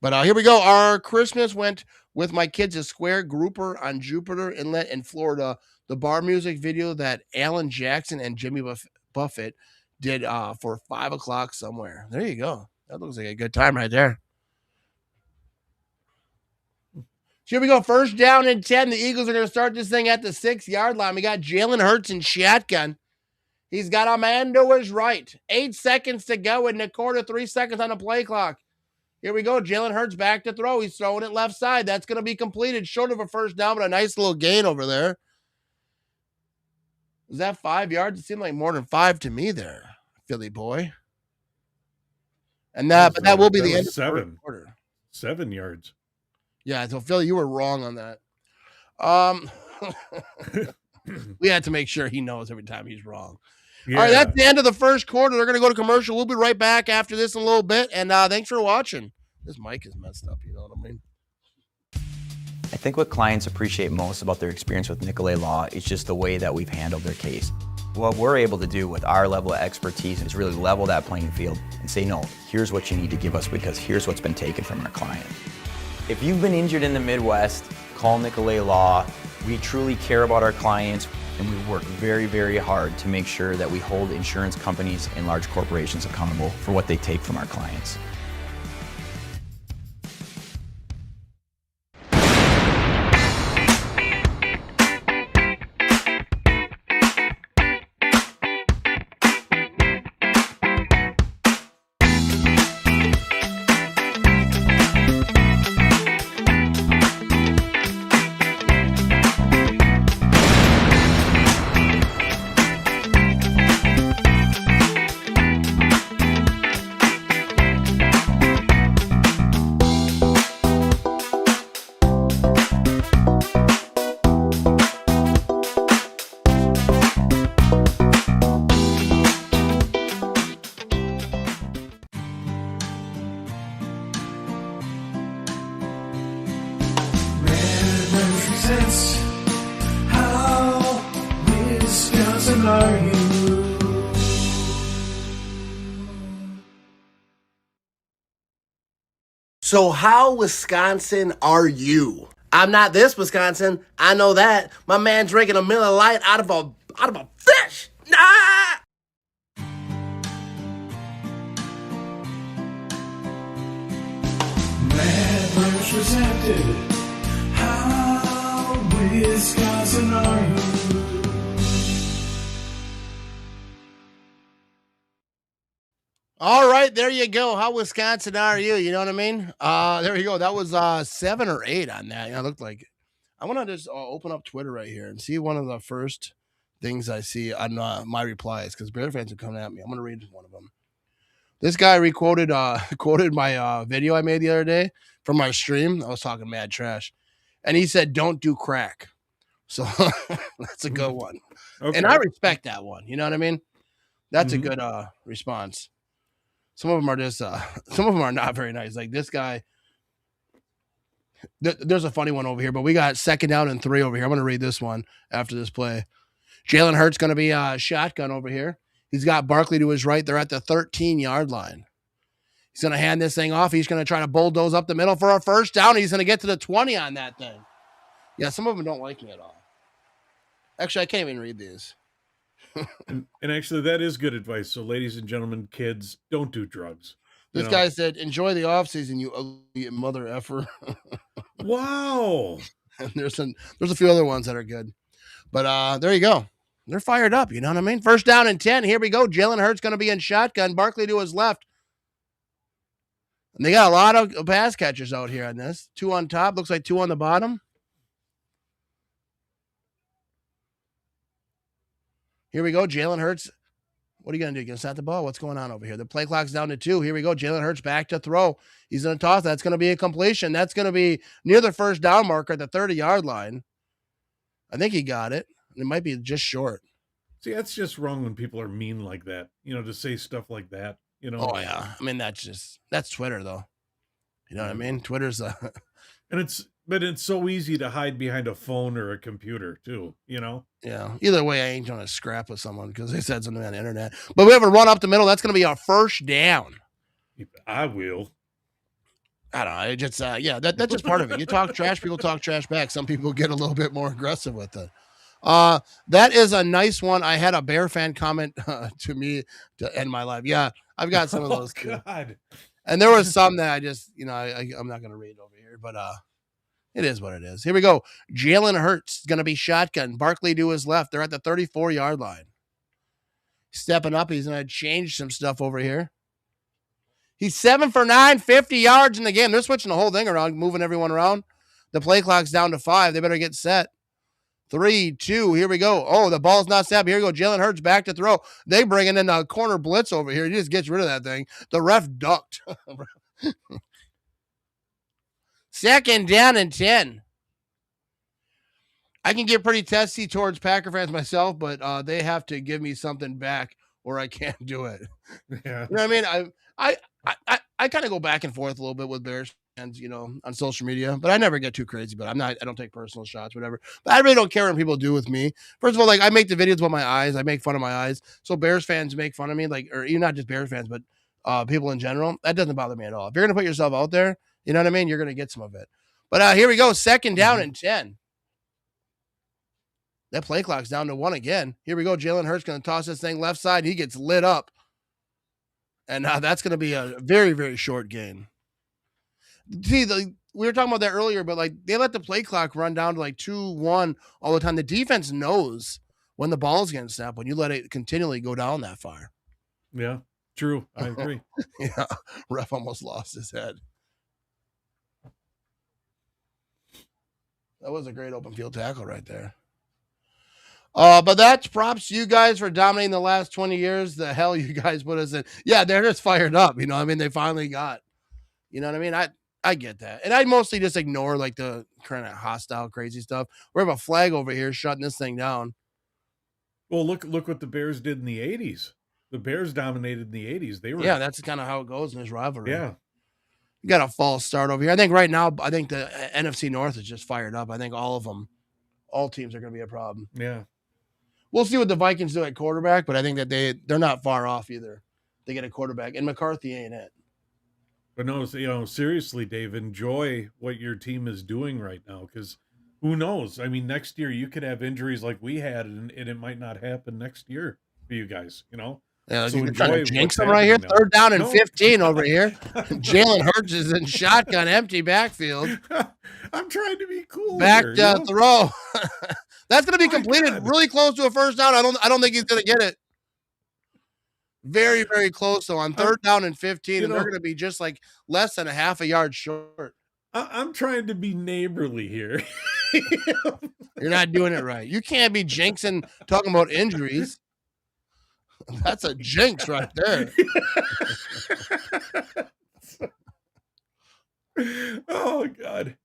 But here we go. Our Christmas went with my kids a square grouper on Jupiter Inlet in Florida. The bar music video that Alan Jackson and Jimmy Buffett did for 5 o'clock somewhere. There you go. That looks like a good time right there. So here we go. First down and 10. The Eagles are going to start this thing at the 6-yard line. We got Jalen Hurts in shotgun. He's got a man to his right. 8 seconds to go in the quarter, 3 seconds on the play clock. Here we go. Jalen Hurts back to throw. He's throwing it left side. That's going to be completed. Short of a first down, but a nice little gain over there. Was that 5 yards? It seemed like more than 5 to me there, Philly boy. And that will be the end of the first quarter. 7 yards. Yeah, so Philly, you were wrong on that. We had to make sure he knows every time he's wrong. Yeah. All right, that's the end of the first quarter. They're going to go to commercial. We'll be right back after this in a little bit. And thanks for watching. This mic is messed up, you know what I mean? I think what clients appreciate most about their experience with Nicolet Law is just the way that we've handled their case. What we're able to do with our level of expertise is really level that playing field and say, no, here's what you need to give us because here's what's been taken from our client. If you've been injured in the Midwest, call Nicolet Law. We truly care about our clients, and we work very, very hard to make sure that we hold insurance companies and large corporations accountable for what they take from our clients. So how Wisconsin are you? I'm not this Wisconsin. I know that. My man drinking a Miller Lite out of a fish. Nah! Mad Bruce presented. How Wisconsin are you? All right, there you go. How Wisconsin are you? You know what I mean? There you go. That was 7 or 8 on that. You know, it looked like. I want to just open up Twitter right here and see one of the first things I see on my replies because Bear fans are coming at me. I'm going to read one of them. This guy quoted my video I made the other day from my stream. I was talking mad trash. And he said, don't do crack. So that's a good one. Okay. And I respect that one. You know what I mean? That's a good response. Some of them are just, some of them are not very nice. Like this guy, there's a funny one over here, but we got 2nd down and 3 over here. I'm going to read this one after this play. Jalen Hurts going to be a shotgun over here. He's got Barkley to his right. They're at the 13-yard line. He's going to hand this thing off. He's going to try to bulldoze up the middle for a first down. He's going to get to the 20 on that thing. Yeah, some of them don't like me at all. Actually, I can't even read these. and actually, that is good advice. So, ladies and gentlemen, kids, don't do drugs. This guy said, enjoy the off season, you ugly mother effer. Wow. And there's a few other ones that are good. But there you go. They're fired up. You know what I mean? First down and 10. Here we go. Jalen Hurts going to be in shotgun. Barkley to his left. And they got a lot of pass catchers out here on this. 2 on top. Looks like 2 on the bottom. Here we go. Jalen Hurts. What are you going to do? You're going to snap the ball? What's going on over here? The play clock's down to 2. Here we go. Jalen Hurts back to throw. He's going to toss. That's going to be a completion. That's going to be near the first down marker at the 30-yard line. I think he got it. It might be just short. See, that's just wrong when people are mean like that, to say stuff like that, Oh, yeah. I mean, that's Twitter, though. You know what I mean? Twitter's but it's so easy to hide behind a phone or a computer, too, Yeah. Either way, I ain't going to scrap with someone because they said something on the internet. But we have a run up the middle. That's going to be our first down. I will. I don't know. It just, that's just part of it. You talk trash, people talk trash back. Some people get a little bit more aggressive with it. That is a nice one. I had a Bear fan comment to me to end my life. Yeah, I've got some of those too. God. And there was some that I just, I'm not going to read over here, but it is what it is. Here we go. Jalen Hurts is going to be shotgun. Barkley to his left. They're at the 34-yard line. Stepping up. He's going to change some stuff over here. He's 7 for 9, 50 yards in the game. They're switching the whole thing around, moving everyone around. The play clock's down to 5. They better get set. 3, 2, here we go. Oh, the ball's not snapped. Here we go. Jalen Hurts back to throw. They bringing in a corner blitz over here. He just gets rid of that thing. The ref ducked. Second down and 10. I can get pretty testy towards Packer fans myself, but they have to give me something back or I can't do it. Yeah. You know what I mean? I kind of go back and forth a little bit with Bears fans, on social media, but I never get too crazy. But I don't take personal shots, whatever. But I really don't care what people do with me. First of all, I make the videos with my eyes. I make fun of my eyes. So Bears fans make fun of me, or even not just Bears fans, but people in general. That doesn't bother me at all. If you're gonna put yourself out there, you know what I mean. You're gonna get some of it. But here we go. Second down and 10. That play clock's down to 1 again. Here we go. Jalen Hurts going to toss this thing left side. He gets lit up. And that's going to be a very, very short gain. See, we were talking about that earlier, but they let the play clock run down to 2-1 all the time. The defense knows when the ball's getting snapped, when you let it continually go down that far. Yeah, true. I agree. Yeah, ref almost lost his head. That was a great open field tackle right there. But that's props to you guys for dominating the last 20 years. The hell you guys put us in. Yeah, they're just fired up. They finally got, you know what I mean? I get that. And I mostly just ignore the kind of hostile, crazy stuff. We have a flag over here shutting this thing down. Well, look what the Bears did in the 80s. The Bears dominated in the 80s. Yeah, that's kind of how it goes in this rivalry. Yeah. You got a false start over here. I think right now, the NFC North is just fired up. I think all teams are going to be a problem. Yeah. We'll see what the Vikings do at quarterback, but I think that they're not far off either. They get a quarterback, and McCarthy ain't it. But no, seriously, Dave, enjoy what your team is doing right now, because who knows? I mean, next year you could have injuries like we had, and it might not happen next year for you guys, Yeah, so you're trying to jinx them right here. Now. 3rd down and 15 over here. Jalen Hurts is in shotgun, empty backfield. I'm trying to be cool. Back to throw. That's going to be completed really close to a first down. I don't think he's going to get it. Very, very close though. On 3rd down and 15, and they're going to be just less than a half a yard short. I'm trying to be neighborly here. You're not doing it right. You can't be jinxing talking about injuries. That's a jinx right there. Oh, God.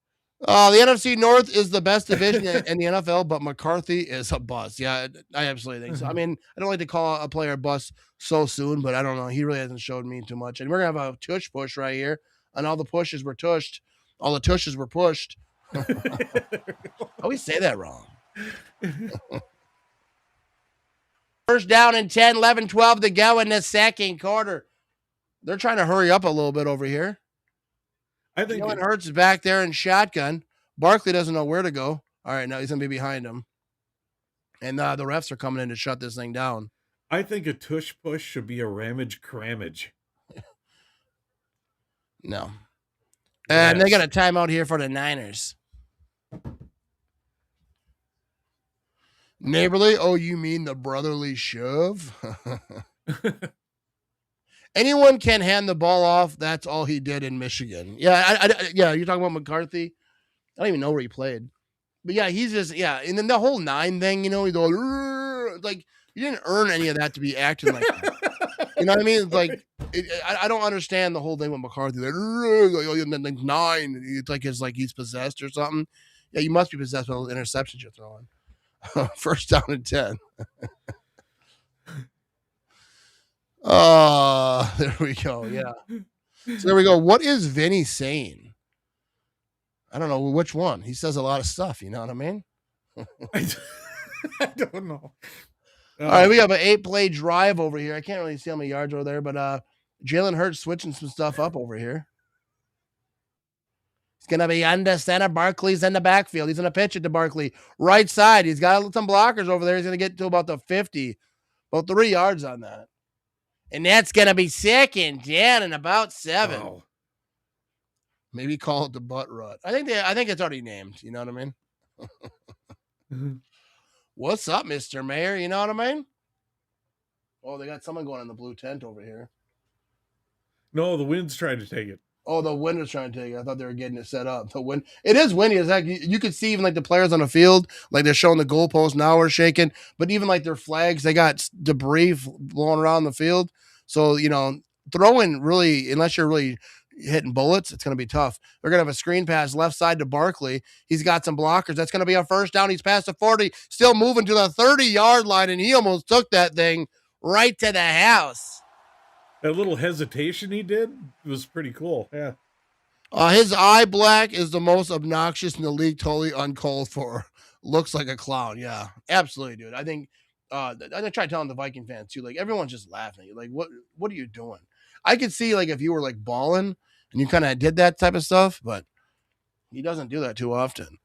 The NFC North is the best division in the NFL, but McCarthy is a bust. Yeah, I absolutely think so. I mean, I don't like to call a player a bust so soon, but I don't know. He really hasn't showed me too much. And we're going to have a tush push right here. And all the pushes were tushed. All the tushes were pushed. I always say that wrong. First down and 10, 11, 12 to go in the second quarter. They're trying to hurry up a little bit over here. I think Jalen Hurts is back there in shotgun. Barkley doesn't know where to go. All right, now he's going to be behind him. And the refs are coming in to shut this thing down. I think a tush push should be a Ramage Crammage. No. And they got a timeout here for the Niners. Neighborly? Oh, you mean the brotherly shove? Anyone can hand the ball off. That's all he did in Michigan. Yeah, yeah. You're talking about McCarthy. I don't even know where he played, but yeah, he's just And then the whole 9 thing, you know, he's all like you didn't earn any of that to be acting like that. You know what I mean? It's like I don't understand the whole thing with McCarthy. Like 9, it's like he's possessed or something. Yeah, you must be possessed by those interceptions you're throwing. First down and 10. There we go. Yeah. So there we go. What is Vinny saying? I don't know which one. He says a lot of stuff. You know what I mean? I don't know. All right, we have an 8-play drive over here. I can't really see how many yards over there, but Jalen Hurts switching some stuff up over here. He's going to be under center. Barkley's in the backfield. He's going to pitch it to Barkley. Right side. He's got some blockers over there. He's going to get to about the 50. About 3 yards on that. And that's going to be second down and about 7. Oh. Maybe call it the butt rut. I think it's already named. You know what I mean? What's up, Mr. Mayor? You know what I mean? Oh, they got someone going in the blue tent over here. No, the wind's trying to take it. Oh, the wind was trying to take it. I thought they were getting it set up. The wind. It is windy. It's like you could see even like the players on the field, like they're showing the goalposts now are shaking. But even like their flags, they got debris blowing around the field. So throwing really, unless you're really hitting bullets, it's going to be tough. They're going to have a screen pass left side to Barkley. He's got some blockers. That's going to be a first down. He's past the 40, still moving to the 30-yard line, and he almost took that thing right to the house. That little hesitation he did was pretty cool. Yeah. His eye black is the most obnoxious in the league. Totally uncalled for. Looks like a clown. Yeah, absolutely, dude. I think I tried telling the Viking fans too. Like everyone's just laughing at you. Like, what are you doing? I could see like if you were like balling and you kind of did that type of stuff, but he doesn't do that too often.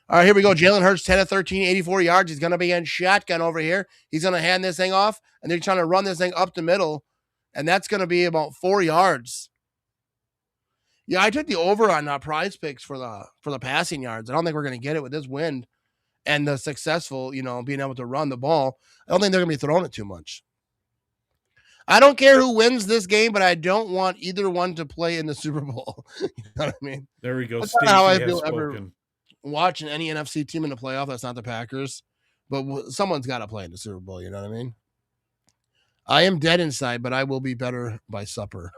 All right, here we go. Jalen Hurts, 10 of 13, 84 yards. He's going to be in shotgun over here. He's going to hand this thing off, and they're trying to run this thing up the middle. And that's going to be about 4 yards. Yeah, I took the over on prize picks for the passing yards. I don't think we're going to get it with this wind and the successful, being able to run the ball. I don't think they're going to be throwing it too much. I don't care who wins this game, but I don't want either one to play in the Super Bowl. You know what I mean? There we go. That's not how I feel ever watching any NFC team in the playoff. That's not the Packers. But someone's got to play in the Super Bowl. You know what I mean? I am dead inside, but I will be better by supper.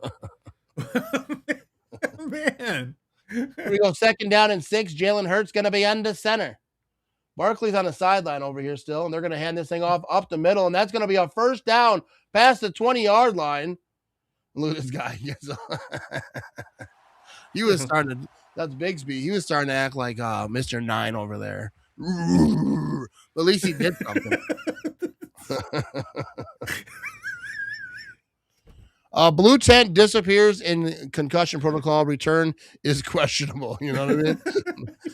Man. Here we go. Second down and 6. Jalen Hurts going to be under center. Barkley's on the sideline over here still, and they're going to hand this thing off up the middle, and that's going to be a first down past the 20-yard line. Look at this guy. He was starting to – that's Bigsby. He was starting to act like Mr. 9 over there. But at least he did something. Blue tent disappears in concussion protocol. Return is questionable. You know what I mean?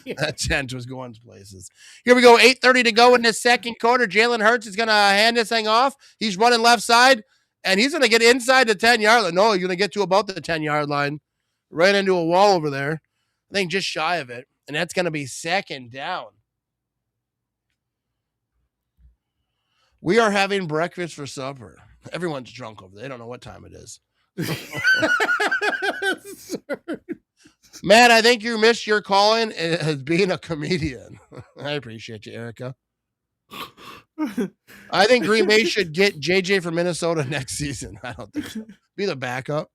Yeah. That tent was going to places. Here we go. 8:30 to go in the second quarter. Jalen Hurts is going to hand this thing off. He's running left side, and he's going to get inside the 10-yard line. No, you're going to get to about the 10-yard line. Right into a wall over there. I think just shy of it. And that's going to be second down. We are having breakfast for supper. Everyone's drunk over there. They don't know what time it is. Matt, I think you missed your calling as being a comedian. I appreciate you, Erica. I think Green Bay should get JJ from Minnesota next season. I don't think so. Be the backup.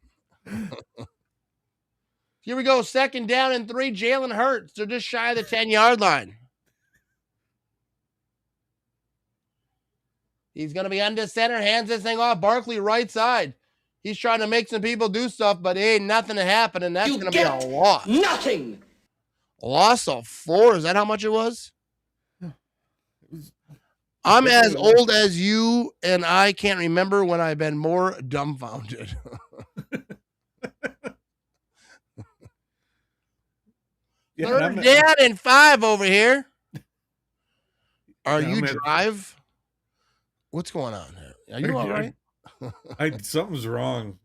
Here we go. Second down and 3. Jalen Hurts. They're just shy of the 10-yard line. He's going to be under center, hands this thing off. Barkley right side. He's trying to make some people do stuff, but ain't nothing to happen, and that's going to be a loss. Nothing. A loss of 4. Is that how much it was? I'm as old as you, and I can't remember when I've been more dumbfounded. Yeah, Third down and 5 over here. Are Yeah, you I'm at- drive? What's going on there? Are you all right? Something's wrong.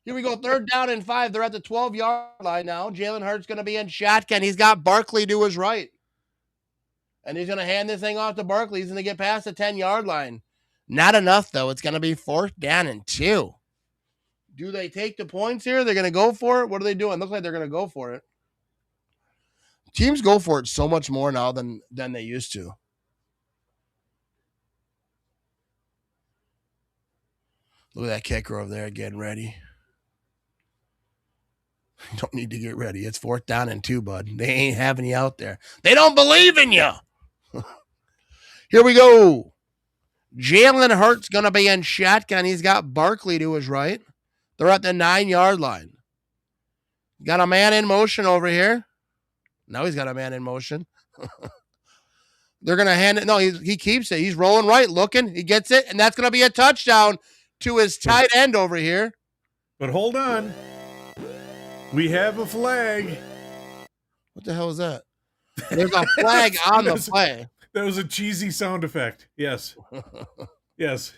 Here we go. Third down and 5. They're at the 12-yard line now. Jalen Hurts going to be in shotgun. He's got Barkley to his right. And he's going to hand this thing off to Barkley. He's going to get past the 10-yard line. Not enough, though. It's going to be 4th down and 2. Do they take the points here? They're going to go for it? What are they doing? Looks like they're going to go for it. Teams go for it so much more now than they used to. Look at that kicker over there getting ready. You don't need to get ready. It's 4th down and 2, bud. They ain't having you out there. They don't believe in you. Here we go. Jalen Hurts going to be in shotgun. He's got Barkley to his right. They're at the 9-yard line. Got a man in motion over here. Now he's got a man in motion. They're going to hand it. No, he keeps it. He's rolling right, looking. He gets it, and that's going to be a touchdown to his tight end over here. But hold on. We have a flag. What the hell is that? There's a flag on the play. That was a cheesy sound effect. Yes. Yes.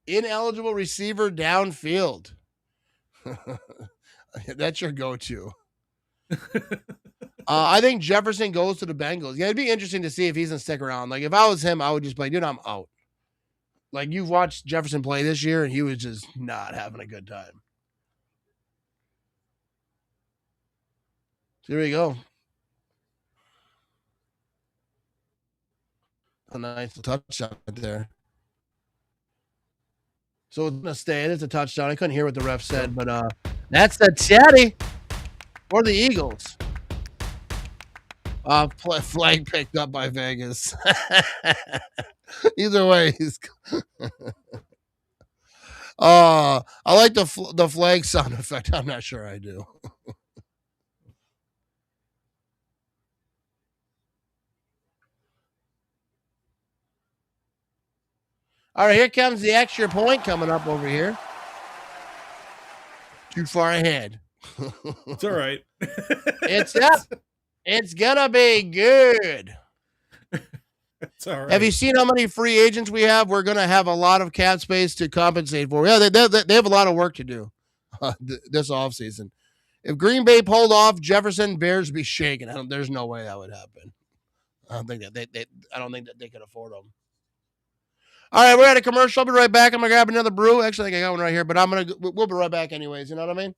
Ineligible receiver downfield. That's your go-to. I think Jefferson goes to the Bengals. Yeah, it'd be interesting to see if he's going to stick around. Like, if I was him, I would just be like, dude, I'm out. Like, you've watched Jefferson play this year, and he was just not having a good time. So here we go. A nice touchdown right there. So it's going to stay. It is a touchdown. I couldn't hear what the ref said, but that's the Teddy for the Eagles. Flag picked up by Vegas. Either way, he's. I like the flag sound effect. I'm not sure I do. All right, here comes the extra point coming up over here. Too far ahead. It's all right. It's up. It's gonna be good. It's all right. Have you seen how many free agents we have? We're gonna have a lot of cap space to compensate for. Yeah, they have a lot of work to do this offseason. If Green Bay pulled off Jefferson, Bears would be shaking. There's no way that would happen. I don't think that they could afford them. All right, we're at a commercial. I'll be right back. I'm gonna grab another brew. Actually, I think I got one right here, but we'll be right back anyways. You know what I mean?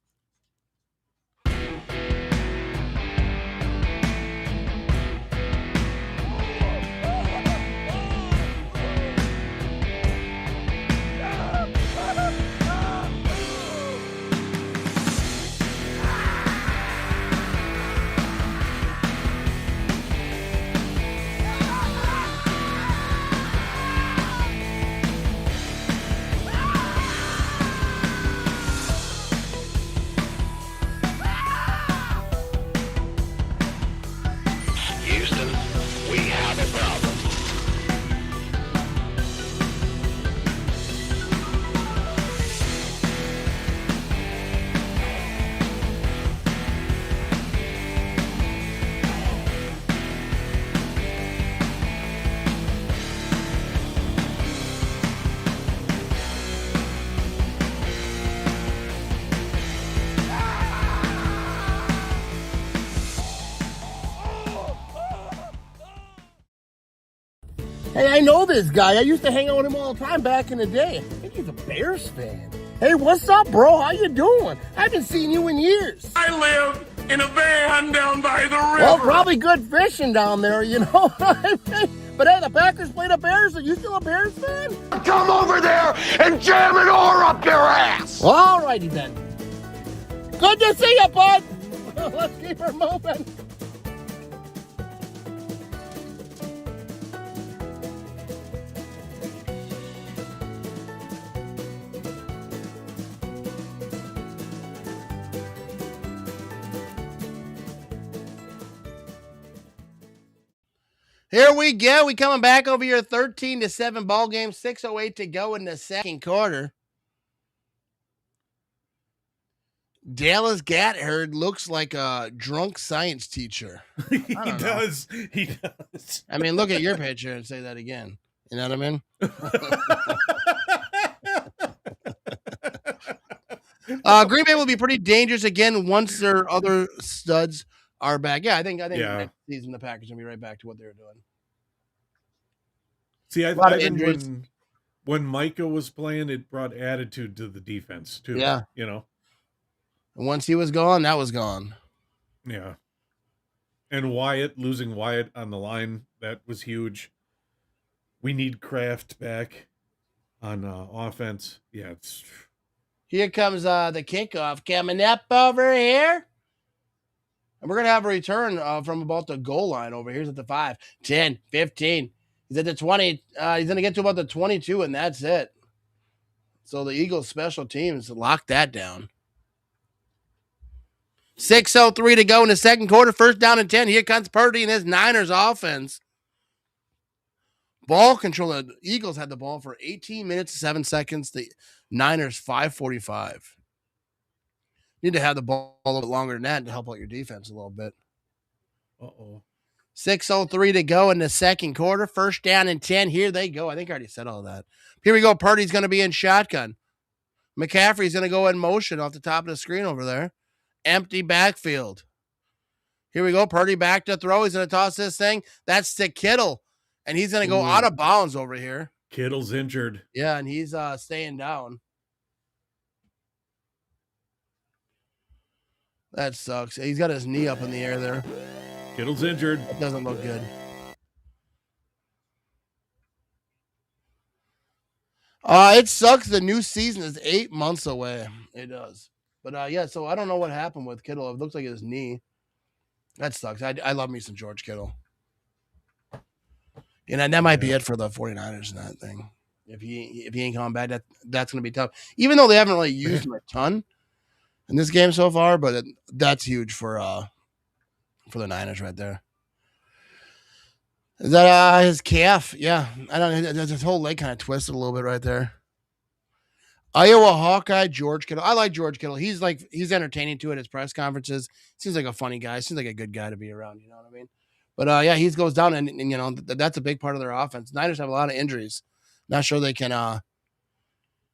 Houston, we have a problem. Hey, I know this guy. I used to hang out with him all the time back in the day. I think he's a Bears fan. Hey, what's up, bro? How you doing? I haven't seen you in years. I live in a van down by the river. Well, probably good fishing down there, you know. But hey, the Packers played the Bears. Are you still a Bears fan? Come over there and jam an oar up your ass. Well, all righty then. Good to see you, bud. Let's keep her moving. Here we go. We coming back over your 13-7 ball game. 6:08 to go in the second quarter. Dallas Gatherd looks like a drunk science teacher. He does. He does. I mean, look at your picture and say that again. You know what I mean? Green Bay will be pretty dangerous again once their other studs are back. Yeah, I think next season the Packers will be right back to what they were doing. See, I think when Micah was playing, it brought attitude to the defense too. Yeah. You know. And once he was gone, that was gone. Yeah. And Wyatt, losing Wyatt on the line, that was huge. We need Kraft back on offense. Yeah, Here comes the kickoff coming up over here. And we're going to have a return from about the goal line over here. He's at the 5, 10, 15. He's at the 20. He's going to get to about the 22, and that's it. So the Eagles special teams locked that down. 6:03 to go in the second quarter. First down and 10. Here comes Purdy and his Niners offense. Ball control. The Eagles had the ball for 18 minutes, 7 seconds. The Niners, 5:45. Need to have the ball a little bit longer than that to help out your defense a little bit. 6:03 to go in the second quarter. First down and 10. Here they go. I think I already said all that. Here we go. Purdy's going to be in shotgun. McCaffrey's going to go in motion off the top of the screen over there. Empty backfield. Here we go. Purdy back to throw. He's going to toss this thing. That's to Kittle. And he's going to go out of bounds over here. Kittle's injured. Yeah, and he's staying down. That sucks. He's got his knee up in the air there. Kittle's injured. That doesn't look good. It sucks. The new season is 8 months away. It does. But, yeah, so I don't know what happened with Kittle. It looks like his knee. That sucks. I love me some George Kittle. And that might be it for the 49ers and that thing. If he ain't coming back, that's going to be tough. Even though they haven't really used him a ton in this game so far, but that's huge for the Niners right there. Is that his calf? Yeah. I don't know. His whole leg kind of twisted a little bit right there. Iowa Hawkeye, George Kittle. I like George Kittle. He's entertaining too at his press conferences. Seems like a funny guy. Seems like a good guy to be around. You know what I mean? But yeah, he goes down and you know, that's a big part of their offense. Niners have a lot of injuries. Not sure they can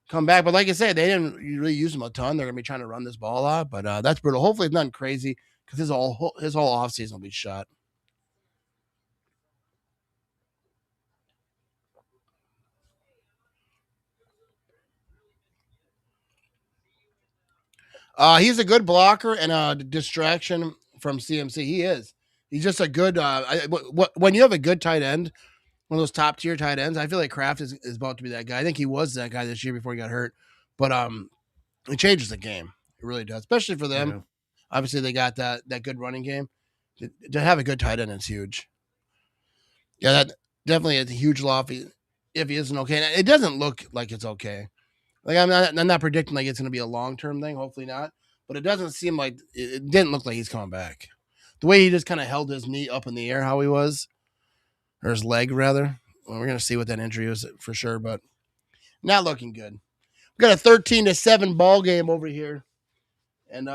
come back. But like I said, they didn't really use him a ton. They're going to be trying to run this ball out. But that's brutal. Hopefully it's nothing crazy because his whole offseason will be shot. He's a good blocker and a distraction from CMC. He is. He's just a good when you have a good tight end, one of those top tier tight ends, I feel like Kraft is about to be that guy. I think he was that guy this year before he got hurt. But it changes the game. It really does, especially for them. Yeah. Obviously, they got that good running game. To have a good tight end is huge. Yeah, that definitely is a huge loss if he isn't okay. And it doesn't look like it's okay. Like I'm not predicting like it's going to be a long-term thing. Hopefully not. But it doesn't seem like it didn't look like he's coming back. The way he just kind of held his knee up in the air, how he was, or his leg rather. Well, we're going to see what that injury was for sure, but not looking good. We got a 13-7 ball game over here, and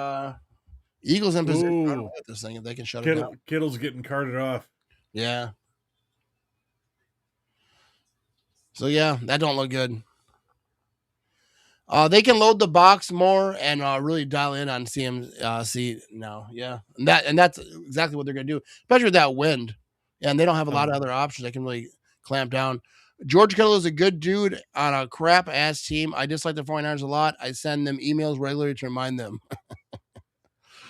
Eagles in position. I don't know what this thing if they can shut it down. Kittle's getting carted off. Yeah. So yeah, that don't look good. They can load the box more and really dial in on CMC now. Yeah. And that's exactly what they're going to do, especially with that wind. And they don't have a lot of other options. They can really clamp down. George Kittle is a good dude on a crap-ass team. I dislike the 49ers a lot. I send them emails regularly to remind them.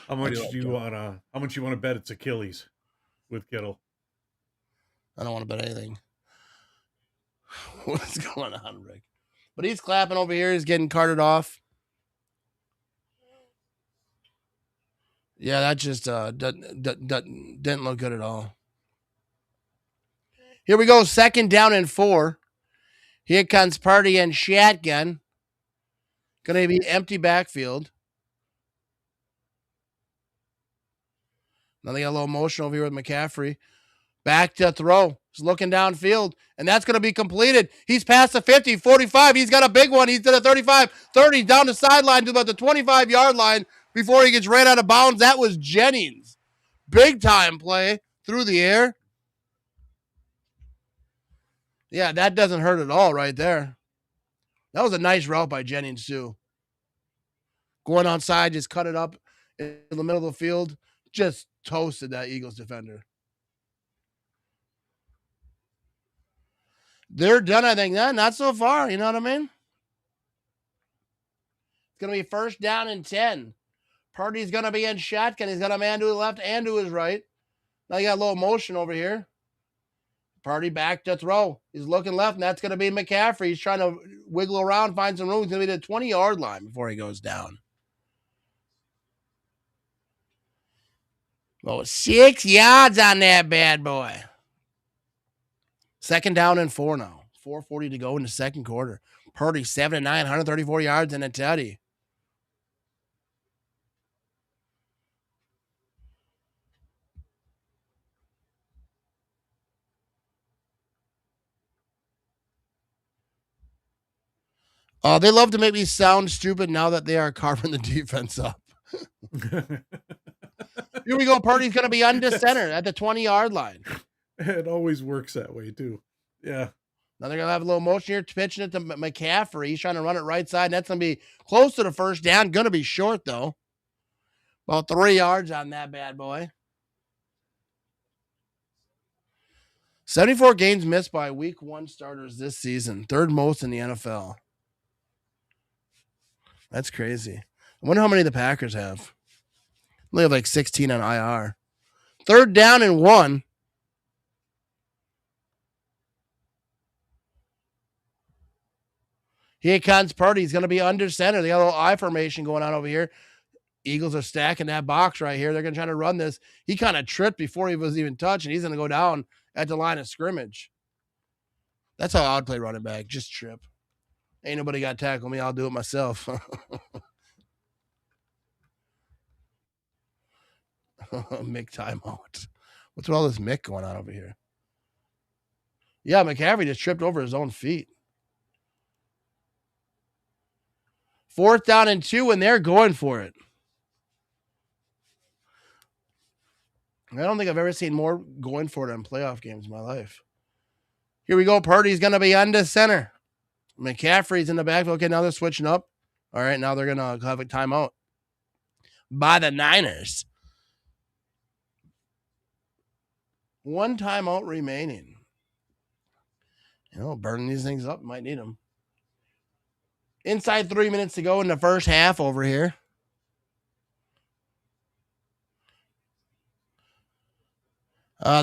How much you want to bet it's Achilles with Kittle? I don't want to bet anything. What's going on, Rick? But he's clapping over here. He's getting carted off. Yeah, that just didn't look good at all. Here we go. 2nd down and 4. Here comes Purdy and shotgun. Going to be empty backfield. Now they got a little motion over here with McCaffrey. Back to throw. He's looking downfield, and that's going to be completed. He's past the 50, 45. He's got a big one. He's at a 35, 30, down the sideline to about the 25-yard line. before he gets right out of bounds. That was Jennings. Big time play through the air. Yeah, that doesn't hurt at all right there. That was a nice route by Jennings, too. Going outside, just cut it up in the middle of the field. Just toasted that Eagles defender. They're done, I think. Not so far. You know what I mean? It's going to be first down and 10. Purdy's going to be in shotgun. He's got a man to his left and to his right. Now you got a little motion over here. Purdy back to throw. He's looking left, and that's going to be McCaffrey. He's trying to wiggle around, find some room. He's going to be at the 20-yard line before he goes down. Oh, 6 yards on that bad boy. Second down and 4 now. 4:40 to go in the second quarter. Purdy, 7-9, 134 yards and a tutty. They love to make me sound stupid now that they are carving the defense up. Here we go. Purdy's going to be under center at the 20-yard line. It always works that way, too. Yeah. Now they're going to have a little motion here, pitching it to McCaffrey. He's trying to run it right side. That's going to be close to the first down. Going to be short, though. About 3 yards on that bad boy. 74 games missed by week 1 starters this season. Third most in the NFL. That's crazy. I wonder how many the Packers have. They have like 16 on IR. Third down and 1. Here comes Purdy. He's going to be under center. They got a little I formation going on over here. Eagles are stacking that box right here. They're going to try to run this. He kind of tripped before he was even touched, and he's going to go down at the line of scrimmage. That's how I would play running back. Just trip. Ain't nobody got to tackle me. I'll do it myself. Mick timeout. What's with all this Mick going on over here? Yeah, McCaffrey just tripped over his own feet. 4th down and 2, and they're going for it. I don't think I've ever seen more going for it in playoff games in my life. Here we go. Purdy's going to be under center. McCaffrey's in the backfield. Okay, now they're switching up. All right, now they're going to have a timeout by the Niners. 1 timeout remaining. You know, burning these things up. Might need them. Inside 3 minutes to go in the first half over here.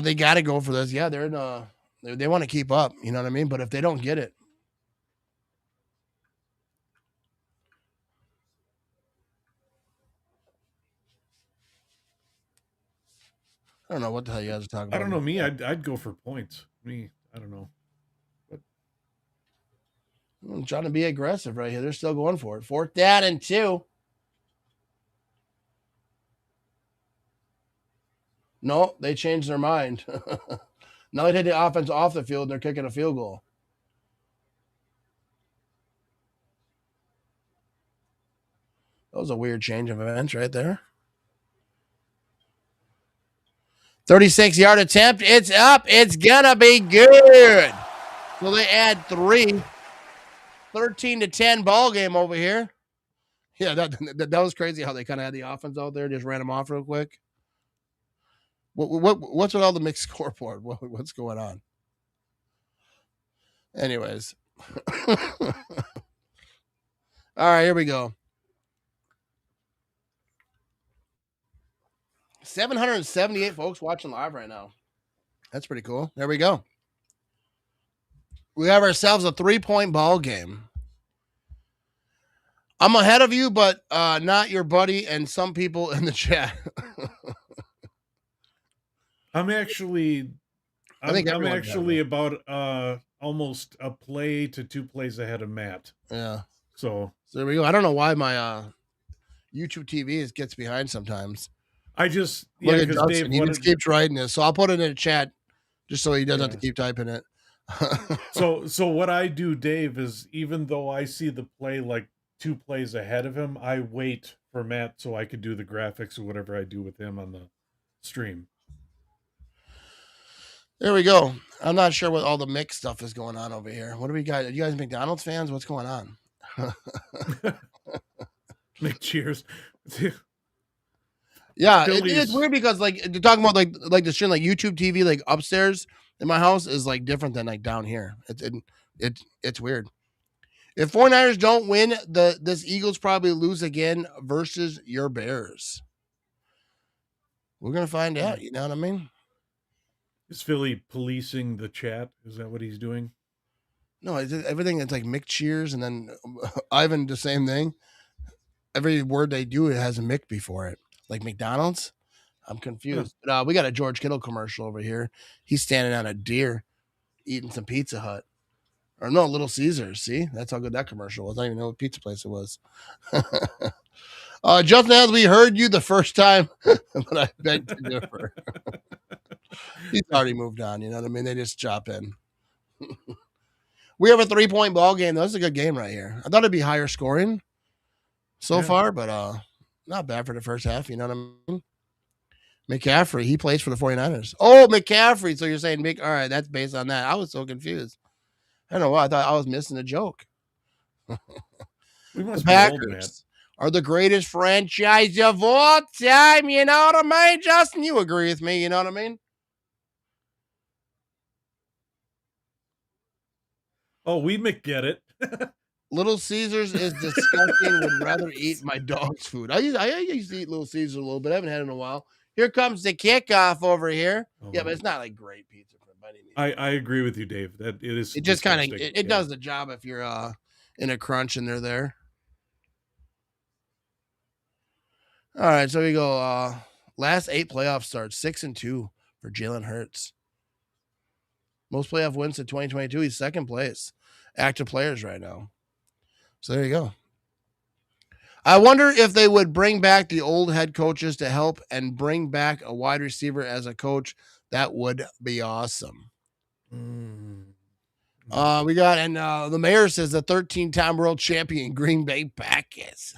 They got to go for this. Yeah, they're in they want to keep up. You know what I mean? But if they don't get it. I don't know what the hell you guys are talking about. I don't know. Me, I'd go for points. Me, I don't know. But I'm trying to be aggressive right here. They're still going for it. 4th down and 2. No, they changed their mind. Now they take the offense off the field and they're kicking a field goal. That was a weird change of events right there. 36-yard attempt. It's up. It's going to be good. So they add 3. 13-10 ball game over here. Yeah, that was crazy how they kind of had the offense out there. Just ran them off real quick. What's with all the mixed scoreboard? What's going on? Anyways. All right, here we go. 778 folks watching live right now. That's pretty cool. There we go. We have ourselves a 3-point ball game. I'm ahead of you, but not your buddy and some people in the chat. I'm actually about almost a play to 2 plays ahead of Matt. Yeah. So there we go. I don't know why my YouTube TV gets behind sometimes. I just look at Dustin. He just keeps writing this, so I'll put it in the chat just so he doesn't have to keep typing it. So what I do, Dave, is even though I see the play like 2 plays ahead of him. I wait for Matt so I could do the graphics or whatever I do with him on the stream. There we go. I'm not sure what all the mix stuff is going on over here. What do we got? Are you guys McDonald's fans? What's going on? McCheers. Yeah, it's weird because like they're talking about like the stream, like YouTube TV, like upstairs in my house is like different than like down here. It's weird. If 49ers don't win, this Eagles probably lose again versus your Bears. We're gonna find out. You know what I mean? Is Philly policing the chat? Is that what he's doing? No, everything that's like Mick Cheers and then Ivan the same thing. Every word they do, it has a Mick before it. Like McDonald's. I'm confused. But, we got a George Kittle commercial over here. He's standing on a deer eating some Pizza Hut. Or no, Little Caesars. See? That's how good that commercial was. I don't even know what pizza place it was. Justin, as we heard you the first time, but I beg to differ. He's already moved on, you know what I mean? They just chop in. We have a 3-point ball game. That's a good game right here. I thought it'd be higher scoring so far, but not bad for the first half, you know what I mean? McCaffrey, he plays for the 49ers. Oh, McCaffrey. So you're saying Mick, all right, that's based on that. I was so confused. I don't know why. I thought I was missing a joke. The Packers are the greatest franchise of all time. You know what I mean, Justin? You agree with me. You know what I mean? Oh, we get it. Little Caesars is disgusting. Would rather eat my dog's food. I used to eat Little Caesars a little bit. I haven't had it in a while. Here comes the kickoff over here. Yeah, but it's not like great pizza for by any means. I agree with you, Dave. That it is. It just kind of it does the job if you're in a crunch and they're there. All right, so we go. Last 8 playoff starts, 6-2 for Jalen Hurts. Most playoff wins in 2022. He's second place. Active players right now. So there you go. I wonder if they would bring back the old head coaches to help and bring back a wide receiver as a coach. That would be awesome. We got, and the mayor says the 13-time world champion Green Bay Packers.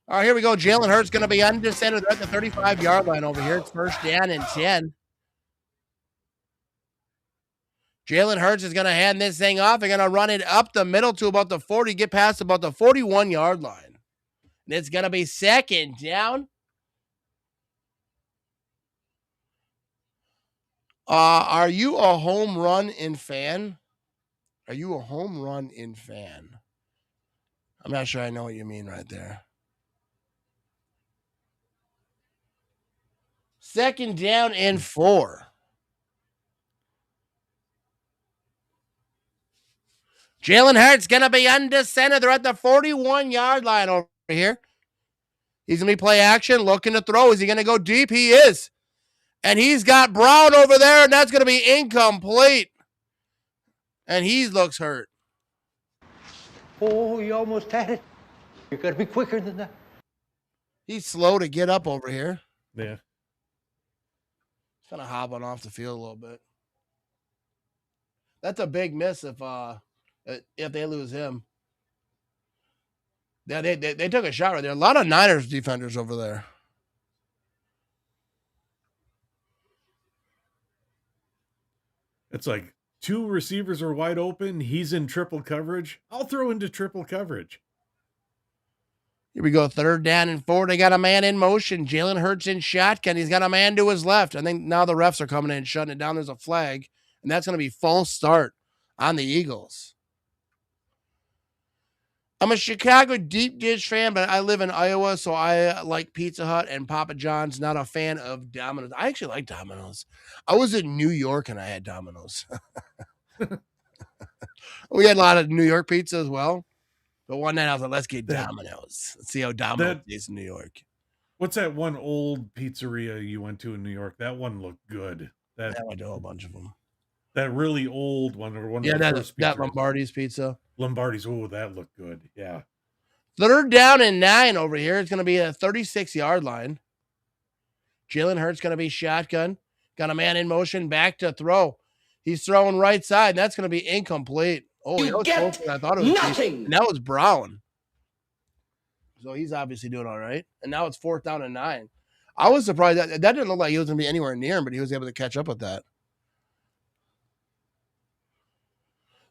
All right, here we go. Jalen Hurts going to be under center at the 35-yard line over here. It's first down and 10. Jalen Hurts is going to hand this thing off. They're going to run it up the middle to about the 40, get past about the 41-yard line. And it's going to be second down. Are you a home run in fan? Are you a home run in fan? I'm not sure I know what you mean right there. Second down and 4. Jalen Hurts going to be under center. They're at the 41-yard line over here. He's going to be play action, looking to throw. Is he going to go deep? He is. And he's got Brown over there, and that's going to be incomplete. And he looks hurt. Oh, you almost had it. You got to be quicker than that. He's slow to get up over here. Yeah. He's kind of hobbling off the field a little bit. That's a big miss if they lose him. Yeah, they took a shot right there. A lot of Niners defenders over there. It's like 2 receivers are wide open. He's in triple coverage. I'll throw into triple coverage. Here we go. Third down and 4. They got a man in motion. Jalen Hurts in shotgun. He's got a man to his left. I think now the refs are coming in and shutting it down. There's a flag, and that's going to be false start on the Eagles. I'm a Chicago deep dish fan, but I live in Iowa, so I like Pizza Hut and Papa John's. Not a fan of Domino's. I actually like Domino's. I was in New York and I had Domino's. We had a lot of New York pizza as well. But one night I was like, let's get Domino's. Let's see how Domino's is in New York. What's that one old pizzeria you went to in New York? That one looked good. I went to a bunch of them. That really old one, or one of the first that Lombardi's pizza. Lombardi's, oh, that looked good. Yeah. Third down and 9 over here. It's going to be a 36-yard line. Jalen Hurts going to be shotgun. Got a man in motion, back to throw. He's throwing right side. And that's going to be incomplete. Oh, You that was get closer than I thought it was. nothing. And that was Brown. So he's obviously doing all right. And now it's 4th down and 9. I was surprised that didn't look like he was going to be anywhere near him, but he was able to catch up with that.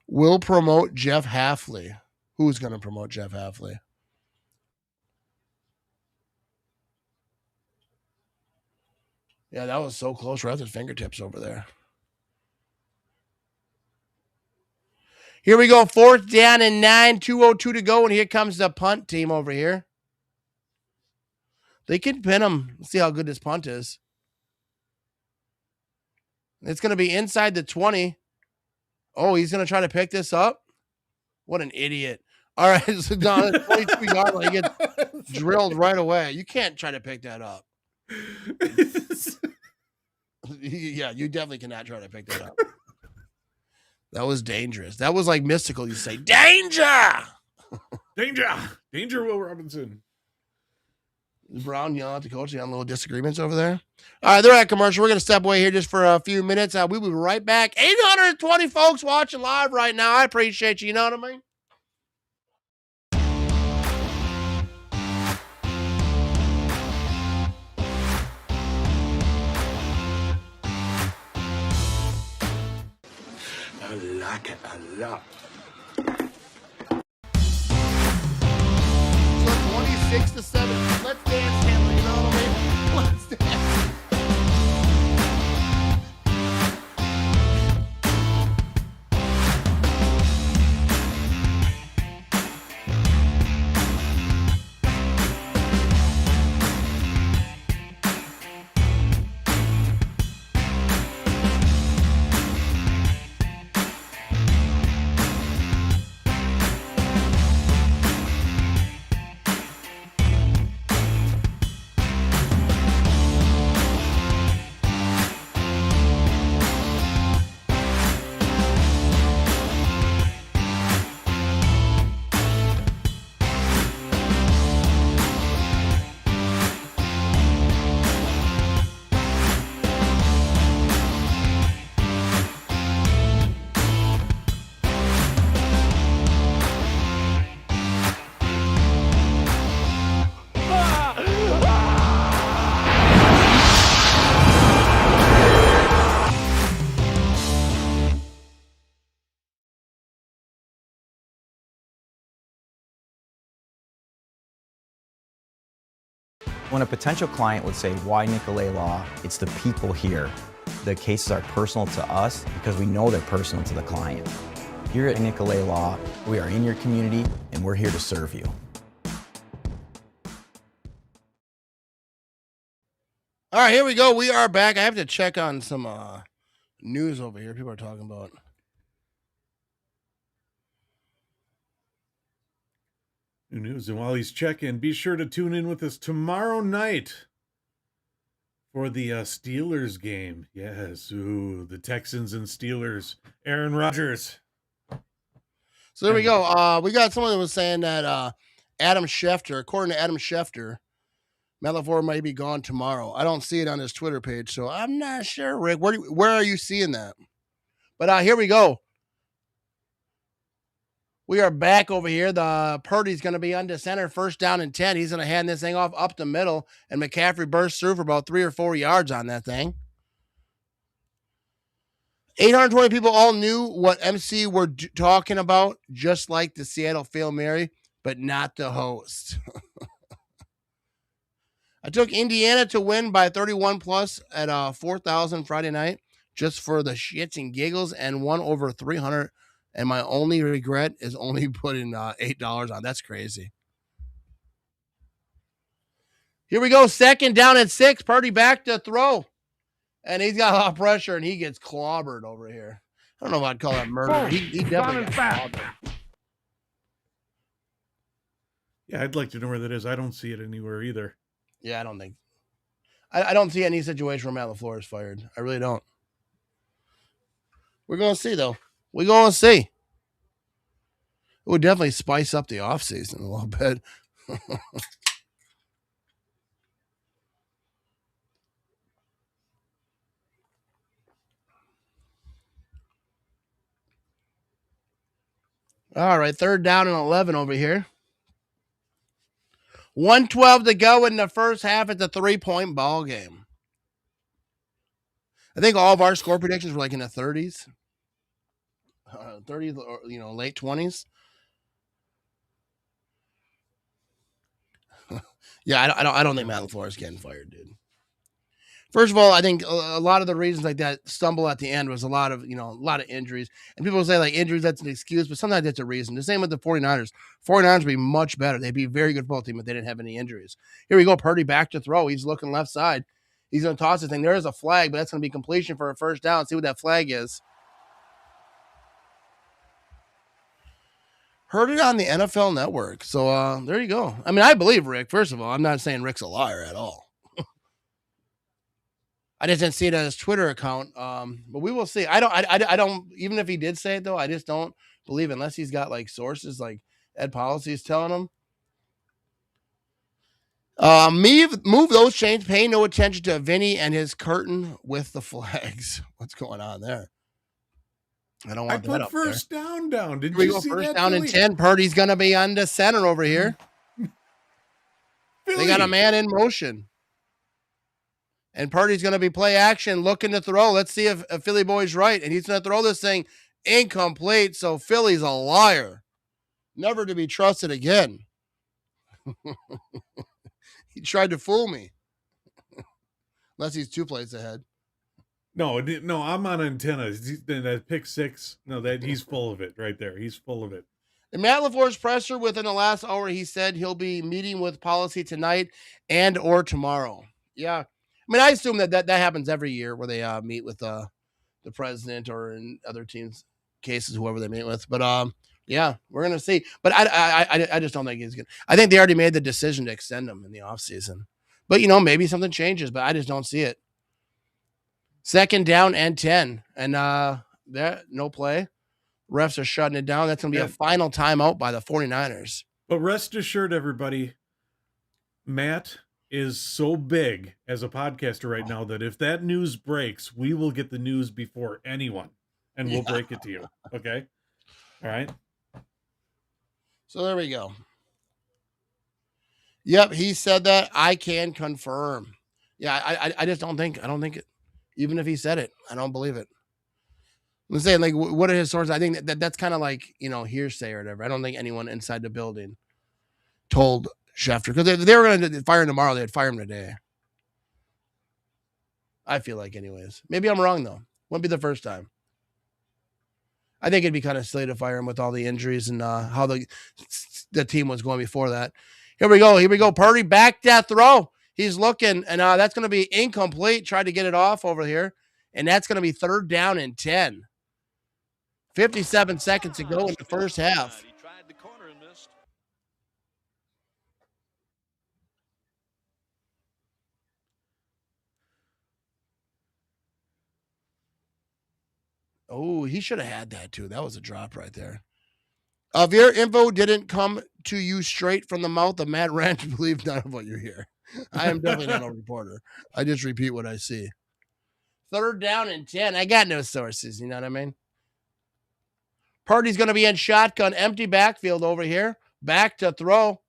Will promote Jeff Halfley. Who's going to promote Jeff Halfley? Yeah, that was so close. Right at his fingertips over there. Here we go. 4th down and 9. 2:02 to go. And here comes the punt team over here. They can pin him. Let's see how good this punt is. It's going to be inside the 20. Oh, he's going to try to pick this up. What an idiot. All right. So down at 22-yard line, he gets drilled right away. You can't try to pick that up. Yeah, you definitely cannot try to pick that up. That was dangerous. That was like mystical. You say, danger! Danger, Will Robinson. Brown yelling at the coach. They got little disagreements over there. All right, they're at commercial. We're going to step away here just for a few minutes. We will be right back. 820 folks watching live right now. I appreciate you. You know what I mean? I like it a lot. So 26-7. Let's dance, Taylor. You know what I mean? Let's dance. When a potential client would say, why Nicolet Law? It's the people here. The cases are personal to us because we know they're personal to the client. Here at Nicolet Law, we are in your community and we're here to serve you. All right, here we go. We are back. I have to check on some news over here. People are talking about. New news. And while he's checking, be sure to tune in with us tomorrow night for the Steelers game. Yes, ooh, the Texans and Steelers. Aaron Rodgers. So there we go. We got someone that was saying that Adam Schefter, according to Adam Schefter, Matt LaFleur might be gone tomorrow. I don't see it on his Twitter page, so I'm not sure, Rick. Where are you seeing that? But here we go. We are back over here. The Purdy's going to be under center, 1st down and 10. He's going to hand this thing off up the middle, and McCaffrey bursts through for about 3 or 4 yards on that thing. 820 people all knew what MC were talking about, just like the Seattle Fail Mary, but not the host. I took Indiana to win by 31 plus at 4,000 Friday night, just for the shits and giggles, and won over 300. And my only regret is only putting $8 on. That's crazy. Here we go. 2nd down at 6. Purdy back to throw. And he's got a lot of pressure, and he gets clobbered over here. I don't know if I'd call that murder. He definitely got clobbered. Yeah, I'd like to know where that is. I don't see it anywhere either. Yeah, I don't think. I don't see any situation where Matt LaFleur is fired. I really don't. We're going to see, though. We're going to see. It would definitely spice up the offseason a little bit. All right, 3rd down and 11 over here. 1:12 to go in the first half. It's a 3-point ball game. I think all of our score predictions were like in the 30s. 30s or late 20s. Yeah, I don't think Matt LaFleur is getting fired, dude. First of all, I think a lot of the reasons like that stumble at the end was a lot of injuries. And people say like injuries, that's an excuse, but sometimes that's a reason. The same with the 49ers. 49ers would be much better. They'd be a very good football team if they didn't have any injuries. Here we go. Purdy back to throw. He's looking left side. He's going to toss this thing. There is a flag, but that's going to be completion for a first down. See what that flag is. Heard it on the NFL Network. So there you go. I mean, I believe Rick. First of all, I'm not saying Rick's a liar at all. I just didn't see it on his Twitter account. But we will see. I don't, even if he did say it though, I just don't believe it unless he's got like sources like Ed Policy is telling him. Move those chains, pay no attention to Vinny and his curtain with the flags. What's going on there? I don't want that put up first there. down. Did we you go see first that, down Philly? and 10. Purdy's gonna be on the center over here. They got a man in motion. And Purdy's going to be play action, looking to throw. Let's see if Philly boy's right. And he's going to throw this thing incomplete. So Philly's a liar. Never to be trusted again. He tried to fool me. Unless he's 2 plays ahead. No, I'm on antennas. That pick 6. No, he's full of it right there. He's full of it. In Matt LaFleur's presser within the last hour, he said he'll be meeting with policy tonight and or tomorrow. Yeah. I mean, I assume that happens every year where they meet with the president or in other teams' cases, whoever they meet with. But yeah, we're gonna see. But I just don't think he's good. I think they already made the decision to extend him in the offseason. But maybe something changes, but I just don't see it. 2nd down and 10. And there, no play. Refs are shutting it down. That's gonna be a final timeout by the 49ers. But rest assured, everybody, Matt is so big as a podcaster right now that if that news breaks, we will get the news before anyone and we'll break it to you. Okay. All right. So there we go. Yep. He said that. I can confirm. Yeah. I just don't think it, even if he said it, I don't believe it. I'm saying like, what are his sources? I think that's kind of like, hearsay or whatever. I don't think anyone inside the building told Schefter, because if they were going to fire him tomorrow, they'd fire him today. I feel like, anyways. Maybe I'm wrong though. Wouldn't be the first time. I think it'd be kind of silly to fire him with all the injuries and how the team was going before that. Here we go. Purdy back that throw. He's looking, and that's going to be incomplete. Tried to get it off over here, and that's going to be 3rd down and 10. 57 seconds to go in the first half. Oh, he should have had that too. That was a drop right there. If your info didn't come to you straight from the mouth of Matt Ranch, believe none of what you hear. I am definitely not a reporter. I just repeat what I see. 3rd down and 10. I got no sources. You know what I mean? Purdy's going to be in shotgun, empty backfield over here. Back to throw.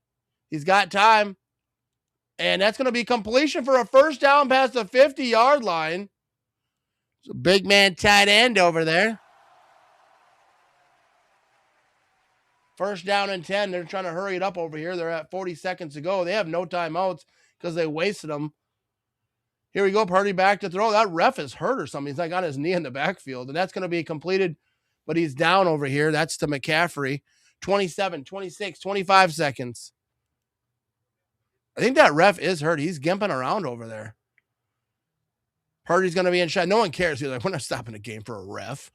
He's got time. And that's going to be completion for a first down past the 50-yard line. It's a big man tight end over there. 1st down and 10. They're trying to hurry it up over here. They're at 40 seconds to go. They have no timeouts because they wasted them. Here we go. Purdy back to throw. That ref is hurt or something. He's like on his knee in the backfield. And that's going to be completed, but he's down over here. That's to McCaffrey. 27, 26, 25 seconds. I think that ref is hurt. He's gimping around over there. Purdy's going to be in shot. No one cares. He's like, we're not stopping the game for a ref.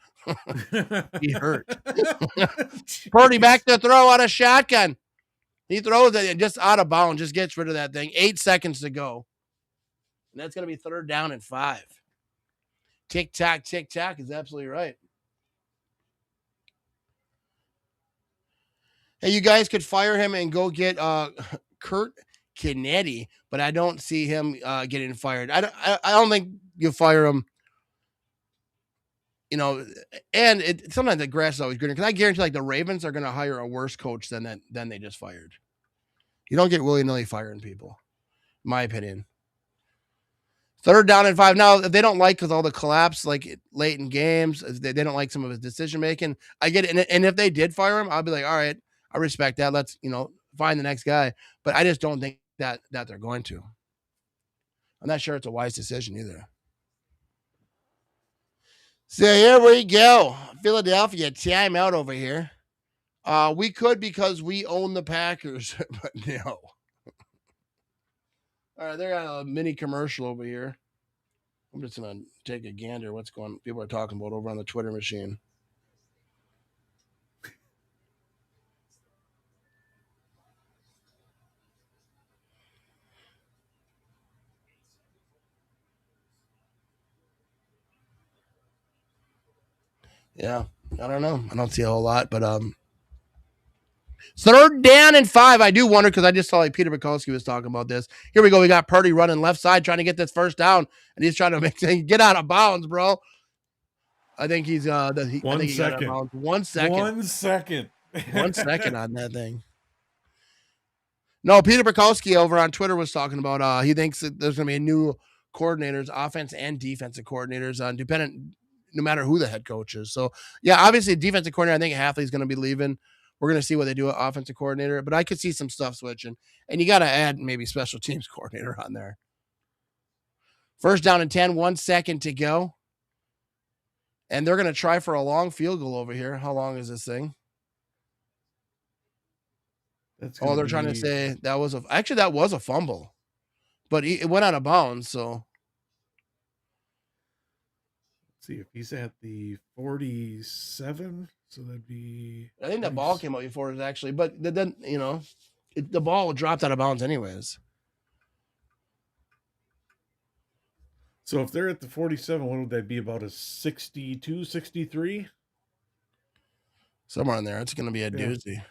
He hurt. Purdy back to throw out of shotgun. He throws it just out of bounds, just gets rid of that thing. 8 seconds to go. And that's going to be 3rd down and 5. Tick-tock is absolutely right. Hey, you guys could fire him and go get Kurt Kennedy, but I don't see him getting fired. I don't think you fire him and sometimes the grass is always greener. Because I guarantee, like the Ravens are going to hire a worse coach than they just fired. You don't get willy-nilly firing people, in my opinion. 3rd down and 5. Now, if they don't like because all the collapse like late in games, if they don't like some of his decision making, I get it. And if they did fire him, I'll be like, all right, I respect that. Let's find the next guy. But I just don't think that they're going to. I'm not sure it's a wise decision either. So here we go. Philadelphia timeout over here. We could because we own the Packers, but no. All right, they got a mini commercial over here. I'm just going to take a gander what's people are talking about over on the Twitter machine. Yeah, I don't know. I don't see a whole lot, but 3rd down and 5. I do wonder because I just saw like Peter Bukowski was talking about this. Here we go. We got Purdy running left side trying to get this 1st down, and he's trying to get out of bounds, bro. I think he's I think he got out of bounds. 1 second. 1 second. 1 second on that thing. No, Peter Bukowski over on Twitter was talking about he thinks that there's going to be a new coordinators, offense and defensive coordinators, dependent no matter who the head coach is. So yeah, obviously defensive coordinator. I think Hafley's going to be leaving. We're going to see what they do at offensive coordinator, but I could see some stuff switching, and you got to add maybe special teams coordinator on there. 1st down and 10, 1 second to go, and they're going to try for a long field goal over here. How long is this thing? They're trying to say that was a fumble, but it went out of bounds. So let's see if he's at the 47. So that'd be. I think the ball came out before it actually, but then the ball dropped out of bounds anyways. So if they're at the 47, what would that be? About a 62, 63? Somewhere in there. It's going to be a doozy.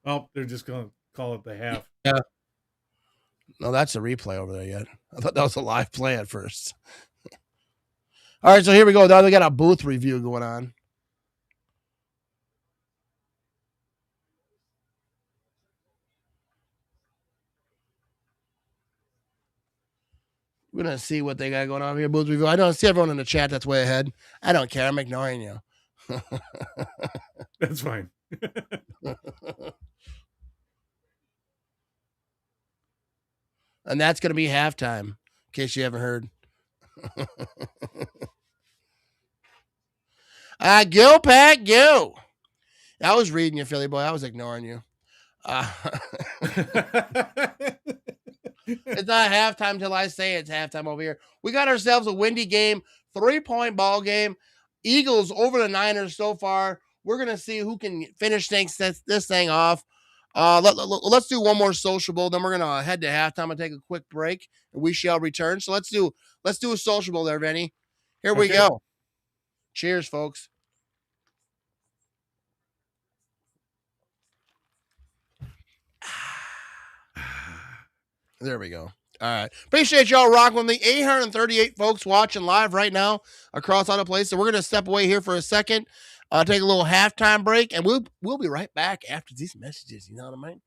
Oh, they're just going to call it the half. Yeah. No, that's a replay over there yet. I thought that was a live play at first. All right, so here we go. Now they got a booth review going on. We're going to see what they got going on here. Booth review. I don't see everyone in the chat that's way ahead. I don't care. I'm ignoring you. That's fine. And that's going to be halftime, in case you haven't heard. Go, Pack, go. I was reading you, Philly boy. I was ignoring you. It's not halftime till I say it's halftime over here. We got ourselves a windy game, 3-point ball game. Eagles over the Niners so far. We're going to see who can finish this thing off. Let's do one more sociable. Then we're going to head to halftime and take a quick break, and we shall return. So let's do a sociable there, Vinny. Here we go. Cheers, folks. There we go. All right. Appreciate y'all rocking with me. 838 folks watching live right now across all the place. So we're going to step away here for a second, take a little halftime break, and we'll be right back after these messages. You know what I mean?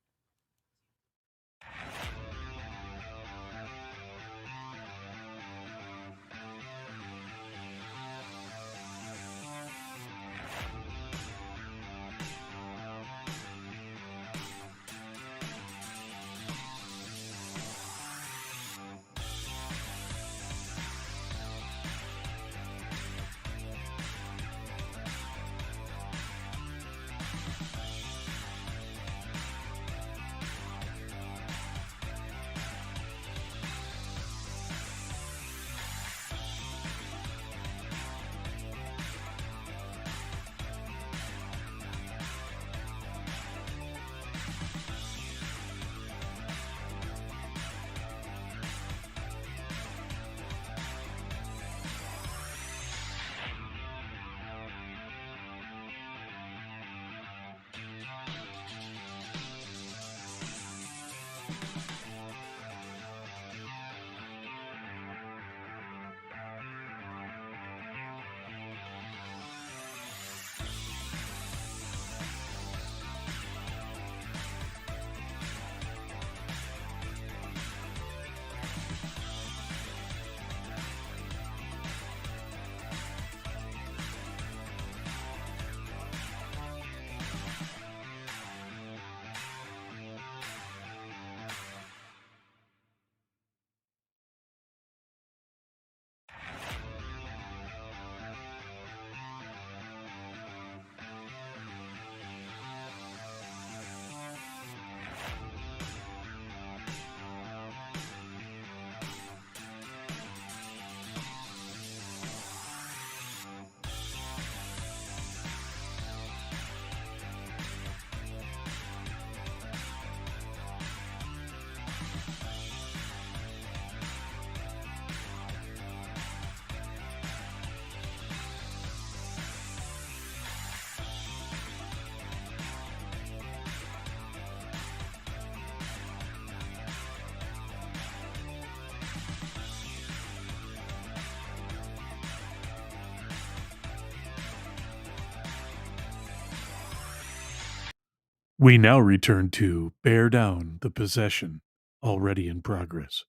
We now return to Bear Down the Possession, already in progress.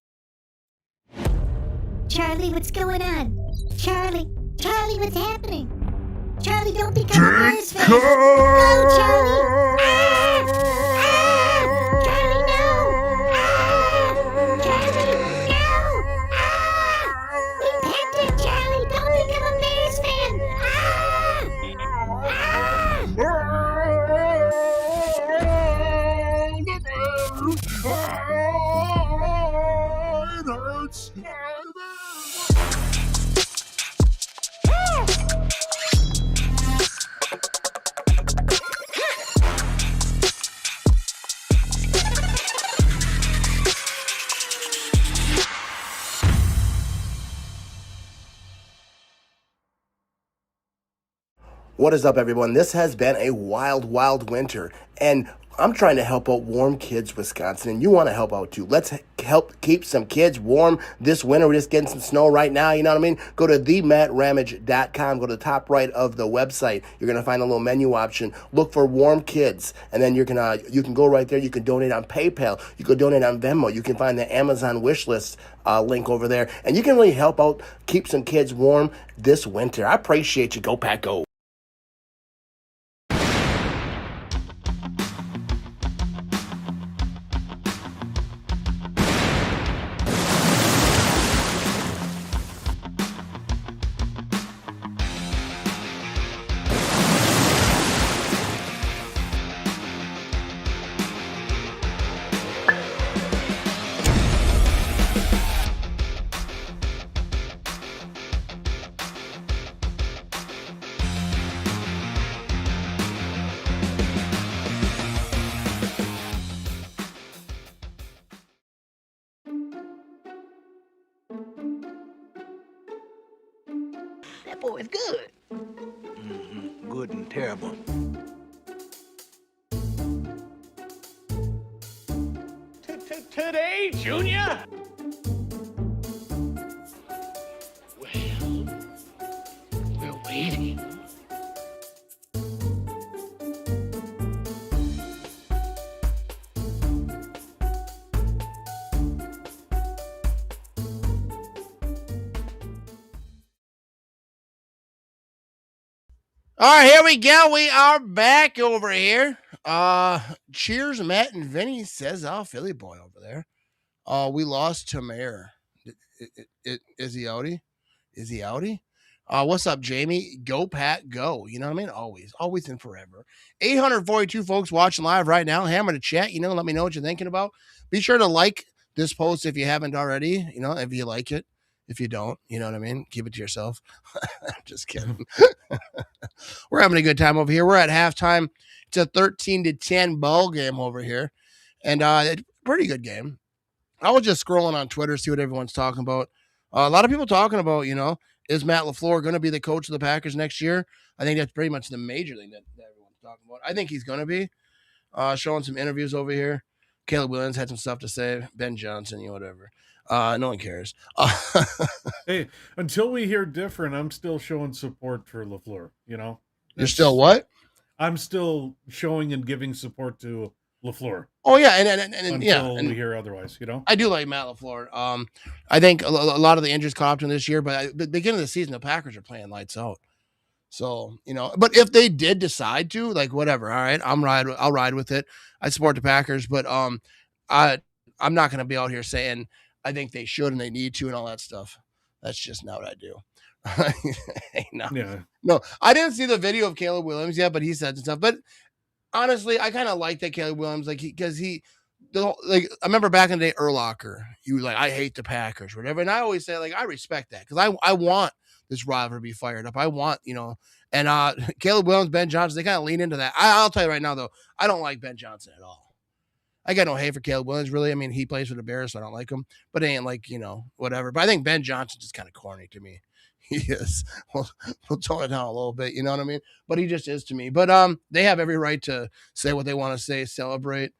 Charlie, what's going on? Charlie, what's happening? Charlie, don't become a Bears fan. No, Charlie. Charlie, no. Charlie, no. Repent, Charlie. Don't become a Bears fan. It hurts. What is up, everyone? This has been a wild, wild winter, and I'm trying to help out Warm Kids Wisconsin, and you want to help out too. Let's help keep some kids warm this winter. We're just getting some snow right now, you know what I mean? Go to thematramage.com, go to the top right of the website. You're going to find a little menu option. Look for Warm Kids, and then you can go right there. You can donate on PayPal. You can donate on Venmo. You can find the Amazon wish list link over there, and you can really help out keep some kids warm this winter. I appreciate you. Go Pack Go. That boy is good. Good and terrible. Today, Junior? Well, we're waiting. All right, here we go. We are back over here. Cheers, Matt and Vinny, says Philly boy over there. We lost to Mayor. Is he outie? Is he outie? What's up, Jamie? Go Pat, go. You know what I mean? Always and forever. 842 folks watching live right now. Hammer to chat. Let me know what you're thinking about. Be sure to like this post if you haven't already. If you like it. If you don't, you know what I mean? Keep it to yourself. Just kidding. We're having a good time over here. We're at halftime. It's a 13-10 ball game over here. And it's a pretty good game. I was just scrolling on Twitter, see what everyone's talking about. A lot of people talking about, is Matt LaFleur going to be the coach of the Packers next year? I think that's pretty much the major thing that everyone's talking about. I think he's going to be. Showing some interviews over here. Caleb Williams had some stuff to say. Ben Johnson, whatever. No one cares. Hey, until we hear different, I'm still showing support for LaFleur, You're still what? I'm still showing and giving support to LaFleur. Oh, yeah, and until we hear otherwise, I do like Matt LaFleur. I think a lot of the injuries caught up to him this year, but at the beginning of the season, the Packers are playing lights out. So, but if they did decide to, whatever, all right, I'll ride with it. I support the Packers, but I'm not going to be out here saying I think they should and they need to and all that stuff. That's just not what I do. Hey, no. Yeah. No, I didn't see the video of Caleb Williams yet, but he said some stuff. But honestly, I kind of like that Caleb Williams, I remember back in the day, Urlacher, he was like, I hate the Packers, or whatever. And I always say, I respect that because I want this rivalry to be fired up. I want, and Caleb Williams, Ben Johnson, they kind of lean into that. I'll tell you right now, though, I don't like Ben Johnson at all. I got no hate for Caleb Williams, really. I mean, he plays for the Bears, so I don't like him. But it ain't whatever. But I think Ben Johnson's just kind of corny to me. He is. We'll tone it down a little bit, you know what I mean? But he just is to me. But they have every right to say what they want to say, celebrate.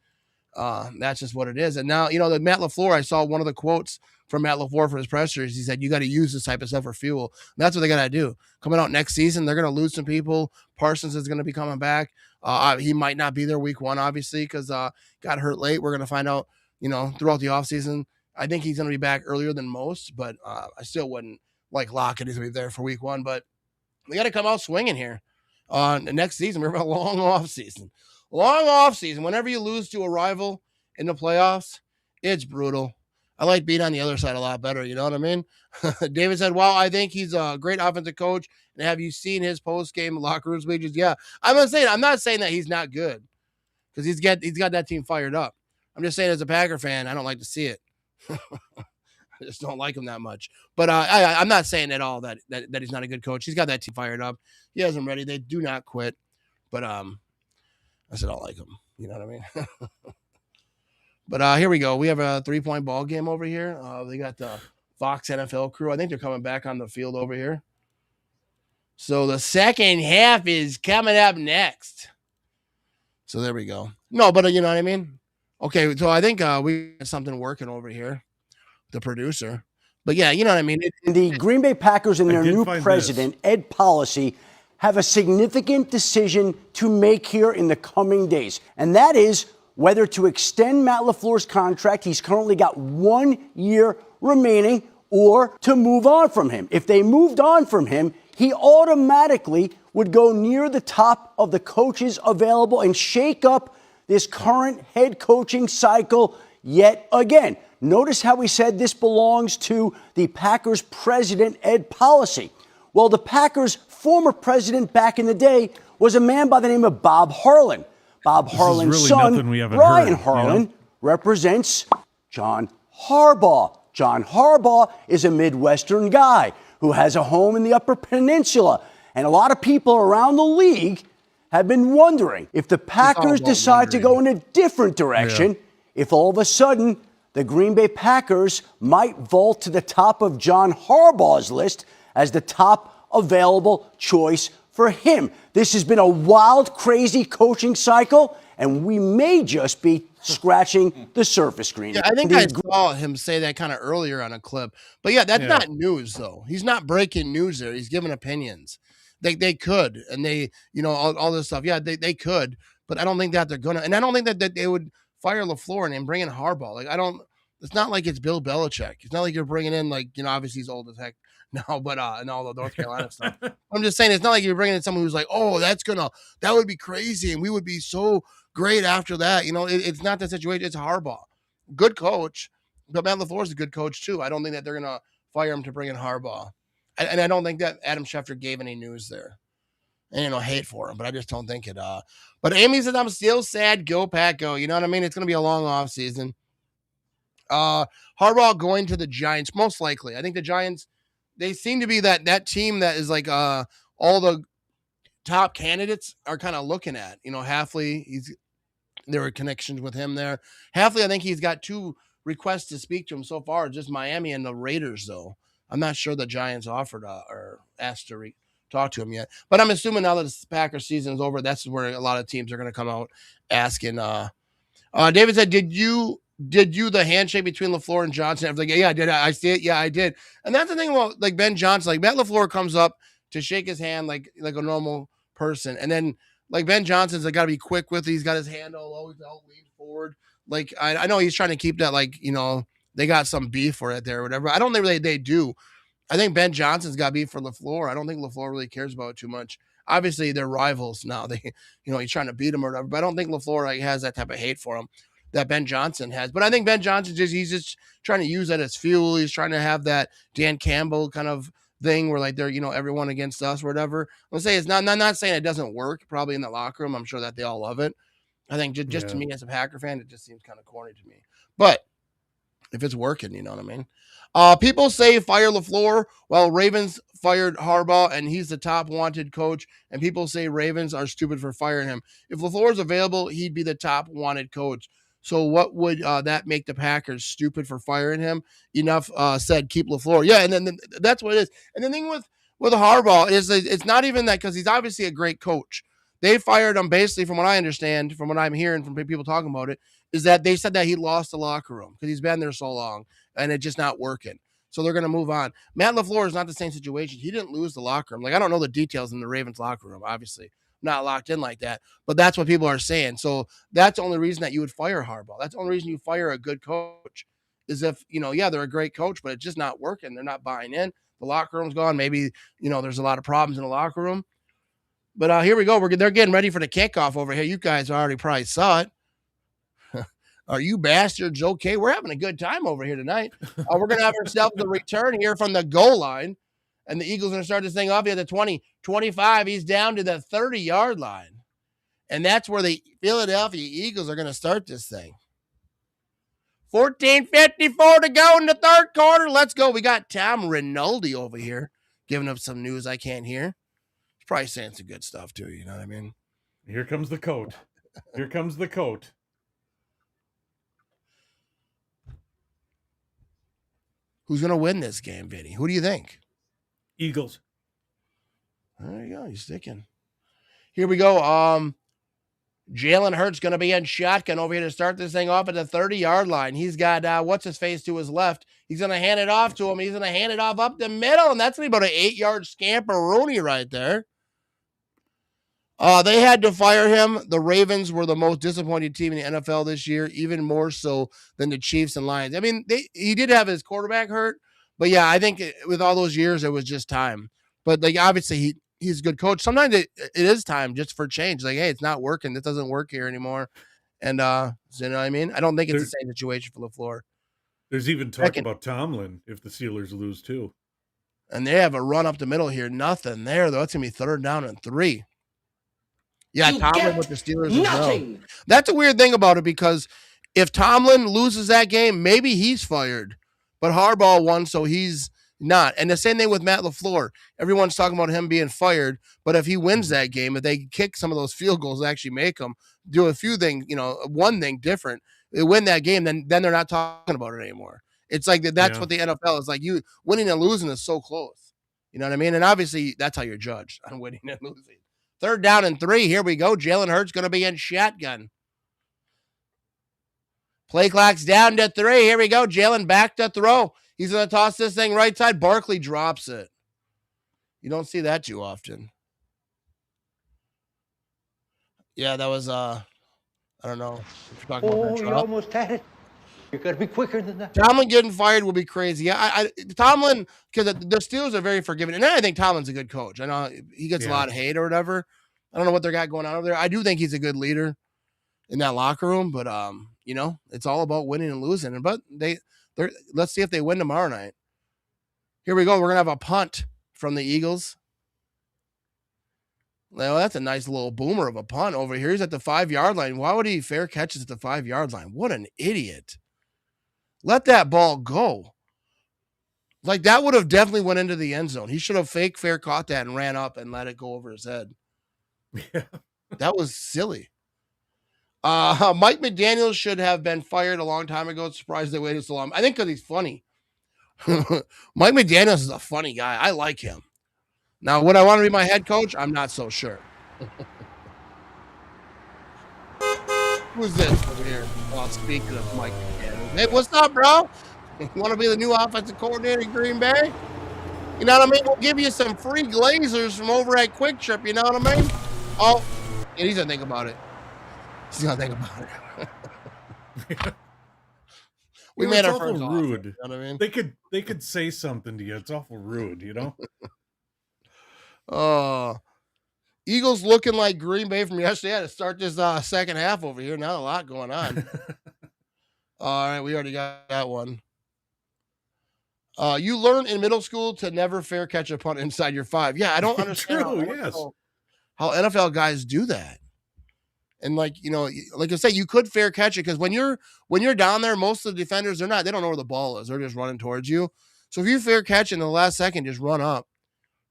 That's just what it is. And now, the Matt LaFleur, I saw one of the quotes from Matt LaFleur for his pressers. He said, you got to use this type of stuff for fuel. And that's what they got to do. Coming out next season, they're going to lose some people. Parsons is going to be coming back. He might not be there week 1, obviously, because got hurt late. We're going to find out, throughout the offseason. I think he's going to be back earlier than most, but I still wouldn't lock it. He's going to be there for week 1, but we got to come out swinging here. The next season, we're about a long off season. Long off season. Whenever you lose to a rival in the playoffs, it's brutal. I like being on the other side a lot better. You know what I mean? David said, well, I think he's a great offensive coach. And have you seen his post-game locker room speeches? Yeah. I'm not saying that he's not good because he's got that team fired up. I'm just saying as a Packer fan, I don't like to see it. I just don't like him that much. But I'm not saying at all that he's not a good coach. He's got that team fired up. He has them ready. They do not quit. But I said I don't like him. You know what I mean? But here we go. We have a 3-point ball game over here. They got the Fox NFL crew. I think they're coming back on the field over here. So the second half is coming up next. So there we go. No, but you know what I mean? Okay, so I think we got something working over here. The producer. But yeah, you know what I mean? The Green Bay Packers and their new president, Ed Policy, have a significant decision to make here in the coming days. And that is whether to extend Matt LaFleur's contract. He's currently got 1 year remaining, or to move on from him. If they moved on from him, he automatically would go near the top of the coaches available and shake up this current head coaching cycle yet again. Notice how we said this belongs to the Packers president, Ed Policy. Well, the Packers' former president back in the day was a man by the name of Bob Harlan. Bob Harlan's really son, Brian Harlan, represents John Harbaugh. John Harbaugh is a Midwestern guy who has a home in the Upper Peninsula. And a lot of people around the league have been wondering if the Packers decide to go in a different direction, if all of a sudden the Green Bay Packers might vault to the top of John Harbaugh's list as the top available choice for him. This has been a wild, crazy coaching cycle, and we may just be scratching the surface, Green. Yeah, I think I saw him say that kind of earlier on a clip. But yeah, that's not news, though. He's not breaking news there. He's giving opinions. They could, and they, all this stuff. Yeah, they could, but I don't think that they're going to. And I don't think that they would fire LaFleur and bring in Harbaugh. It's not like it's Bill Belichick. It's not like you're bringing in, obviously he's old as heck now, but and all the North Carolina stuff. I'm just saying, it's not like you're bringing in someone who's like, oh, that would be crazy, and we would be so great after that. It's not that situation. It's Harbaugh. Good coach, but Matt LaFleur is a good coach too. I don't think that they're going to fire him to bring in Harbaugh. And I don't think that Adam Schefter gave any news there. And, hate for him, but I just don't think it. But Amy says, I'm still sad. Go, Pack, go. You know what I mean? It's going to be a long off season. Harbaugh going to the Giants, most likely. I think the Giants, they seem to be that team that is all the top candidates are kind of looking at. Halfley, there were connections with him there. Halfley, I think he's got 2 requests to speak to him so far, just Miami and the Raiders, though. I'm not sure the Giants offered or asked to talk to him yet. But I'm assuming now that the Packers season is over, that's where a lot of teams are going to come out asking. David said, did you the handshake between LaFleur and Johnson? I was like, yeah, I did. I see it. Yeah, I did. And that's the thing about Ben Johnson. Matt LaFleur comes up to shake his hand like a normal person. And then Ben Johnson's got to be quick with it. He's got his hand always out, leaned forward. I know he's trying to keep that they got some beef for it there or whatever. I don't think they do. I think Ben Johnson's got beef for LaFleur. I don't think LaFleur really cares about it too much. Obviously, they're rivals now. He's trying to beat him or whatever. But I don't think LaFleur has that type of hate for him that Ben Johnson has. But I think Ben Johnson he's just trying to use that as fuel. He's trying to have that Dan Campbell kind of thing where they're everyone against us or whatever. I'm saying I'm not saying it doesn't work. Probably in the locker room, I'm sure that they all love it. I think just to me as a Packer fan, it just seems kind of corny to me. But if it's working, you know what I mean? People say fire LaFleur while Ravens fired Harbaugh and he's the top wanted coach. And people say Ravens are stupid for firing him. If LaFleur is available, he'd be the top wanted coach. So what would that make the Packers stupid for firing him? Enough said, keep LaFleur. Yeah, and then that's what it is. And the thing with Harbaugh is it's not even that, because he's obviously a great coach. they fired him basically, from what I understand, from what I'm hearing from people talking about it, is that they said that he lost the locker room because he's been there so long and it's just not working. So they're going to move on. Matt LaFleur is not the same situation. He didn't lose the locker room. Like, I don't know the details in the Ravens locker room, obviously. Not locked in like that, but that's what people are saying. So that's the only reason that you would fire Harbaugh. That's the only reason you fire a good coach is if, yeah, they're a great coach, but it's just not working. They're not buying in. The locker room's gone. Maybe, there's a lot of problems in the locker room. But here we go. They're getting ready for the kickoff over here. You guys already probably saw it. Are you bastards okay? We're having a good time over here tonight. We're going to have ourselves a return here from the goal line. And the Eagles are going to start this thing off here at the 20, 25. He's down to the 30-yard line. And that's where the Philadelphia Eagles are going to start this thing. 14:54 to go in the third quarter. Let's go. We got Tom Rinaldi over here giving up some news I can't hear. He's probably saying some good stuff too, you know what I mean? Here comes the coat. Here comes the coat. Who's going to win this game, Vinny? Who do you think? Eagles. There you go. He's sticking. Here we go. Jalen Hurts going to be in shotgun over here to start this thing off at the 30-yard line. He's got what's-his-face to his left. He's going to hand it off to him. He's going to hand it off up the middle, and that's going to be about an 8-yard scamperoonie right there. They had to fire him. The Ravens were the most disappointed team in the NFL this year, even more so than the Chiefs and Lions. I mean, he did have his quarterback hurt, but yeah, I think with all those years, it was just time. But like, obviously, he's a good coach. Sometimes it is time just for change. Like, hey, it's not working. This doesn't work here anymore. And you know what I mean? I don't think it's the same situation for LaFleur. There's even talk about Tomlin if the Steelers lose too. And they have a run up the middle here. Nothing there, though. It's going to be 3rd down and 3. Yeah, Tomlin with the Steelers as well. That's a weird thing about it because if Tomlin loses that game, maybe he's fired. But Harbaugh won, so he's not. And the same thing with Matt LaFleur. Everyone's talking about him being fired, but if he wins that game, if they kick some of those field goals, actually make them do a few things, one thing different, they win that game, then they're not talking about it anymore. It's like that's what the NFL is like. You winning and losing is so close. You know what I mean? And obviously, that's how you're judged on winning and losing. 3rd down and 3. Here we go. Jalen Hurts going to be in shotgun. Play clock's down to 3. Here we go. Jalen back to throw. He's going to toss this thing right side. Barkley drops it. You don't see that too often. Yeah, that was, I don't know. If you're talking about that you almost had it. You got to be quicker than that. Tomlin getting fired will be crazy. Yeah, Tomlin, because the Steelers are very forgiving. And I think Tomlin's a good coach. I know he gets a lot of hate or whatever. I don't know what they got going on over there. I do think he's a good leader in that locker room, but it's all about winning and losing. But let's see if they win tomorrow night. Here we go. We're gonna have a punt from the Eagles. Well, that's a nice little boomer of a punt over here. He's at the 5-yard line. Why would he fair catches at the 5-yard line? What an idiot. Let that ball go. Like, that would have definitely went into the end zone. He should have fair caught that and ran up and let it go over his head. Yeah. That was silly. Mike McDaniel should have been fired a long time ago. Surprised they waited so long. I think because he's funny. Mike McDaniel is a funny guy. I like him. Now, would I want to be my head coach? I'm not so sure. Who's this over here? Well, speaking of Mike McDaniel. Hey, what's up, bro? You want to be the new offensive coordinator in Green Bay? You know what I mean? We'll give you some free glazers from over at Quick Trip. You know what I mean? Oh, and he's going to think about it. He's going to think about it. We made our first rude. Offer, you know what I mean? They could say something to you. It's awful rude, you know? Eagles looking like Green Bay from yesterday to start this second half over here. Not a lot going on. All right, we already got that one. You learn in middle school to never fair catch a punt inside your 5. Yeah, I don't understand how NFL guys do that. And like I say, you could fair catch it because when you're down there, most of the defenders they don't know where the ball is. They're just running towards you. So if you fair catch in the last second, just run up.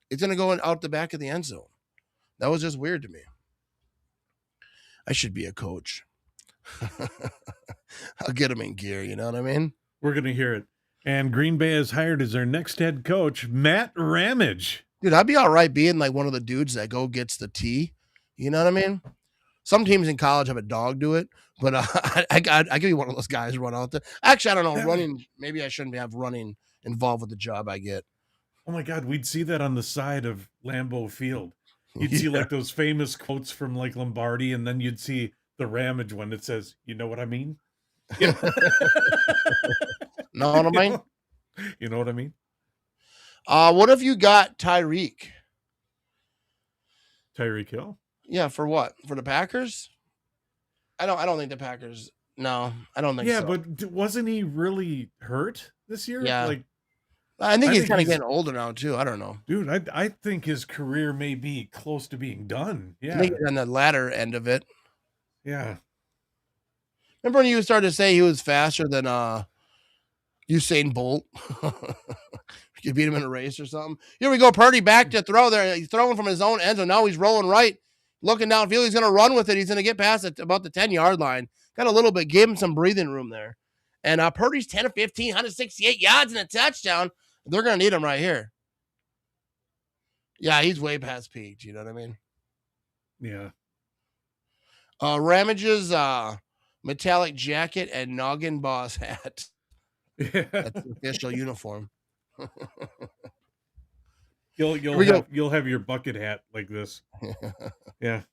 It's gonna go out the back of the end zone. That was just weird to me. I should be a coach. I'll get him in gear. You know what I mean? We're gonna hear it. And Green Bay has hired as their next head coach, Matt Ramage. Dude, I'd be all right being like one of the dudes that go gets the tea You know what I mean? Some teams in college have a dog do it, but I could be one of those guys who run out there. Actually, I don't know. Running, maybe I shouldn't have running involved with the job I get. Oh my God, we'd see that on the side of Lambeau Field. You'd see like those famous quotes from like Lombardi, and then you'd see the Ramage one that says, "You know what I mean?" You know? Know what I mean? You know what I mean? What if you got Tyreek? Tyreek Hill? Yeah, for what? For the Packers? I don't think the Packers. No, I don't think so. Yeah, but wasn't he really hurt this year? Yeah. Like, I think he's kind of getting older now too. I don't know. Dude, I think his career may be close to being done. Yeah. I think he's on the latter end of it. Yeah. Remember when you started to say he was faster than Usain Bolt? You beat him in a race or something. Here we go. Purdy back to throw there. He's throwing from his own end zone. Now he's rolling right, looking downfield. He's going to run with it. He's going to get past it about the 10-yard line. Got a little bit, gave him some breathing room there. And Purdy's 10 of 15, 168 yards and a touchdown. They're going to need him right here. Yeah, he's way past peak. You know what I mean? Yeah. Ramage's metallic jacket and noggin boss hat. Yeah. That's the official uniform. You'll have your bucket hat like this. Yeah.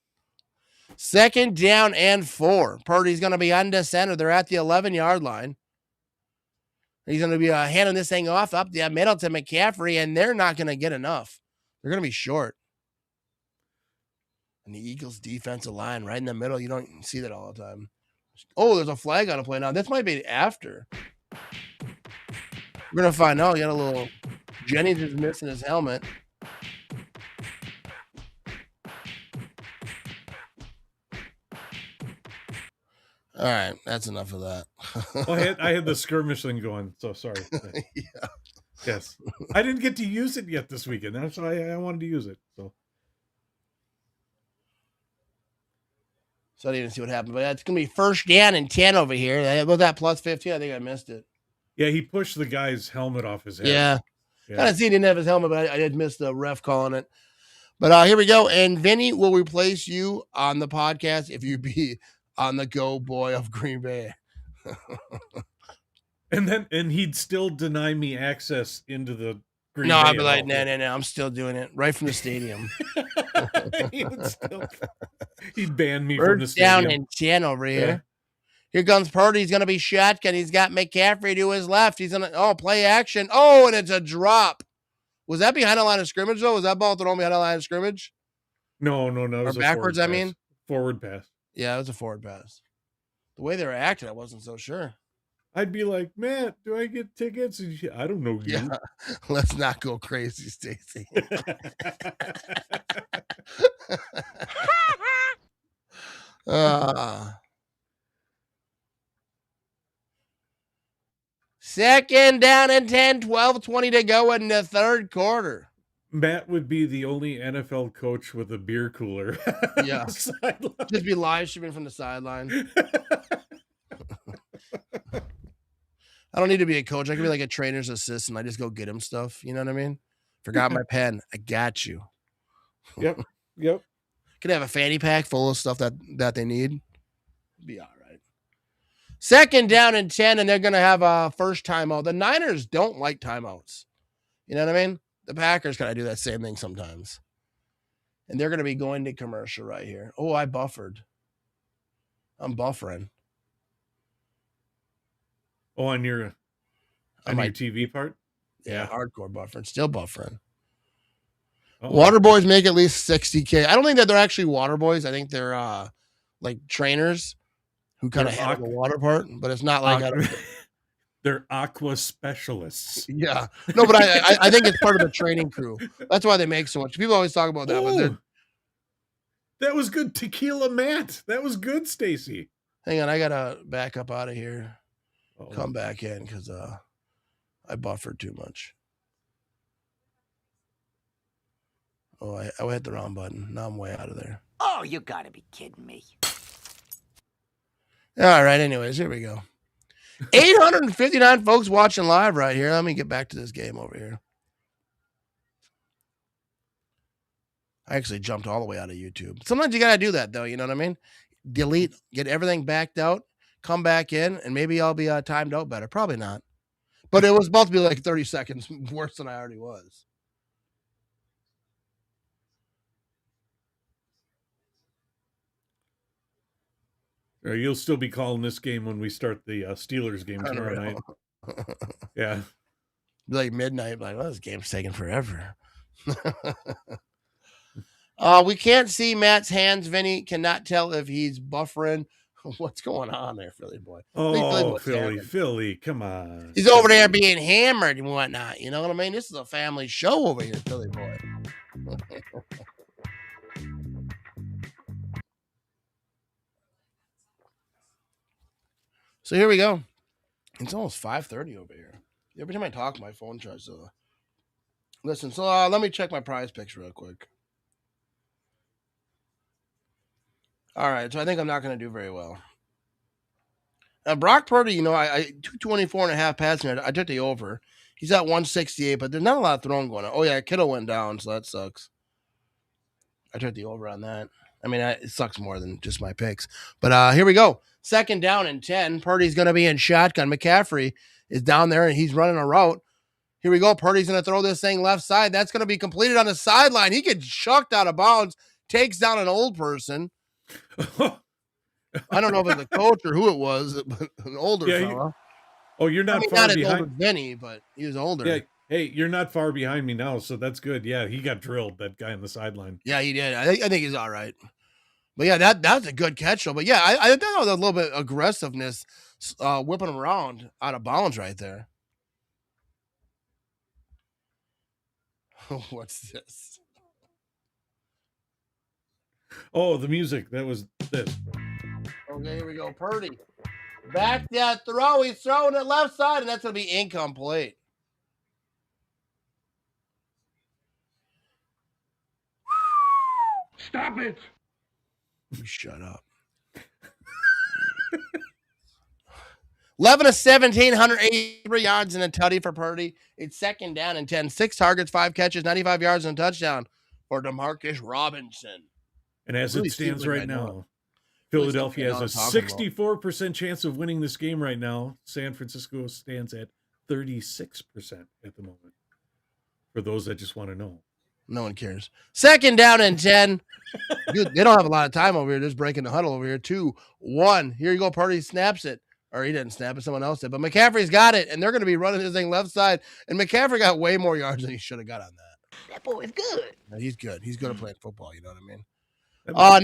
2nd down and 4. Purdy's going to be under center. They're at the 11-yard line. He's going to be handing this thing off up the middle to McCaffrey, and they're not going to get enough. They're going to be short. And the Eagles' defensive line right in the middle. You don't see that all the time. Oh, there's a flag on a play now. This might be after. We're going to find out. You got a little... Jennings is missing his helmet. All right, that's enough of that. Well, I had the skirmish thing going, so sorry. Yeah. Yes. I didn't get to use it yet this weekend. That's why I wanted to use it. So I didn't even see what happened. But it's going to be 1st down and 10 over here. Was that plus 15? I think I missed it. Yeah, he pushed the guy's helmet off his head. Yeah. Kind of see he didn't have his helmet, but I did miss the ref calling it. But here we go. And Vinny will replace you on the podcast if you be on the go boy of Green Bay. and he'd still deny me access into the Green Bay. I'd be like, no, I'm still doing it right from the stadium. He'd ban me from the 1st stadium. down and 10 over here. Yeah. Here comes Purdy. He's going to be shotgun. He's got McCaffrey to his left. He's going to, play action. Oh, and it's a drop. Was that behind the line of scrimmage, though? Was that ball thrown behind the line of scrimmage? No. It was backwards, I mean? Forward pass. Yeah, it was a forward pass. The way they were acting, I wasn't so sure. I'd be like, Matt, do I get tickets? I don't know you. Yeah. Let's not go crazy, Stacy. Second down and 10, 12:20 to go in the 3rd quarter. Matt would be the only NFL coach with a beer cooler. Yeah. Just be live streaming from the sideline. I don't need to be a coach. I can be like a trainer's assistant. I just go get him stuff. You know what I mean? Forgot my pen. I got you. Yep. Could have a fanny pack full of stuff that they need. Be all right. 2nd down and 10, and they're going to have a first timeout. The Niners don't like timeouts. You know what I mean? The Packers kind of do that same thing sometimes. And they're going to be going to commercial right here. Oh, I buffered. I'm buffering. Oh, on your TV part? Yeah, hardcore buffering. Still buffering. Uh-oh. Water boys make at least $60K. I don't think that they're actually water boys. I think they're like trainers who kind of handle the water part, but it's not like they're aqua specialists. Yeah. No, but I think it's part of the training crew. That's why they make so much. People always talk about that. But that was good. Tequila Matt. That was good, Stacy. Hang on. I got to back up out of here. Come back in because I buffered too much. Oh, I hit the wrong button. Now I'm way out of there. Oh, you gotta be kidding me. All right. Anyways, here we go. 859 folks watching live right here. Let me get back to this game over here. I actually jumped all the way out of YouTube. Sometimes you got to do that, though. You know what I mean? Delete, get everything backed out, come back in, and maybe I'll be timed out better. Probably not. But it was supposed to be like 30 seconds worse than I already was. You'll still be calling this game when we start the Steelers game tomorrow night. Yeah. Like midnight, like, well, this game's taking forever. We can't see Matt's hands. Vinny cannot tell if he's buffering. What's going on there, Philly boy? Oh, Philly, come on. He's over there being hammered and whatnot. You know what I mean? This is a family show over here, Philly boy. So here we go. It's almost 5:30 over here. Every time I talk, my phone tries to listen. So let me check my prize picks real quick. All right, so I think I'm not going to do very well. Brock Purdy, you know, I 224.5 passing. I took the over. He's at 168, but there's not a lot of throwing going on. Oh yeah, Kittle went down, so that sucks. I took the over on that. I mean, it sucks more than just my picks. But here we go. 2nd down and 10. Purdy's going to be in shotgun. McCaffrey is down there, and he's running a route. Here we go. Purdy's going to throw this thing left side. That's going to be completed on the sideline. He gets chucked out of bounds, takes down an old person. I don't know if it's a coach or who it was, but an older fella. You're not far not behind. As old as Vinny, but he was older. Yeah. Hey, you're not far behind me now, so that's good. Yeah, he got drilled, that guy on the sideline. Yeah, he did. I think he's all right. But yeah, that's a good catch, though. But yeah, I thought that was a little bit aggressiveness, whipping him around out of bounds right there. What's this? Oh, the music. That was this. Okay, here we go. Purdy. Back that throw. He's throwing it left side, and that's going to be incomplete. Stop it. You shut up. 11 of 17, 183 yards and a tutty for Purdy. It's 2nd down and 10. 6 targets, 5 catches, 95 yards and a touchdown for DeMarcus Robinson. And as it stands right now, Philadelphia has a 64% chance of winning this game right now. San Francisco stands at 36% at the moment. For those that just want to know. No one cares. 2nd down and 10. Dude, they don't have a lot of time over here. Just breaking the huddle over here. 2-1. Here you go. Purdy snaps it. Or he didn't snap it. Someone else did. But McCaffrey's got it. And they're going to be running this thing left side. And McCaffrey got way more yards than he should have got on that. That boy is good. No, he's good. He's good at playing football. You know what I mean?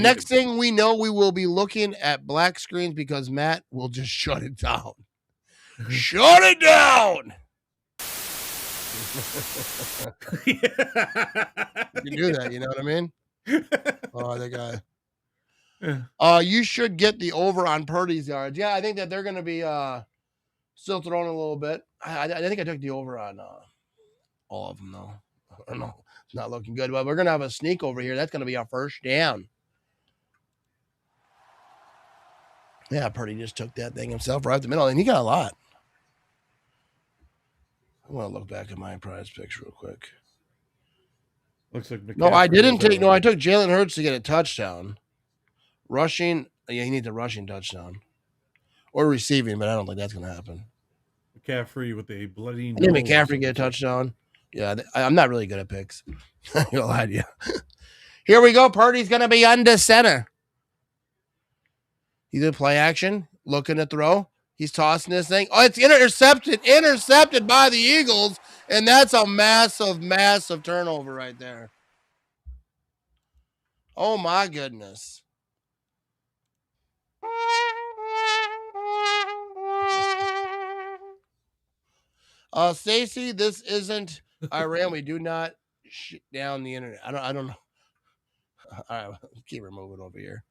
Next thing we know, we will be looking at black screens because Matt will just shut it down. Shut it down! You can do that, you know what I mean? Oh, that guy. You should get the over on Purdy's yards. Yeah, I think that they're going to be still throwing a little bit. I think I took the over on all of them, though. I don't know. It's not looking good, but we're going to have a sneak over here. That's going to be our 1st down. Yeah, Purdy just took that thing himself right up the middle, and he got a lot. I want to look back at my prize picks real quick. Looks like McCaffrey. No, I didn't take. No, I took Jalen Hurts to get a touchdown. Rushing, yeah, he needs a rushing touchdown or receiving, but I don't think that's going to happen. McCaffrey with a bloody. I think McCaffrey get a touchdown. Yeah, I'm not really good at picks. I'm gonna lie to you. Here we go. Purdy's going to be under center. He's in play action, looking to throw. He's tossing this thing. Oh, it's intercepted by the Eagles, and that's a massive, massive turnover right there. Oh, my goodness. Stacy, this isn't Iran. We do not shut down the internet. I don't know. All right, keep removing over here.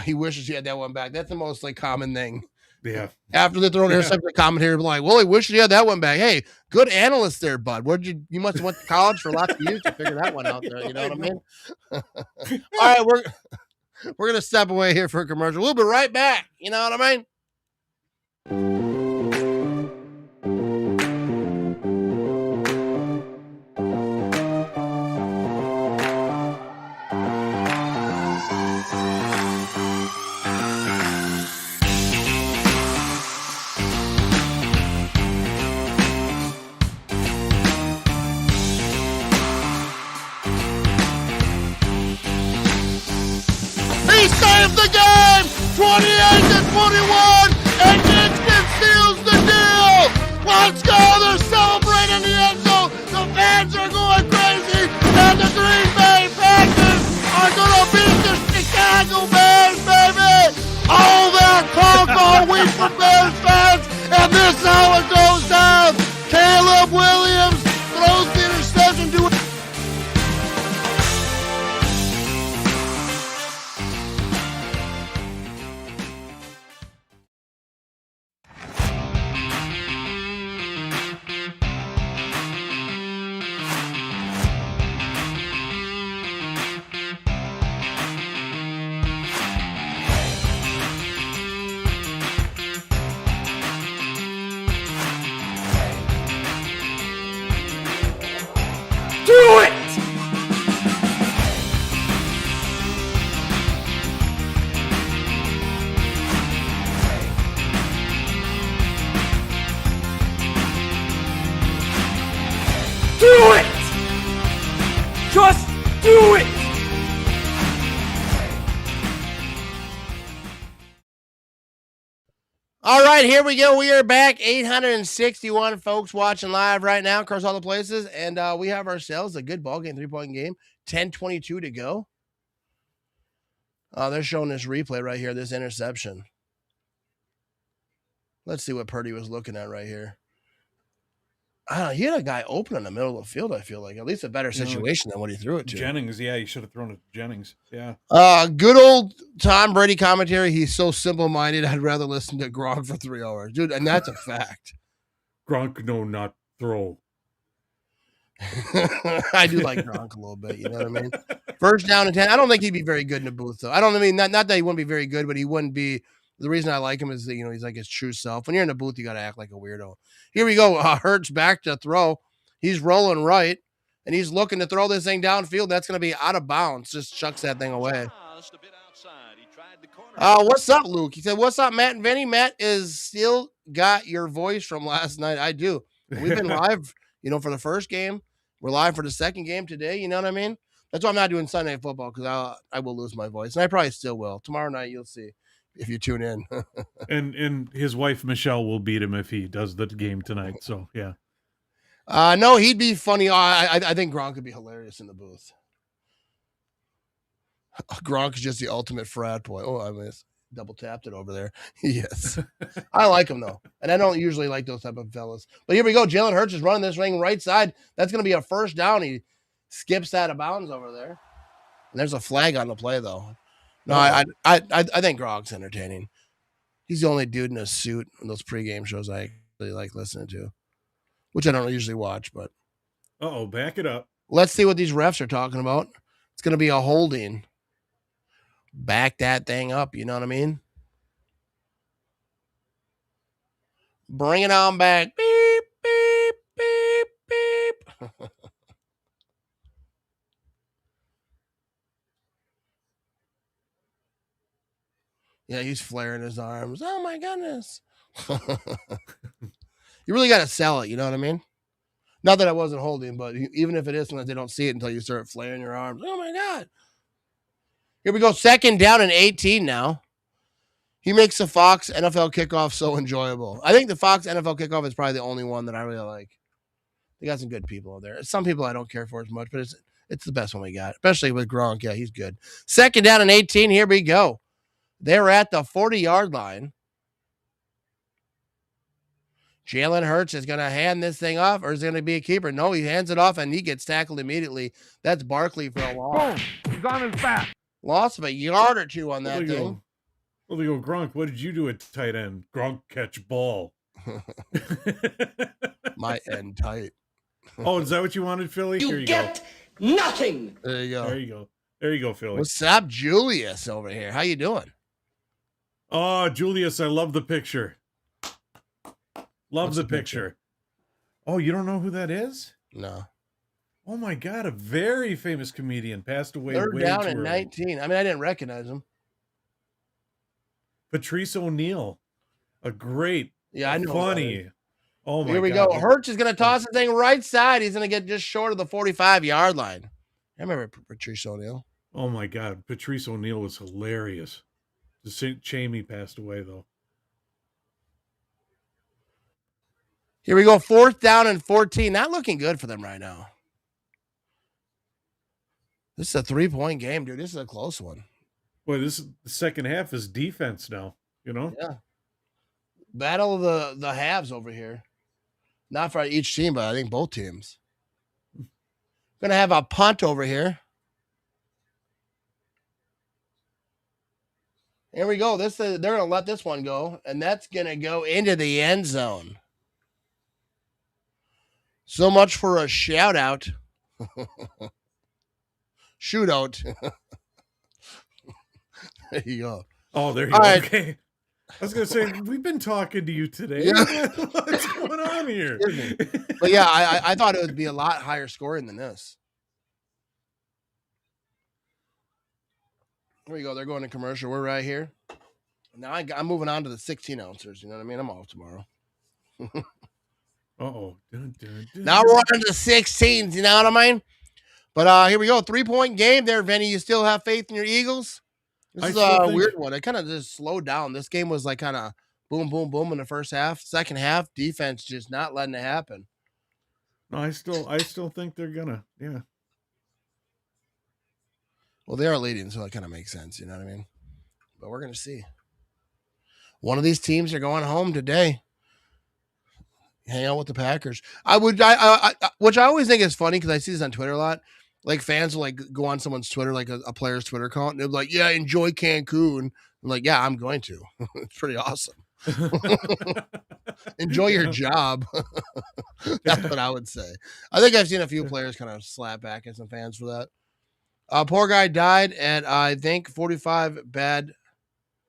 He wishes he had that one back. That's the most common thing. Yeah. After they throw an interception, the commentator will be like, well, he wishes he had that one back. Hey, good analyst there, bud. You must have went to college for lots of years to figure that one out there. You know what I mean? All right, we're gonna step away here for a commercial. We'll be right back. You know what I mean? save the game. 28-21, and Michigan seals the deal. Let's go. They're celebrating the end zone. The fans are going crazy, and the Green Bay Packers are going to beat the Chicago Bears, baby. All that talk all week for Bears fans, and this is how it goes down. Caleb Williams throws the interception to it. Do it! Do it! Just do it! All right, here we go. We are back. 861 folks watching live right now across all the places. And we have ourselves a good ball game, 3-point game. 10:22 to go. They're showing this replay right here, this interception. Let's see what Purdy was looking at right here. He had a guy open in the middle of the field, I feel like. At least a better situation than what he threw it to. Jennings, yeah, he should have thrown it to Jennings. Yeah. Good old Tom Brady commentary. He's so simple-minded, I'd rather listen to Gronk for 3 hours. Dude, and that's a fact. Gronk, no, not throw. I do like Gronk a little bit, you know what I mean? First down and 10. I don't think he'd be very good in the booth, though. I don't mean, not that he wouldn't be very good, but he wouldn't be. The reason I like him is that, he's like his true self. When you're in the booth, you got to act like a weirdo. Here we go. Hurts back to throw. He's rolling right, and he's looking to throw this thing downfield. That's going to be out of bounds. Just chucks that thing away. What's up, Luke? He said, what's up, Matt and Vinny? Matt is still got your voice from last night. I do. We've been live, for the first game. We're live for the second game today. You know what I mean? That's why I'm not doing Sunday football, because I will lose my voice, and I probably still will. Tomorrow night, you'll see if you tune in. and his wife, Michelle, will beat him if he does the game tonight. So, yeah. No, he'd be funny. I think Gronk could be hilarious in the booth. Gronk is just the ultimate frat boy. Oh, I miss. Double tapped it over there. Yes. I like him, though. And I don't usually like those type of fellas. But here we go. Jalen Hurts is running this ring right side. That's going to be a first down. He skips out of bounds over there. And there's a flag on the play, though. No, I think Gronk's entertaining. He's the only dude in a suit in those pregame shows I really like listening to, which I don't usually watch. But back it up. Let's see what these refs are talking about. It's going to be a holding. Back that thing up, you know what I mean? Bring it on back. Beep, beep, beep, beep. Yeah, he's flaring his arms. Oh, my goodness. You really got to sell it, you know what I mean? Not that I wasn't holding, but even if it is, sometimes they don't see it until you start flaring your arms. Oh, my God. Here we go. Second down and 18 now. He makes the Fox NFL kickoff so enjoyable. I think the Fox NFL kickoff is probably the only one that I really like. They got some good people out there. Some people I don't care for as much, but it's the best one we got, especially with Gronk. Yeah, he's good. Second down and 18. Here we go. They're at the 40-yard line. Jalen Hurts is going to hand this thing off, or is it going to be a keeper? No, he hands it off, and he gets tackled immediately. That's Barkley for a loss. Boom. He's on his back. Loss of a yard or two on that thing. Well, they go, Gronk, what did you do at tight end? Gronk catch ball. My end tight. Oh, is that what you wanted, Philly? Here you get nothing. There you go. There you go. There you go, Philly. What's up, Julius over here? How you doing? Oh, Julius, I love the picture. Love the picture. Oh, you don't know who that is? No. Oh, my God. A very famous comedian passed away. They're down at 19. I mean, I didn't recognize him. Patrice O'Neal. A great, I know. Funny. Oh, my God. Here we go. Hurts is going to toss the thing right side. He's going to get just short of the 45-yard line. I remember Patrice O'Neal. Oh my God, Patrice O'Neal was hilarious. Chamey passed away though. Here we go, 4th down and 14. Not looking good for them right now. This is a 3-point game, dude. This is a close one. Boy, this is the second half is defense now, you know? Yeah. Battle of the halves over here. Not for each team, but I think both teams. Gonna have a punt over here. Here we go. They're gonna let this one go, and that's gonna go into the end zone. So much for a shout out. Shootout. There you go. Oh, there you go. Right. Okay. I was gonna say we've been talking to you today. Yeah. What's going on here? But yeah, I thought it would be a lot higher scoring than this. Here we go. They're going to commercial. We're right here. Now I'm moving on to the 16 ounces. You know what I mean? I'm off tomorrow. Uh-oh. Now we're on to the 16s. You know what I mean? But here we go. 3-point game there, Vinny. You still have faith in your Eagles? This is a weird one. It kind of just slowed down. This game was like kind of boom, boom, boom in the first half. Second half, defense just not letting it happen. No, I still think they're gonna, yeah. Well, they are leading, so that kind of makes sense. You know what I mean? But we're gonna see. One of these teams are going home today. Hang out with the Packers. Which I always think is funny because I see this on Twitter a lot. Like fans will like go on someone's Twitter, like a player's Twitter account, and they're like, "Yeah, enjoy Cancun." I'm like, "Yeah, I'm going to. It's pretty awesome. Enjoy your job." That's what I would say. I think I've seen a few players kind of slap back at some fans for that. Poor guy died at I think 45 bad.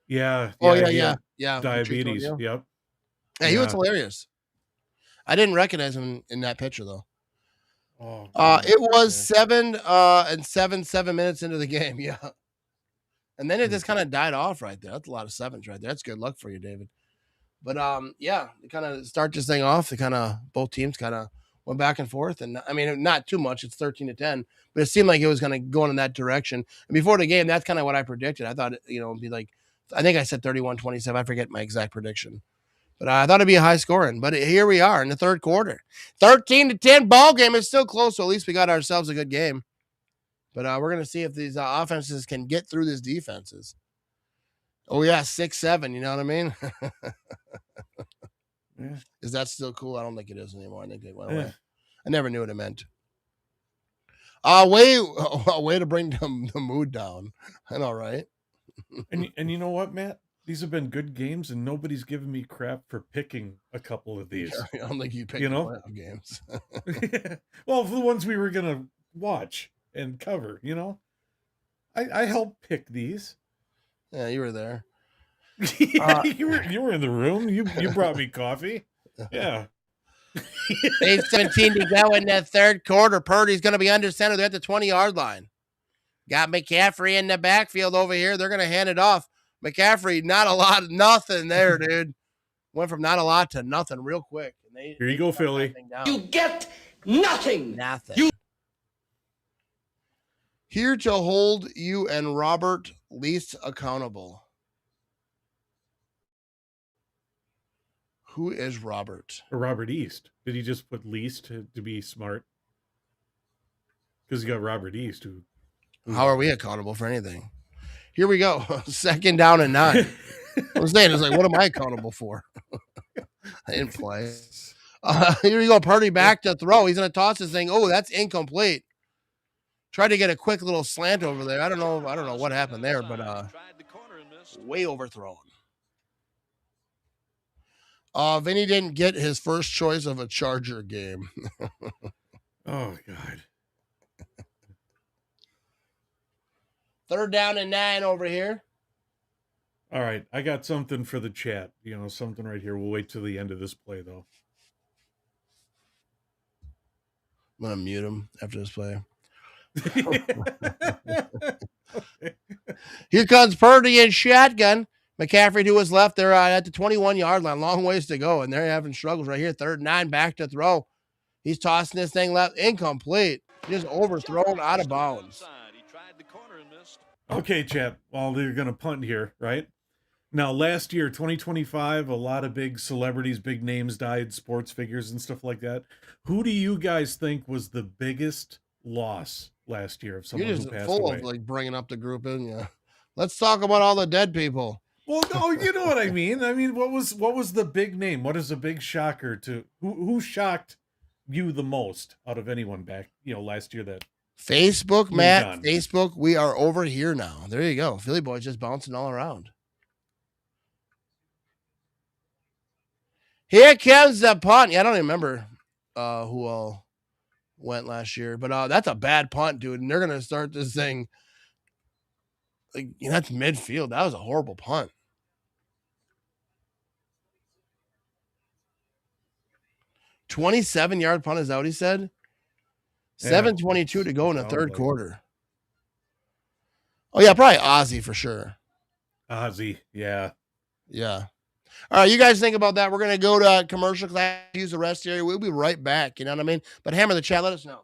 Yeah. Oh yeah. Diabetes. Yep. Yeah, he was hilarious. I didn't recognize him in that picture though. Oh, it was 7 minutes into the game, yeah. And then it just kind of died off right there. That's a lot of sevens right there. That's good luck for you, David. But yeah, to kind of start this thing off, both teams kind of went back and forth, and I mean, not too much. It's 13-10, but it seemed like it was going to go in that direction. And before the game, that's kind of what I predicted. I thought it'd be like, I think I said 31-27. I forget my exact prediction. But I thought it'd be a high scoring. But here we are in the third quarter. 13-10 ball game. It's still close, so at least we got ourselves a good game. But we're going to see if these offenses can get through these defenses. Oh, yeah, 6-7. You know what I mean? Yeah. Is that still cool? I don't think it is anymore. I think it went away. I never knew what it meant. A way to bring the mood down. I know, right? And you know what, Matt? These have been good games, and nobody's given me crap for picking a couple of these. I don't think you picked playoff games. Well, the ones we were gonna watch and cover, I helped pick these. Yeah, you were there. You were in the room. You brought me coffee. Yeah. 8:17 to go in that third quarter. Purdy's going to be under center. They're at the 20-yard line. Got McCaffrey in the backfield over here. They're going to hand it off. McCaffrey, not a lot, nothing there, dude. Went from not a lot to nothing real quick. And here you go, Philly. You get nothing. Nothing. Here to hold you and Robert least accountable. Who is Robert? Robert East. Did he just put least to be smart? Because you got Robert East. How are we accountable for anything? Here we go. 2nd down and 9. I was saying, it's like, what am I accountable for? I didn't play. Here we go. Purdy back to throw. He's going to toss this thing. Oh, that's incomplete. Tried to get a quick little slant over there. I don't know what happened there, but way overthrown. Vinny didn't get his first choice of a Charger game. Oh, God. 3rd down and 9 over here. All right. I got something for the chat. Something right here. We'll wait till the end of this play, though. I'm going to mute him after this play. Okay. Here comes Purdy in shotgun. McCaffrey to his left. They're at the 21-yard line. Long ways to go, and they're having struggles right here. 3rd and 9, back to throw. He's tossing this thing left. Incomplete. Just overthrown out of bounds. Okay, chap. Well, they're going to punt here, right? Now, last year, 2025, a lot of big celebrities, big names died, sports figures and stuff like that. Who do you guys think was the biggest loss last year of You're someone who just passed full away? of like bringing up the group in you. Let's talk about all the dead people. Well, no, you know what I mean. I mean, what was the big name? What is a big shocker to who shocked you the most out of anyone back, last year that Facebook, moved Matt. on? Facebook, we are over here now. There you go. Philly boys just bouncing all around. Here comes the punt. Yeah, I don't even remember who all went last year, but that's a bad punt, dude. And they're gonna start this thing. Like, that's midfield. That was a horrible punt. 27-yard punt is out, he said. 7:22 to go in the third quarter. Oh, yeah, probably Ozzy for sure. Ozzy, yeah. Yeah. All right, you guys think about that. We're going to go to commercial because I have to use the rest area. We'll be right back. You know what I mean? But hammer the chat. Let us know.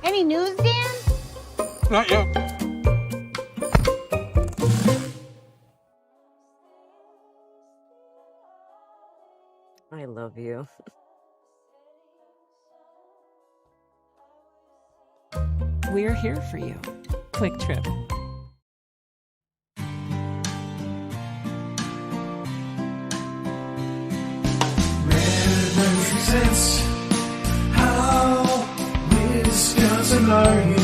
Any news, Dan? Not yet. I love you. We're here for you. Quick Trip. Presents how Wisconsin are you?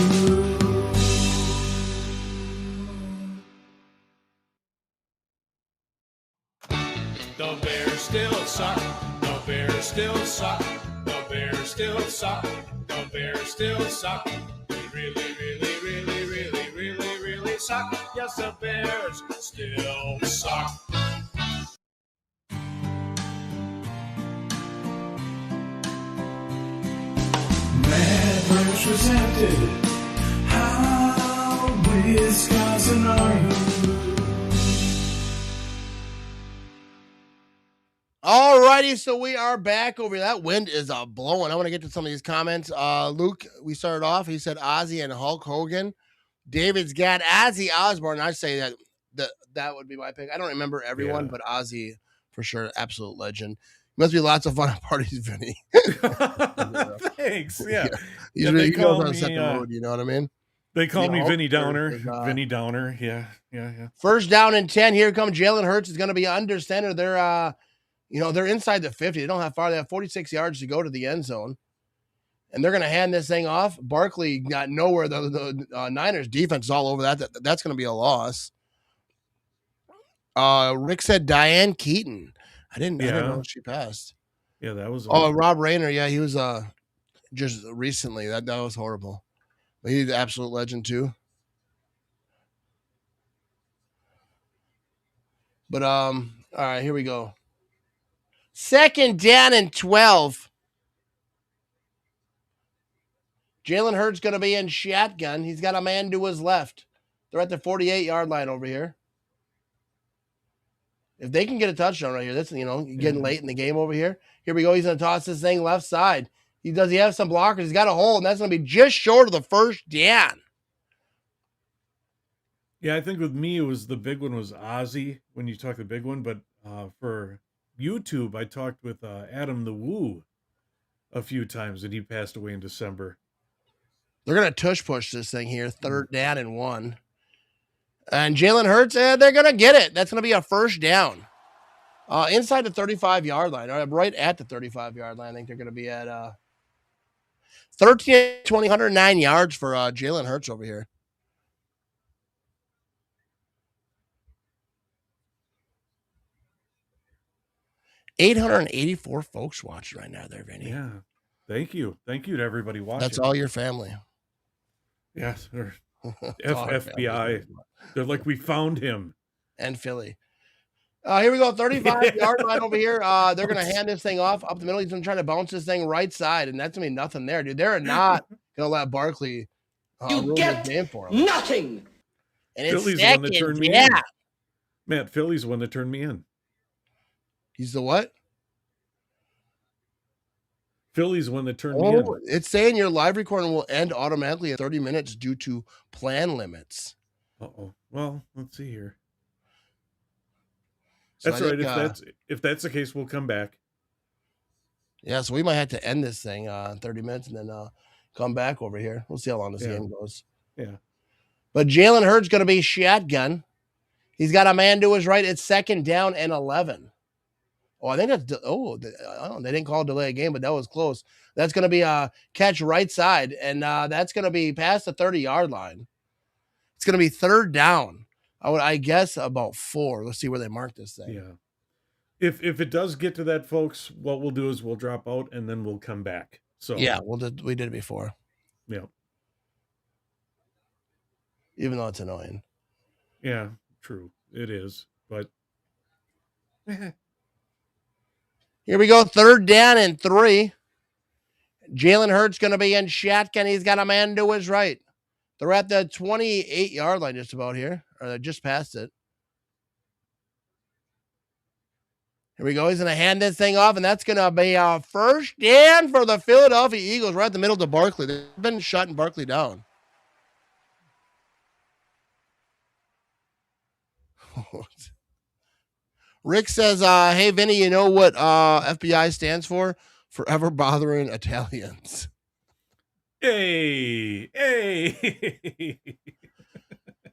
The Bears still suck. The Bears still suck. The Bears still suck. The Bears still suck. They really, really, really, really, really, really suck. Yes, the Bears still suck. Mad Words presented. How Wisconsin are you? All righty, so we are back over here. That wind is blowing. I want to get to some of these comments. Luke, we started off. He said Ozzy and Hulk Hogan. David's got Ozzy Osbourne. I'd say that would be my pick. I don't remember everyone, but Ozzy for sure, absolute legend. Must be lots of fun at parties, Vinny. Thanks. Yeah. He knows how to set the mood. You know what I mean? They call me Vinny Downer. Vinny Downer. Yeah. First down and 10. Here comes Jalen Hurts. Is going to be under center. They're they're inside the 50. They don't have far. They have 46 yards to go to the end zone. And they're going to hand this thing off. Barkley got nowhere. The Niners defense is all over that. That's going to be a loss. Rick said Diane Keaton. I didn't know she passed. Yeah, that was. Rob Rayner. Yeah, he was just recently. That was horrible. But he's an absolute legend too. But all right, here we go. Second down and 12. Jalen Hurts going to be in shotgun. He's got a man to his left. They're at the 48-yard line over here. If they can get a touchdown right here, that's, getting late in the game over here. Here we go. He's going to toss this thing left side. He have some blockers. He's got a hole, and that's going to be just short of the first down. Yeah, I think with me, the big one was Ozzy when you talk the big one. But for YouTube, I talked with Adam the Woo a few times, and he passed away in December. They're going to tush push this thing here. Third down and 1. And Jalen Hurts, they're going to get it. That's going to be a first down. Inside the 35-yard line, or right at the 35-yard line. I think they're going to be at 13, 20, 109 yards for Jalen Hurts over here. $884 folks watching right now there, Vinny. Yeah. Thank you. Thank you to everybody watching. That's all your family. Yes. FBI. They're like, we found him. And Philly. Here we go. 35-yard line over here. They're going to hand this thing off up the middle. He's going to try to bounce this thing right side, and that's going to be nothing there, dude. They're not going to let Barkley ruin the game for him. Nothing. And it's Philly's second, the one that turned me in. Matt, Philly's the one that turned me in. He's the what? Philly's the one that turned me in. It's saying your live recording will end automatically at 30 minutes due to plan limits. Uh-oh. Well, let's see here. So that's right. If that's the case, we'll come back. Yeah, so we might have to end this thing in 30 minutes and then come back over here. We'll see how long this game goes. Yeah. But Jalen Hurts going to be shotgun. He's got a man to his right. It's second down and 11. Oh, I think that's they didn't call delay a game, but that was close. That's going to be a catch right side, and that's going to be past the 30-yard line. It's going to be third down. I guess about 4. Let's see where they mark this thing. Yeah. If it does get to that, folks, what we'll do is we'll drop out and then we'll come back. So yeah, we did it before. Yeah. Even though it's annoying. Yeah, true. It is, but. Here we go. Third down and 3. Jalen Hurts going to be in shotgun. He's got a man to his right. They're at the 28-yard line just about here. Or they just passed it. Here we go. He's going to hand this thing off, and that's going to be a first down for the Philadelphia Eagles right in the middle to Barkley. They've been shutting Barkley down. Rick says, hey, Vinny, you know what FBI stands for? Forever bothering Italians. Hey.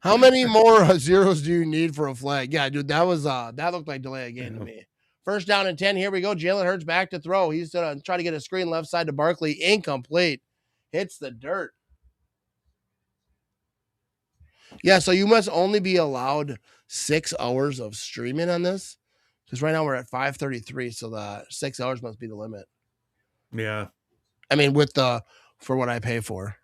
How many more zeros do you need for a flag? Yeah, dude, that looked like delay a game to me. First down and 10. Here we go. Jalen Hurts back to throw. He's going to try to get a screen left side to Barkley. Incomplete. Hits the dirt. Yeah, so you must only be allowed 6 hours of streaming on this. Because right now we're at 5:33, so the 6 hours must be the limit. Yeah. I mean, for what I pay for.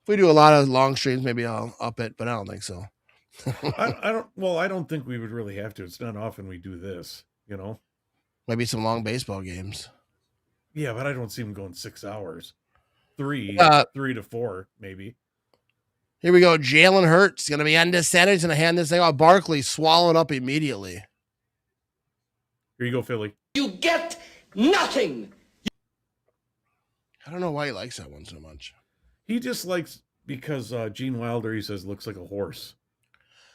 If we do a lot of long streams, maybe I'll up it, but I don't think so. I don't think we would really have to. It's not often we do this, you know. Maybe some long baseball games. Yeah, but I don't see them going 6 hours. 3 to 4, maybe. Here we go. Jalen Hurts going to be on the center. He's going to hand this thing off. Barkley swallowed up immediately. Here you go, Philly. You get nothing. I don't know why he likes that one so much. He just likes because Gene Wilder, he says, looks like a horse.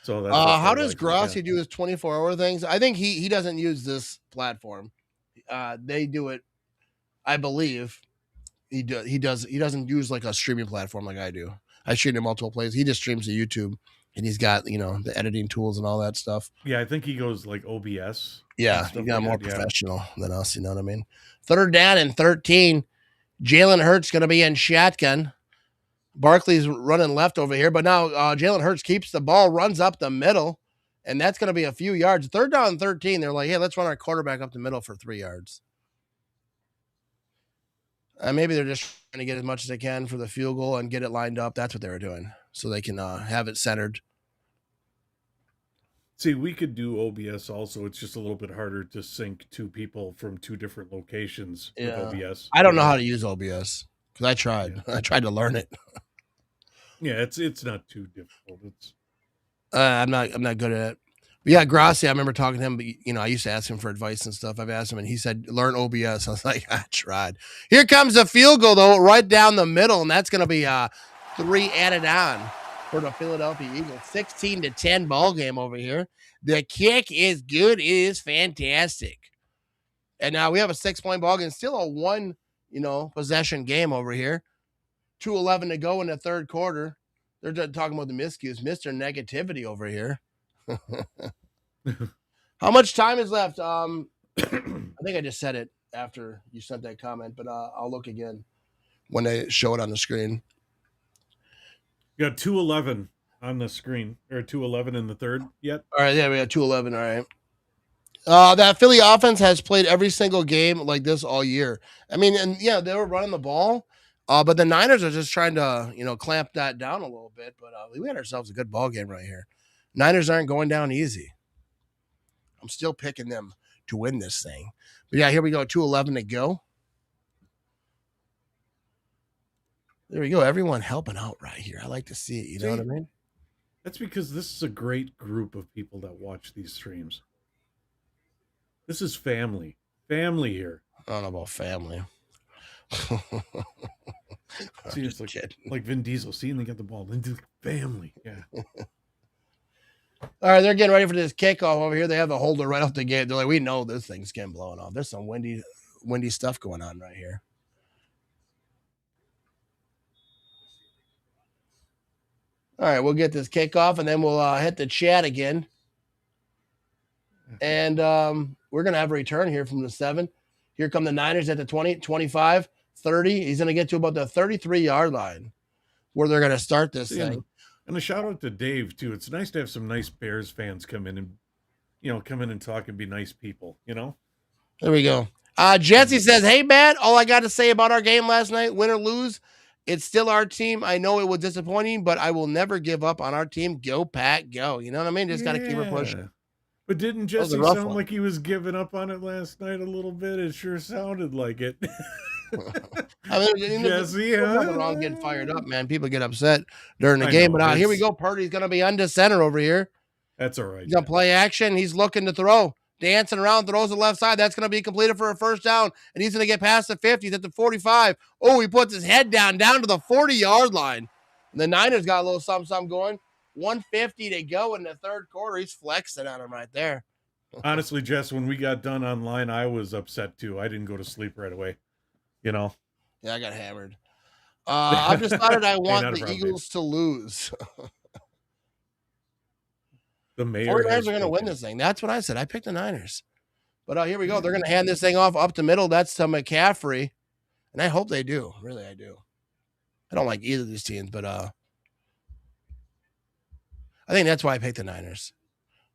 So that's how does Grossi do his 24-hour things? I think he doesn't use this platform. They do it, I believe. He doesn't use like a streaming platform like I do. I stream in multiple places. He just streams to YouTube, and he's got the editing tools and all that stuff. Yeah, I think he goes like OBS. Yeah, he got more professional than us. You know what I mean? Third down and 13. Jalen Hurts going to be in shotgun. Barkley's running left over here, but now Jalen Hurts keeps the ball, runs up the middle, and that's going to be a few yards. Third down and 13. They're like, hey, let's run our quarterback up the middle for 3 yards. Maybe they're just trying to get as much as they can for the field goal and get it lined up. That's what they were doing, so they can have it centered. See, we could do OBS also. It's just a little bit harder to sync 2 people from 2 different locations with OBS. I don't know how to use OBS because I tried. Yeah. I tried to learn it. Yeah, it's not too difficult. It's I'm not good at it. But yeah, Grossi, I remember talking to him, but I used to ask him for advice and stuff. I've asked him, and he said, learn OBS. I was like, I tried. Here comes the field goal, though, right down the middle, and that's going to be 3 added on for the Philadelphia Eagles. 16-10 ball game over here. The kick is good. It is fantastic. And now we have a 6-point ball game. Still a 1, possession game over here. 2:11 to go in the third quarter. They're talking about the miscues. Mr. Negativity over here. How much time is left? I think I just said it after you sent that comment, but I'll look again when they show it on the screen. You got 2:11 on the screen, or 2:11 in the third yet? All right, yeah, we got 2:11. All right. That Philly offense has played every single game like this all year. I mean, and yeah, they were running the ball, but the Niners are just trying to, clamp that down a little bit. But we had ourselves a good ball game right here. Niners aren't going down easy. I'm still picking them to win this thing. But yeah, here we go. 2:11 to go. There we go. Everyone helping out right here. I like to see it. You know what I mean? That's because this is a great group of people that watch these streams. This is family. Family here. I don't know about family. See, it's like Vin Diesel. Seeing they get the ball. Then family. Yeah. All right, they're getting ready for this kickoff over here. They have the holder right off the gate. They're like, we know this thing's getting blown off. There's some windy stuff going on right here. All right, we'll get this kickoff, and then we'll hit the chat again. And we're going to have a return here from the 7. Here come the Niners at the 20, 25, 30. He's going to get to about the 33-yard line where they're going to start this thing. And a shout out to Dave, too. It's nice to have some nice Bears fans come in and talk and be nice people, There we go. Jesse says, hey, Matt, all I got to say about our game last night, win or lose, it's still our team. I know it was disappointing, but I will never give up on our team. Go, Pat, go. You know what I mean? Just got to keep it pushing. But didn't Jesse sound like he was giving up on it last night a little bit? It sure sounded like it. I mean, Jesse, nothing wrong getting fired up, man. People get upset during the game. But here we go. Purdy's going to be under center over here. That's all right. He's going to play action. He's looking to throw. Dancing around, throws the left side. That's going to be completed for a first down. And he's going to get past the 50. He's at the 45. Oh, he puts his head down to the 40-yard line. And the Niners got a little something going. 150 to go in the third quarter. He's flexing on him right there. Honestly, Jess, when we got done online, I was upset too. I didn't go to sleep right away. Yeah, I got hammered. I've decided I want the Eagles to lose. The Mayor 49ers are going to win this thing. That's what I said. I picked the Niners. But here we go. They're going to hand this thing off up the middle. That's to McCaffrey. And I hope they do. Really, I do. I don't like either of these teams, but I think that's why I picked the Niners.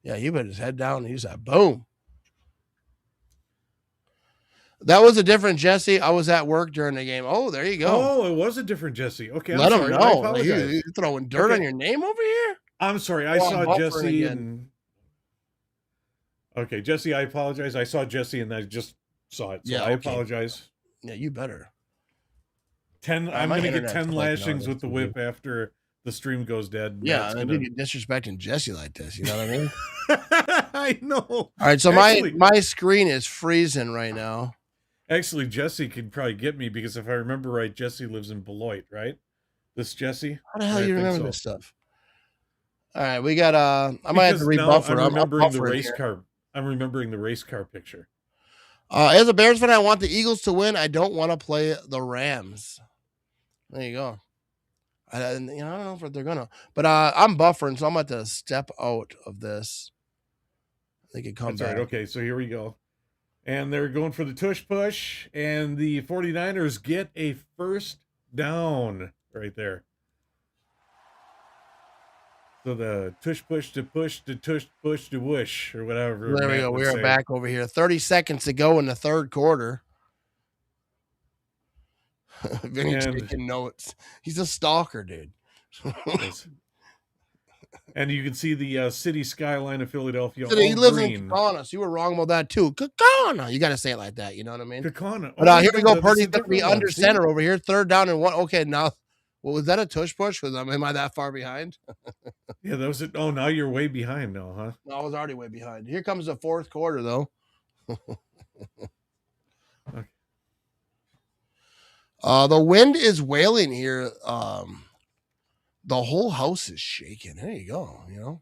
Yeah, he put his head down and he said, boom. That was a different Jesse. I was at work during the game. Oh, there you go. Oh, it was a different Jesse. Okay, Let him know. You throwing dirt on your name over here? I'm sorry. I saw Jesse and... Okay, Jesse, I apologize. I saw Jesse and I just saw it. So I apologize. Yeah, you better. I'm going to get 10 lashings with the whip after the stream goes dead. Yeah, and you're disrespecting Jesse like this. You know what I mean? I know. All right, so my screen is freezing right now. Actually, Jesse could probably get me because if I remember right, Jesse lives in Beloit, right? This Jesse? How the hell do you remember this stuff? All right, we got I might have to rebuffer. I'm remembering the race car. I'm remembering the race car picture. As a Bears fan, I want the Eagles to win. I don't want to play the Rams. There you go. I don't know if they're gonna, but I'm buffering, so I'm about to step out of this. They could come back. Right. Okay, so here we go. And they're going for the tush push, and the 49ers get a first down right there. So the tush push to push to tush push to whoosh, or whatever. There we go. We are back over here. 30 seconds to go in the third quarter. Vinny's taking notes. He's a stalker, dude. And you can see the city skyline of Philadelphia. He lives in Kakana, so you were wrong about that too. Kakana. You got to say it like that. You know what I mean? Kakana. But here we go. Purdy's going to be under center over here. Third down and 1. Okay, now, was that a tush push? Am I that far behind? Yeah, that was it. Oh, now you're way behind now, huh? No, I was already way behind. Here comes the fourth quarter, though. Okay. The wind is wailing here. The whole house is shaking. There you go.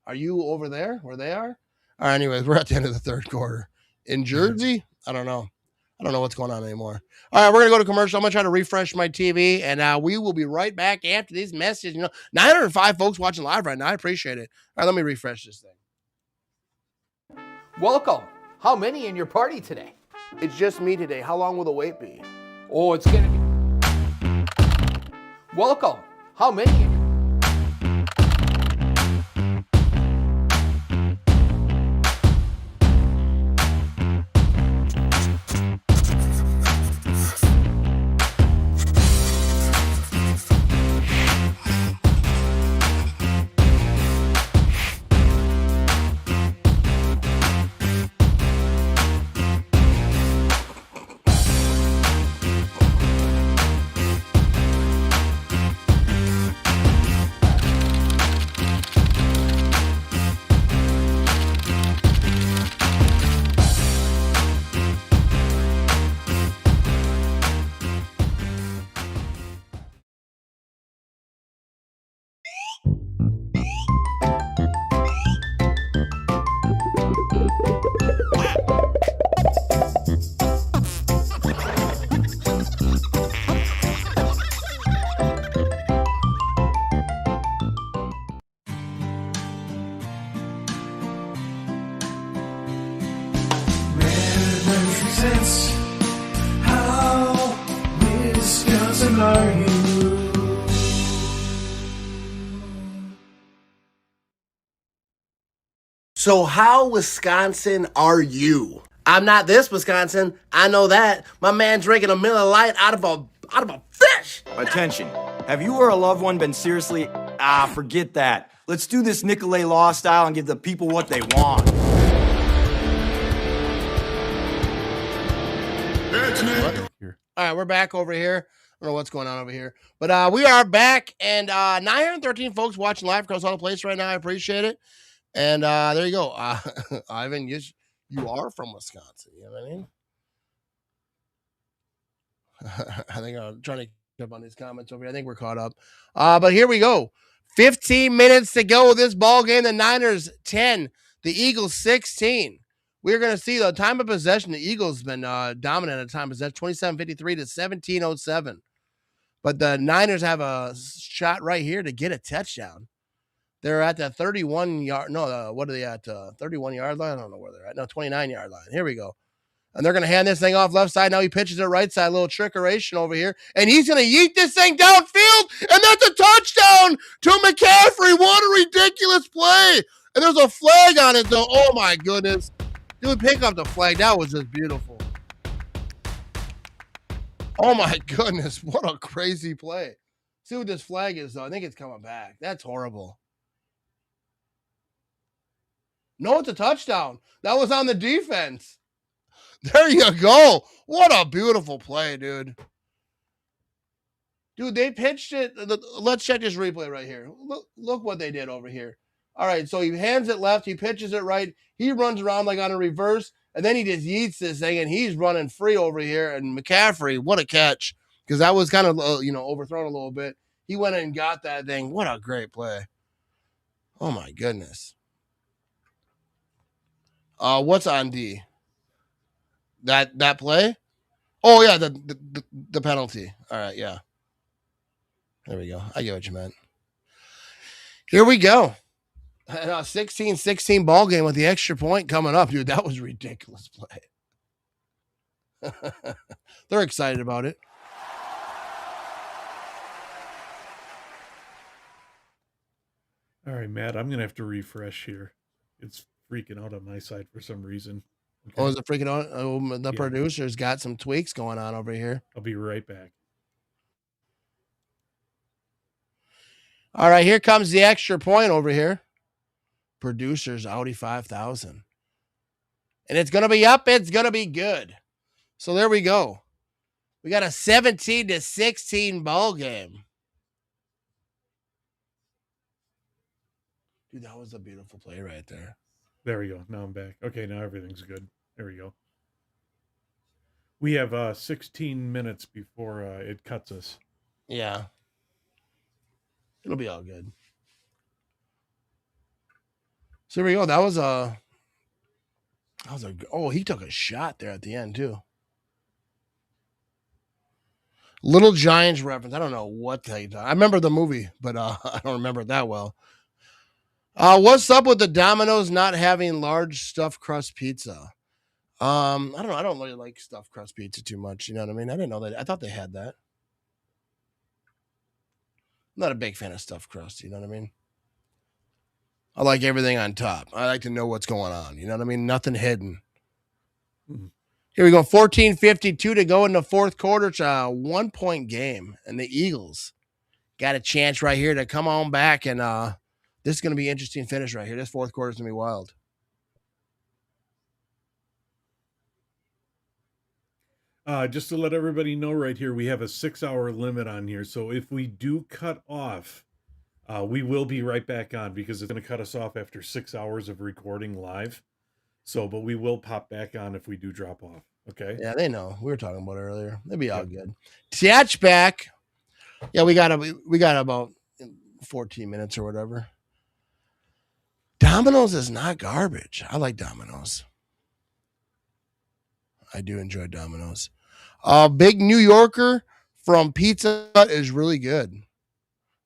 Are you over there where they are? All right, anyways, we're at the end of the third quarter. In Jersey? I don't know. I don't know what's going on anymore. All right, we're going to go to commercial. I'm going to try to refresh my TV, and we will be right back after these messages. 905 folks watching live right now. I appreciate it. All right, let me refresh this thing. Welcome. How many in your party today? It's just me today. How long will the wait be? Oh, it's going to be... Welcome. How many in your... How Wisconsin are you? So how Wisconsin are you? I'm not this Wisconsin. I know that. My man drinking a Miller Lite out of a fish. Attention. Have you or a loved one been seriously... forget that. Let's do this Nicolet Law style and give the people what they want. All right, we're back over here. I don't know what's going on over here. But we are back, and 913 folks watching live across all the place right now. I appreciate it. And there you go. Ivan, you are from Wisconsin. You know what I mean? I think I'm trying to keep up on these comments over here. I think we're caught up. But here we go. 15 minutes to go this ball game. The Niners 10, the Eagles 16. We're going to see the time of possession. The Eagles been dominant at time of possession, 27:53 to 17:07. But the Niners have a shot right here to get a touchdown. They're at the 31 yard. No, what are they at? 31 yard line? I don't know where they're at. No, 29 yard line. Here we go. And they're going to hand this thing off left side. Now he pitches it right side. A little trickeration over here. And he's going to yeet this thing downfield. And that's a touchdown to McCaffrey. What a ridiculous play. And there's a flag on it, though. Oh, my goodness. Dude, pick up the flag. That was just beautiful. Oh, my goodness. What a crazy play. See what this flag is, though. I think it's coming back. That's horrible. No, it's a touchdown. That was on the defense. There you go. What a beautiful play, dude. Dude, they pitched it. Let's check this replay right here. Look what they did over here. All right, so he hands it left. He pitches it right. He runs around like on a reverse, and then he just yeets this thing, and he's running free over here. And McCaffrey, what a catch. Because that was kind of, overthrown a little bit. He went in and got that thing. What a great play. Oh, my goodness. What's on D? That play? Oh yeah, the penalty. All right, yeah. There we go. I get what you meant. Here we go. And a 16-16 ball game with the extra point coming up, dude. That was a ridiculous play. They're excited about it. All right, Matt, I'm gonna have to refresh here. It's freaking out on my side for some reason. Okay. Oh, is it freaking out? Oh, the producer's got some tweaks going on over here. I'll be right back. All right, here comes the extra point over here. Producer's Audi 5000. And it's going to be up. It's going to be good. So there we go. We got a 17-16 ball game. Dude, that was a beautiful play right there. There we go. Now I'm back. Okay, now everything's good. There we go. We have 16 minutes before it cuts us. Yeah. It'll be all good. So here we go. That was a oh, he took a shot there at the end too. Little Giants reference. I don't know what they done. I remember the movie, but I don't remember it that well. What's up with the Domino's not having large stuffed crust pizza? I don't know. I don't really like stuffed crust pizza too much. You know what I mean? I didn't know that. I thought they had that. I'm not a big fan of stuffed crust. You know what I mean? I like everything on top. I like to know what's going on. You know what I mean? Nothing hidden. Here we go. 14:52 to go in the fourth quarter. It's a 1-point game, and the Eagles got a chance right here to come on back, and this is going to be an interesting finish right here. This fourth quarter is going to be wild. Just to let everybody know right here, we have a 6-hour limit on here. So if we do cut off, we will be right back on because it's going to cut us off after 6 hours of recording live. So, but we will pop back on if we do drop off. Okay. Yeah, they know. We were talking about it earlier. They'll be all good. Tatch back. Yeah, we got about 14 minutes or whatever. Domino's is not garbage. I like Domino's. I do enjoy Domino's. Big New Yorker from Pizza Hut is really good.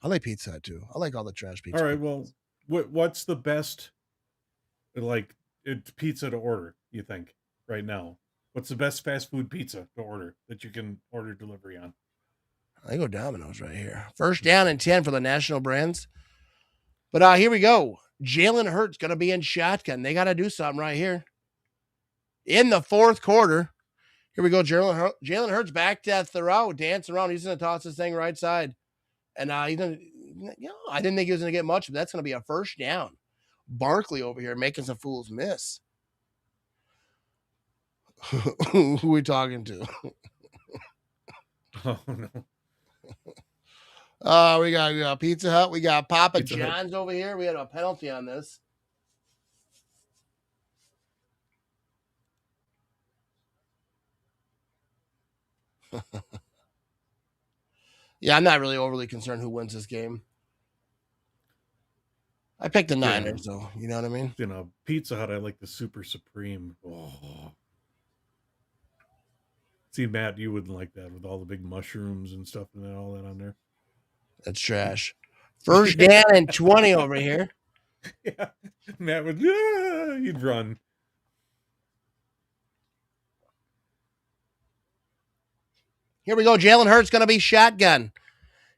I like Pizza Hut too. I like all the trash pizza. All right. Well, what's the best pizza to order, you think, right now? What's the best fast food pizza to order that you can order delivery on? I go Domino's right here. First down and 10 for the national brands. But here we go. Jalen Hurts going to be in shotgun. They got to do something right here. In the fourth quarter. Here we go. Jalen Hurts back to throw, dancing around. He's going to toss this thing right side. And I didn't think he was going to get much, but that's going to be a first down. Barkley over here making some fools miss. Who are we talking to? Oh, no. We got Pizza Hut. We got Papa John's over here. We had a penalty on this. Yeah, I'm not really overly concerned who wins this game. I picked the Niners, though. You know what I mean? You know, Pizza Hut, I like the Super Supreme. Oh. See, Matt, you wouldn't like that with all the big mushrooms and stuff and all that on there. That's trash. First down and 20 over here. Yeah, Matt would, he'd run. Here we go. Jalen Hurts going to be shotgun.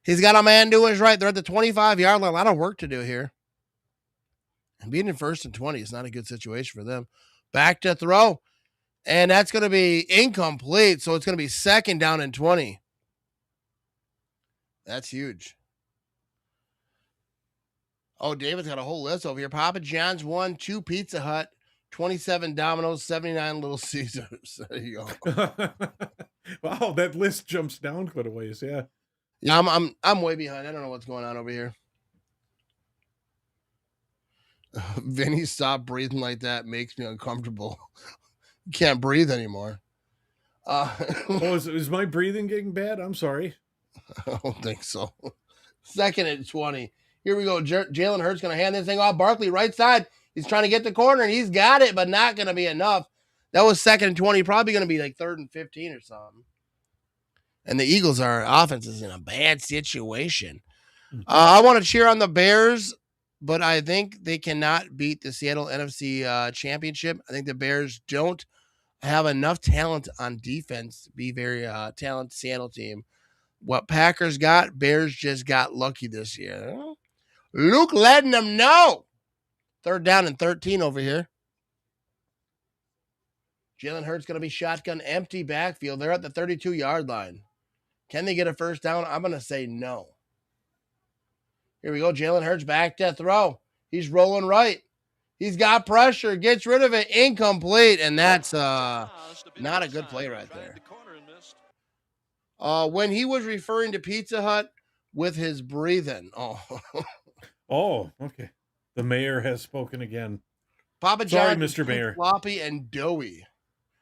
He's got a man to his right. They're at the 25-yard line. A lot of work to do here. And being in first and 20 is not a good situation for them. Back to throw. And that's going to be incomplete. So it's going to be second down and 20. That's huge. Oh, David's got a whole list over here. Papa John's 1, 2 Pizza Hut, 27 Domino's, 79 Little Caesars. There you go. Wow, that list jumps down quite a ways. Yeah. Yeah, I'm way behind. I don't know what's going on over here. Vinny, stop breathing like that. Makes me uncomfortable. Can't breathe anymore. Is my breathing getting bad? I'm sorry. I don't think so. Second and 20. Here we go. Jalen Hurts going to hand this thing off. Barkley, right side. He's trying to get the corner, and he's got it, but not going to be enough. That was second and 20. Probably going to be like third and 15 or something. And the Eagles, our offense is in a bad situation. I want to cheer on the Bears, but I think they cannot beat the Seattle NFC Championship. I think the Bears don't have enough talent on defense to be very talented Seattle team. What Packers got, Bears just got lucky this year. Luke letting them know. Third down and 13 over here. Jalen Hurts going to be shotgun, empty backfield. They're at the 32-yard line. Can they get a first down? I'm going to say no. Here we go. Jalen Hurts back to throw. He's rolling right. He's got pressure. Gets rid of it. Incomplete. And that's not a good play right there. When he was referring to Pizza Hut with his breathing. Oh, okay. The mayor has spoken again. Papa John's. Sorry, Mr. Mayor. Floppy and doughy.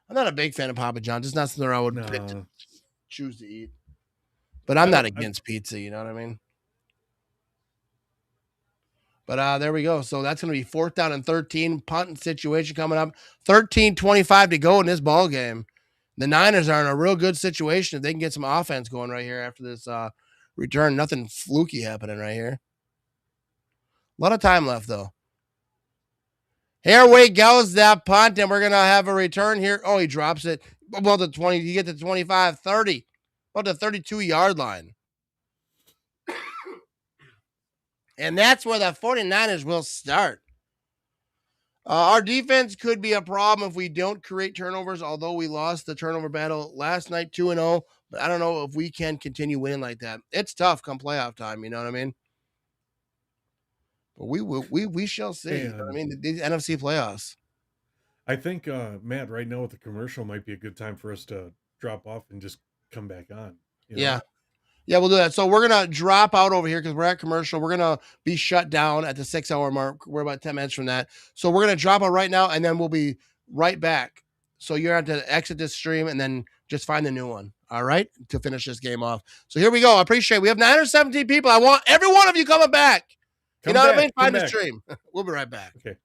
I'm not a big fan of Papa John's. It's not something I would choose to eat. But I'm not against pizza, you know what I mean? But there we go. So that's going to be fourth down and 13. Punting situation coming up. 13:25 to go in this ball game. The Niners are in a real good situation if they can get some offense going right here after this return. Nothing fluky happening right here. A lot of time left, though. Here we goes that punt, and we're going to have a return here. Oh, he drops it about the 20. You get to 25, 30, about the 32-yard line. And that's where the 49ers will start. Our defense could be a problem if we don't create turnovers, although we lost the turnover battle last night 2-0. But I don't know if we can continue winning like that. It's tough come playoff time, you know what I mean? But we shall see. You know what I mean? These NFC playoffs. I think, Matt, right now with the commercial might be a good time for us to drop off and just come back on. You know? Yeah. Yeah, we'll do that. So we're going to drop out over here because we're at commercial. We're going to be shut down at the 6-hour mark. We're about 10 minutes from that. So we're going to drop out right now, and then we'll be right back. So you're going to have to exit this stream and then just find the new one, all right, to finish this game off. So here we go. I appreciate it. We have 917 people. I want every one of you coming back. You know what I mean? Find the stream. We'll be right back. Okay.